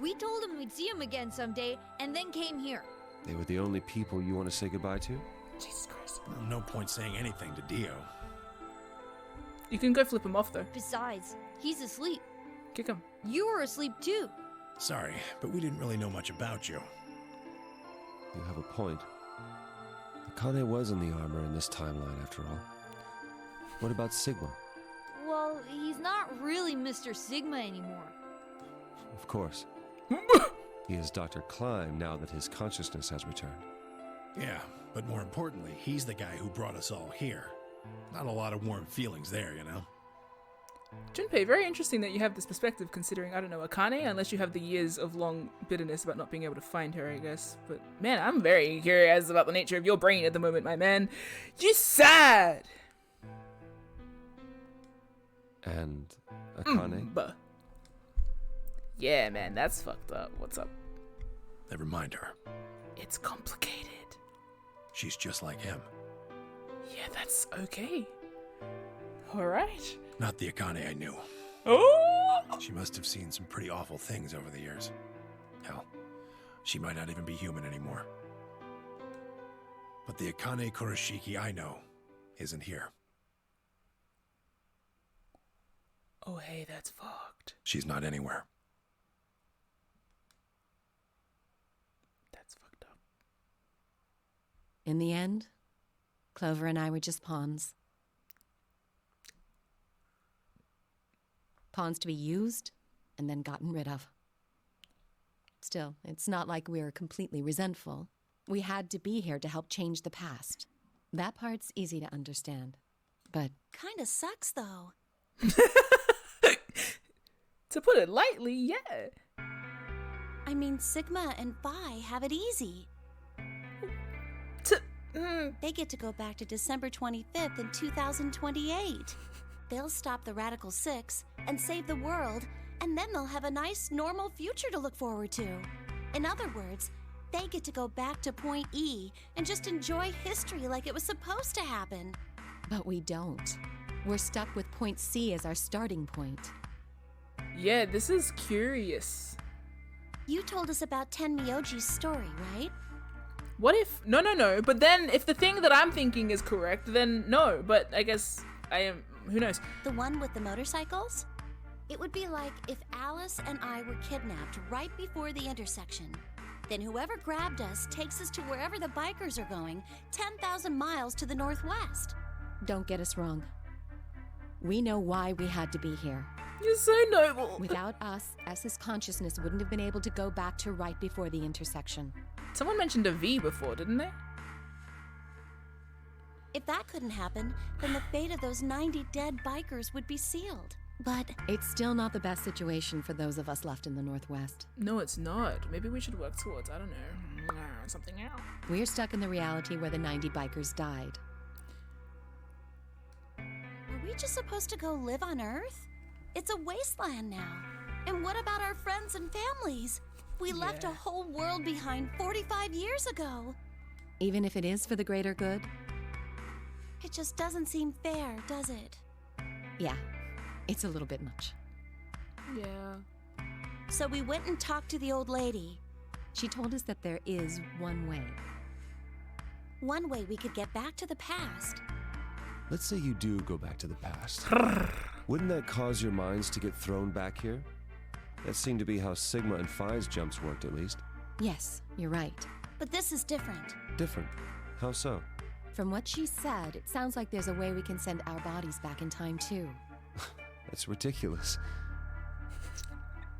We told him we'd see him again someday, and then came here. They were the only people you want to say goodbye to? Jesus Christ. Well, no point saying anything to Dio. You can go flip him off, though. Besides, he's asleep. Kick him. You were asleep too. Sorry, but we didn't really know much about you. You have a point. Akane was in the armor in this timeline, after all. What about Sigma? Well, he's not really Mr. Sigma anymore. Of course. He is Dr. Klein now that his consciousness has returned. Yeah, but more importantly, he's the guy who brought us all here. Not a lot of warm feelings there, you know? Junpei, very interesting that you have this perspective considering, I don't know, Akane, unless you have the years of long bitterness about not being able to find her, I guess. But man, I'm very curious about the nature of your brain at the moment, my man. You sad! And Akane? Yeah, man, that's fucked up. What's up? Never mind her. It's complicated. She's just like him. Yeah, that's okay. Alright. Not the Akane I knew. Oh! She must have seen some pretty awful things over the years. Hell, she might not even be human anymore. But the Akane Kurashiki I know isn't here. Oh, hey, that's fucked. She's not anywhere. That's fucked up. In the end, Clover and I were just pawns. Pawns to be used and then gotten rid of. Still, it's not like we were completely resentful. We had to be here to help change the past. That part's easy to understand. But Kinda sucks, though. To put it lightly, yeah. I mean, Sigma and Vi have it easy. They get to go back to December 25th in 2028. They'll stop the Radical Six and save the world, and then they'll have a nice, normal future to look forward to. In other words, they get to go back to Point E and just enjoy history like it was supposed to happen. But we don't. We're stuck with Point C as our starting point. Yeah, this is curious. You told us about Tenmyoji's story, right? What if... No. But then, if the thing that I'm thinking is correct, then no. But I guess I am... Who knows? The one with the motorcycles? It would be like if Alice and I were kidnapped right before the intersection. Then whoever grabbed us takes us to wherever the bikers are going, 10,000 miles to the northwest. Don't get us wrong. We know why we had to be here. You're so noble. Without us, S's consciousness wouldn't have been able to go back to right before the intersection. Someone mentioned a V before, didn't they? If that couldn't happen, then the fate of those 90 dead bikers would be sealed. But it's still not the best situation for those of us left in the Northwest. No, it's not. Maybe we should work towards, I don't know, something else. We're stuck in the reality where the 90 bikers died. Are we just supposed to go live on Earth? It's a wasteland now. And what about our friends and families? We left a whole world behind 45 years ago. Even if it is for the greater good? It just doesn't seem fair, does it? Yeah, it's a little bit much. Yeah. So we went and talked to the old lady. She told us that there is one way. One way we could get back to the past. Let's say you do go back to the past. Wouldn't that cause your minds to get thrown back here? That seemed to be how Sigma and Phi's jumps worked, at least. Yes, you're right. But this is different. Different? How so? From what she said, it sounds like there's a way we can send our bodies back in time, too. That's ridiculous.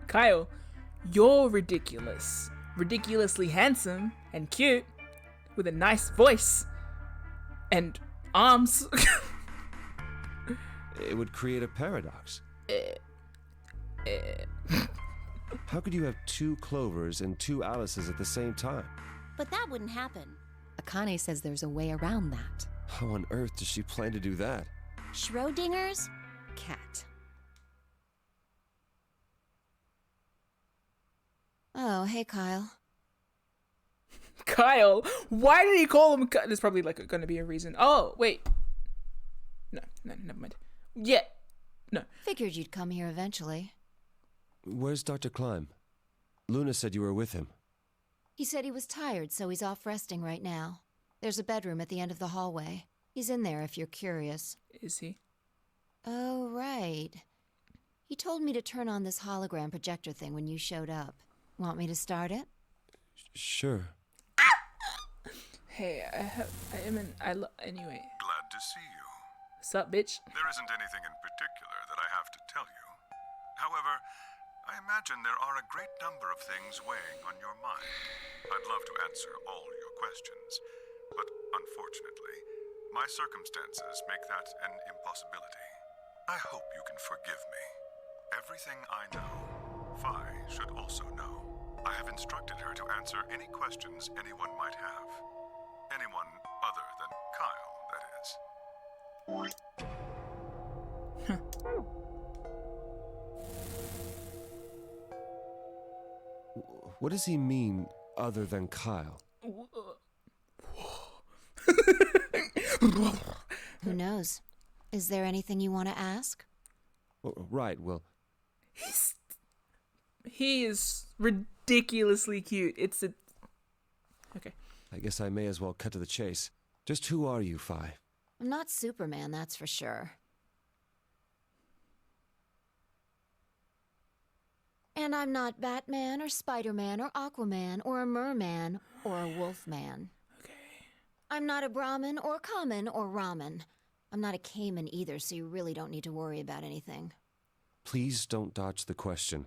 Kyle, you're ridiculous. Ridiculously handsome and cute, with a nice voice and arms. It would create a paradox. How could you have two Clovers and two Alices at the same time? But that wouldn't happen. Akane says there's a way around that. How on earth does she plan to do that? Schrodinger's cat. Oh, hey, Kyle. Kyle? Why did he call him Kyle? There's probably like going to be a reason. Oh, wait. No, never mind. Yeah. No. Figured you'd come here eventually. Where's Dr. Klein? Luna said you were with him. He said he was tired, so he's off resting right now. There's a bedroom at the end of the hallway. He's in there if you're curious. Is he? Oh, right. He told me to turn on this hologram projector thing when you showed up. Want me to start it? Sure. Hey, anyway. Glad to see you. Sup, bitch? There isn't anything in particular that I have to tell you. However, I imagine there are a great number of things weighing on your mind. I'd love to answer all your questions, but unfortunately, my circumstances make that an impossibility. I hope you can forgive me. Everything I know, Phi should also know. I have instructed her to answer any questions anyone might have. Anyone other than Kyle, that is. What does he mean, other than Kyle? Who knows? Is there anything you want to ask? Right, well... He is ridiculously cute. Okay. I guess I may as well cut to the chase. Just who are you, Phi? I'm not Superman, that's for sure. And I'm not Batman or Spider-Man or Aquaman or a merman or a wolfman. Okay. I'm not a Brahmin or common or ramen. I'm not a Cayman either, so you really don't need to worry about anything. Please don't dodge the question.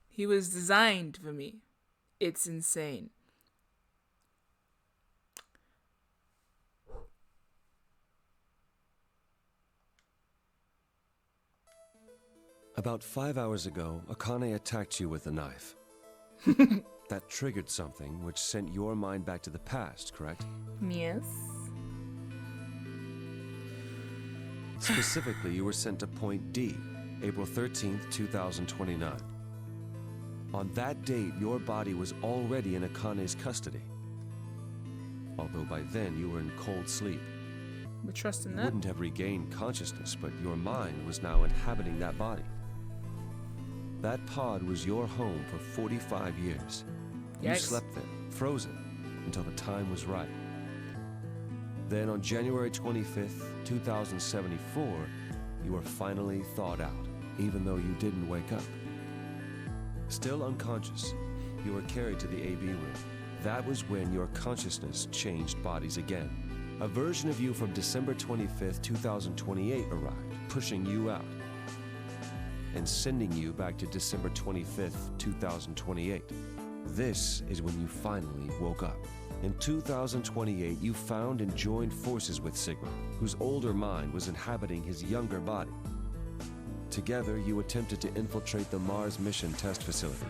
He was designed for me. It's insane. About 5 hours ago, Akane attacked you with a knife. That triggered something which sent your mind back to the past, correct? Yes. Specifically, you were sent to Point D, April 13th, 2029. On that date, your body was already in Akane's custody. Although by then, you were in cold sleep. We're trusting You that. wouldn't have regained consciousness, but your mind was now inhabiting that body. That pod was your home for 45 years. You Yikes. slept there, frozen, until the time was right. Then on January 25th, 2074, you were finally thawed out, even though you didn't wake up. Still unconscious, you were carried to the AB room. That was when your consciousness changed bodies again. A version of you from December 25th, 2028 arrived, pushing you out and sending you back to December 25th, 2028. This is when you finally woke up. In 2028, you found and joined forces with Sigma, whose older mind was inhabiting his younger body. Together, you attempted to infiltrate the Mars mission test facility.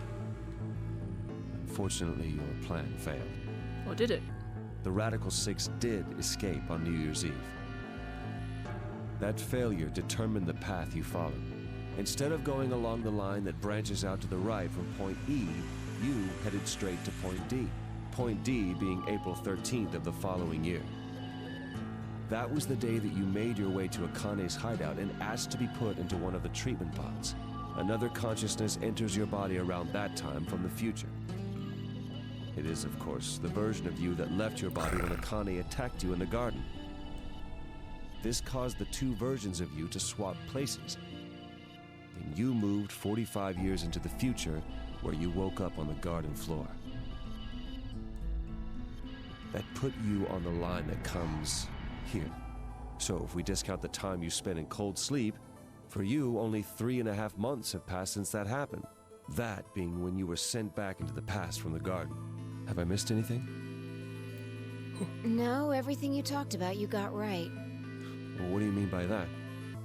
Unfortunately, your plan failed. Or did it? The Radical Six did escape on New Year's Eve. That failure determined the path you followed. Instead of going along the line that branches out to the right from Point E, you headed straight to Point D. Point D being April 13th of the following year. That was the day that you made your way to Akane's hideout and asked to be put into one of the treatment pods. Another consciousness enters your body around that time from the future. It is, of course, the version of you that left your body when Akane attacked you in the garden. This caused the two versions of you to swap places. And you moved 45 years into the future, where you woke up on the garden floor. That put you on the line that comes here. So if we discount the time you spent in cold sleep, for you, only 3.5 months have passed since that happened. That being when you were sent back into the past from the garden. Have I missed anything? No, everything you talked about you got right. Well, what do you mean by that?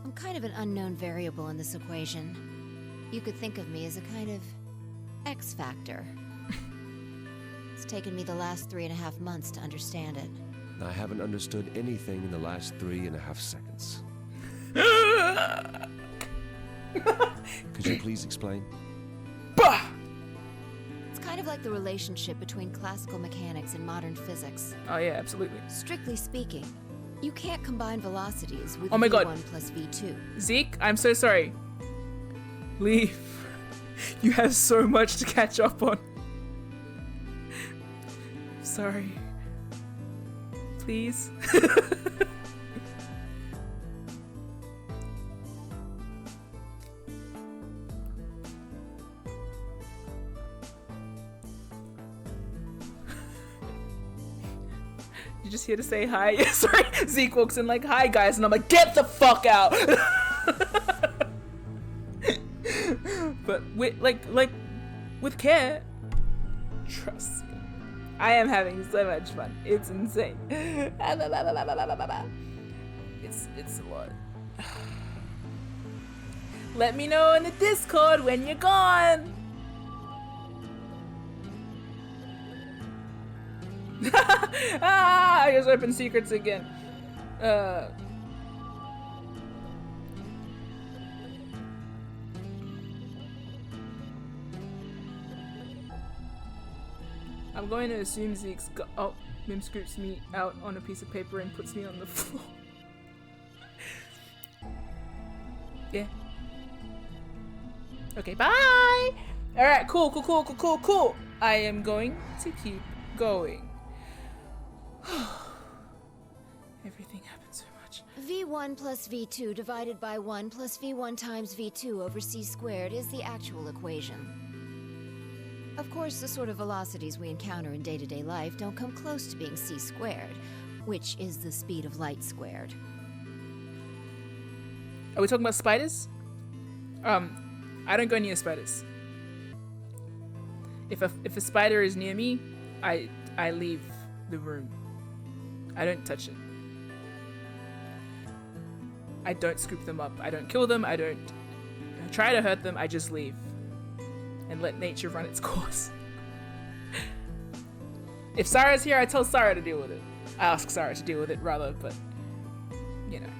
I'm kind of an unknown variable in this equation. You could think of me as a kind of X factor. It's taken me the last 3.5 months to understand it. I haven't understood anything in the last 3.5 seconds. Could you please explain? It's kind of like the relationship between classical mechanics and modern physics. Oh yeah, absolutely. Strictly speaking, you can't combine velocities with Oh my God. V1 plus V2. Zeke, I'm so sorry. Leave. You have so much to catch up on. Sorry. Please. You just here to say hi? Yeah, sorry. Zeke walks in like, hi guys, and I'm like, get the fuck out. But with with care, trust me. I am having so much fun. It's insane. It's a lot. Let me know in the Discord when you're gone. I just opened secrets again. I'm going to assume Zeke's got. Oh, Mim scoops me out on a piece of paper and puts me on the floor. Yeah. Okay, bye! Alright, cool. I am going to keep going. Everything happens so much. V1 plus V2 divided by 1 plus V1 times V2 over c squared is the actual equation. Of course, the sort of velocities we encounter in day-to-day life don't come close to being c squared, which is the speed of light squared. Are we talking about spiders? I don't go near spiders. If a spider is near me, I leave the room. I don't touch it. I don't scoop them up. I don't kill them. I don't I try to hurt them, I just leave. And let nature run its course. If Sarah's here, I tell Sarah to deal with it. I ask Sarah to deal with it, rather, but... You know.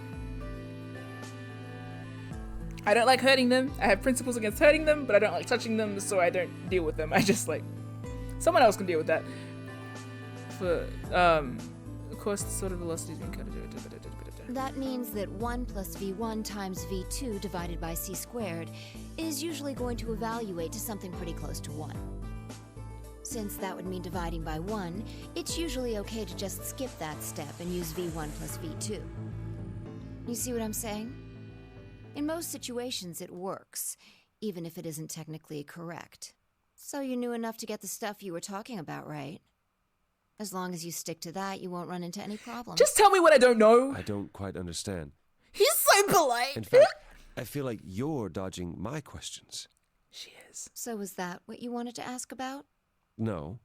I don't like hurting them. I have principles against hurting them, but I don't like touching them, so I don't deal with them. I just, like... Someone else can deal with that. For, of course, the sort of velocity is encoded. That means that 1 plus v1 times v2 divided by c squared is usually going to evaluate to something pretty close to 1. Since that would mean dividing by 1, it's usually okay to just skip that step and use v1 plus v2. You see what I'm saying? In most situations, it works, even if it isn't technically correct. So you knew enough to get the stuff you were talking about, right? As long as you stick to that, you won't run into any problems. Just tell me what I don't know. I don't quite understand. He's so polite. In fact, I feel like you're dodging my questions. She is. So was that what you wanted to ask about? No.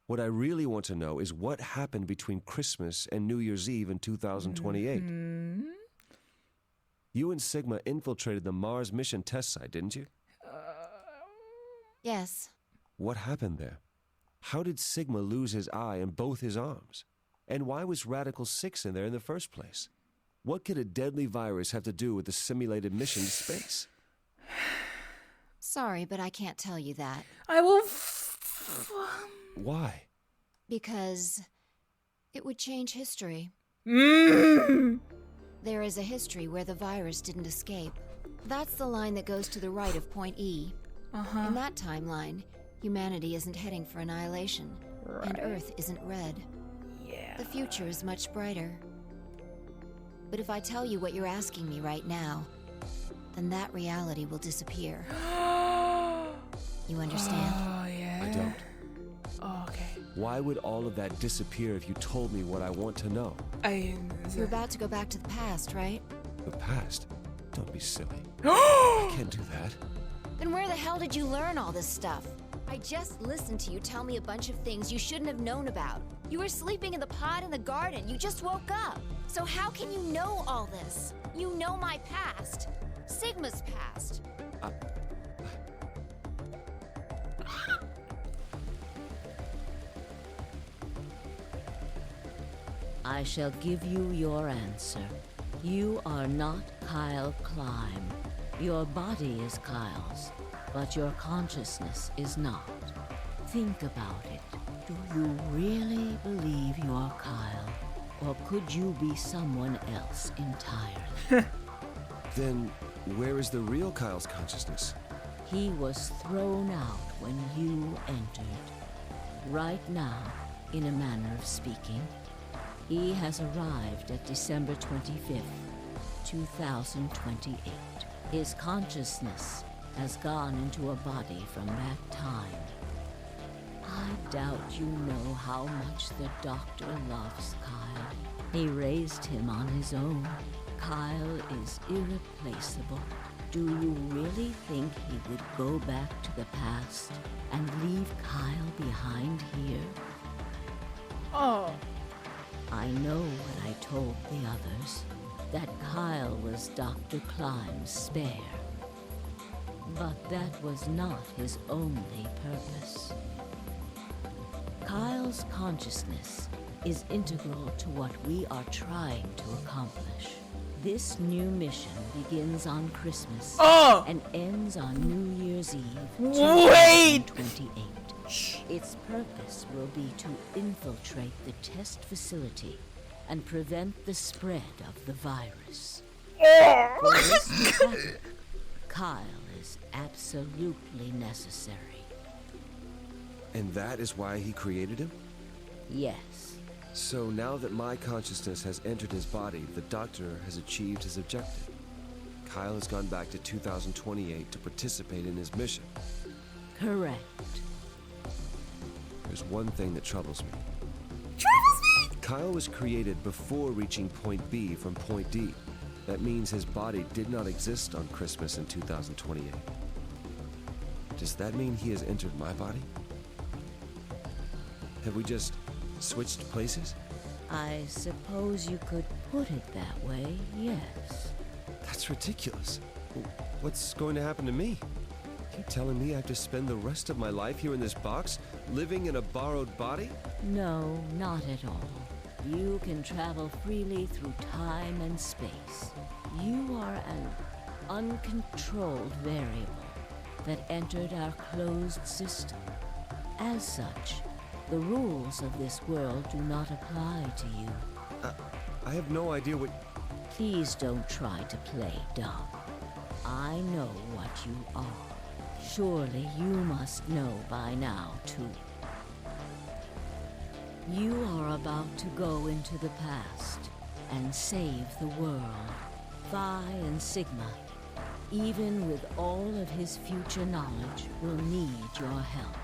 What I really want to know is what happened between Christmas and New Year's Eve in 2028. Mm-hmm. You and Sigma infiltrated the Mars mission test site, didn't you? Yes. What happened there? How did Sigma lose his eye and both his arms? And why was Radical 6 in there in the first place? What could a deadly virus have to do with the simulated mission to space? Sorry, but I can't tell you that. I will... Why? Because it would change history. Mm. There is a history where the virus didn't escape. That's the line that goes to the right of point E. In that timeline, humanity isn't heading for annihilation, and Earth isn't red. Yeah. The future is much brighter. But if I tell you what you're asking me right now, then that reality will disappear. You understand? Oh, yeah. I don't. Oh, okay. Why would all of that disappear if you told me what I want to know? You're about to go back to the past, right? The past? Don't be silly. I can't do that. Then where the hell did you learn all this stuff? I just listened to you tell me a bunch of things you shouldn't have known about. You were sleeping in the pod in the garden. You just woke up. So how can you know all this? You know my past. Sigma's past. I shall give you your answer. You are not Kyle Climb. Your body is Kyle's, but your consciousness is not. Think about it. Do you really believe you're Kyle? Or could you be someone else entirely? Then, where is the real Kyle's consciousness? He was thrown out when you entered. Right now, in a manner of speaking, he has arrived at December 25th, 2028. His consciousness has gone into a body from that time. I doubt you know how much the Doctor loves Kyle. He raised him on his own. Kyle is irreplaceable. Do you really think he would go back to the past and leave Kyle behind here? Oh. I know what I told the others, that Kyle was Dr. Climb's spare. But that was not his only purpose. Kyle's consciousness is integral to what we are trying to accomplish. This new mission begins on Christmas and ends on New Year's Eve, 2028. Its purpose will be to infiltrate the test facility and prevent the spread of the virus. For this to happen, Kyle is absolutely necessary. And that is why he created him? Yes. So now that my consciousness has entered his body, the Doctor has achieved his objective. Kyle has gone back to 2028 to participate in his mission. Correct. There's one thing that troubles me. Troubles me? Kyle was created before reaching point B from point D. That means his body did not exist on Christmas in 2028. Does that mean he has entered my body? Have we just switched places? I suppose you could put it that way, yes. That's ridiculous. What's going to happen to me? You're telling me I have to spend the rest of my life here in this box, living in a borrowed body? No, not at all. You can travel freely through time and space. You are an uncontrolled variable that entered our closed system. As such, the rules of this world do not apply to you. I have no idea what... Please don't try to play dumb. I know what you are. Surely you must know by now, too. You are about to go into the past and save the world. Phi and Sigma, even with all of his future knowledge, will need your help.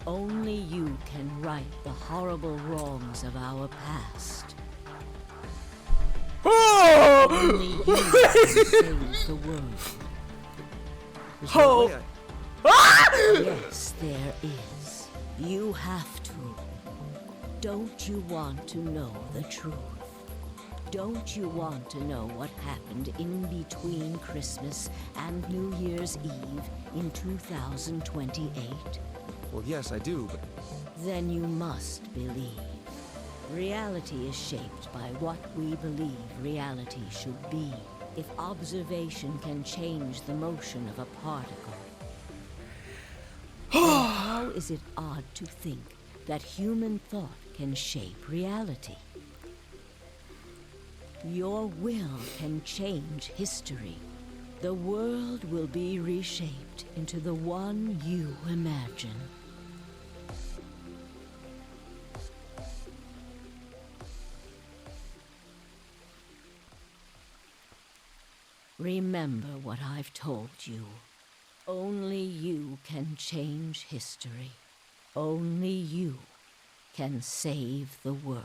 Only you can right the horrible wrongs of our past. Only you can save the world. Oh! Yes, there is. You have to. Don't you want to know the truth? Don't you want to know what happened in between Christmas and New Year's Eve in 2028? Well, yes, I do, but... Then you must believe. Reality is shaped by what we believe reality should be. If observation can change the motion of a particle, then how is it odd to think that human thought can shape reality? Your will can change history. The world will be reshaped into the one you imagine. Remember what I've told you. Only you can change history. Only you can save the world.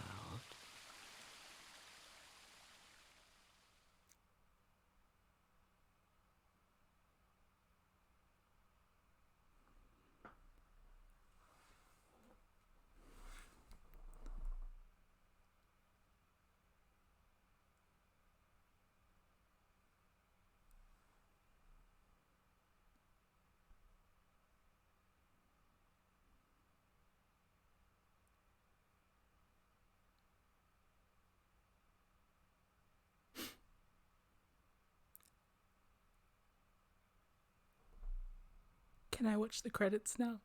Can I watch the credits now?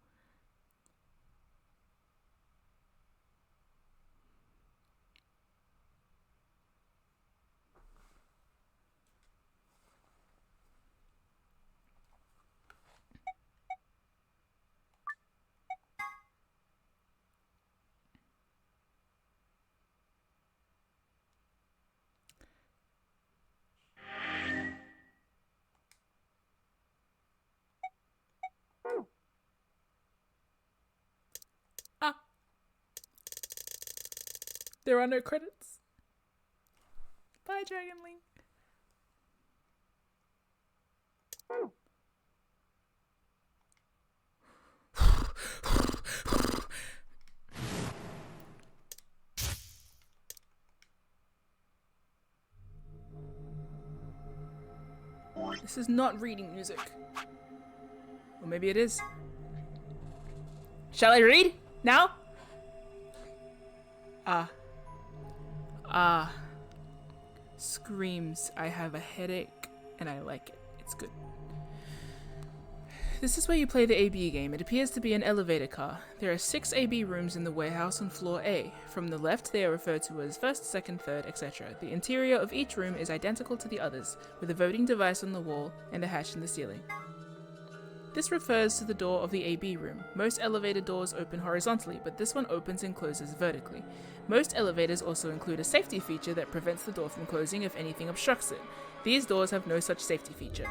There are no credits. Bye, Dragon Link. This is not reading music. Or maybe it is. Shall I read? Now? Screams. I have a headache and I like it. It's good. This is where you play the AB game. It appears to be an elevator car. There are 6 AB rooms in the warehouse on floor A. From the left, they are referred to as first, second, third, etc. The interior of each room is identical to the others, with a voting device on the wall and a hatch in the ceiling. This refers to the door of the AB room. Most elevator doors open horizontally, but this one opens and closes vertically. Most elevators also include a safety feature that prevents the door from closing if anything obstructs it. These doors have no such safety feature.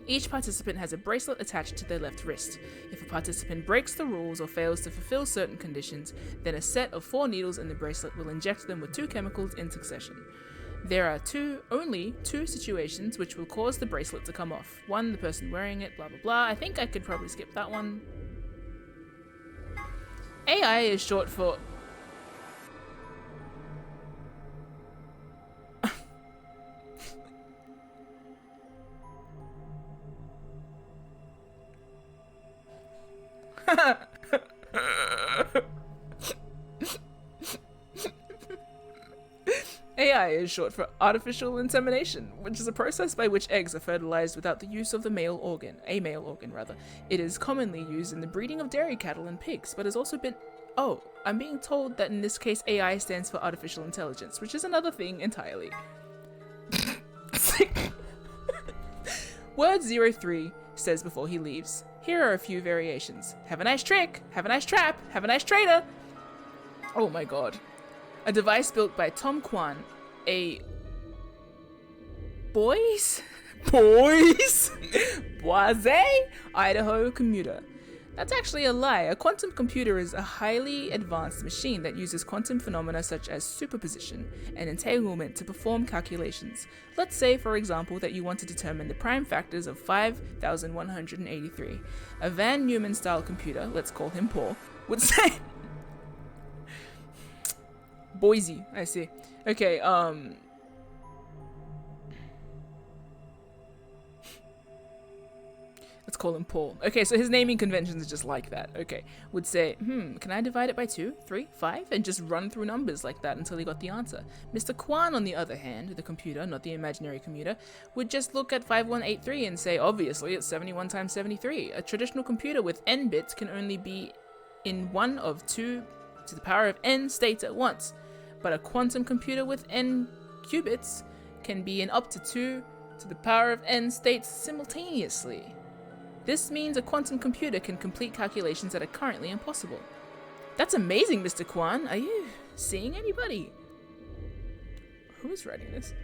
Each participant has a bracelet attached to their left wrist. If a participant breaks the rules or fails to fulfill certain conditions, then a set of 4 needles in the bracelet will inject them with 2 chemicals in succession. There are only two situations which will cause the bracelet to come off. 1, the person wearing it, blah blah blah. I think I could probably skip that one. AI is short for... AI is short for artificial insemination, which is a process by which eggs are fertilized without the use of the male organ, a male organ rather. It is commonly used in the breeding of dairy cattle and pigs, but has also been... Oh, I'm being told that in this case AI stands for artificial intelligence, which is another thing entirely. Word 03 says before he leaves, here are a few variations. Have a nice trick, have a nice trap, have a nice trader. Oh my god. A device built by Tom Kwan, a Boise, Idaho commuter. That's actually a lie. A quantum computer is a highly advanced machine that uses quantum phenomena such as superposition and entanglement to perform calculations. Let's say, for example, that you want to determine the prime factors of 5,183. A Van Neumann-style computer, let's call him Paul, would say... Boise, I see. Okay, let's call him Paul. Okay, so his naming conventions are just like that. Okay, would say, can I divide it by 2, 3, 5? And just run through numbers like that until he got the answer. Mr. Kwan, on the other hand, the computer, not the imaginary commuter, would just look at 5183 and say, obviously, it's 71 times 73. A traditional computer with n bits can only be in one of 2 to the power of n states at once. But a quantum computer with n qubits can be in up to 2 to the power of n states simultaneously. This means a quantum computer can complete calculations that are currently impossible. That's amazing, Mr. Kwan. Are you seeing anybody? Who is writing this?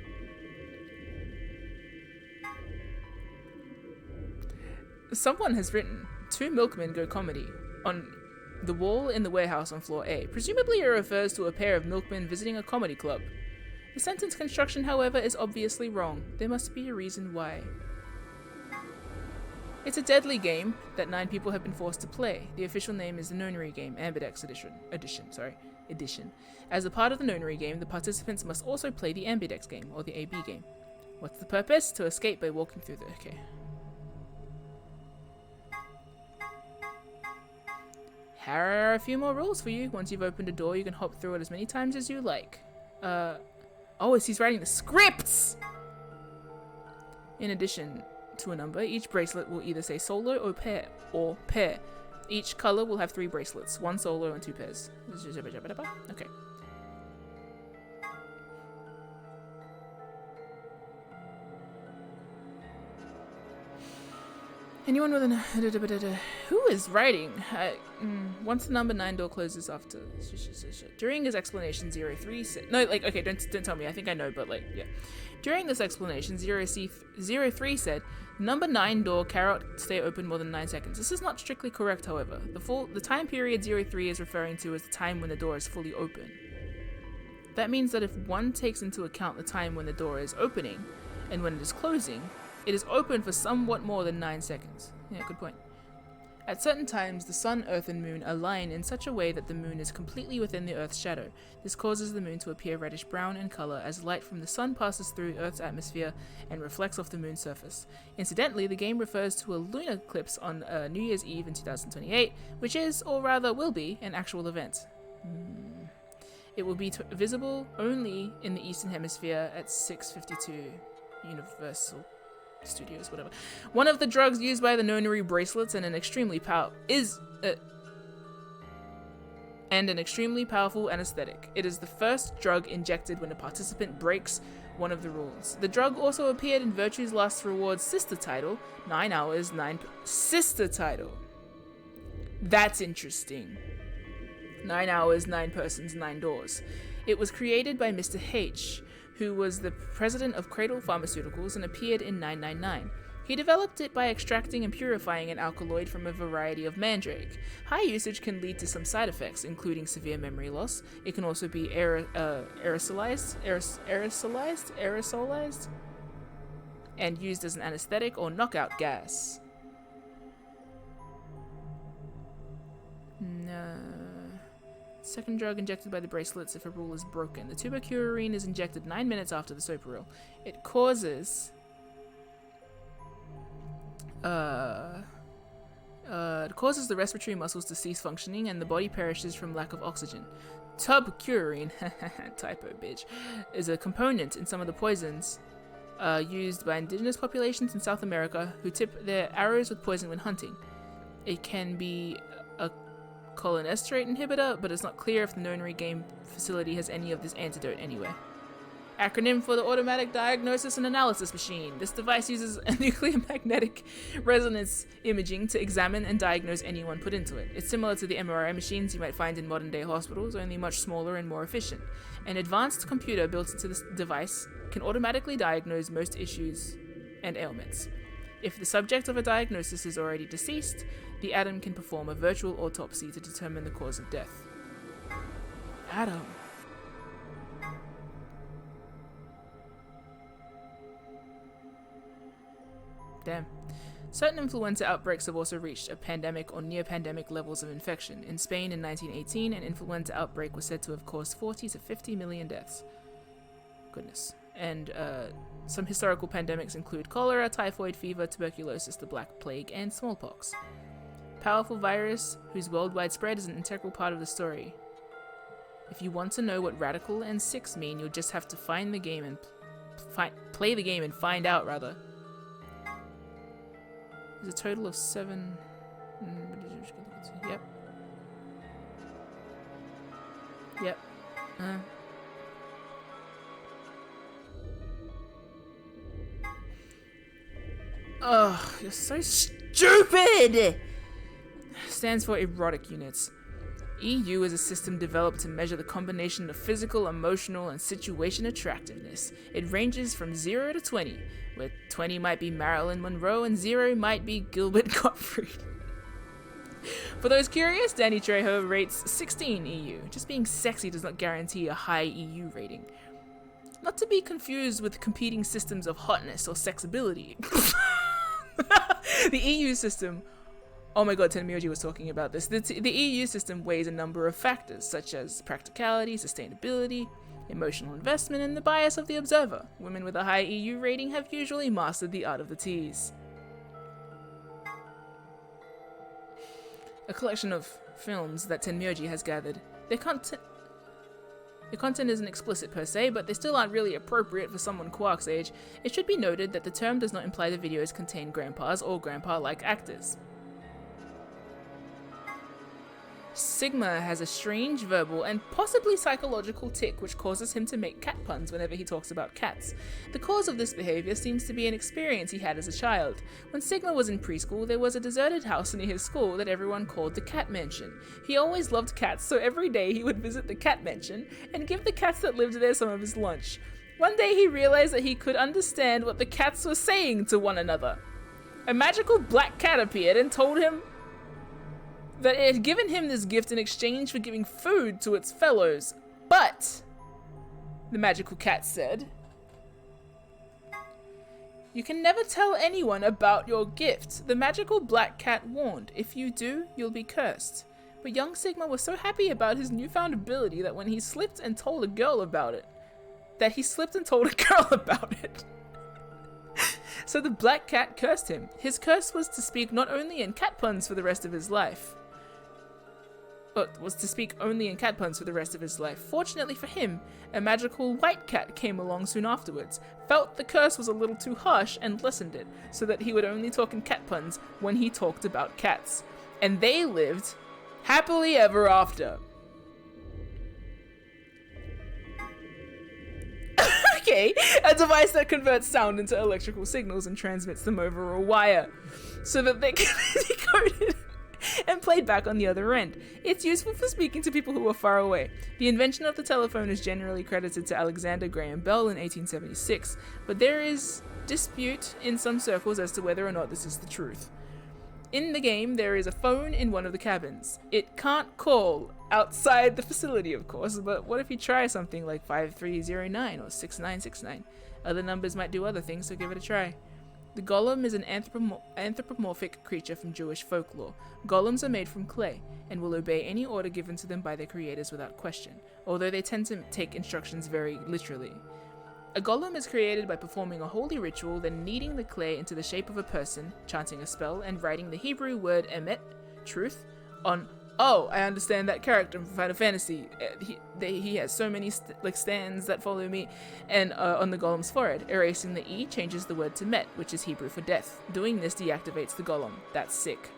Someone has written, 2 milkmen go comedy on the wall in the warehouse on floor A. Presumably it refers to a pair of milkmen visiting a comedy club. The sentence construction, however, is obviously wrong. There must be a reason why. It's a deadly game that 9 people have been forced to play. The official name is the Nonary game, Ambidex edition. As a part of the Nonary game, the participants must also play the Ambidex game, or the AB game. What's the purpose? To escape by walking through the... Okay. Here are a few more rules for you. Once you've opened a door, you can hop through it as many times as you like. Oh, he's writing the scripts! In addition to a number, each bracelet will either say solo or pair. Each color will have 3 bracelets, 1 solo and 2 pairs. Okay. Anyone with an... Who is writing? Once the number 9 door closes after... During his explanation, 03 said... No, like, okay, don't tell me. I think I know, but, like, yeah. During this explanation, 03 said, number 9 door cannot stay open more than 9 seconds. This is not strictly correct, however. The time period 03 is referring to as the time when the door is fully open. That means that if one takes into account the time when the door is opening and when it is closing, it is open for somewhat more than 9 seconds. Yeah, good point. At certain times, the sun, earth, and moon align in such a way that the moon is completely within the earth's shadow. This causes the moon to appear reddish-brown in color as light from the sun passes through earth's atmosphere and reflects off the moon's surface. Incidentally, the game refers to a lunar eclipse on New Year's Eve in 2028, which is, or rather will be, an actual event. It will be visible only in the Eastern Hemisphere at 6:52 Universal Studios, whatever. One of the drugs used by the Nonary bracelets and an extremely powerful anesthetic. It is the first drug injected when a participant breaks one of the rules. The drug also appeared in Virtue's Last Reward's sister title, 9 Hours, 9... Sister title. That's interesting. 9 Hours, 9 Persons, 9 Doors. It was created by Mr. H., who was the president of Cradle Pharmaceuticals and appeared in 999. He developed it by extracting and purifying an alkaloid from a variety of mandrake. High usage can lead to some side effects, including severe memory loss. It can also be aerosolized, and used as an anesthetic or knockout gas. No. Second drug injected by the bracelets if a rule is broken. The tuberculin is injected 9 minutes after the soap rule. It causes... It causes the respiratory muscles to cease functioning and the body perishes from lack of oxygen. Tubcurine, typo bitch, is a component in some of the poisons used by indigenous populations in South America who tip their arrows with poison when hunting. It can be a cholinesterase inhibitor, but it's not clear if the known regame facility has any of this antidote anywhere. Acronym for the Automatic Diagnosis and Analysis Machine. This device uses a nuclear magnetic resonance imaging to examine and diagnose anyone put into it. It's similar to the MRI machines you might find in modern day hospitals, only much smaller and more efficient. An advanced computer built into this device can automatically diagnose most issues and ailments. If the subject of a diagnosis is already deceased, the Atom can perform a virtual autopsy to determine the cause of death. Atom. Damn. Certain influenza outbreaks have also reached a pandemic or near-pandemic levels of infection. In Spain in 1918, an influenza outbreak was said to have caused 40 to 50 million deaths. Goodness. And some historical pandemics include cholera, typhoid fever, tuberculosis, the Black Plague, and smallpox. Powerful virus whose worldwide spread is an integral part of the story. If you want to know what radical and 6 mean, you'll just have to find the game and play the game and find out, rather. There's a total of 7. Yep. Yep. Ugh, you're so stupid! Stands for erotic units. EU is a system developed to measure the combination of physical, emotional, and situation attractiveness. It ranges from 0 to 20, where 20 might be Marilyn Monroe and 0 might be Gilbert Gottfried. For those curious, Danny Trejo rates 16 EU. Just being sexy does not guarantee a high EU rating. Not to be confused with competing systems of hotness or sexability. The EU system... Oh my god, Tenmyoji was talking about this. The EU system weighs a number of factors, such as practicality, sustainability, emotional investment, and the bias of the observer. Women with a high EU rating have usually mastered the art of the tease. A collection of films that Tenmyoji has gathered. Their content isn't explicit per se, but they still aren't really appropriate for someone Quark's age. It should be noted that the term does not imply the videos contain grandpas or grandpa-like actors. Sigma has a strange verbal and possibly psychological tic which causes him to make cat puns whenever he talks about cats. The cause of this behavior seems to be an experience he had as a child. When Sigma was in preschool, there was a deserted house near his school that everyone called the Cat Mansion. He always loved cats, so every day he would visit the Cat Mansion and give the cats that lived there some of his lunch. One day he realized that he could understand what the cats were saying to one another. A magical black cat appeared and told him that it had given him this gift in exchange for giving food to its fellows. But, the magical cat said, "You can never tell anyone about your gift." The magical black cat warned, "If you do, you'll be cursed." But young Sigma was so happy about his newfound ability that when he slipped and told a girl about it, So the black cat cursed him. His curse was to speak not only in cat puns for the rest of his life, Fortunately for him, a magical white cat came along soon afterwards, felt the curse was a little too harsh and lessened it, so that he would only talk in cat puns when he talked about cats. And they lived happily ever after. Okay, a device that converts sound into electrical signals and transmits them over a wire, so that they can be decoded and played back on the other end. It's useful for speaking to people who are far away. The invention of the telephone is generally credited to Alexander Graham Bell in 1876, but there is dispute in some circles as to whether or not this is the truth. In the game, there is a phone in one of the cabins. It can't call outside the facility, of course, but what if you try something like 5309 or 6969? Other numbers might do other things, so give it a try. The golem is an anthropomorphic creature from Jewish folklore. Golems are made from clay, and will obey any order given to them by their creators without question, although they tend to take instructions very literally. A golem is created by performing a holy ritual, then kneading the clay into the shape of a person, chanting a spell, and writing the Hebrew word emet, truth, on. Oh, I understand that character from Final Fantasy. He has so many stands that follow me, and on the golem's forehead. Erasing the E changes the word to met, which is Hebrew for death. Doing this deactivates the golem. That's sick.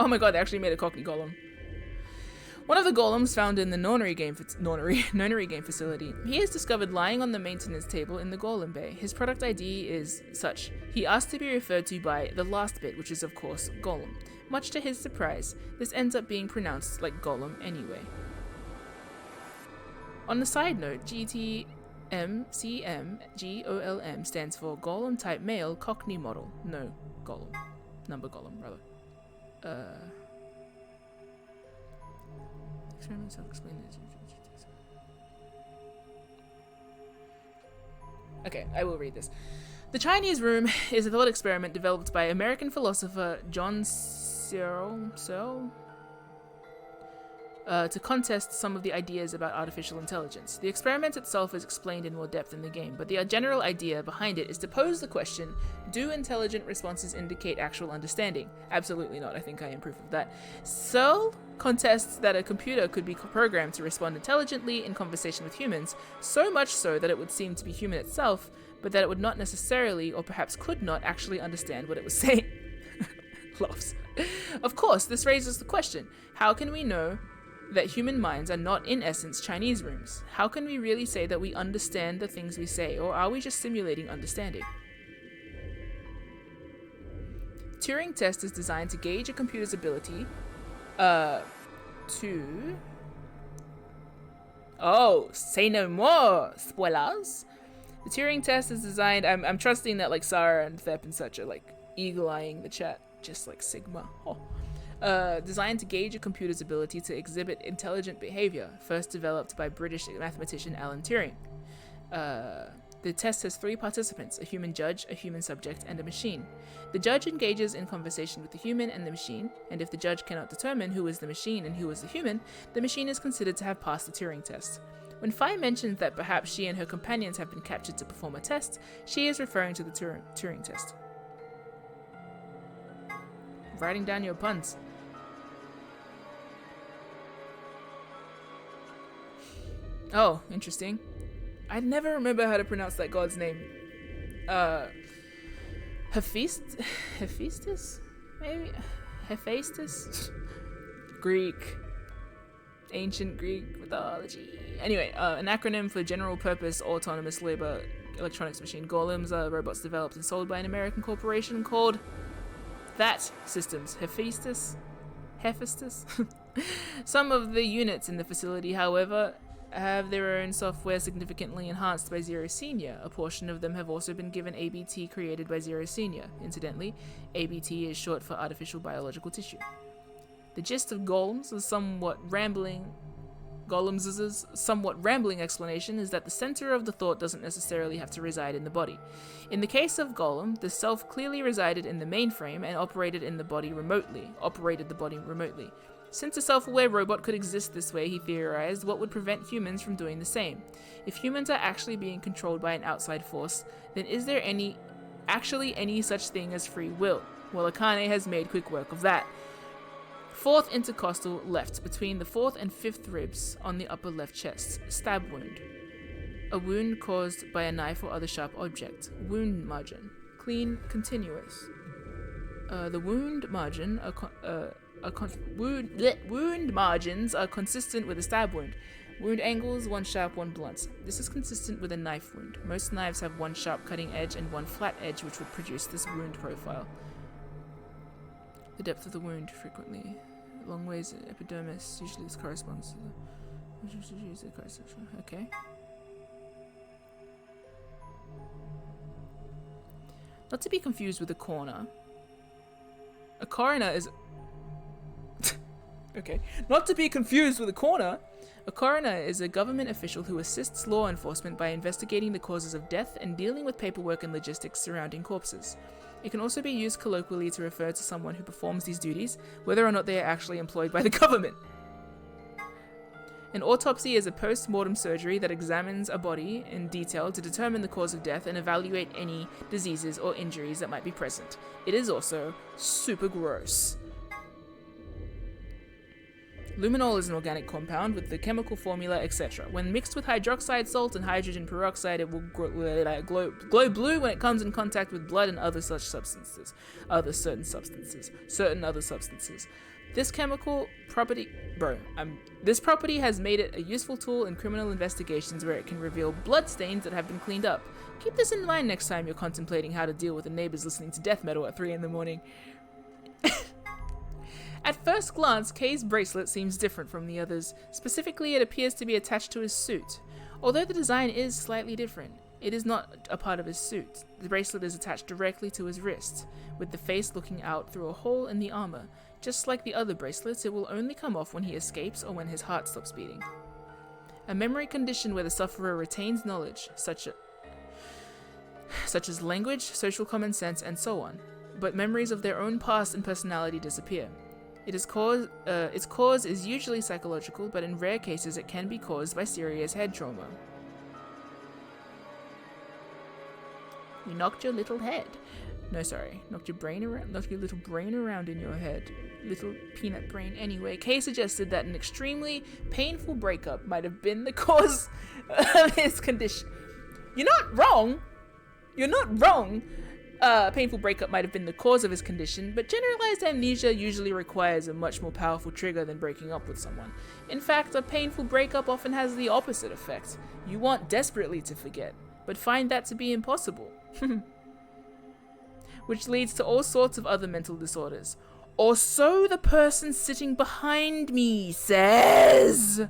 Oh my god, they actually made a Cockney golem. One of the golems found in the nonary game facility. He is discovered lying on the maintenance table in the golem bay. His product ID is such. He asked to be referred to by the last bit, which is of course golem. Much to his surprise, this ends up being pronounced like golem anyway. On the side note, GTMCMGOLM stands for golem type male Cockney model. No, golem. Number golem, rather. Experiment self-explained. Okay, I will read this. The Chinese room is a thought experiment developed by American philosopher John Searle to contest some of the ideas about artificial intelligence. The experiment itself is explained in more depth in the game, but the general idea behind it is to pose the question, do intelligent responses indicate actual understanding? Absolutely not, I think I am proof of that. Searle contests that a computer could be programmed to respond intelligently in conversation with humans, so much so that it would seem to be human itself, but that it would not necessarily, or perhaps could not, actually understand what it was saying. Laughs. Of course, this raises the question, how can we know that human minds are not in essence Chinese rooms? How can we really say that we understand the things we say, or are we just simulating understanding? Turing test is designed to gauge a computer's ability say no more, spoilers. The Turing test is designed, I'm trusting that like Sarah and Thep and such are like eagle-eyeing the chat, just like Sigma. Designed to gauge a computer's ability to exhibit intelligent behavior, first developed by British mathematician Alan Turing. The test has 3 participants, a human judge, a human subject, and a machine. The judge engages in conversation with the human and the machine, and if the judge cannot determine who is the machine and who is the human, the machine is considered to have passed the Turing test. When Fi mentions that perhaps she and her companions have been captured to perform a test, she is referring to the Turing test. Writing down your puns. Oh, interesting. I never remember how to pronounce that god's name. Hephaestus? Maybe? Hephaestus? Greek. Ancient Greek mythology. Anyway, an acronym for General Purpose Autonomous Labor Electronics Machine. Golems are robots developed and sold by an American corporation called that Systems. Hephaestus? Some of the units in the facility, however, have their own software significantly enhanced by Zero Senior. A portion of them have also been given ABT created by Zero Senior. Incidentally, ABT is short for Artificial Biological Tissue. The gist of Golem's somewhat rambling explanation is that the center of the thought doesn't necessarily have to reside in the body. In the case of Golem, the self clearly resided in the mainframe and operated the body remotely. Since a self-aware robot could exist this way, he theorized, what would prevent humans from doing the same? If humans are actually being controlled by an outside force, then is there any such thing as free will? Well, Akane has made quick work of that. 4th intercostal left, between the 4th and 5th ribs on the upper left chest. Stab wound. A wound caused by a knife or other sharp object. Wound margin. Clean, continuous. The wound margin wound margins are consistent with a stab wound. Wound angles, 1 sharp, 1 blunt. This is consistent with a knife wound. Most knives have 1 sharp cutting edge and 1 flat edge, which would produce this wound profile. The depth of the wound, frequently long ways in epidermis. Usually this corresponds to the... Okay. Not to be confused with a corner. A coroner is... Okay. Not to be confused with a coroner. A coroner is a government official who assists law enforcement by investigating the causes of death and dealing with paperwork and logistics surrounding corpses. It can also be used colloquially to refer to someone who performs these duties, whether or not they are actually employed by the government. An autopsy is a post-mortem surgery that examines a body in detail to determine the cause of death and evaluate any diseases or injuries that might be present. It is also super gross. Luminol is an organic compound with the chemical formula, etc. When mixed with hydroxide salt and hydrogen peroxide, it will glow blue when it comes in contact with blood and other such substances. Certain other substances. This chemical property, this property has made it a useful tool in criminal investigations where it can reveal blood stains that have been cleaned up. Keep this in mind next time you're contemplating how to deal with the neighbors listening to death metal at 3 in the morning. At first glance, Kay's bracelet seems different from the others. Specifically, it appears to be attached to his suit. Although the design is slightly different, it is not a part of his suit. The bracelet is attached directly to his wrist, with the face looking out through a hole in the armor. Just like the other bracelets, it will only come off when he escapes or when his heart stops beating. A memory condition where the sufferer retains knowledge, such as language, social common sense, and so on, but memories of their own past and personality disappear. Its cause is usually psychological, but in rare cases it can be caused by serious head trauma. You knocked your little head. No, sorry. Knocked your little brain around in your head. Little peanut brain. Anyway, Kay suggested that an extremely painful breakup might have been the cause of his condition. You're not wrong. You're not wrong. A painful breakup might have been the cause of his condition, but generalized amnesia usually requires a much more powerful trigger than breaking up with someone. In fact, a painful breakup often has the opposite effect. You want desperately to forget, but find that to be impossible. Which leads to all sorts of other mental disorders. Or so the person sitting behind me says.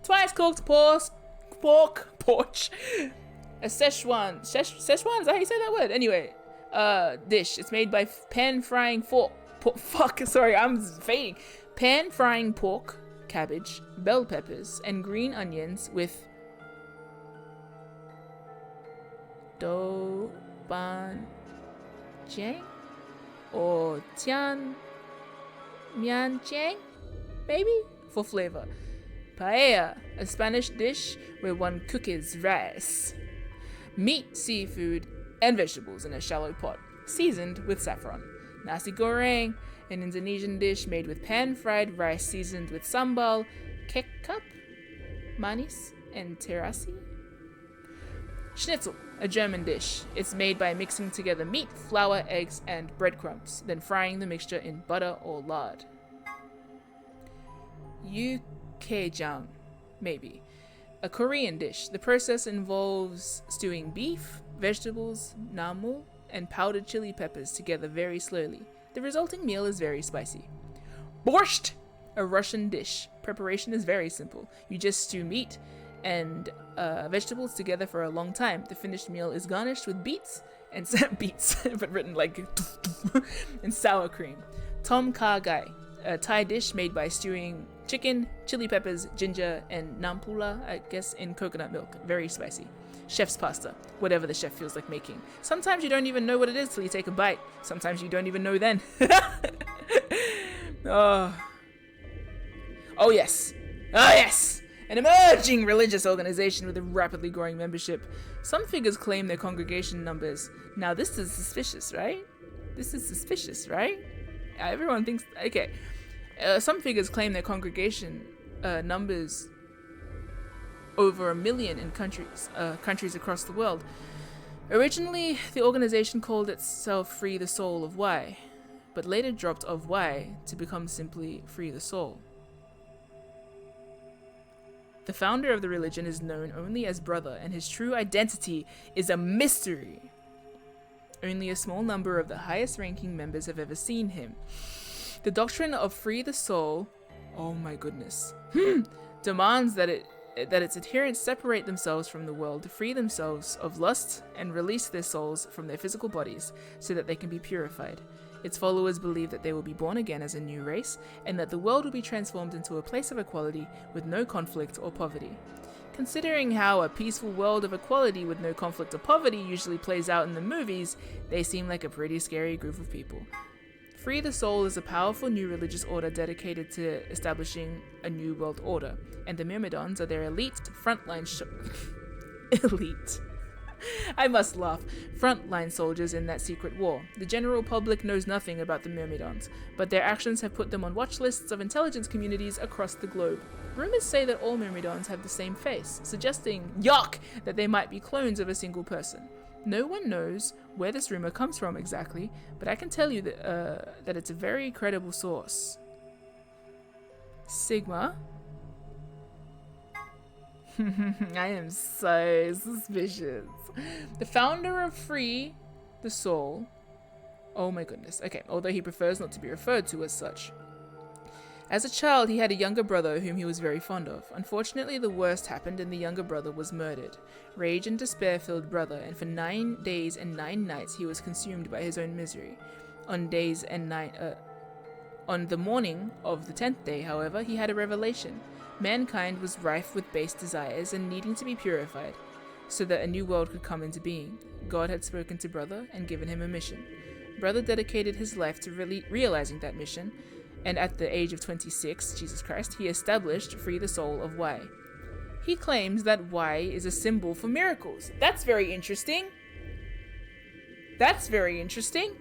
Twice cooked pork porch. A Szechuan, is that how you say that word? Anyway, dish. It's made by pan frying pan frying pork, cabbage, bell peppers, and green onions with do ban jiang or tian mian jiang, maybe, for flavor. Paella, a Spanish dish where one cooks rice, meat, seafood, and vegetables in a shallow pot, seasoned with saffron. Nasi goreng, an Indonesian dish made with pan-fried rice seasoned with sambal, kecap, manis, and terasi. Schnitzel, a German dish. It's made by mixing together meat, flour, eggs, and breadcrumbs, then frying the mixture in butter or lard. Ukejang, maybe. A Korean dish. The process involves stewing beef, vegetables, namu, and powdered chili peppers together very slowly. The resulting meal is very spicy. Borscht, a Russian dish. Preparation is very simple. You just stew meat and vegetables together for a long time. The finished meal is garnished with beets, but written like and sour cream. Tom Kha Gai, a Thai dish made by stewing chicken, chili peppers, ginger, and nampula, I guess, in coconut milk. Very spicy. Chef's pasta, whatever the chef feels like making. Sometimes you don't even know what it is till you take a bite. Sometimes you don't even know then. Oh yes. Oh yes! An emerging religious organization with a rapidly growing membership. Some figures claim their congregation numbers. Now this is suspicious, right? Everyone thinks, okay. Some figures claim their congregation numbers over 1 million in countries across the world. Originally, the organization called itself Free the Soul of Y, but later dropped of Y to become simply Free the Soul. The founder of the religion is known only as Brother, and his true identity is a mystery. Only a small number of the highest-ranking members have ever seen him. The doctrine of Free the Soul, oh my goodness, demands that its adherents separate themselves from the world to free themselves of lust and release their souls from their physical bodies so that they can be purified. Its followers believe that they will be born again as a new race and that the world will be transformed into a place of equality with no conflict or poverty. Considering how a peaceful world of equality with no conflict or poverty usually plays out in the movies, they seem like a pretty scary group of people. Free the Soul is a powerful new religious order dedicated to establishing a new world order, and the Myrmidons are their elite frontline elite. I must laugh. Frontline soldiers in that secret war. The general public knows nothing about the Myrmidons, but their actions have put them on watch lists of intelligence communities across the globe. Rumors say that all Myrmidons have the same face, suggesting, yuck, that they might be clones of a single person. No one knows where this rumor comes from exactly, but I can tell you that it's a very credible source. Sigma. I am so suspicious. The founder of Free the Soul. Oh my goodness. Okay, although he prefers not to be referred to as such. As a child, he had a younger brother whom he was very fond of. Unfortunately, the worst happened and the younger brother was murdered. Rage and despair filled brother, and for 9 days and 9 nights he was consumed by his own misery. On the morning of the 10th day, however, he had a revelation. Mankind was rife with base desires and needing to be purified, so that a new world could come into being. God had spoken to Brother and given him a mission. Brother dedicated his life to realizing that mission, and at the age of 26, Jesus Christ, he established Free the Soul of Y. He claims that Y is a symbol for miracles. That's very interesting. That's very interesting.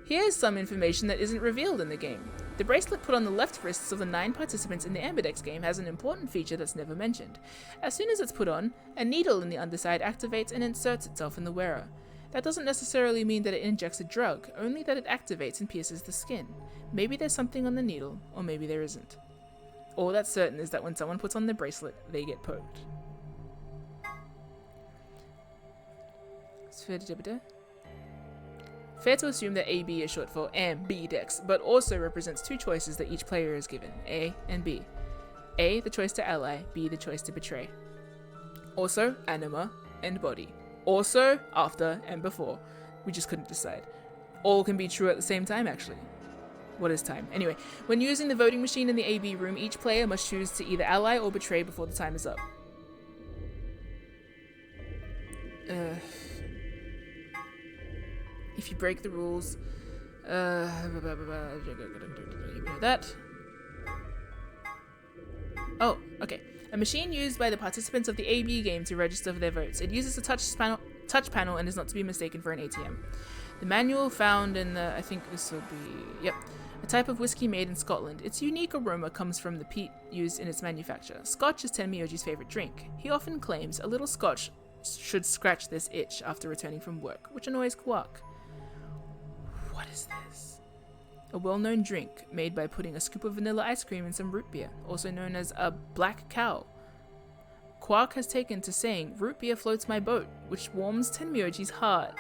Here's some information that isn't revealed in the game. The bracelet put on the left wrists of the 9 participants in the Ambidex game has an important feature that's never mentioned. As soon as it's put on, a needle in the underside activates and inserts itself in the wearer. That doesn't necessarily mean that it injects a drug, only that it activates and pierces the skin. Maybe there's something on the needle, or maybe there isn't. All that's certain is that when someone puts on the bracelet, they get poked. Fair to assume that AB is short for Ambidex, but also represents 2 choices that each player is given, A and B. A, the choice to ally, B, the choice to betray. Also, anima and body. Also, after and before. We just couldn't decide. All can be true at the same time, actually. What is time? Anyway, when using the voting machine in the AB room, each player must choose to either ally or betray before the time is up. If you break the rules, you know that. Oh, okay. A machine used by the participants of the AB game to register for their votes. It uses a touch panel and is not to be mistaken for an ATM. The manual found in the, I think this will be, yep, a type of whiskey made in Scotland. Its unique aroma comes from the peat used in its manufacture. Scotch is Tenmyoji's favorite drink. He often claims a little scotch should scratch this itch after returning from work, which annoys Quark. What is this? A well-known drink made by putting a scoop of vanilla ice cream in some root beer, also known as a black cow. Quark has taken to saying, "Root beer floats my boat," which warms Tenmyoji's heart.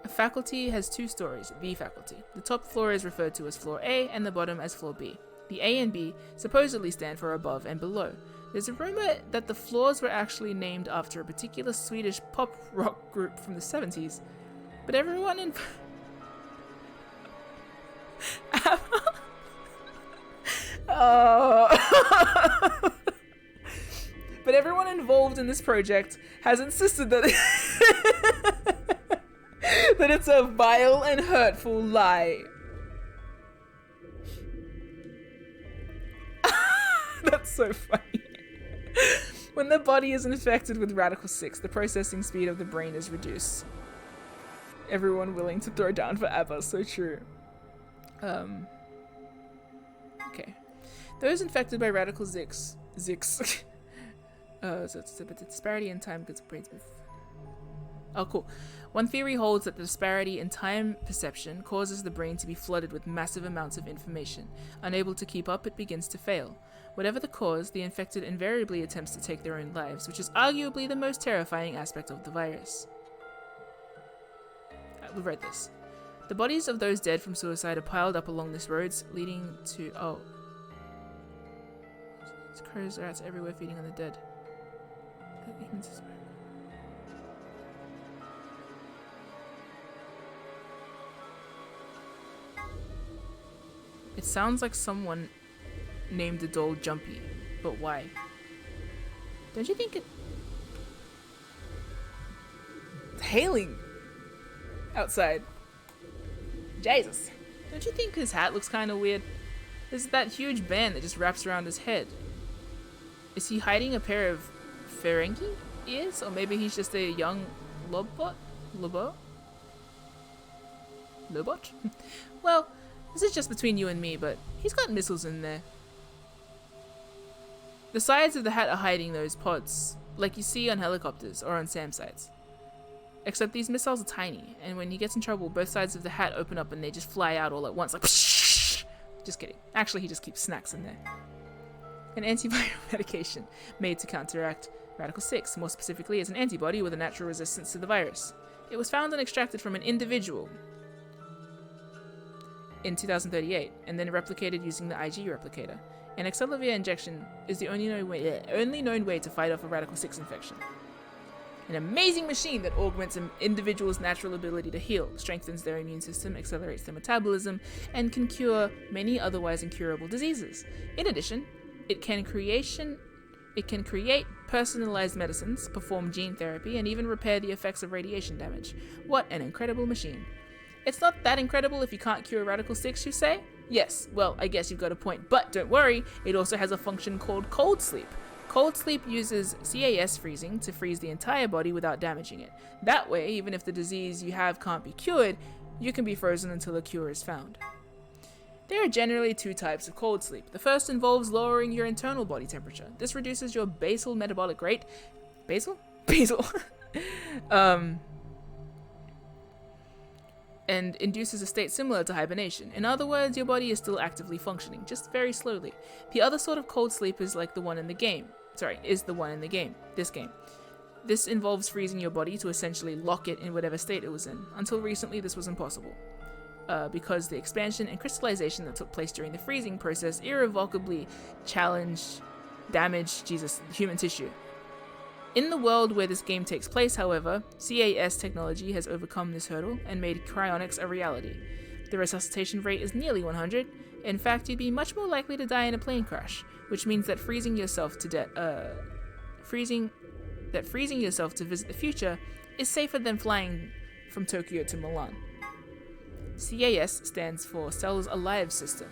A faculty has 2 stories, the faculty. The top floor is referred to as floor A and the bottom as floor B. The A and B supposedly stand for above and below. There's a rumor that the floors were actually named after a particular Swedish pop rock group from the 70s, but everyone in... But everyone involved in this project has insisted that that it's a vile and hurtful lie. That's so funny. When the body is infected with Radical 6, the processing speed of the brain is reduced. Everyone willing to throw down forever, so true. Okay. Those infected by Radical Zix. So it's a disparity in time because brains move. Oh, cool. One theory holds that the disparity in time perception causes the brain to be flooded with massive amounts of information. Unable to keep up, it begins to fail. Whatever the cause, the infected invariably attempts to take their own lives, which is arguably the most terrifying aspect of the virus. We read this. The bodies of those dead from suicide are piled up along these roads, leading to... Oh. There's crows, rats everywhere feeding on the dead. It sounds like someone named the doll Jumpy, but why? Don't you think it... It's hailing outside. Jesus. Don't you think his hat looks kind of weird? There's that huge band that just wraps around his head. Is he hiding a pair of Ferengi ears? Or maybe he's just a young Lobot? Lobot? Lobot? Well, this is just between you and me, but he's got missiles in there. The sides of the hat are hiding those pods, like you see on helicopters or on SAM sites. Except these missiles are tiny, and when he gets in trouble, both sides of the hat open up and they just fly out all at once, like psh! Just kidding. Actually, he just keeps snacks in there. An antiviral medication made to counteract Radical 6, more specifically as an antibody with a natural resistance to the virus. It was found and extracted from an individual in 2038, and then replicated using the IG replicator. An acceleravir injection is the only known way to fight off a Radical 6 infection. An amazing machine that augments an individual's natural ability to heal, strengthens their immune system, accelerates their metabolism, and can cure many otherwise incurable diseases. In addition, it can create personalized medicines, perform gene therapy, and even repair the effects of radiation damage. What an incredible machine. It's not that incredible if you can't cure Radical 6, you say? Yes, well, I guess you've got a point, but don't worry, it also has a function called cold sleep. Cold sleep uses CAS freezing to freeze the entire body without damaging it. That way, even if the disease you have can't be cured, you can be frozen until a cure is found. There are generally two types of cold sleep. The first involves lowering your internal body temperature. This reduces your basal metabolic rate. Basal? And induces a state similar to hibernation. In other words, your body is still actively functioning, just very slowly. The other sort of cold sleep is like the one in the game. This game. This involves freezing your body to essentially lock it in whatever state it was in. Until recently, this was impossible. Because the expansion and crystallization that took place during the freezing process irrevocably damaged human tissue. In the world where this game takes place, however, CAS technology has overcome this hurdle and made cryonics a reality. The resuscitation rate is nearly 100. In fact, you'd be much more likely to die in a plane crash, which means that freezing yourself to visit the future is safer than flying from Tokyo to Milan. CAS stands for Cells Alive System.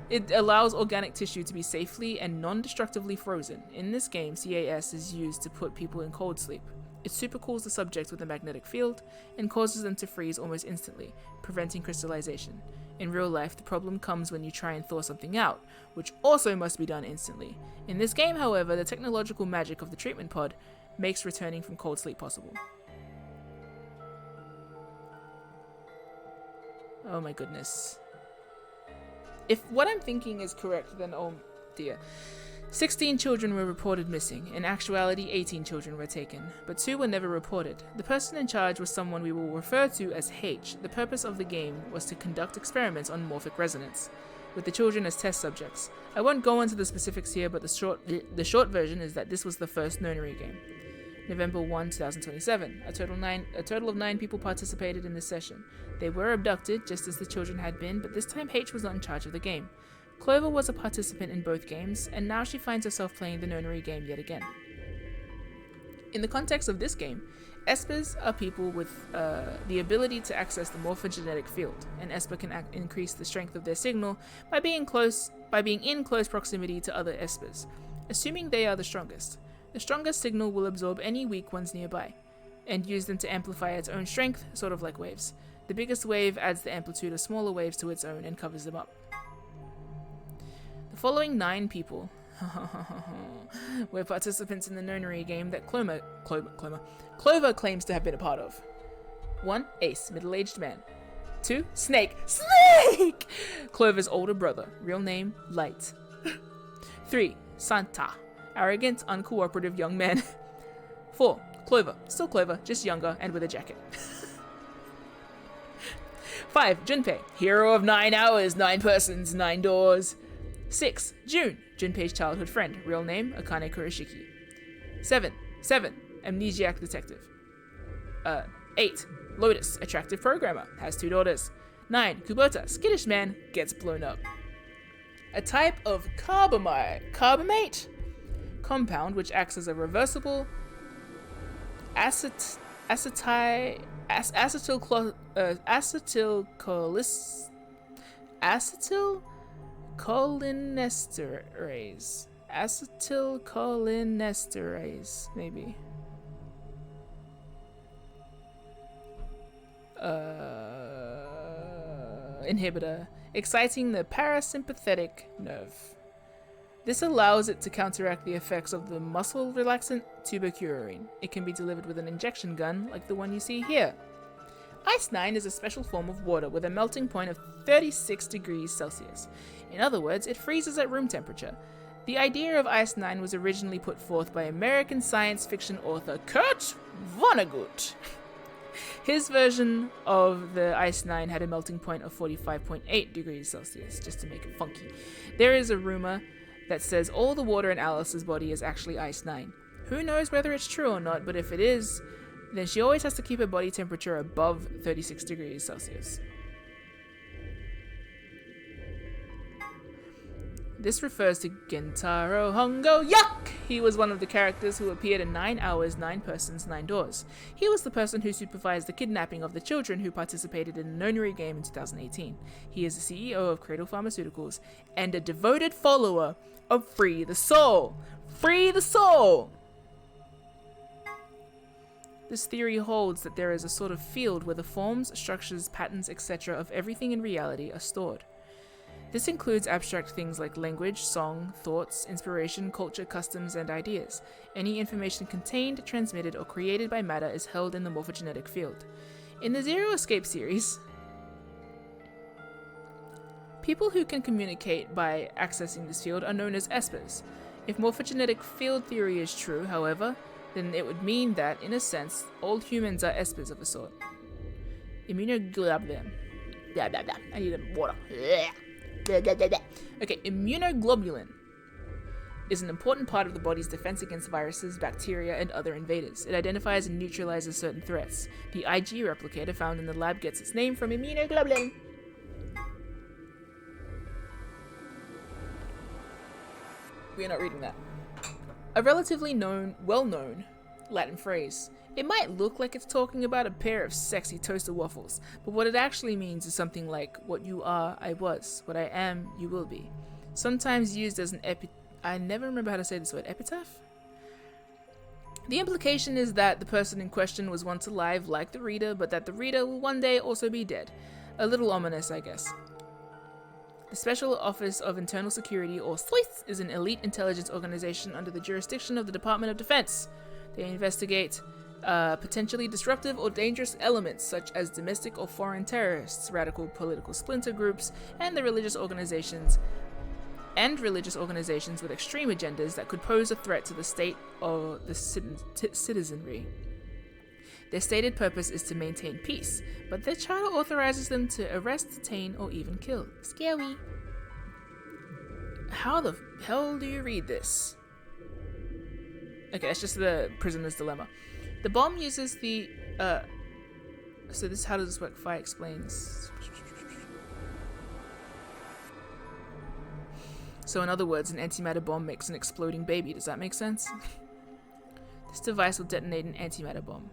It allows organic tissue to be safely and non-destructively frozen. In this game, CAS is used to put people in cold sleep. It supercools the subject with a magnetic field and causes them to freeze almost instantly, preventing crystallization. In real life, the problem comes when you try and thaw something out, which also must be done instantly. In this game, however, the technological magic of the treatment pod makes returning from cold sleep possible. Oh my goodness. If what I'm thinking is correct, then oh dear. 16 children were reported missing. In actuality, 18 children were taken, but 2 were never reported. The person in charge was someone we will refer to as H. The purpose of the game was to conduct experiments on morphic resonance, with the children as test subjects. I won't go into the specifics here, but the short version is that this was the first nonary game. November 1, 2027. A total of 9 people participated in this session. They were abducted, just as the children had been, but this time H was not in charge of the game. Clover was a participant in both games, and now she finds herself playing the nonary game yet again. In the context of this game, espers are people with the ability to access the morphogenetic field. An esper can increase the strength of their signal by being in close proximity to other espers, assuming they are the strongest. The strongest signal will absorb any weak ones nearby, and use them to amplify its own strength, sort of like waves. The biggest wave adds the amplitude of smaller waves to its own and covers them up. The following 9 people were participants in the nonary game that Clover claims to have been a part of. 1. Ace, middle-aged man. 2. Snake, Clover's older brother, real name Light. 3. Santa, arrogant, uncooperative young man. 4. Clover, still Clover, just younger and with a jacket. 5. Junpei, hero of 9 hours, 9 persons, 9 doors. 6. June, Junpei's childhood friend, real name Akane Kurashiki. 7. Amnesiac detective. 8. Lotus, attractive programmer, has 2 daughters. 9. Kubota, skittish man, gets blown up. a type of carbamate compound which acts as a reversible acetylcholinesterase, maybe. Inhibitor, exciting the parasympathetic nerve. This allows it to counteract the effects of the muscle relaxant tubercurin. It can be delivered with an injection gun like the one you see here. Ice 9 is a special form of water with a melting point of 36 degrees Celsius. In other words, it freezes at room temperature. The idea of Ice 9 was originally put forth by American science fiction author Kurt Vonnegut. His version of the Ice 9 had a melting point of 45.8 degrees Celsius, just to make it funky. There is a rumor that says all the water in Alice's body is actually Ice 9. Who knows whether it's true or not, but if it is, then she always has to keep her body temperature above 36 degrees Celsius. This refers to Gentaro Hongo. Yuck! He was one of the characters who appeared in 9 Hours, 9 Persons, 9 Doors. He was the person who supervised the kidnapping of the children who participated in the Nonary game in 2018. He is the CEO of Cradle Pharmaceuticals and a devoted follower of Free the Soul. Free the Soul! This theory holds that there is a sort of field where the forms, structures, patterns, etc. of everything in reality are stored. This includes abstract things like language, song, thoughts, inspiration, culture, customs, and ideas. Any information contained, transmitted, or created by matter is held in the morphogenetic field. In the Zero Escape series, people who can communicate by accessing this field are known as espers. If morphogenetic field theory is true, however, then it would mean that, in a sense, all humans are espers of a sort. Immunoglobulin. Blah, blah, blah. I need water. Okay, immunoglobulin is an important part of the body's defense against viruses, bacteria, and other invaders. It identifies and neutralizes certain threats. The IG replicator found in the lab gets its name from immunoglobulin. We are not reading that. A relatively well-known Latin phrase. It might look like it's talking about a pair of sexy toaster waffles, but what it actually means is something like, what you are, I was. What I am, you will be. Sometimes used as an I never remember how to say this word. Epitaph? The implication is that the person in question was once alive like the reader, but that the reader will one day also be dead. A little ominous, I guess. The Special Office of Internal Security, or SOIS, is an elite intelligence organization under the jurisdiction of the Department of Defense. They investigate potentially disruptive or dangerous elements such as domestic or foreign terrorists, radical political splinter groups, and religious organizations with extreme agendas that could pose a threat to the state or the citizenry. Their stated purpose is to maintain peace, but their charter authorizes them to arrest, detain, or even kill. Scary. How the hell do you read this? Okay, that's just the prisoner's dilemma. The bomb uses the, so this, how does this work? Fi explains. So in other words, an antimatter bomb makes an exploding baby. Does that make sense? This device will detonate an antimatter bomb.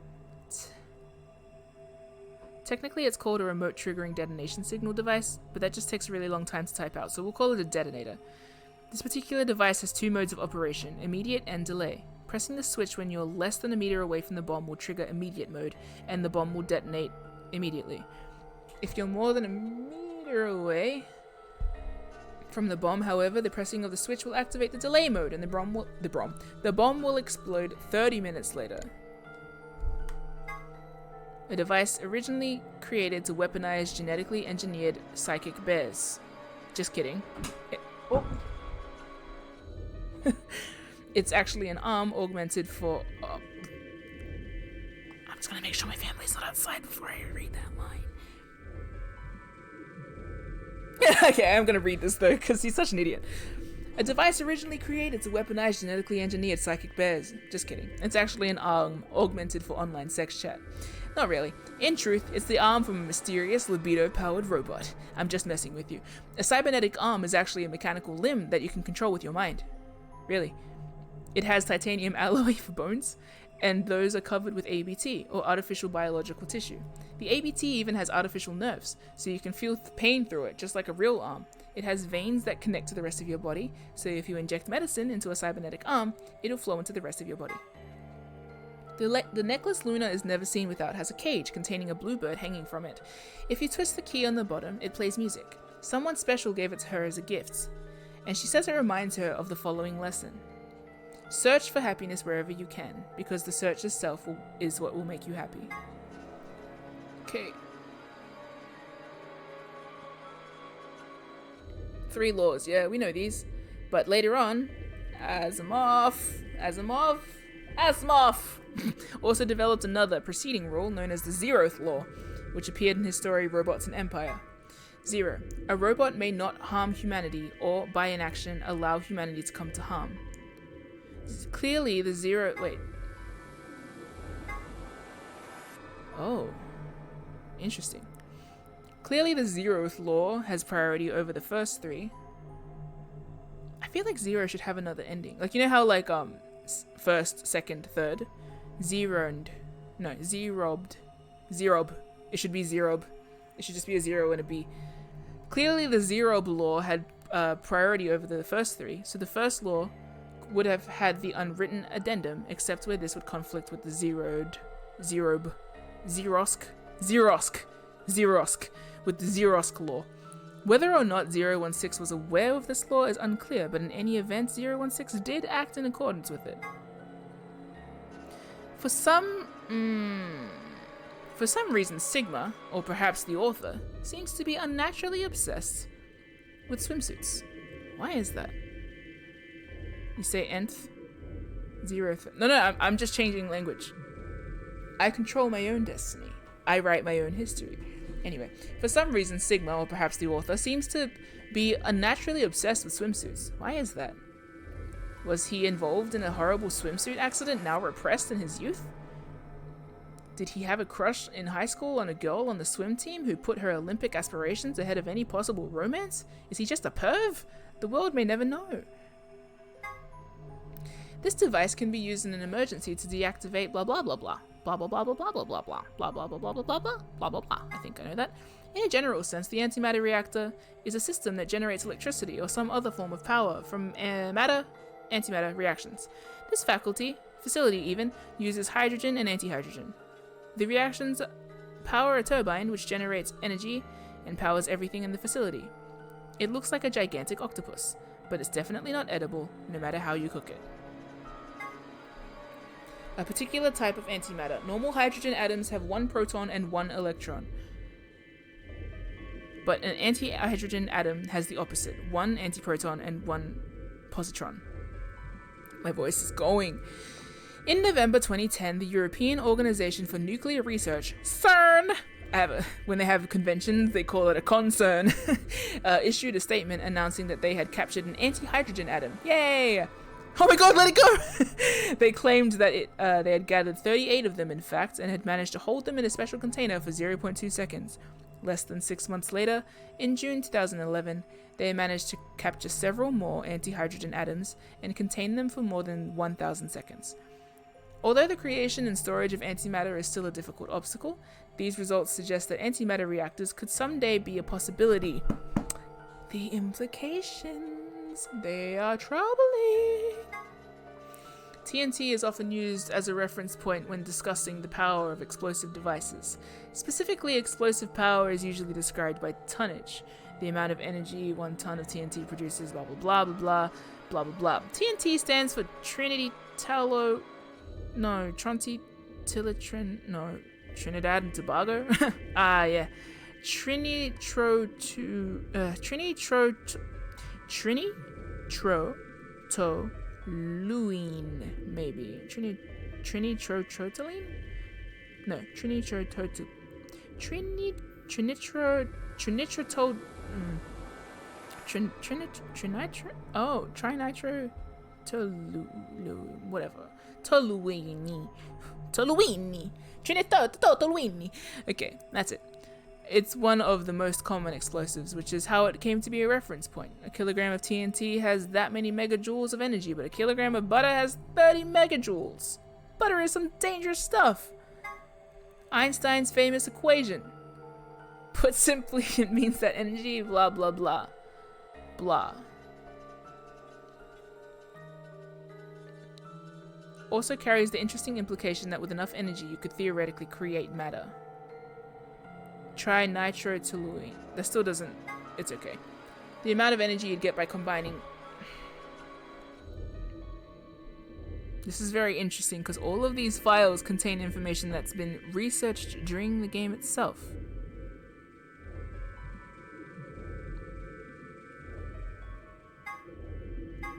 Technically, it's called a remote triggering detonation signal device, but that just takes a really long time to type out, so we'll call it a detonator. This particular device has 2 modes of operation, immediate and delay. Pressing the switch when you're less than a meter away from the bomb will trigger immediate mode, and the bomb will detonate immediately. If you're more than a meter away from the bomb, however, the pressing of the switch will activate the delay mode, and the bomb will explode 30 minutes later. A device originally created to weaponize genetically engineered psychic bears. Just kidding. It's actually an arm augmented for... I'm just gonna make sure my family's not outside before I read that line. Okay, I'm gonna read this though, because he's such an idiot. A device originally created to weaponize genetically engineered psychic bears. Just kidding. It's actually an arm augmented for online sex chat. Not really. In truth, it's the arm from a mysterious libido-powered robot. I'm just messing with you. A cybernetic arm is actually a mechanical limb that you can control with your mind. Really. It has titanium alloy for bones, and those are covered with ABT, or artificial biological tissue. The ABT even has artificial nerves, so you can feel pain through it, just like a real arm. It has veins that connect to the rest of your body, so if you inject medicine into a cybernetic arm, it'll flow into the rest of your body. The necklace Luna is never seen without has a cage containing a bluebird hanging from it. If you twist the key on the bottom, it plays music. Someone special gave it to her as a gift, and she says it reminds her of the following lesson. Search for happiness wherever you can, because the search itself is what will make you happy. Okay. 3 laws, yeah, we know these. But later on, Asimov also developed another preceding rule known as the 0th law, which appeared in his story Robots and Empire. 0. A robot may not harm humanity or, by inaction, allow humanity to come to harm. Clearly, the 0... Wait. Oh. Interesting. Clearly, the 0th law has priority over the first 3. I feel like 0 should have another ending. Like, you know how, like, first, second, third? Zeroed. No, zeroed. Zerob. It should be zerob. It should just be a 0 and a B. Clearly, the zerob law had priority over the first 3, so the first law would have had the unwritten addendum, except where this would conflict with the zeroed, zerob, zerosk, with the zerosk law. Whether or not 016 was aware of this law is unclear, but in any event, 016 did act in accordance with it. For some reason, Sigma, or perhaps the author, seems to be unnaturally obsessed with swimsuits. Why is that? You say nth? 0th? No, I'm just changing language. I control my own destiny. I write my own history. Anyway, for some reason, Sigma, or perhaps the author, seems to be unnaturally obsessed with swimsuits. Why is that? Was he involved in a horrible swimsuit accident now repressed in his youth? Did he have a crush in high school on a girl on the swim team who put her Olympic aspirations ahead of any possible romance? Is he just a perv? The world may never know. This device can be used in an emergency to deactivate blah blah blah blah. Blah blah blah blah blah blah blah blah blah blah blah blah blah blah blah blah blah blah. I think I know that. In a general sense, the antimatter reactor is a system that generates electricity or some other form of power from matter-antimatter reactions. This facility even, uses hydrogen and antihydrogen. The reactions power a turbine which generates energy and powers everything in the facility. It looks like a gigantic octopus, but it's definitely not edible, no matter how you cook it. A particular type of antimatter. Normal hydrogen atoms have 1 proton and 1 electron. But an antihydrogen atom has the opposite. 1 antiproton and 1 positron. My voice is going. In November 2010, the European Organization for Nuclear Research, CERN, when they have conventions, they call it a concern, issued a statement announcing that they had captured an antihydrogen atom. Yay! Oh my god, let it go! They claimed that they had gathered 38 of them, in fact, and had managed to hold them in a special container for 0.2 seconds. Less than 6 months later, in June 2011, they managed to capture several more antihydrogen atoms and contain them for more than 1,000 seconds. Although the creation and storage of antimatter is still a difficult obstacle, these results suggest that antimatter reactors could someday be a possibility. The implications, they are troubling. TNT is often used as a reference point when discussing the power of explosive devices. Specifically, explosive power is usually described by tonnage, the amount of energy 1 ton of TNT produces, blah blah blah blah blah blah blah blah. TNT stands for Trinidad and Tobago. Yeah. Trinitrotoluene, maybe. Trinitrotoluene? No, trinitrotoluene. Trinitro. Oh, trinitro. whatever. Toluini. Toluini. Okay, that's it. It's one of the most common explosives, which is how it came to be a reference point. A kilogram of TNT has that many megajoules of energy, but a kilogram of butter has 30 megajoules. Butter is some dangerous stuff. Einstein's famous equation. Put simply, it means that energy, blah, blah, blah. Blah. Also carries the interesting implication that with enough energy, you could theoretically create matter. Try nitrotoluene. That still doesn't... It's okay. The amount of energy you'd get by combining... This is very interesting because all of these files contain information that's been researched during the game itself.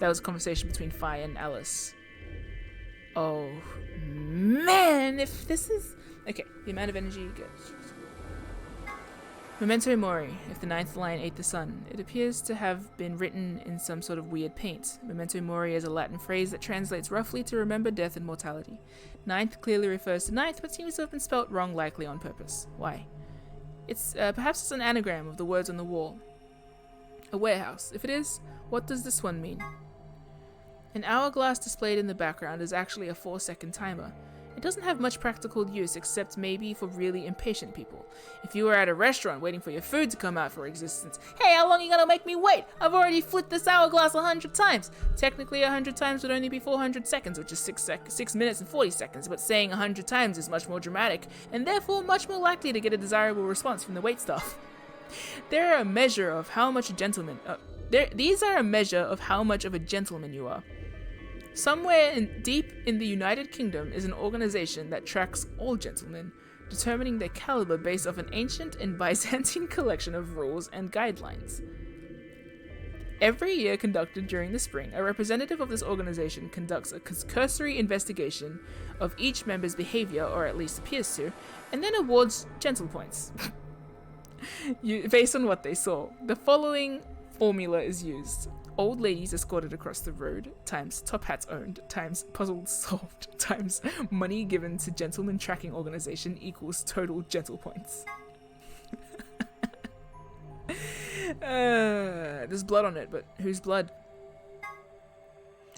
That was a conversation between Fi and Alice. Oh, man, if this is... Okay, the amount of energy you get... Memento Mori, if the ninth lion ate the sun. It appears to have been written in some sort of weird paint. Memento Mori is a Latin phrase that translates roughly to remember death and mortality. Ninth clearly refers to ninth, but seems to have been spelt wrong, likely on purpose. Why? It's perhaps it's an anagram of the words on the wall. A warehouse. If it is, what does this one mean? An hourglass displayed in the background is actually a 4-second timer. It doesn't have much practical use except maybe for really impatient people. If you were at a restaurant waiting for your food to come out for existence, hey, how long are you gonna make me wait? I've already flipped this hourglass 100 times. Technically 100 times would only be 400 seconds, which is 6 minutes and 40 seconds, but saying 100 times is much more dramatic, and therefore much more likely to get a desirable response from the wait staff. These are a measure of how much of a gentleman you are. Somewhere deep in the United Kingdom is an organization that tracks all gentlemen, determining their caliber based off an ancient and Byzantine collection of rules and guidelines. Every year conducted during the spring, a representative of this organization conducts a cursory investigation of each member's behavior, or at least appears to, and then awards gentle points. Based on what they saw. The following formula is used. Old ladies escorted across the road, times top hats owned, times puzzles solved, times money given to gentleman tracking organization equals total gentle points. There's blood on it, but whose blood?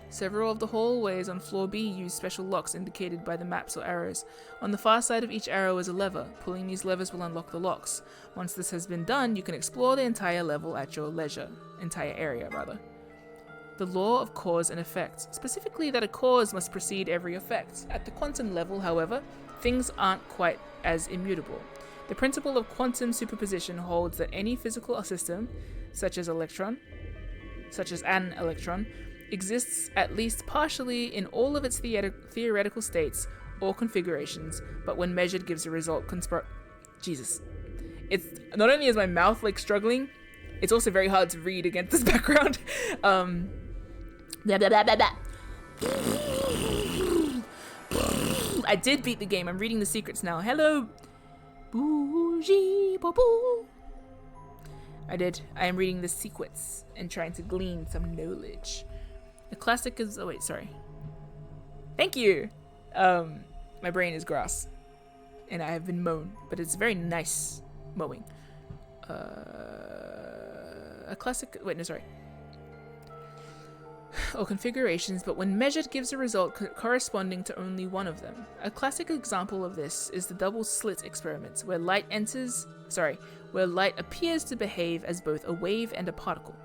Several of the hallways on floor B use special locks indicated by the maps or arrows. On the far side of each arrow is a lever. Pulling these levers will unlock the locks. Once this has been done, you can explore the entire level at your leisure. Entire area, rather. The law of cause and effect. Specifically that a cause must precede every effect. At the quantum level, however, things aren't quite as immutable. The principle of quantum superposition holds that any physical system, such as an electron, exists at least partially in all of its theoretical states or configurations, but when measured gives a result Jesus. It's not only is my mouth like struggling, it's also very hard to read against this background. Blah, blah, blah, blah, blah. I did beat the game. I'm reading the secrets now. Hello. Bougie boo. I did. I am reading the secrets and trying to glean some knowledge. The classic is... Oh, wait, sorry. Thank you! My brain is grass. And I have been mown. But it's very nice mowing. A classic... Wait, no, sorry. Or configurations, but when measured gives a result corresponding to only one of them. A classic example of this is the double slit experiment, where light appears to behave as both a wave and a particle.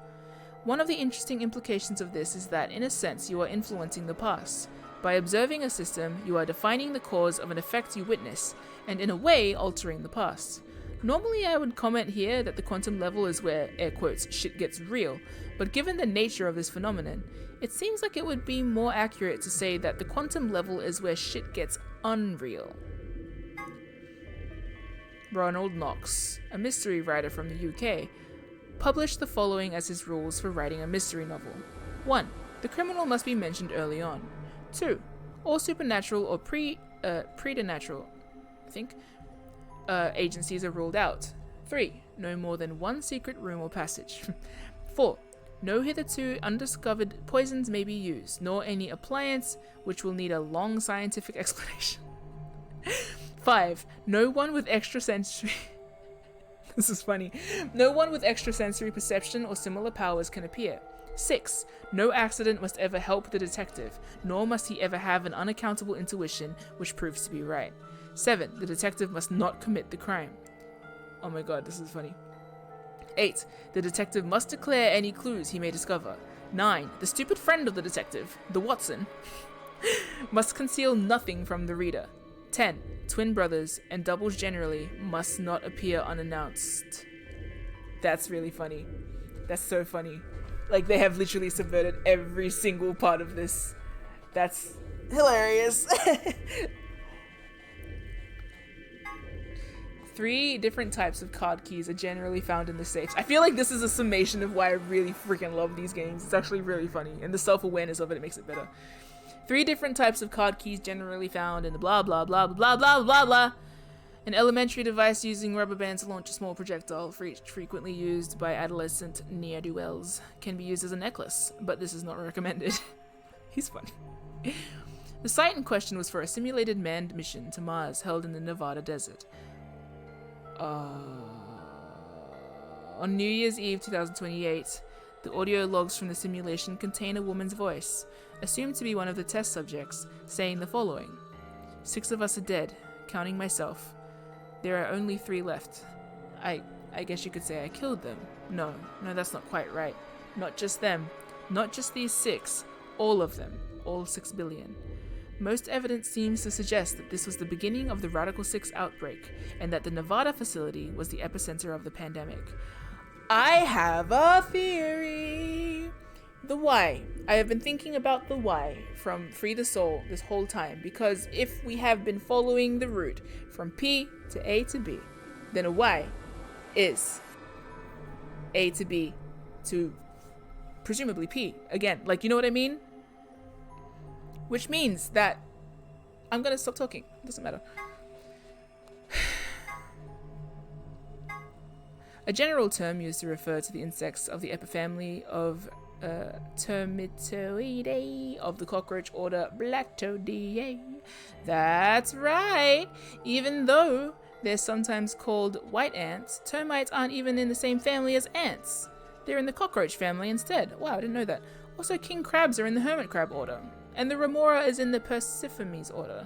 One of the interesting implications of this is that, in a sense, you are influencing the past. By observing a system, you are defining the cause of an effect you witness, and in a way, altering the past. Normally, I would comment here that the quantum level is where, air quotes, shit gets real, but given the nature of this phenomenon, it seems like it would be more accurate to say that the quantum level is where shit gets unreal. Ronald Knox, a mystery writer from the UK, published the following as his rules for writing a mystery novel. 1. The criminal must be mentioned early on. 2. All supernatural or preternatural, agencies are ruled out. 3. No more than one secret room or passage. 4. No hitherto undiscovered poisons may be used, nor any appliance which will need a long scientific explanation. 5. No one with extrasensory... This is funny. No one with extrasensory perception or similar powers can appear. 6. No accident must ever help the detective, nor must he ever have an unaccountable intuition which proves to be right. 7. The detective must not commit the crime. Oh my god, this is funny. 8. The detective must declare any clues he may discover. 9. The stupid friend of the detective, the Watson, must conceal nothing from the reader. 10. Twin brothers and doubles generally must not appear unannounced. That's really funny. That's so funny. Like, they have literally subverted every single part of this. That's hilarious. 3 different types of card keys are generally found in the safes. I feel like this is a summation of why I really freaking love these games. It's actually really funny, and the self-awareness of it makes it better. 3 different types of card keys generally found in the blah blah blah blah blah blah blah. An elementary device using rubber bands to launch a small projectile, frequently used by adolescent ne'er-do-wells, can be used as a necklace, but this is not recommended. He's funny. The site in question was for a simulated manned mission to Mars held in the Nevada desert. On New Year's Eve 2028, the audio logs from the simulation contain a woman's voice, assumed to be one of the test subjects, saying the following: 6 of us are dead, counting myself. There are only 3 left. I guess you could say I killed them. No, that's not quite right. Not just them. Not just these 6. All of them. All 6 billion. Most evidence seems to suggest that this was the beginning of the Radical 6 outbreak, and that the Nevada facility was the epicenter of the pandemic. I have a theory! The why. I have been thinking about the why from Free the Soul this whole time, because if we have been following the route from P to A to B, then a why is A to B to presumably P. Again, like, you know what I mean? Which means that I'm gonna stop talking. It doesn't matter. A general term used to refer to the insects of the epifamily of Termitoidae of the cockroach order Blattodidae. That's right! Even though they're sometimes called white ants, termites aren't even in the same family as ants. They're in the cockroach family instead. Wow, I didn't know that. Also, king crabs are in the hermit crab order. And the remora is in the Persiformes order.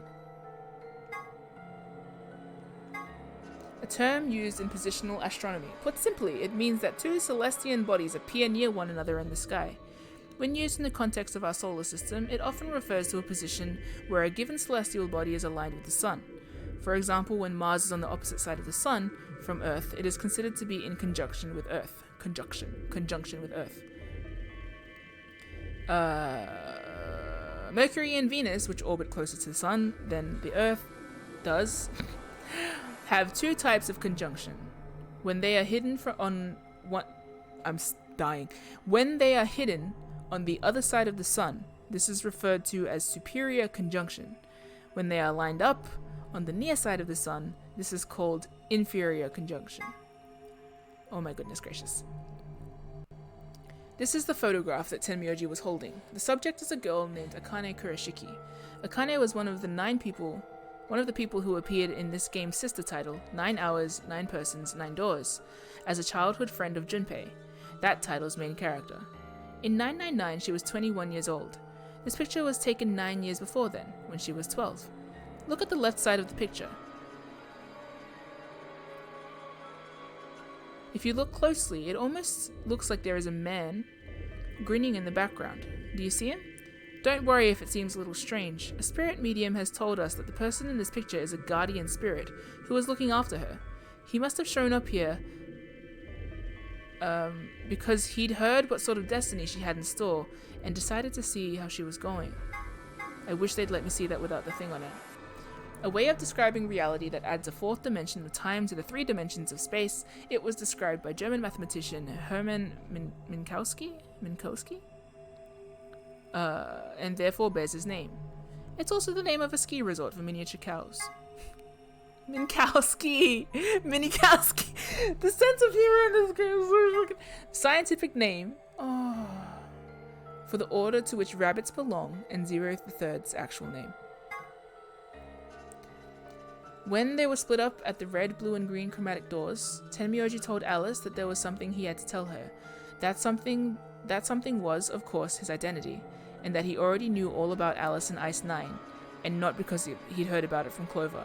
A term used in positional astronomy. Put simply, it means that 2 celestial bodies appear near one another in the sky. When used in the context of our solar system, it often refers to a position where a given celestial body is aligned with the sun. For example, when Mars is on the opposite side of the sun from Earth, it is considered to be in conjunction with Earth. Conjunction with Earth. Mercury and Venus, which orbit closer to the sun than the Earth does, have 2 types of conjunction. When they are hidden When they are hidden on the other side of the sun, this is referred to as superior conjunction. When they are lined up on the near side of the sun, this is called inferior conjunction. Oh my goodness gracious. This is the photograph that Tenmyoji was holding. The subject is a girl named Akane Kurashiki. Akane was one of the people who appeared in this game's sister title, 9 Hours, 9 Persons, 9 Doors, as a childhood friend of Junpei, that title's main character. In 999, she was 21 years old. This picture was taken 9 years before then, when she was 12. Look at the left side of the picture. If you look closely, it almost looks like there is a man grinning in the background. Do you see him? Don't worry if it seems a little strange. A spirit medium has told us that the person in this picture is a guardian spirit who is looking after her. He must have shown up here because he'd heard what sort of destiny she had in store and decided to see how she was going. I wish they'd let me see that without the thing on it. A way of describing reality that adds a 4th dimension of time to the 3 dimensions of space. It was described by German mathematician Hermann Minkowski, and therefore bears his name. It's also the name of a ski resort for miniature cows. Minkowski! The sense of humor in this game is so fucking... Scientific name. Oh, for the order to which rabbits belong, and 0 the third's actual name. When they were split up at the red, blue, and green chromatic doors, Tenmyoji told Alice that there was something he had to tell her. That something was, of course, his identity, and that he already knew all about Alice and Ice 9, and not because he'd heard about it from Clover.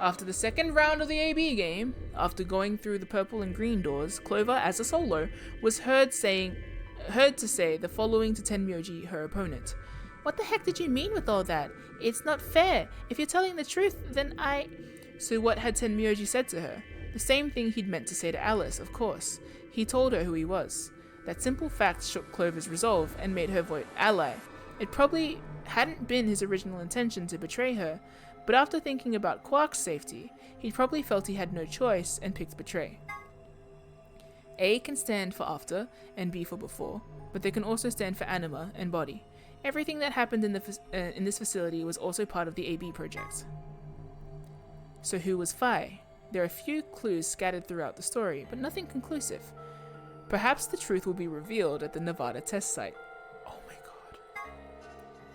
After the second round of the AB game, after going through the purple and green doors, Clover, as a solo, was heard to say the following to Tenmyoji, her opponent. "What the heck did you mean with all that? It's not fair. If you're telling the truth, then I..." So what had Tenmyoji said to her? The same thing he'd meant to say to Alice, of course. He told her who he was. That simple fact shook Clover's resolve and made her vote ally. It probably hadn't been his original intention to betray her, but after thinking about Quark's safety, he probably felt he had no choice and picked betray. A can stand for after and B for before, but they can also stand for anima and body. Everything that happened in this facility was also part of the AB project. So who was Phi? There are a few clues scattered throughout the story, but nothing conclusive. Perhaps the truth will be revealed at the Nevada test site. Oh my god.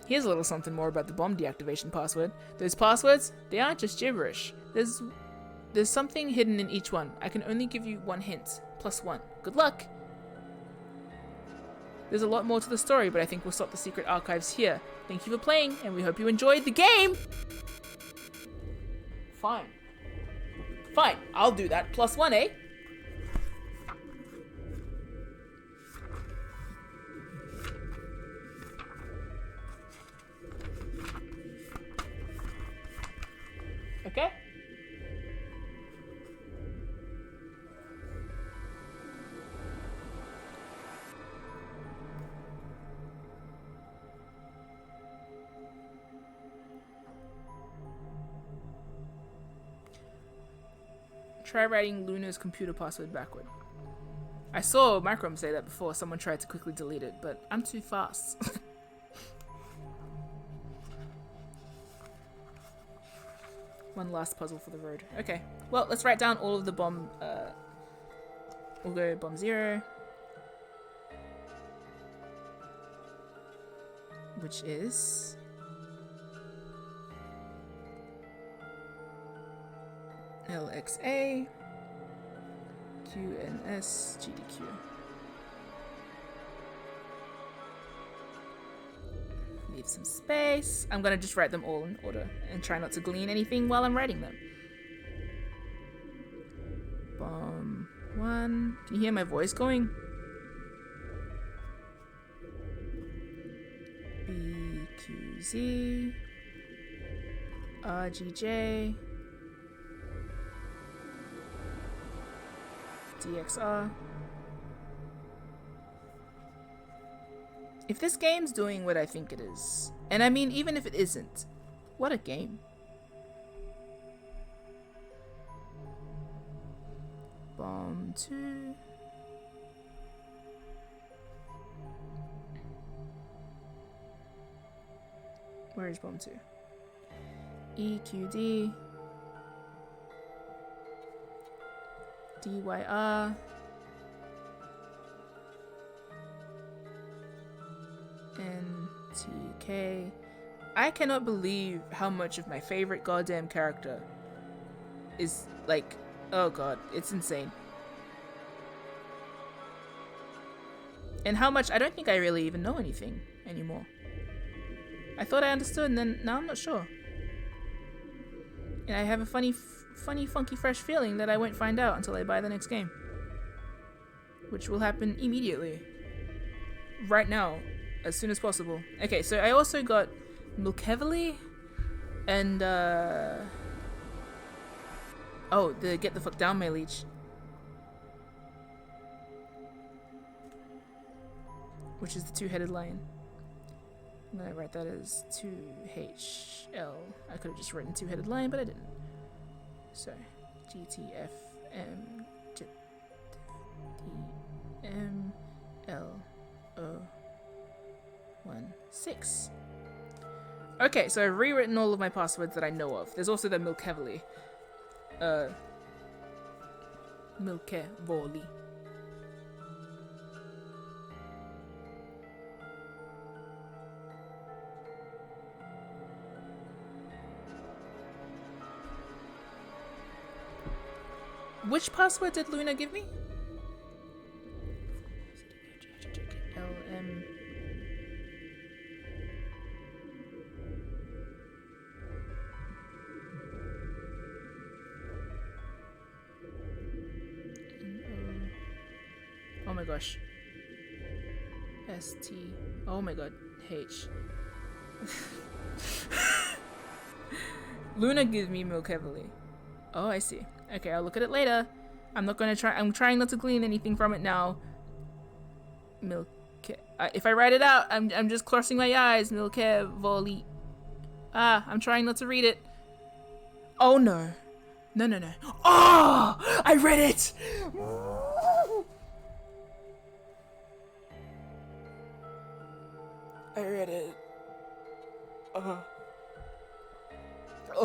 Here's a little something more about the bomb deactivation password. Those passwords, they aren't just gibberish. There's something hidden in each one. I can only give you one hint. +1. Good luck! There's a lot more to the story, but I think we'll stop the secret archives here. Thank you for playing, and we hope you enjoyed the game! Fine. Fine, I'll do that. +1, eh? Okay? Try writing Luna's computer password backward. I saw Macrom say that before someone tried to quickly delete it, but I'm too fast. One last puzzle for the road. Okay, well, let's write down all of the bomb. We'll go bomb 0. Which is... LXA QNS GDQ. Leave some space. I'm gonna just write them all in order and try not to glean anything while I'm writing them. Bomb 1. Can you hear my voice going? BQZ RGJ DXR. If this game's doing what I think it is, and I mean even if it isn't, what a game. Bomb 2. Where is bomb 2? EQD DYR NTK. I cannot believe how much of my favorite goddamn character is like, oh god, it's insane. And how much I don't think I really even know anything anymore. I thought I understood, and then now I'm not sure. And I have a funny, funky, fresh feeling that I won't find out until I buy the next game. Which will happen immediately. Right now. As soon as possible. Okay, so I also got Milkevely and, oh, the Get the Fuck Down My Leech. Which is the two-headed lion. I'm gonna write that as 2HL. I could have just written two-headed lion, but I didn't. So, GTFM DMLO16. Okay, so I've rewritten all of my passwords that I know of. There's also the Milkevely. Milkevoli. which password did Luna give me? LM. Oh my gosh. ST. Oh my god. H. Luna gives me milk heavily. Oh, I see. Okay, I'll look at it later. I'm not gonna try. I'm trying not to glean anything from it now. Milk. If I write it out, I'm just crossing my eyes. Milk heavily. Ah, I'm trying not to read it. Oh no. No, no, no. Oh! I read it! I read it. Oh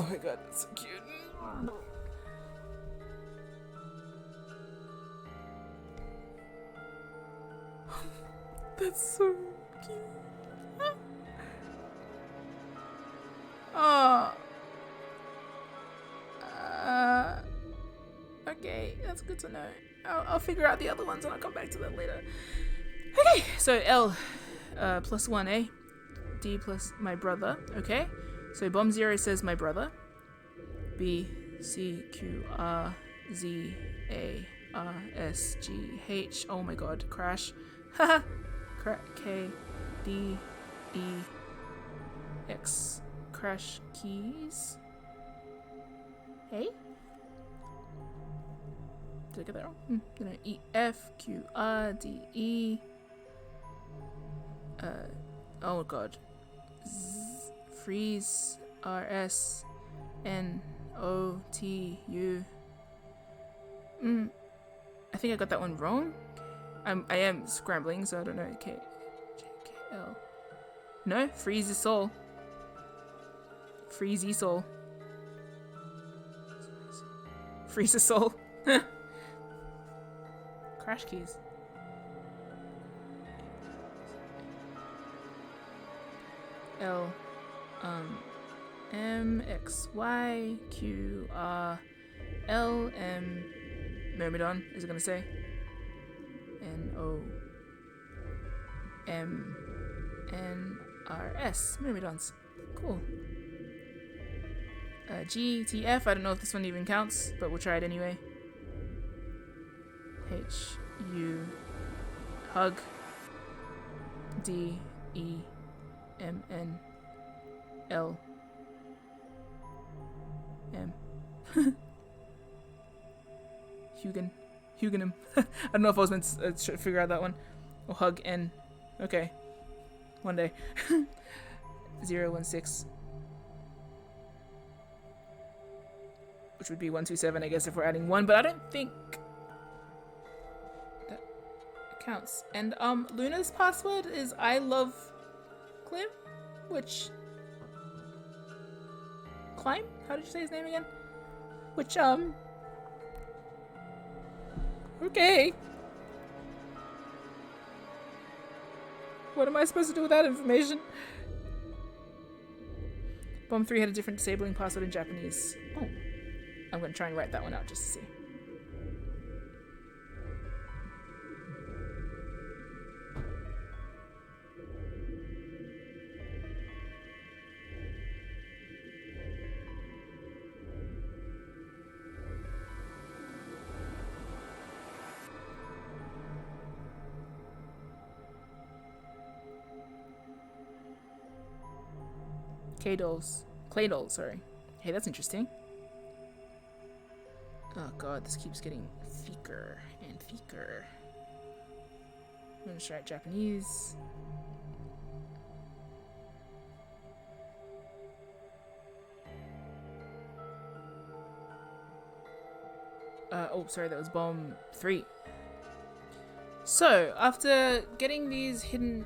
my god, that's so cute. That's so cute. Oh. Okay, that's good to know. I'll figure out the other ones and I'll come back to that later. Okay, so L plus 1, eh? D plus my brother, okay? So Bomb Zero says my brother. B, C, Q, R, Z, A, R, S, G, H. Oh my god, crash. Haha. K, D, E, X. Crash keys. Hey? Did I get that wrong? No, E, F, Q, R, D, E. Oh god. Z, freeze, R, S, N, O, T, U. I think I got that one wrong. I am scrambling, so I don't know. K, J, K, L. No, freeze is soul. Freezy soul. Freeze a soul. Crash keys. L, M, X, Y, Q, R, L, M, Myrmidon, is it gonna say? N, O, M, N, R, S, Myrmidons. Cool. G, T, F, I don't know if this one even counts, but we'll try it anyway. H, U, hug, D, E, M, N, L, M. Hugenum. I don't know if I was meant to figure out that one. Oh, hug, N. Okay. One day. 0, 1, 6. Which would be 1, 2, 7, I guess, if we're adding 1, but I don't think that counts. And Luna's password is I love Clim, which Climb? How did you say his name again? Which okay. What am I supposed to do with that information? Bomb 3 had a different disabling password in Japanese. Oh. I'm going to try and write that one out just to see. Clay dolls, sorry. Hey, that's interesting. Oh god, this keeps getting thicker and thicker. I'm gonna try Japanese. Oh, sorry, that was Bomb 3. So, after getting these hidden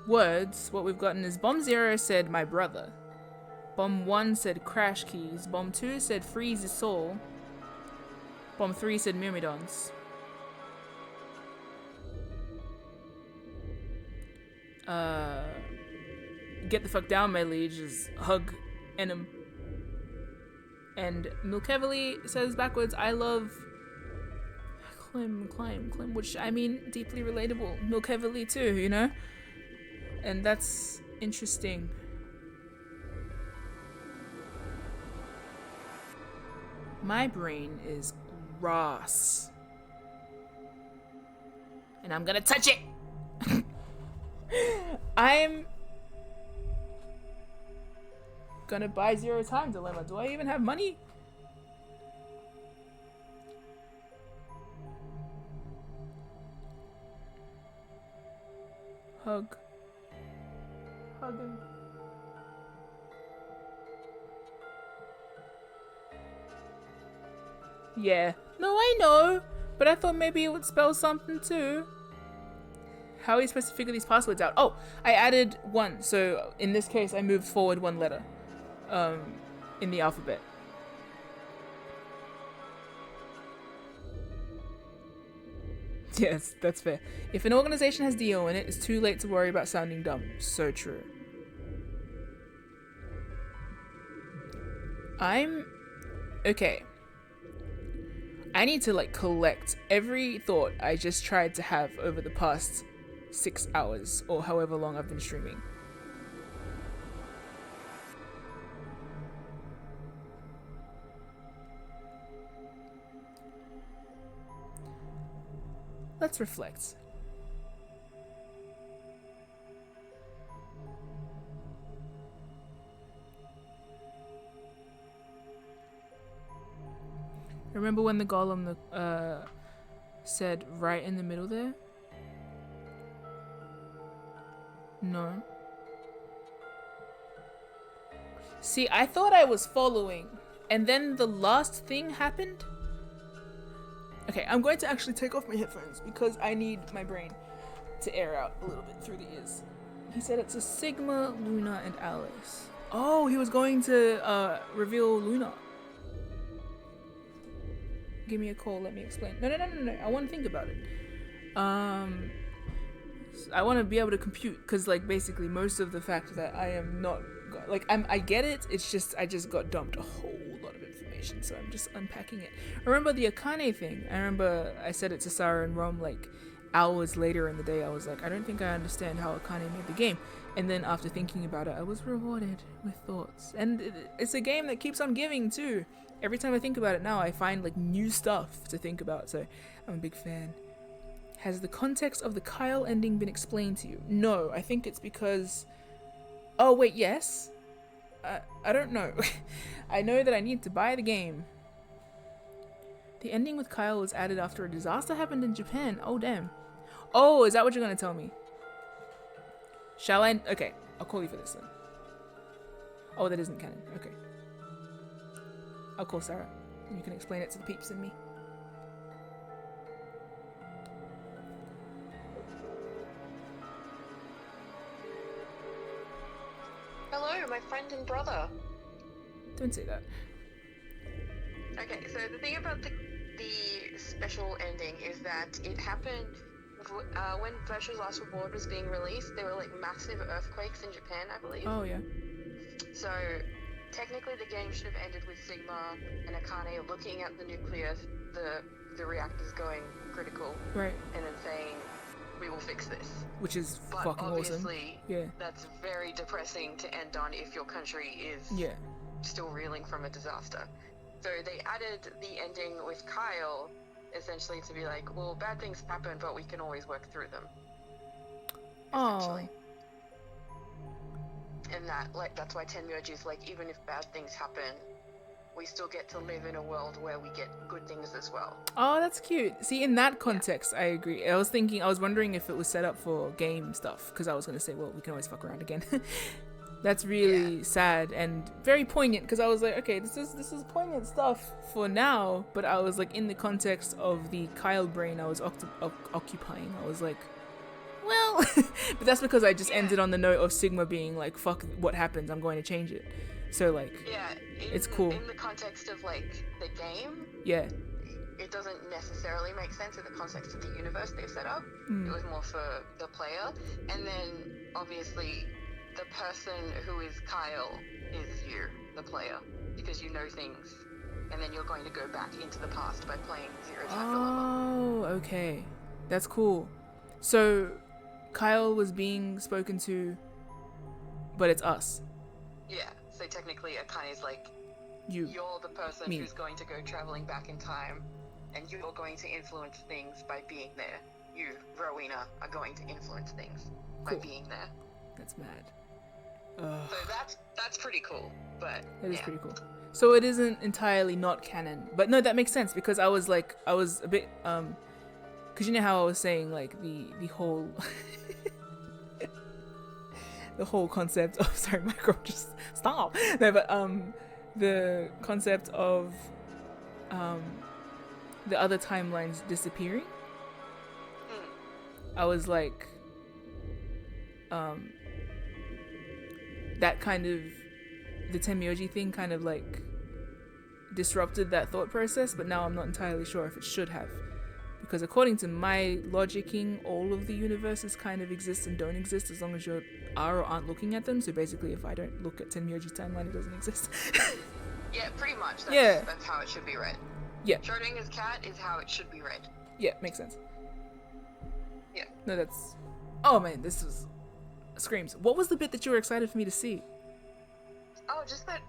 words, what we've gotten is Bomb 0 said my brother. Bomb 1 said crash keys. Bomb 2 said freeze is soul. Bomb 3 said myrmidons. Get the fuck down, my liege, is hug enum. And Milk Heavily says backwards, I love climb, which I mean, deeply relatable. Milk Heavily too, you know? And that's interesting. My brain is grass. And I'm gonna touch it! I'm gonna buy Zero Time Dilemma. Do I even have money? Hug. Hugging. Yeah. No, I know. But I thought maybe it would spell something too. How are you supposed to figure these passwords out? Oh, I added one. So in this case, I moved forward one letter in the alphabet. Yes, that's fair. If an organization has DO in it, it's too late to worry about sounding dumb. So true. Okay. I need to like collect every thought I just tried to have over the past 6 hours or however long I've been streaming. Let's reflect. Remember when the golem said right in the middle there? No. See, I thought I was following, and then the last thing happened. Okay, I'm going to actually take off my headphones because I need my brain to air out a little bit through the ears. He said it's a Sigma, Luna, and Alice. Oh, he was going to reveal Luna. Give me a call, let me explain. No. I want to think about it. I want to be able to compute, because like basically most of the fact that I am not like I get it. It's just I just got dumped a whole lot of information, so I'm just unpacking it. Remember the Akane thing? I remember I said it to Sarah and Rom like hours later in the day. I was like, I don't think I understand how Akane made the game. And then after thinking about it, I was rewarded with thoughts. And it's a game that keeps on giving too. Every time I think about it now, I find like new stuff to think about. So I'm a big fan. Has the context of the Kyle ending been explained to you? No, I think it's because... Oh, wait, yes? I don't know. I know that I need to buy the game. The ending with Kyle was added after a disaster happened in Japan. Oh, damn. Oh, is that what you're going to tell me? Shall I? Okay, I'll call you for this then. Oh, that isn't canon. Okay. I'll call Sarah. And you can explain it to the peeps and me. Hello, my friend and brother. Don't say that. Okay, so the thing about the special ending is that it happened when Virtue's Last Reward was being released. There were like massive earthquakes in Japan, I believe. Oh yeah. So technically the game should have ended with Sigma and Akane looking at the nuclear, the reactors going critical, right, and then saying, "We will fix this." Which is but fucking obviously, awesome. Yeah. That's very depressing to end on if your country is still reeling from a disaster. So they added the ending with Kyle, essentially to be like, well, bad things happen, but we can always work through them. Essentially. And that's why Tenmurge is like, even if bad things happen, we still get to live in a world where we get good things as well. Oh, that's cute. See, in that context, I agree. I was wondering if it was set up for game stuff, because I was going to say, well, we can always fuck around again. That's really sad and very poignant, because I was like, okay, this is poignant stuff for now, but I was like, in the context of the Kyle brain I was occupying, I was like, well, but that's because I just ended on the note of Sigma being like, fuck what happens, I'm going to change it. So like, it's cool. In the context of like the game, it doesn't necessarily make sense in the context of the universe they've set up. It was more for the player, and then obviously the person who is Kyle is you, the player, because you know things, and then you're going to go back into the past by playing Zero Time Dilemma. Oh, okay. That's cool. So, Kyle was being spoken to, but it's us. Yeah, so technically Akane's like, you're the person who's going to go traveling back in time, and you're going to influence things by being there. You, Rowena, are going to influence things by being there. That's mad. So that's pretty cool, but It is pretty cool. So it isn't entirely not canon, but no, that makes sense because I was a bit because you know how I was saying like the whole the whole concept of sorry, Micro, just stop. No, but the concept of the other timelines disappearing. I was like that kind of the Tenmyoji thing kind of like disrupted that thought process, but now I'm not entirely sure if it should have, because according to my logicking, all of the universes kind of exist and don't exist as long as you are or aren't looking at them. So basically, if I don't look at Tenmyoji's timeline, it doesn't exist. yeah, pretty much. That's how it should be read. Yeah. Schrodinger's cat is how it should be read. Yeah, makes sense. Yeah. No, that's. Oh man, this was screams. What was the bit that you were excited for me to see? Oh, just that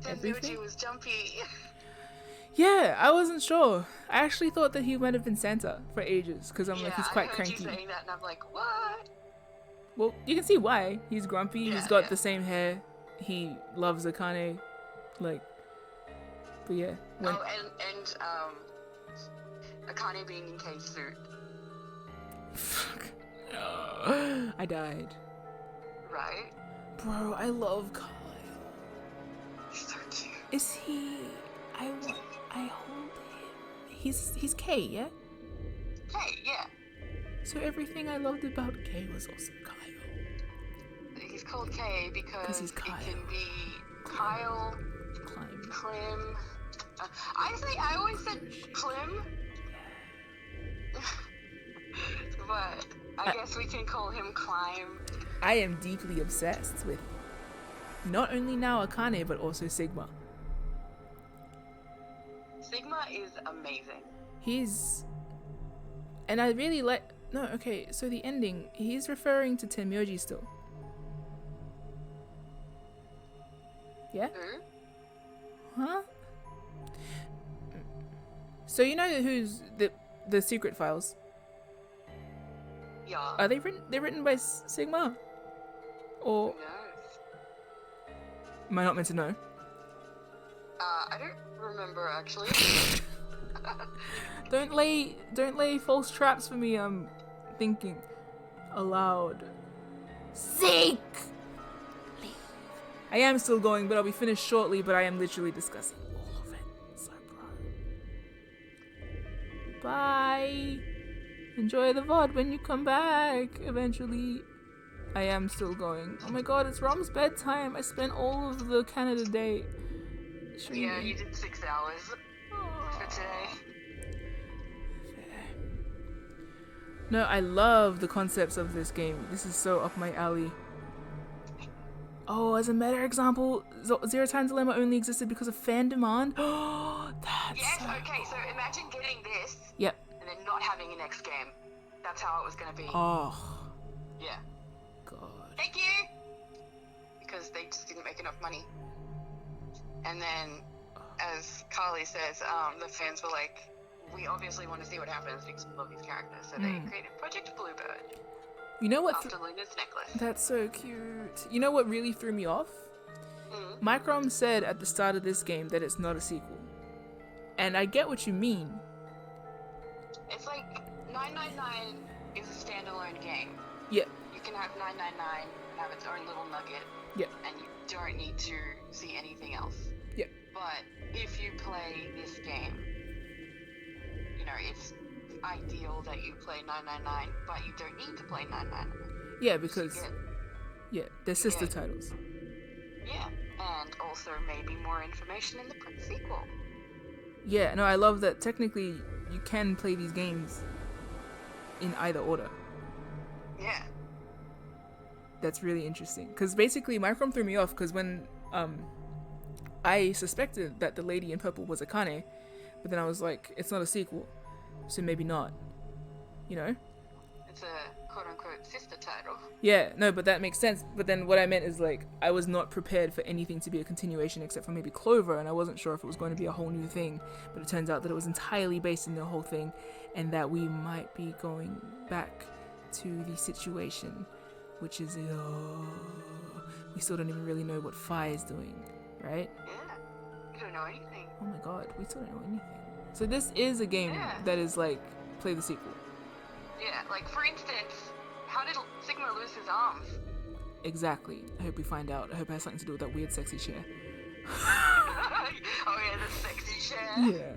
Tenmyoji was jumpy. Yeah, I wasn't sure. I actually thought that he might have been Santa for ages, because I'm like, he's quite cranky. You saying that, and I'm like, what? Well, you can see why. He's grumpy. He's got the same hair. He loves Akane, like. But yeah. And Akane being in Kei's suit. Fuck. I died. Right? Bro, I love Kyle. He's so cute. Is he? I hold him. He's K, yeah? K, yeah. So everything I loved about K was also Kyle. He's called K because he's Kyle. It can be Kyle, Clem. I always said Clem. But I guess we can call him Climb. I am deeply obsessed with not only now Akane, but also Sigma. Sigma is amazing. And I really like. No, okay, so the ending, he's referring to Tenmyoji still. Yeah? Huh? So you know who's the secret files? Yeah. Are they written? They're written by Sigma? Or? Am I not meant to know? I don't remember actually. Don't lay false traps for me. I'm thinking aloud. Seek. I am still going, but I'll be finished shortly. But I am literally discussing all of it. So, bro. Bye. Enjoy the VOD when you come back. Eventually. I am still going. Oh my god, it's Rom's bedtime. I spent all of the Canada day. Yeah, you did 6 hours for today. No, I love the concepts of this game. This is so up my alley. Oh, as a meta example, Zero Time Dilemma only existed because of fan demand. Oh, that's yes, okay, so imagine getting this. Yep. And then not having a next game. That's how it was going to be. Oh. Yeah. God. Thank you! Because they just didn't make enough money. And then, as Carly says, the fans were like, we obviously want to see what happens because we love these characters. So they created Project Bluebird. You know what? After Luna's necklace. That's so cute. You know what really threw me off? Microm said at the start of this game that it's not a sequel. And I get what you mean. It's like 999 is a standalone game. Yeah. You can have 999 have its own little nugget. Yeah. And you don't need to see anything else. Yeah. But if you play this game, you know, it's ideal that you play 999, but you don't need to play 999. Yeah, because they're sister titles. Yeah, and also maybe more information in the sequel. Yeah, no, I love that technically you can play these games in either order. Yeah. that's really interesting. Because basically, Microm threw me off because when I suspected that the lady in purple was Akane, but then I was like, it's not a sequel, so maybe not. You know? It's a quote-unquote sister title. Yeah, no, but that makes sense. But then what I meant is, like, I was not prepared for anything to be a continuation except for maybe Clover, and I wasn't sure if it was going to be a whole new thing. But it turns out that it was entirely based in the whole thing, and that we might be going back to the situation, which is, we still don't even really know what Fi is doing, right? Yeah, we don't know anything. Oh my god, we still don't know anything. So this is a game that is like, play the sequel. Yeah, like for instance, how did Sigma lose his arms? Exactly. I hope we find out. I hope it has something to do with that weird sexy chair. Oh yeah, the sexy chair. Yeah.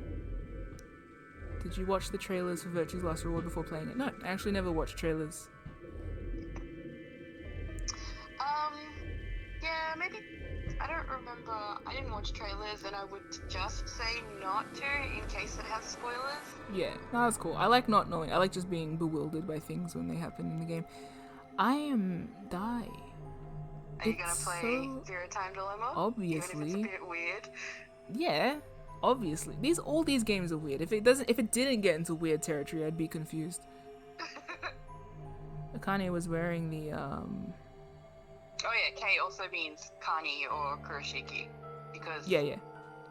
Did you watch the trailers for Virtue's Last Reward before playing it? No, I actually never watched trailers. Yeah, maybe. I don't remember. I didn't watch trailers, and I would just say not to in case it has spoilers. Yeah, no, that's cool. I like not knowing. I like just being bewildered by things when they happen in the game. I am die. Are you gonna play Zero Time Dilemma? Obviously. Even if it's a bit weird. Yeah, obviously. All these games are weird. If it didn't get into weird territory, I'd be confused. Akane was wearing the Oh yeah, K also means Kani or Kuroshiki, because yeah,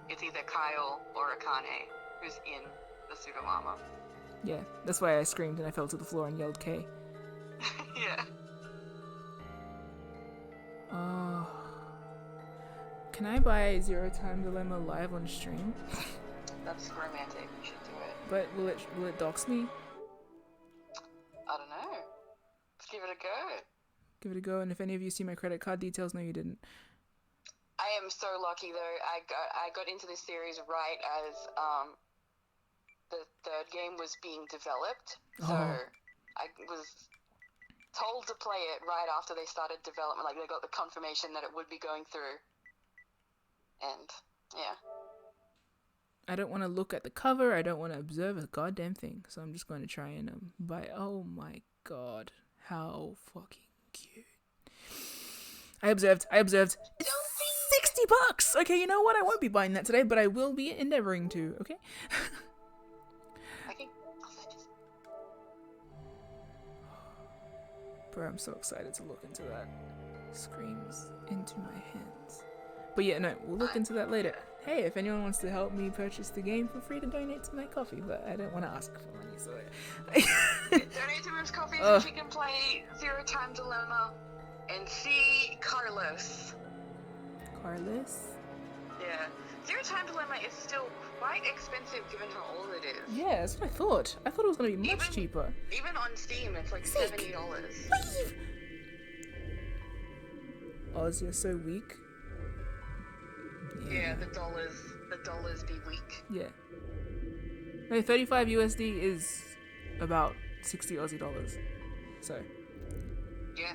it's either Kyle or Akane who's in the pseudo armor. Yeah, that's why I screamed and I fell to the floor and yelled K. Yeah. Can I buy Zero Time Dilemma live on stream? That's romantic. You should do it. But will it dox me? I don't know. Let's give it a go. Give it a go, and if any of you see my credit card details, no, you didn't. I am so lucky though. I got into this series right as the third game was being developed, so I was told to play it right after they started development. Like they got the confirmation that it would be going through, and yeah. I don't want to look at the cover. I don't want to observe a goddamn thing. So I'm just going to try and buy. Oh my god, how fucking cute. I observed. It's $60. Okay, you know what? I won't be buying that today, but I will be endeavoring to. Okay. Okay. Bro, I'm so excited to look into that. Screams into my hands. But yeah, no, we'll look into that later. Hey, if anyone wants to help me purchase the game, feel free to donate to my coffee, but I don't want to ask for money, so... Donate to Mim's coffee so she can play Zero Time Dilemma and see Carlos. Carlos? Yeah. Zero Time Dilemma is still quite expensive given how old it is. Yeah, that's what I thought. I thought it was going to be much cheaper. Even on Steam, it's like $70. Leave! Oz, you're so weak. Yeah, the dollars be weak. Yeah. No, 35 USD is about 60 Aussie dollars. So. Yeah.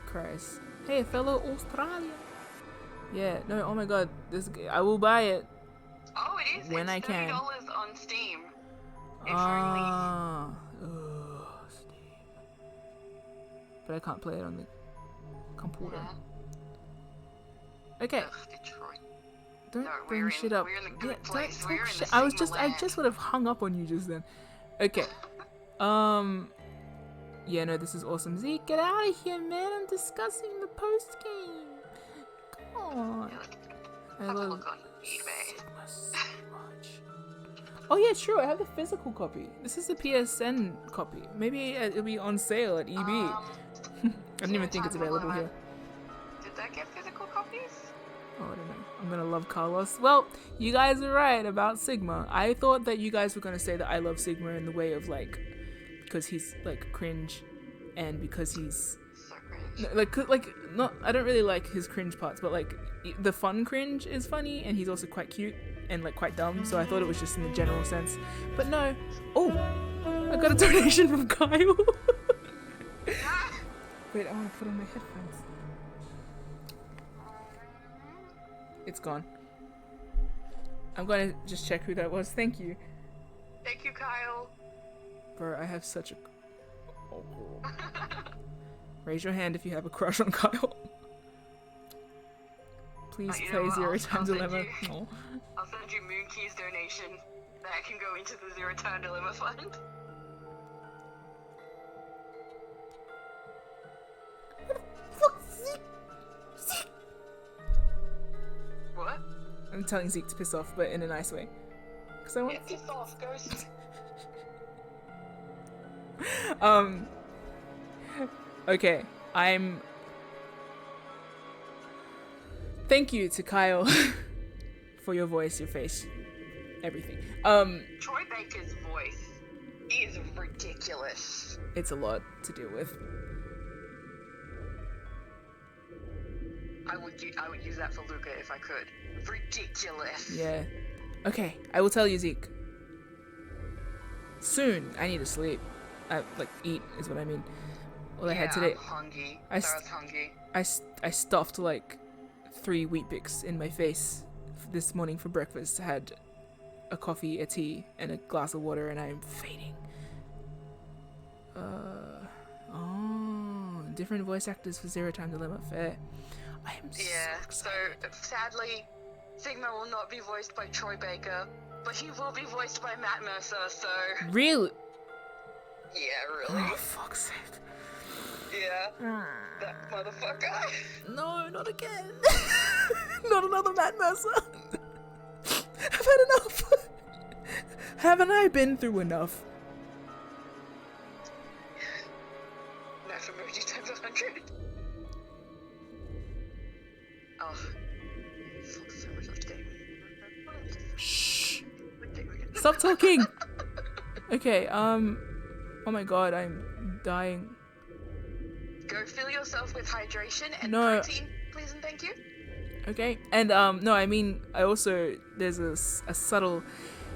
Christ. Hey, fellow Australia. Yeah, no, oh my god, I will buy it. Oh, it is? When it's I can. $30 on Steam. Steam. But I can't play it on the computer. Yeah. Okay. Ugh, Detroit. Don't No, bring shit up. We're in the Yeah, good place. don't We're talk in shit. the I just would have hung up on you just then. Okay. Yeah, no, this is awesome. Zeke, get out of here, man. I'm discussing the post game. Come on. I Have a love look on eBay. Sigma so much. Oh yeah, true. I have the physical copy. This is the PSN copy. Maybe it'll be on sale at EB. I don't even think it's available here. Did that get physical copies? Oh, I don't know. I'm gonna love Carlos. Well, you guys are right about Sigma. I thought that you guys were gonna say that I love Sigma in the way of like, because he's like cringe, and because he's so cringe. like not. I don't really like his cringe parts, but like the fun cringe is funny, and he's also quite cute and like quite dumb. So I thought it was just in the general sense. But no. Oh, I got a donation from Kyle. Wait, I want to put on my headphones. It's gone. I'm going to just check who that was. Thank you. Thank you, Kyle. Bro, I have such a... Oh. Raise your hand if you have a crush on Kyle. Please play Zero Time Dilemma. No. I'll send you Moon Key's donation that can go into the Zero Time Dilemma fund. What? I'm telling Zeke to piss off, but in a nice way. Cause I want. Yeah, piss off, ghost. Okay, Thank you to Kyle for your voice, your face, everything. Troy Baker's voice is ridiculous. It's a lot to deal with. I would use that for Luca if I could. Ridiculous. Yeah. Okay, I will tell you, Zeke. Soon, I need to sleep. Eat is what I mean. All I had today. I'm hungry. Hungry. I stuffed like 3 Weet-Bix in my face this morning for breakfast. Had a coffee, a tea, and a glass of water, and I'm fading. Different voice actors for Zero Time Dilemma. Fair. I am so excited. So sadly, Sigma will not be voiced by Troy Baker, but he will be voiced by Matt Mercer. So. Really? Yeah, really. Oh, fuck's sake. Yeah. That motherfucker. No, not again. Not another Matt Mercer. I've had enough. Haven't I been through enough? Knife emoji times 100. Oh. So much of Damien. Shh. Stop talking. Okay, oh my god, I'm dying. Go fill yourself with hydration and No. protein, please and thank you. Okay, and no, I mean, I also, there's a subtle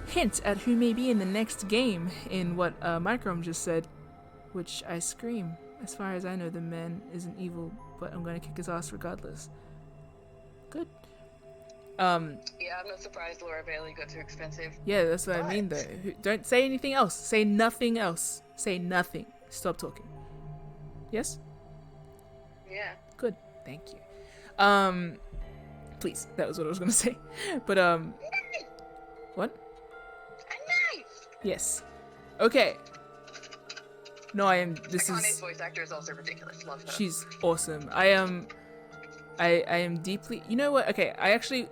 hint at who may be in the next game in what Microm just said, which I scream. As far as I know, the man isn't evil, but I'm gonna kick his ass regardless. Good. Yeah, I'm not surprised Laura Bailey got too expensive. Yeah, that's what I mean though. Don't say anything else. Say nothing else. Say nothing. Stop talking. Yes? Yeah. Good. Thank you. Please. That was what I was gonna say. But what? A knife. Yes. Okay. No, I am. This Akane's is. voice actor is also ridiculous. Love her. She's awesome. I am deeply. You know what? Okay.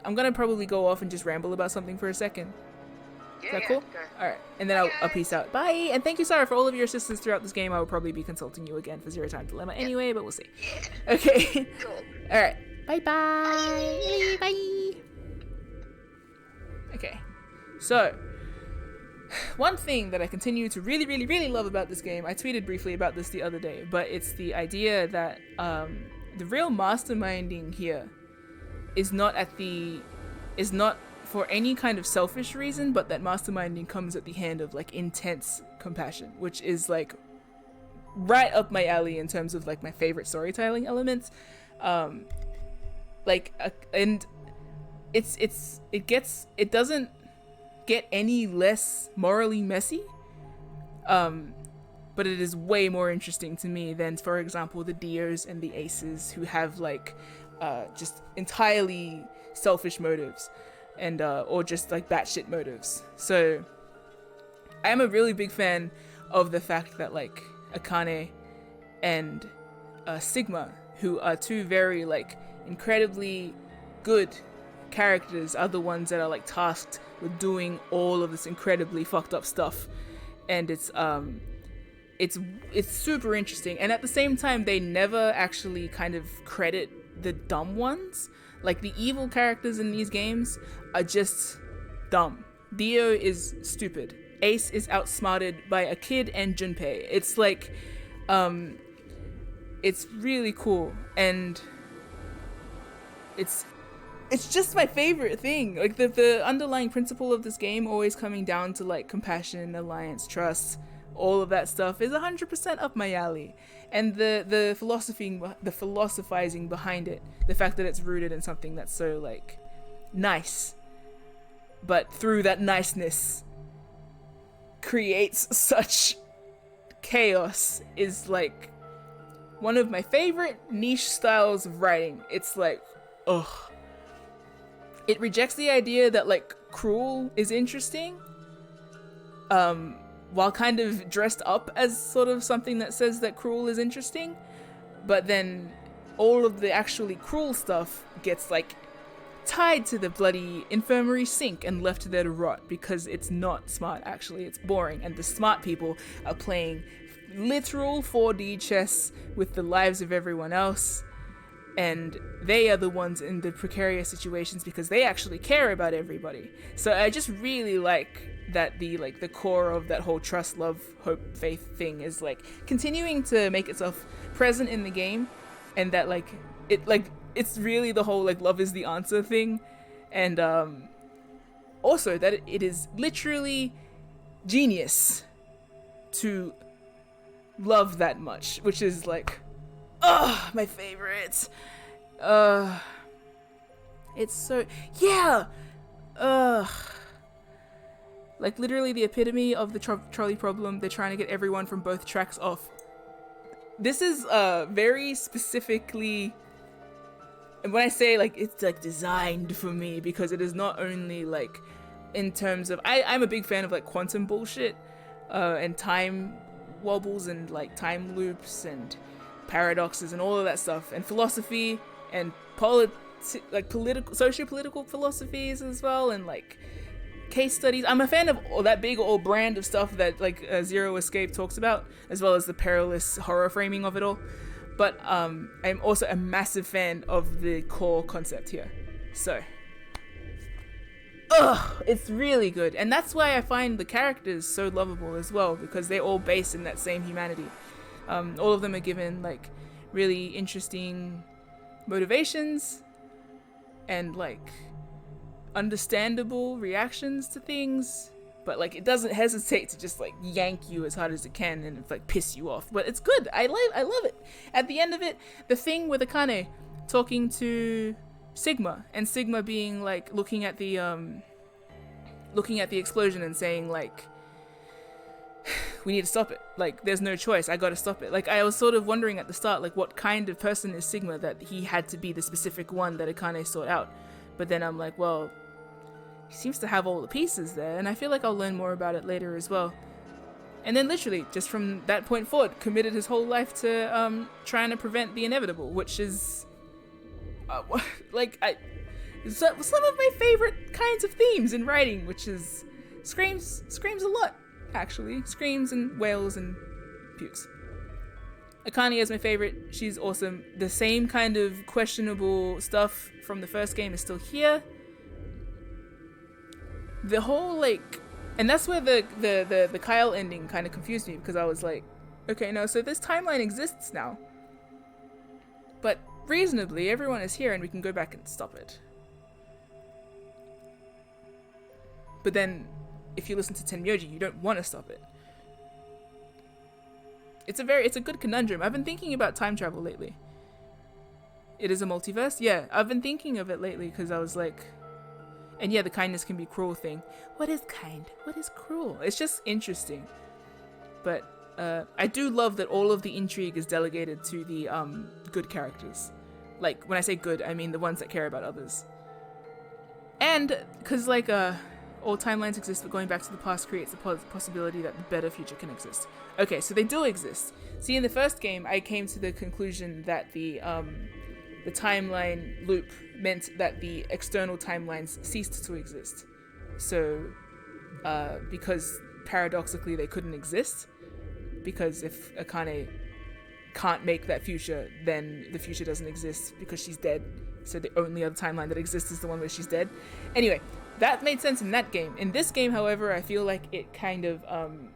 I'm gonna probably go off and just ramble about something for a second. Is that cool? Go. Alright, and then I'll peace out. Bye! And thank you, Sarah, for all of your assistance throughout this game. I will probably be consulting you again for Zero Time Dilemma anyway, but we'll see. Okay. Cool. Alright. Bye-bye! Bye! Okay. So, one thing that I continue to really, really, really love about this game, I tweeted briefly about this the other day, but it's the idea that the real masterminding here is not for any kind of selfish reason, but that masterminding comes at the hand of like intense compassion, which is like right up my alley in terms of like my favorite storytelling elements. And it doesn't get any less morally messy, but it is way more interesting to me than, for example, the Dios and the Aces, who have like just entirely selfish motives, and or just like batshit motives. So I am a really big fan of the fact that like Akane and Sigma, who are two very like incredibly good characters, are the ones that are like tasked with doing all of this incredibly fucked up stuff. And it's super interesting, and at the same time they never actually kind of credit the dumb ones. Like the evil characters in these games are just dumb. Dio is stupid. Ace is outsmarted by a kid and Junpei. It's like it's really cool, and it's just my favorite thing. Like the underlying principle of this game always coming down to like compassion, alliance, trust, all of that stuff is 100% up my alley. And the philosophizing behind it, the fact that it's rooted in something that's so like nice, but through that niceness creates such chaos, is like one of my favorite niche styles of writing. It's like, ugh. It rejects the idea that like cruel is interesting, while kind of dressed up as sort of something that says that cruel is interesting, but then all of the actually cruel stuff gets like tied to the bloody infirmary sink and left there to rot because it's not smart. Actually, it's boring, and the smart people are playing literal 4D chess with the lives of everyone else, and they are the ones in the precarious situations because they actually care about everybody. So I just really like that the core of that whole trust, love, hope, faith thing is like continuing to make itself present in the game, and that it's really the whole like love is the answer thing, and also that it is literally genius to love that much, which is like my favorite. It's so, yeah, like literally the epitome of the trolley problem. They're trying to get everyone from both tracks off. This is very specifically, and when I say like it's like designed for me, because it is not only like in terms of I'm a big fan of like quantum bullshit and time wobbles and like time loops and paradoxes and all of that stuff, and philosophy and political socio-political philosophies as well, and like case studies. I'm a fan of all that big old brand of stuff that like Zero Escape talks about, as well as the perilous horror framing of it all. But I'm also a massive fan of the core concept here. So it's really good, and that's why I find the characters so lovable as well, because they're all based in that same humanity. All of them are given like really interesting motivations and like understandable reactions to things, but like it doesn't hesitate to just like yank you as hard as it can and like piss you off. But it's good. I love it. At the end of it, the thing with Akane talking to Sigma, and Sigma being like looking at the explosion and saying like, we need to stop it. Like, there's no choice. I gotta stop it. Like, I was sort of wondering at the start, like, what kind of person is Sigma that he had to be the specific one that Akane sought out. But then I'm like, well, he seems to have all the pieces there, and I feel like I'll learn more about it later as well. And then literally, just from that point forward, committed his whole life to trying to prevent the inevitable, which is some of my favorite kinds of themes in writing, which is screams a lot, actually. Screams and wails and pukes. Akane is my favorite. She's awesome. The same kind of questionable stuff from the first game is still here. The whole like, and that's where the Kyle ending kind of confused me, because I was like, okay, no, so this timeline exists now, but reasonably everyone is here and we can go back and stop it. But then if you listen to Tenmyoji, you don't want to stop it. It's a good conundrum. I've been thinking about time travel lately. It is a multiverse? Yeah, I've been thinking of it lately because I was like, and yeah, the kindness can be cruel thing. What is kind? What is cruel? It's just interesting. But I do love that all of the intrigue is delegated to the good characters. Like, when I say good, I mean the ones that care about others. And because like all timelines exist, but going back to the past creates the possibility that the better future can exist. Okay, so they do exist. See, in the first game, I came to the conclusion that the timeline loop meant that the external timelines ceased to exist. So, because paradoxically they couldn't exist, because if Akane can't make that future, then the future doesn't exist because she's dead. So the only other timeline that exists is the one where she's dead. Anyway, that made sense in that game. In this game, however, I feel like it kind of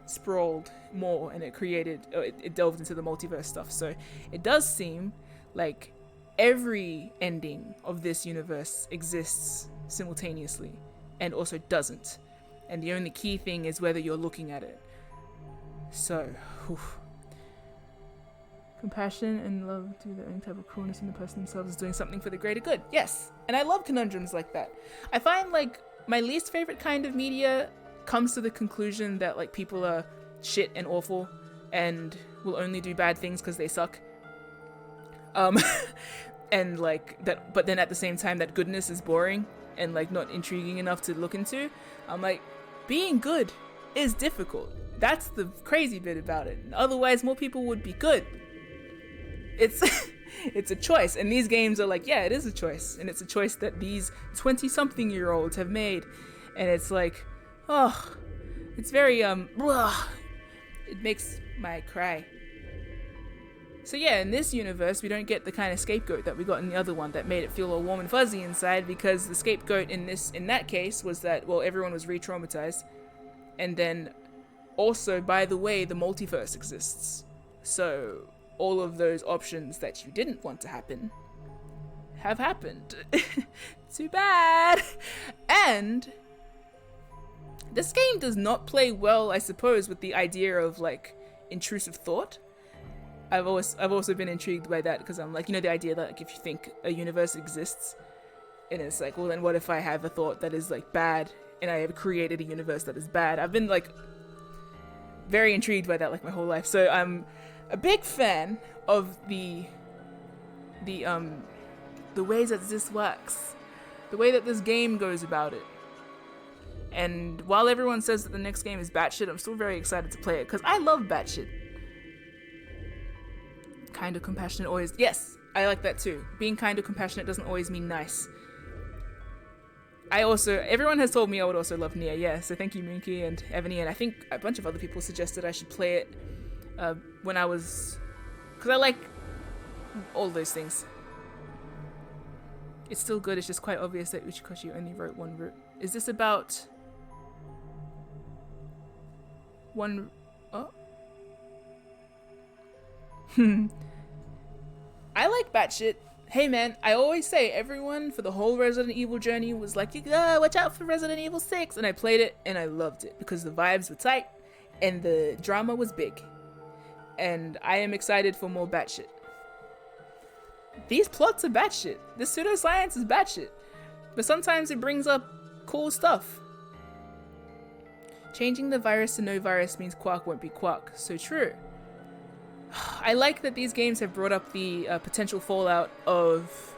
sprawled more, and it delved into the multiverse stuff. So it does seem like every ending of this universe exists simultaneously and also doesn't. And the only key thing is whether you're looking at it. So, compassion and love do the only type of cruelness in the person themselves is doing something for the greater good. Yes, and I love conundrums like that. I find like my least favorite kind of media comes to the conclusion that like people are shit and awful and will only do bad things because they suck. And like that, but then at the same time that goodness is boring and like not intriguing enough to look into. I'm like, being good is difficult. That's the crazy bit about it. Otherwise more people would be good. It's it's a choice, and these games are like, yeah, it is a choice, and it's a choice that these 20-something-year-olds have made, and it's like, oh, it's very it makes my cry. So yeah, in this universe, we don't get the kind of scapegoat that we got in the other one that made it feel all warm and fuzzy inside, because the scapegoat in that case was that, well, everyone was re-traumatized, and then also, by the way, the multiverse exists. So all of those options that you didn't want to happen have happened. Too bad. And this game does not play well, I suppose, with the idea of like intrusive thought. I've also been intrigued by that, because I'm like, you know, the idea that like if you think a universe exists, and it's like, well, then what if I have a thought that is like bad, and I have created a universe that is bad? I've been like very intrigued by that like my whole life. So I'm a big fan of the ways that this works, the way that this game goes about it. And while everyone says that the next game is batshit, I'm still very excited to play it, because I love batshit. Kind of compassionate always, yes, I like that too. Being kind of compassionate doesn't always mean nice. Everyone has told me I would also love Nier, yeah, so thank you Moonki and Ebony, and I think a bunch of other people suggested I should play it when I was, because I like all those things. It's still good, it's just quite obvious that Uchikoshi only wrote one route. Is this about one, oh? I like batshit. Hey man, I always say everyone for the whole Resident Evil journey was like, you gotta watch out for Resident Evil 6, and I played it and I loved it because the vibes were tight and the drama was big. And I am excited for more batshit. These plots are batshit. This pseudoscience is batshit. But sometimes it brings up cool stuff. Changing the virus to no virus means Quark won't be Quark. So true. I like that these games have brought up the potential fallout of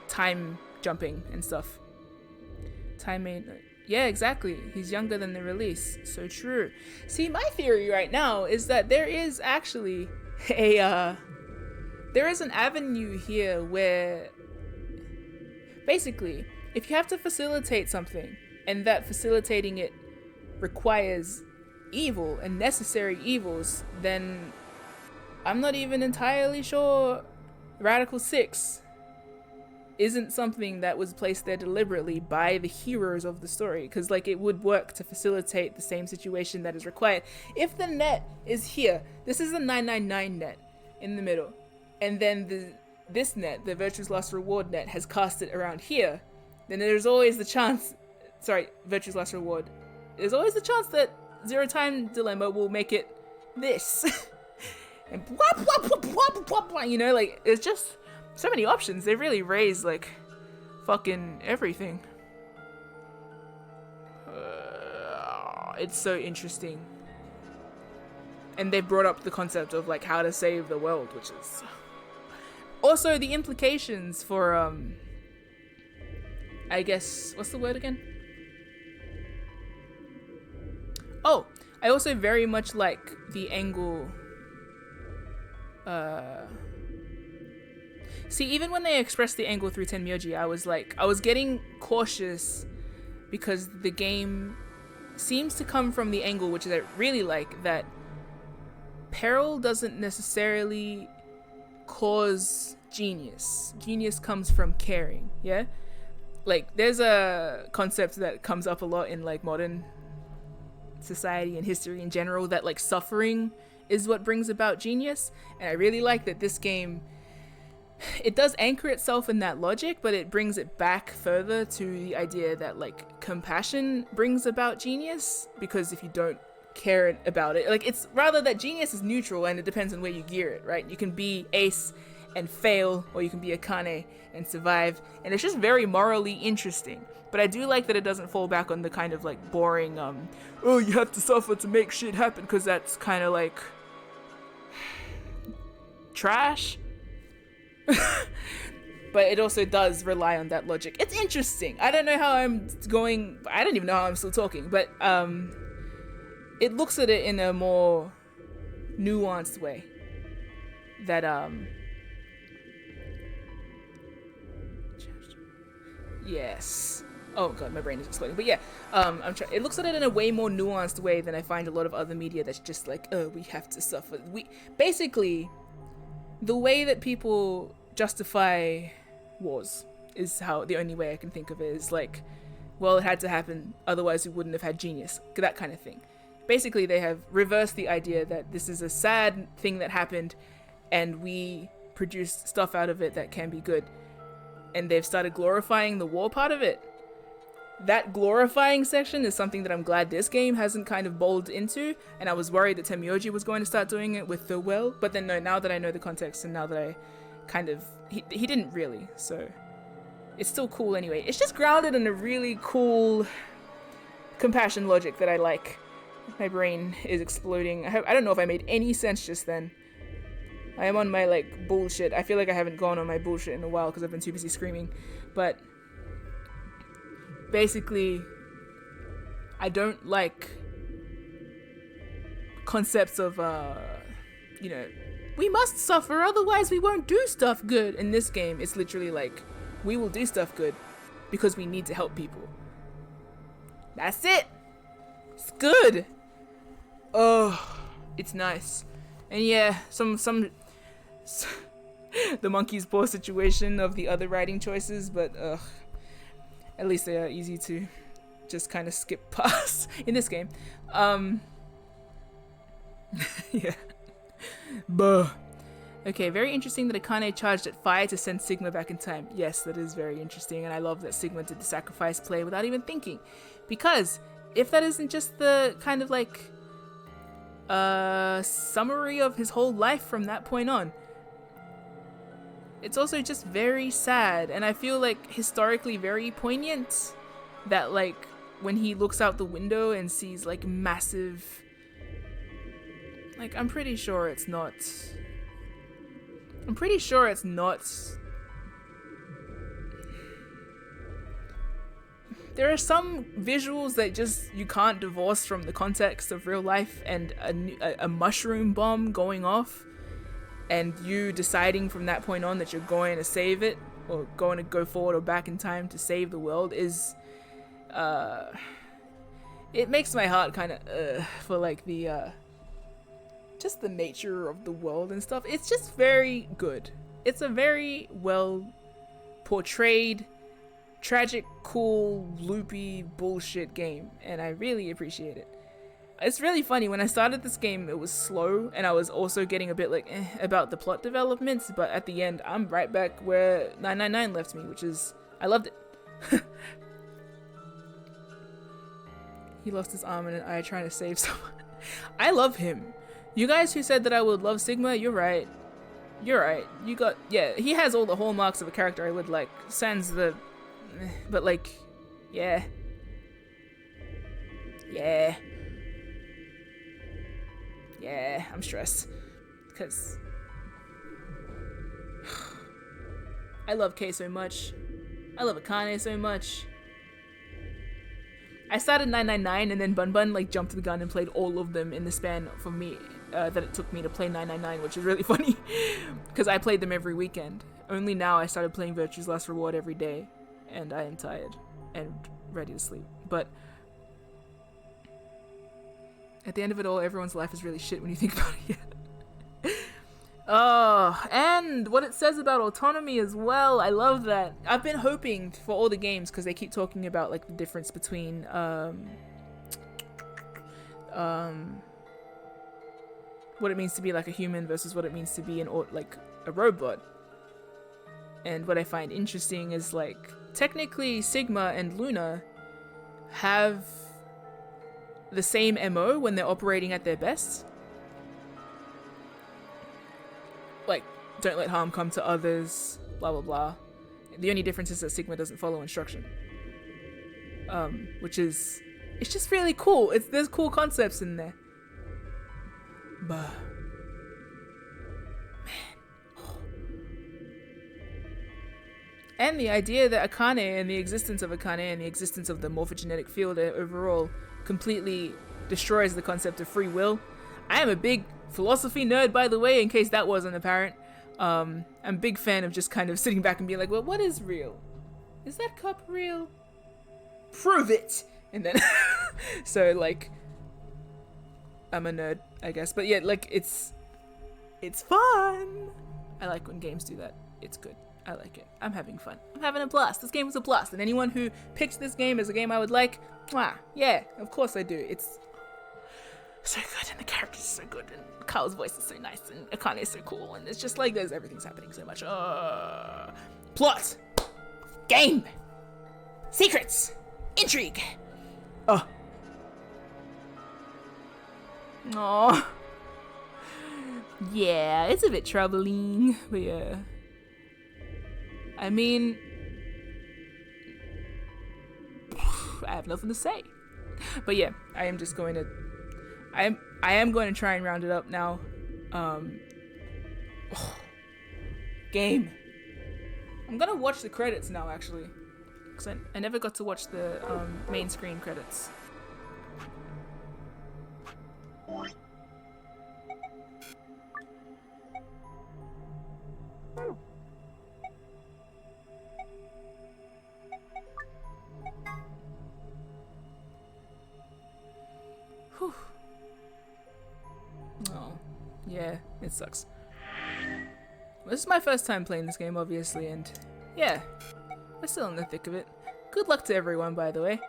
time jumping and stuff. Yeah, exactly. He's younger than the release. So true. See, my theory right now is that there is actually there is an avenue here where basically, if you have to facilitate something and that facilitating it requires evil and necessary evils, then I'm not even entirely sure Radical 6 isn't something that was placed there deliberately by the heroes of the story, because like it would work to facilitate the same situation that is required. If the net is here, this is the 999 net in the middle, and then this net, the Virtue's Last Reward net, has cast it around here, then there's always the chance, Virtue's Last Reward, there's always the chance that Zero Time Dilemma will make it this. And you know, like, it's just so many options. They really raise like fucking everything. It's so interesting. And they brought up the concept of like how to save the world, which is also the implications for I guess, what's the word again? Oh, I also very much like the angle. See, even when they expressed the angle through Tenmyoji, I was getting cautious because the game seems to come from the angle, which I really like, that peril doesn't necessarily cause genius. Genius comes from caring, yeah? Like, there's a concept that comes up a lot in like modern society and history in general, that like suffering is what brings about genius, and I really like that this game, it does anchor itself in that logic, but it brings it back further to the idea that like compassion brings about genius, because if you don't care about it, like, it's rather that genius is neutral and it depends on where you gear it, right? You can be ace and fail, or you can be Akane and survive, and it's just very morally interesting. But I do like that it doesn't fall back on the kind of like boring oh, you have to suffer to make shit happen, because that's kind of like trash. But it also does rely on that logic. It's interesting. I don't know how I'm going. I don't even know how I'm still talking, but it looks at it in a more nuanced way. That yes. Oh god, my brain is exploding. But yeah, it looks at it in a way more nuanced way than I find a lot of other media that's just like, oh, we have to suffer. Basically, the way that people justify wars is how the only way I can think of it is like, well, it had to happen, otherwise we wouldn't have had genius, that kind of thing. Basically, they have reversed the idea that this is a sad thing that happened and we produced stuff out of it that can be good, and they've started glorifying the war part of it. That glorifying section is something that I'm glad this game hasn't kind of bowled into, and I was worried that Temioji was going to start doing it with the well, but then no, now that I know the context and now that I kind of, he didn't really, so it's still cool anyway. It's just grounded in a really cool compassion logic that I like. My brain is exploding. I don't know if I made any sense just then. I am on my like bullshit. I feel like I haven't gone on my bullshit in a while because I've been too busy screaming, but basically, I don't like concepts of, you know, we must suffer, otherwise we won't do stuff good. In this game, it's literally like, we will do stuff good because we need to help people. That's it. It's good. Oh, it's nice. And yeah, some the monkey's paw situation of the other writing choices, but at least they are easy to just kind of skip past in this game. Yeah. Buh. Okay, very interesting that Akane charged at fire to send Sigma back in time. Yes, that is very interesting, and I love that Sigma did the sacrifice play without even thinking. Because if that isn't just the kind of like summary of his whole life from that point on, it's also just very sad, and I feel like historically very poignant that like when he looks out the window and sees like massive, like I'm pretty sure it's not there are some visuals that just you can't divorce from the context of real life, and a mushroom bomb going off and you deciding from that point on that you're going to save it or going to go forward or back in time to save the world is it makes my heart kind of for like the just the nature of the world and stuff. It's just very good. It's a very well portrayed, tragic, cool, loopy bullshit game, and I really appreciate it. It's really funny, when I started this game it was slow and I was also getting a bit like about the plot developments, but at the end I'm right back where 999 left me, which is, I loved it. He lost his arm in an eye trying to save someone. I love him. You guys who said that I would love Sigma, you're right. You're right. You got, yeah, he has all the hallmarks of a character I would like. Sans the, but like, yeah. Yeah. Yeah, I'm stressed. Because I love Kei so much. I love Akane so much. I started 999 and then Bun Bun like jumped the gun and played all of them in the span for me that it took me to play 999, which is really funny because I played them every weekend. Only now I started playing Virtue's Last Reward every day, and I am tired and ready to sleep. But at the end of it all, everyone's life is really shit when you think about it. Oh, and what it says about autonomy as well. I love that. I've been hoping for all the games because they keep talking about like the difference between what it means to be like a human versus what it means to be like a robot. And what I find interesting is like technically Sigma and Luna have the same MO when they're operating at their best. Like, don't let harm come to others, blah blah blah. The only difference is that Sigma doesn't follow instruction. Which is, it's just really cool. There's cool concepts in there. But man, And the idea that Akane and the existence of Akane and the existence of the morphogenetic field overall completely destroys the concept of free will. I am a big philosophy nerd, by the way, in case that wasn't apparent. I'm a big fan of just kind of sitting back and being like, well, what is real? Is that cup real? Prove it! And then, so like, I'm a nerd, I guess. But yeah, like, it's fun! I like when games do that. It's good. I like it. I'm having fun. I'm having a blast. This game was a blast. And anyone who picked this game as a game I would like, mwah, yeah, of course I do. It's so good, and the characters are so good, and Kyle's voice is so nice, and Akane is so cool, and it's just like everything's happening so much. Plot! Game! Secrets! Intrigue! Aww. Yeah, it's a bit troubling, but yeah. I mean, I have nothing to say. But yeah, I am going to try and round it up now. Game. I'm gonna watch the credits now, actually, because I never got to watch the main screen credits. Whew. Oh, yeah, it sucks. This is my first time playing this game, obviously, and yeah, we're still in the thick of it. Good luck to everyone, by the way.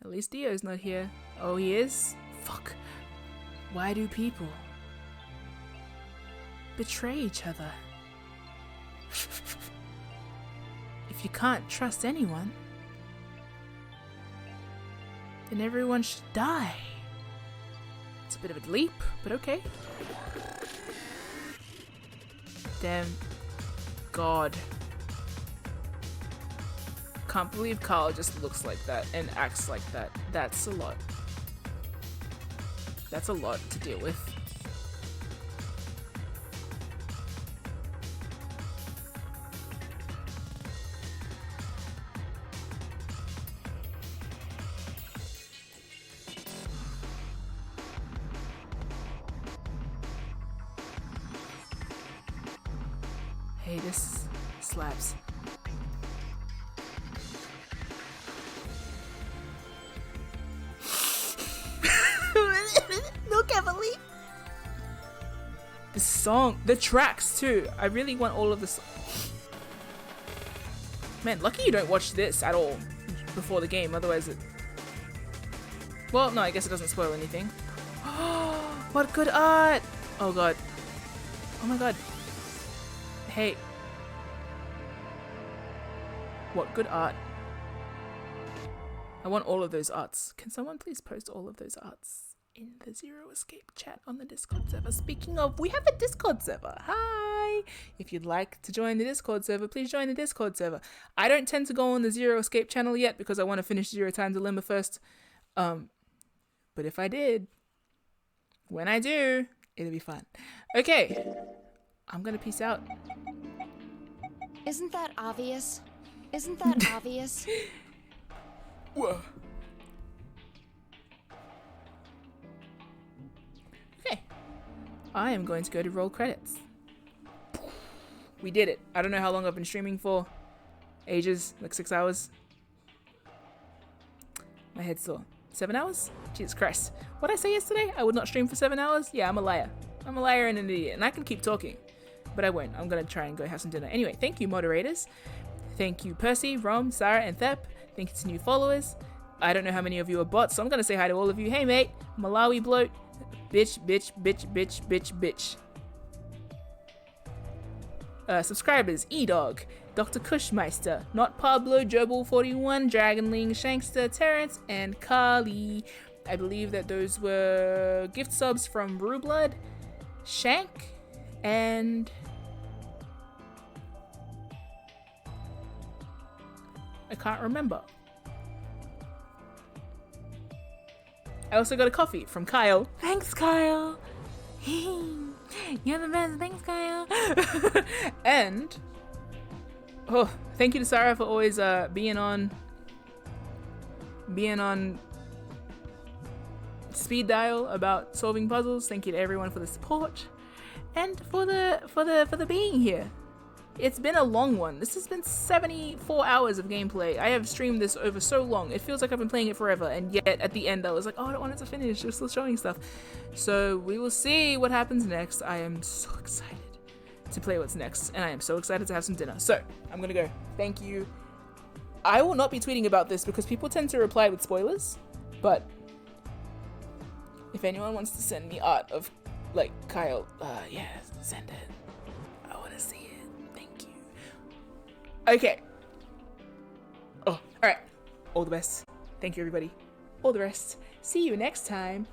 At least Dio's not here. Oh, he is? Fuck. Why do people betray each other? If you can't trust anyone, then everyone should die. It's a bit of a leap, but okay. Damn. God. Can't believe Carl just looks like that and acts like that. That's a lot. That's a lot to deal with. Hey, this slaps. Look, Emily. The song, the tracks too. I really want all of this. Man, lucky you don't watch this at all before the game. Otherwise, it. Well, no, I guess it doesn't spoil anything. What good art! Oh god. Oh my god. Hey. What good art. I want all of those arts. Can someone please post all of those arts in the Zero Escape chat on the Discord server? Speaking of, we have a Discord server. Hi! If you'd like to join the Discord server, please join the Discord server. I don't tend to go on the Zero Escape channel yet because I want to finish Zero Time Dilemma first. But if I did, when I do, it'll be fun. Okay. I'm gonna peace out. Isn't that obvious? Isn't that obvious? Whoa. Okay. I am going to go to roll credits. We did it. I don't know how long I've been streaming for. Ages, like 6 hours. My head's sore. 7 hours? Jesus Christ. What did I say yesterday? I would not stream for 7 hours? Yeah, I'm a liar. I'm a liar and an idiot. And I can keep talking. But I won't. I'm going to try and go have some dinner. Anyway, thank you, moderators. Thank you, Percy, Rom, Sarah, and Thep. Thank you to new followers. I don't know how many of you are bots, so I'm going to say hi to all of you. Hey, mate. Malawi bloat. Bitch, bitch, bitch, bitch, bitch, bitch. Subscribers, E-Dog, Dr. Kushmeister, Not Pablo, Jobel41, Dragonling, Shankster, Terrence, and Kali. I believe that those were gift subs from Brewblood, Shank, and I can't remember. I also got a coffee from Kyle. Thanks, Kyle. You're the best. Thanks, Kyle. And oh, thank you to Sarah for always being on speed dial about solving puzzles. Thank you to everyone for the support and for the being here. It's been a long one. This has been 74 hours of gameplay. I have streamed this over so long. It feels like I've been playing it forever, and yet at the end I was like, oh, I don't want it to finish. They're still showing stuff. So we will see what happens next. I am so excited to play what's next, and I am so excited to have some dinner. So I'm gonna go. Thank you. I will not be tweeting about this because people tend to reply with spoilers, but if anyone wants to send me art of like Kyle, yeah, send it. I want to see it. Thank you. Okay. Oh, all right. All the best. Thank you, everybody. All the rest. See you next time.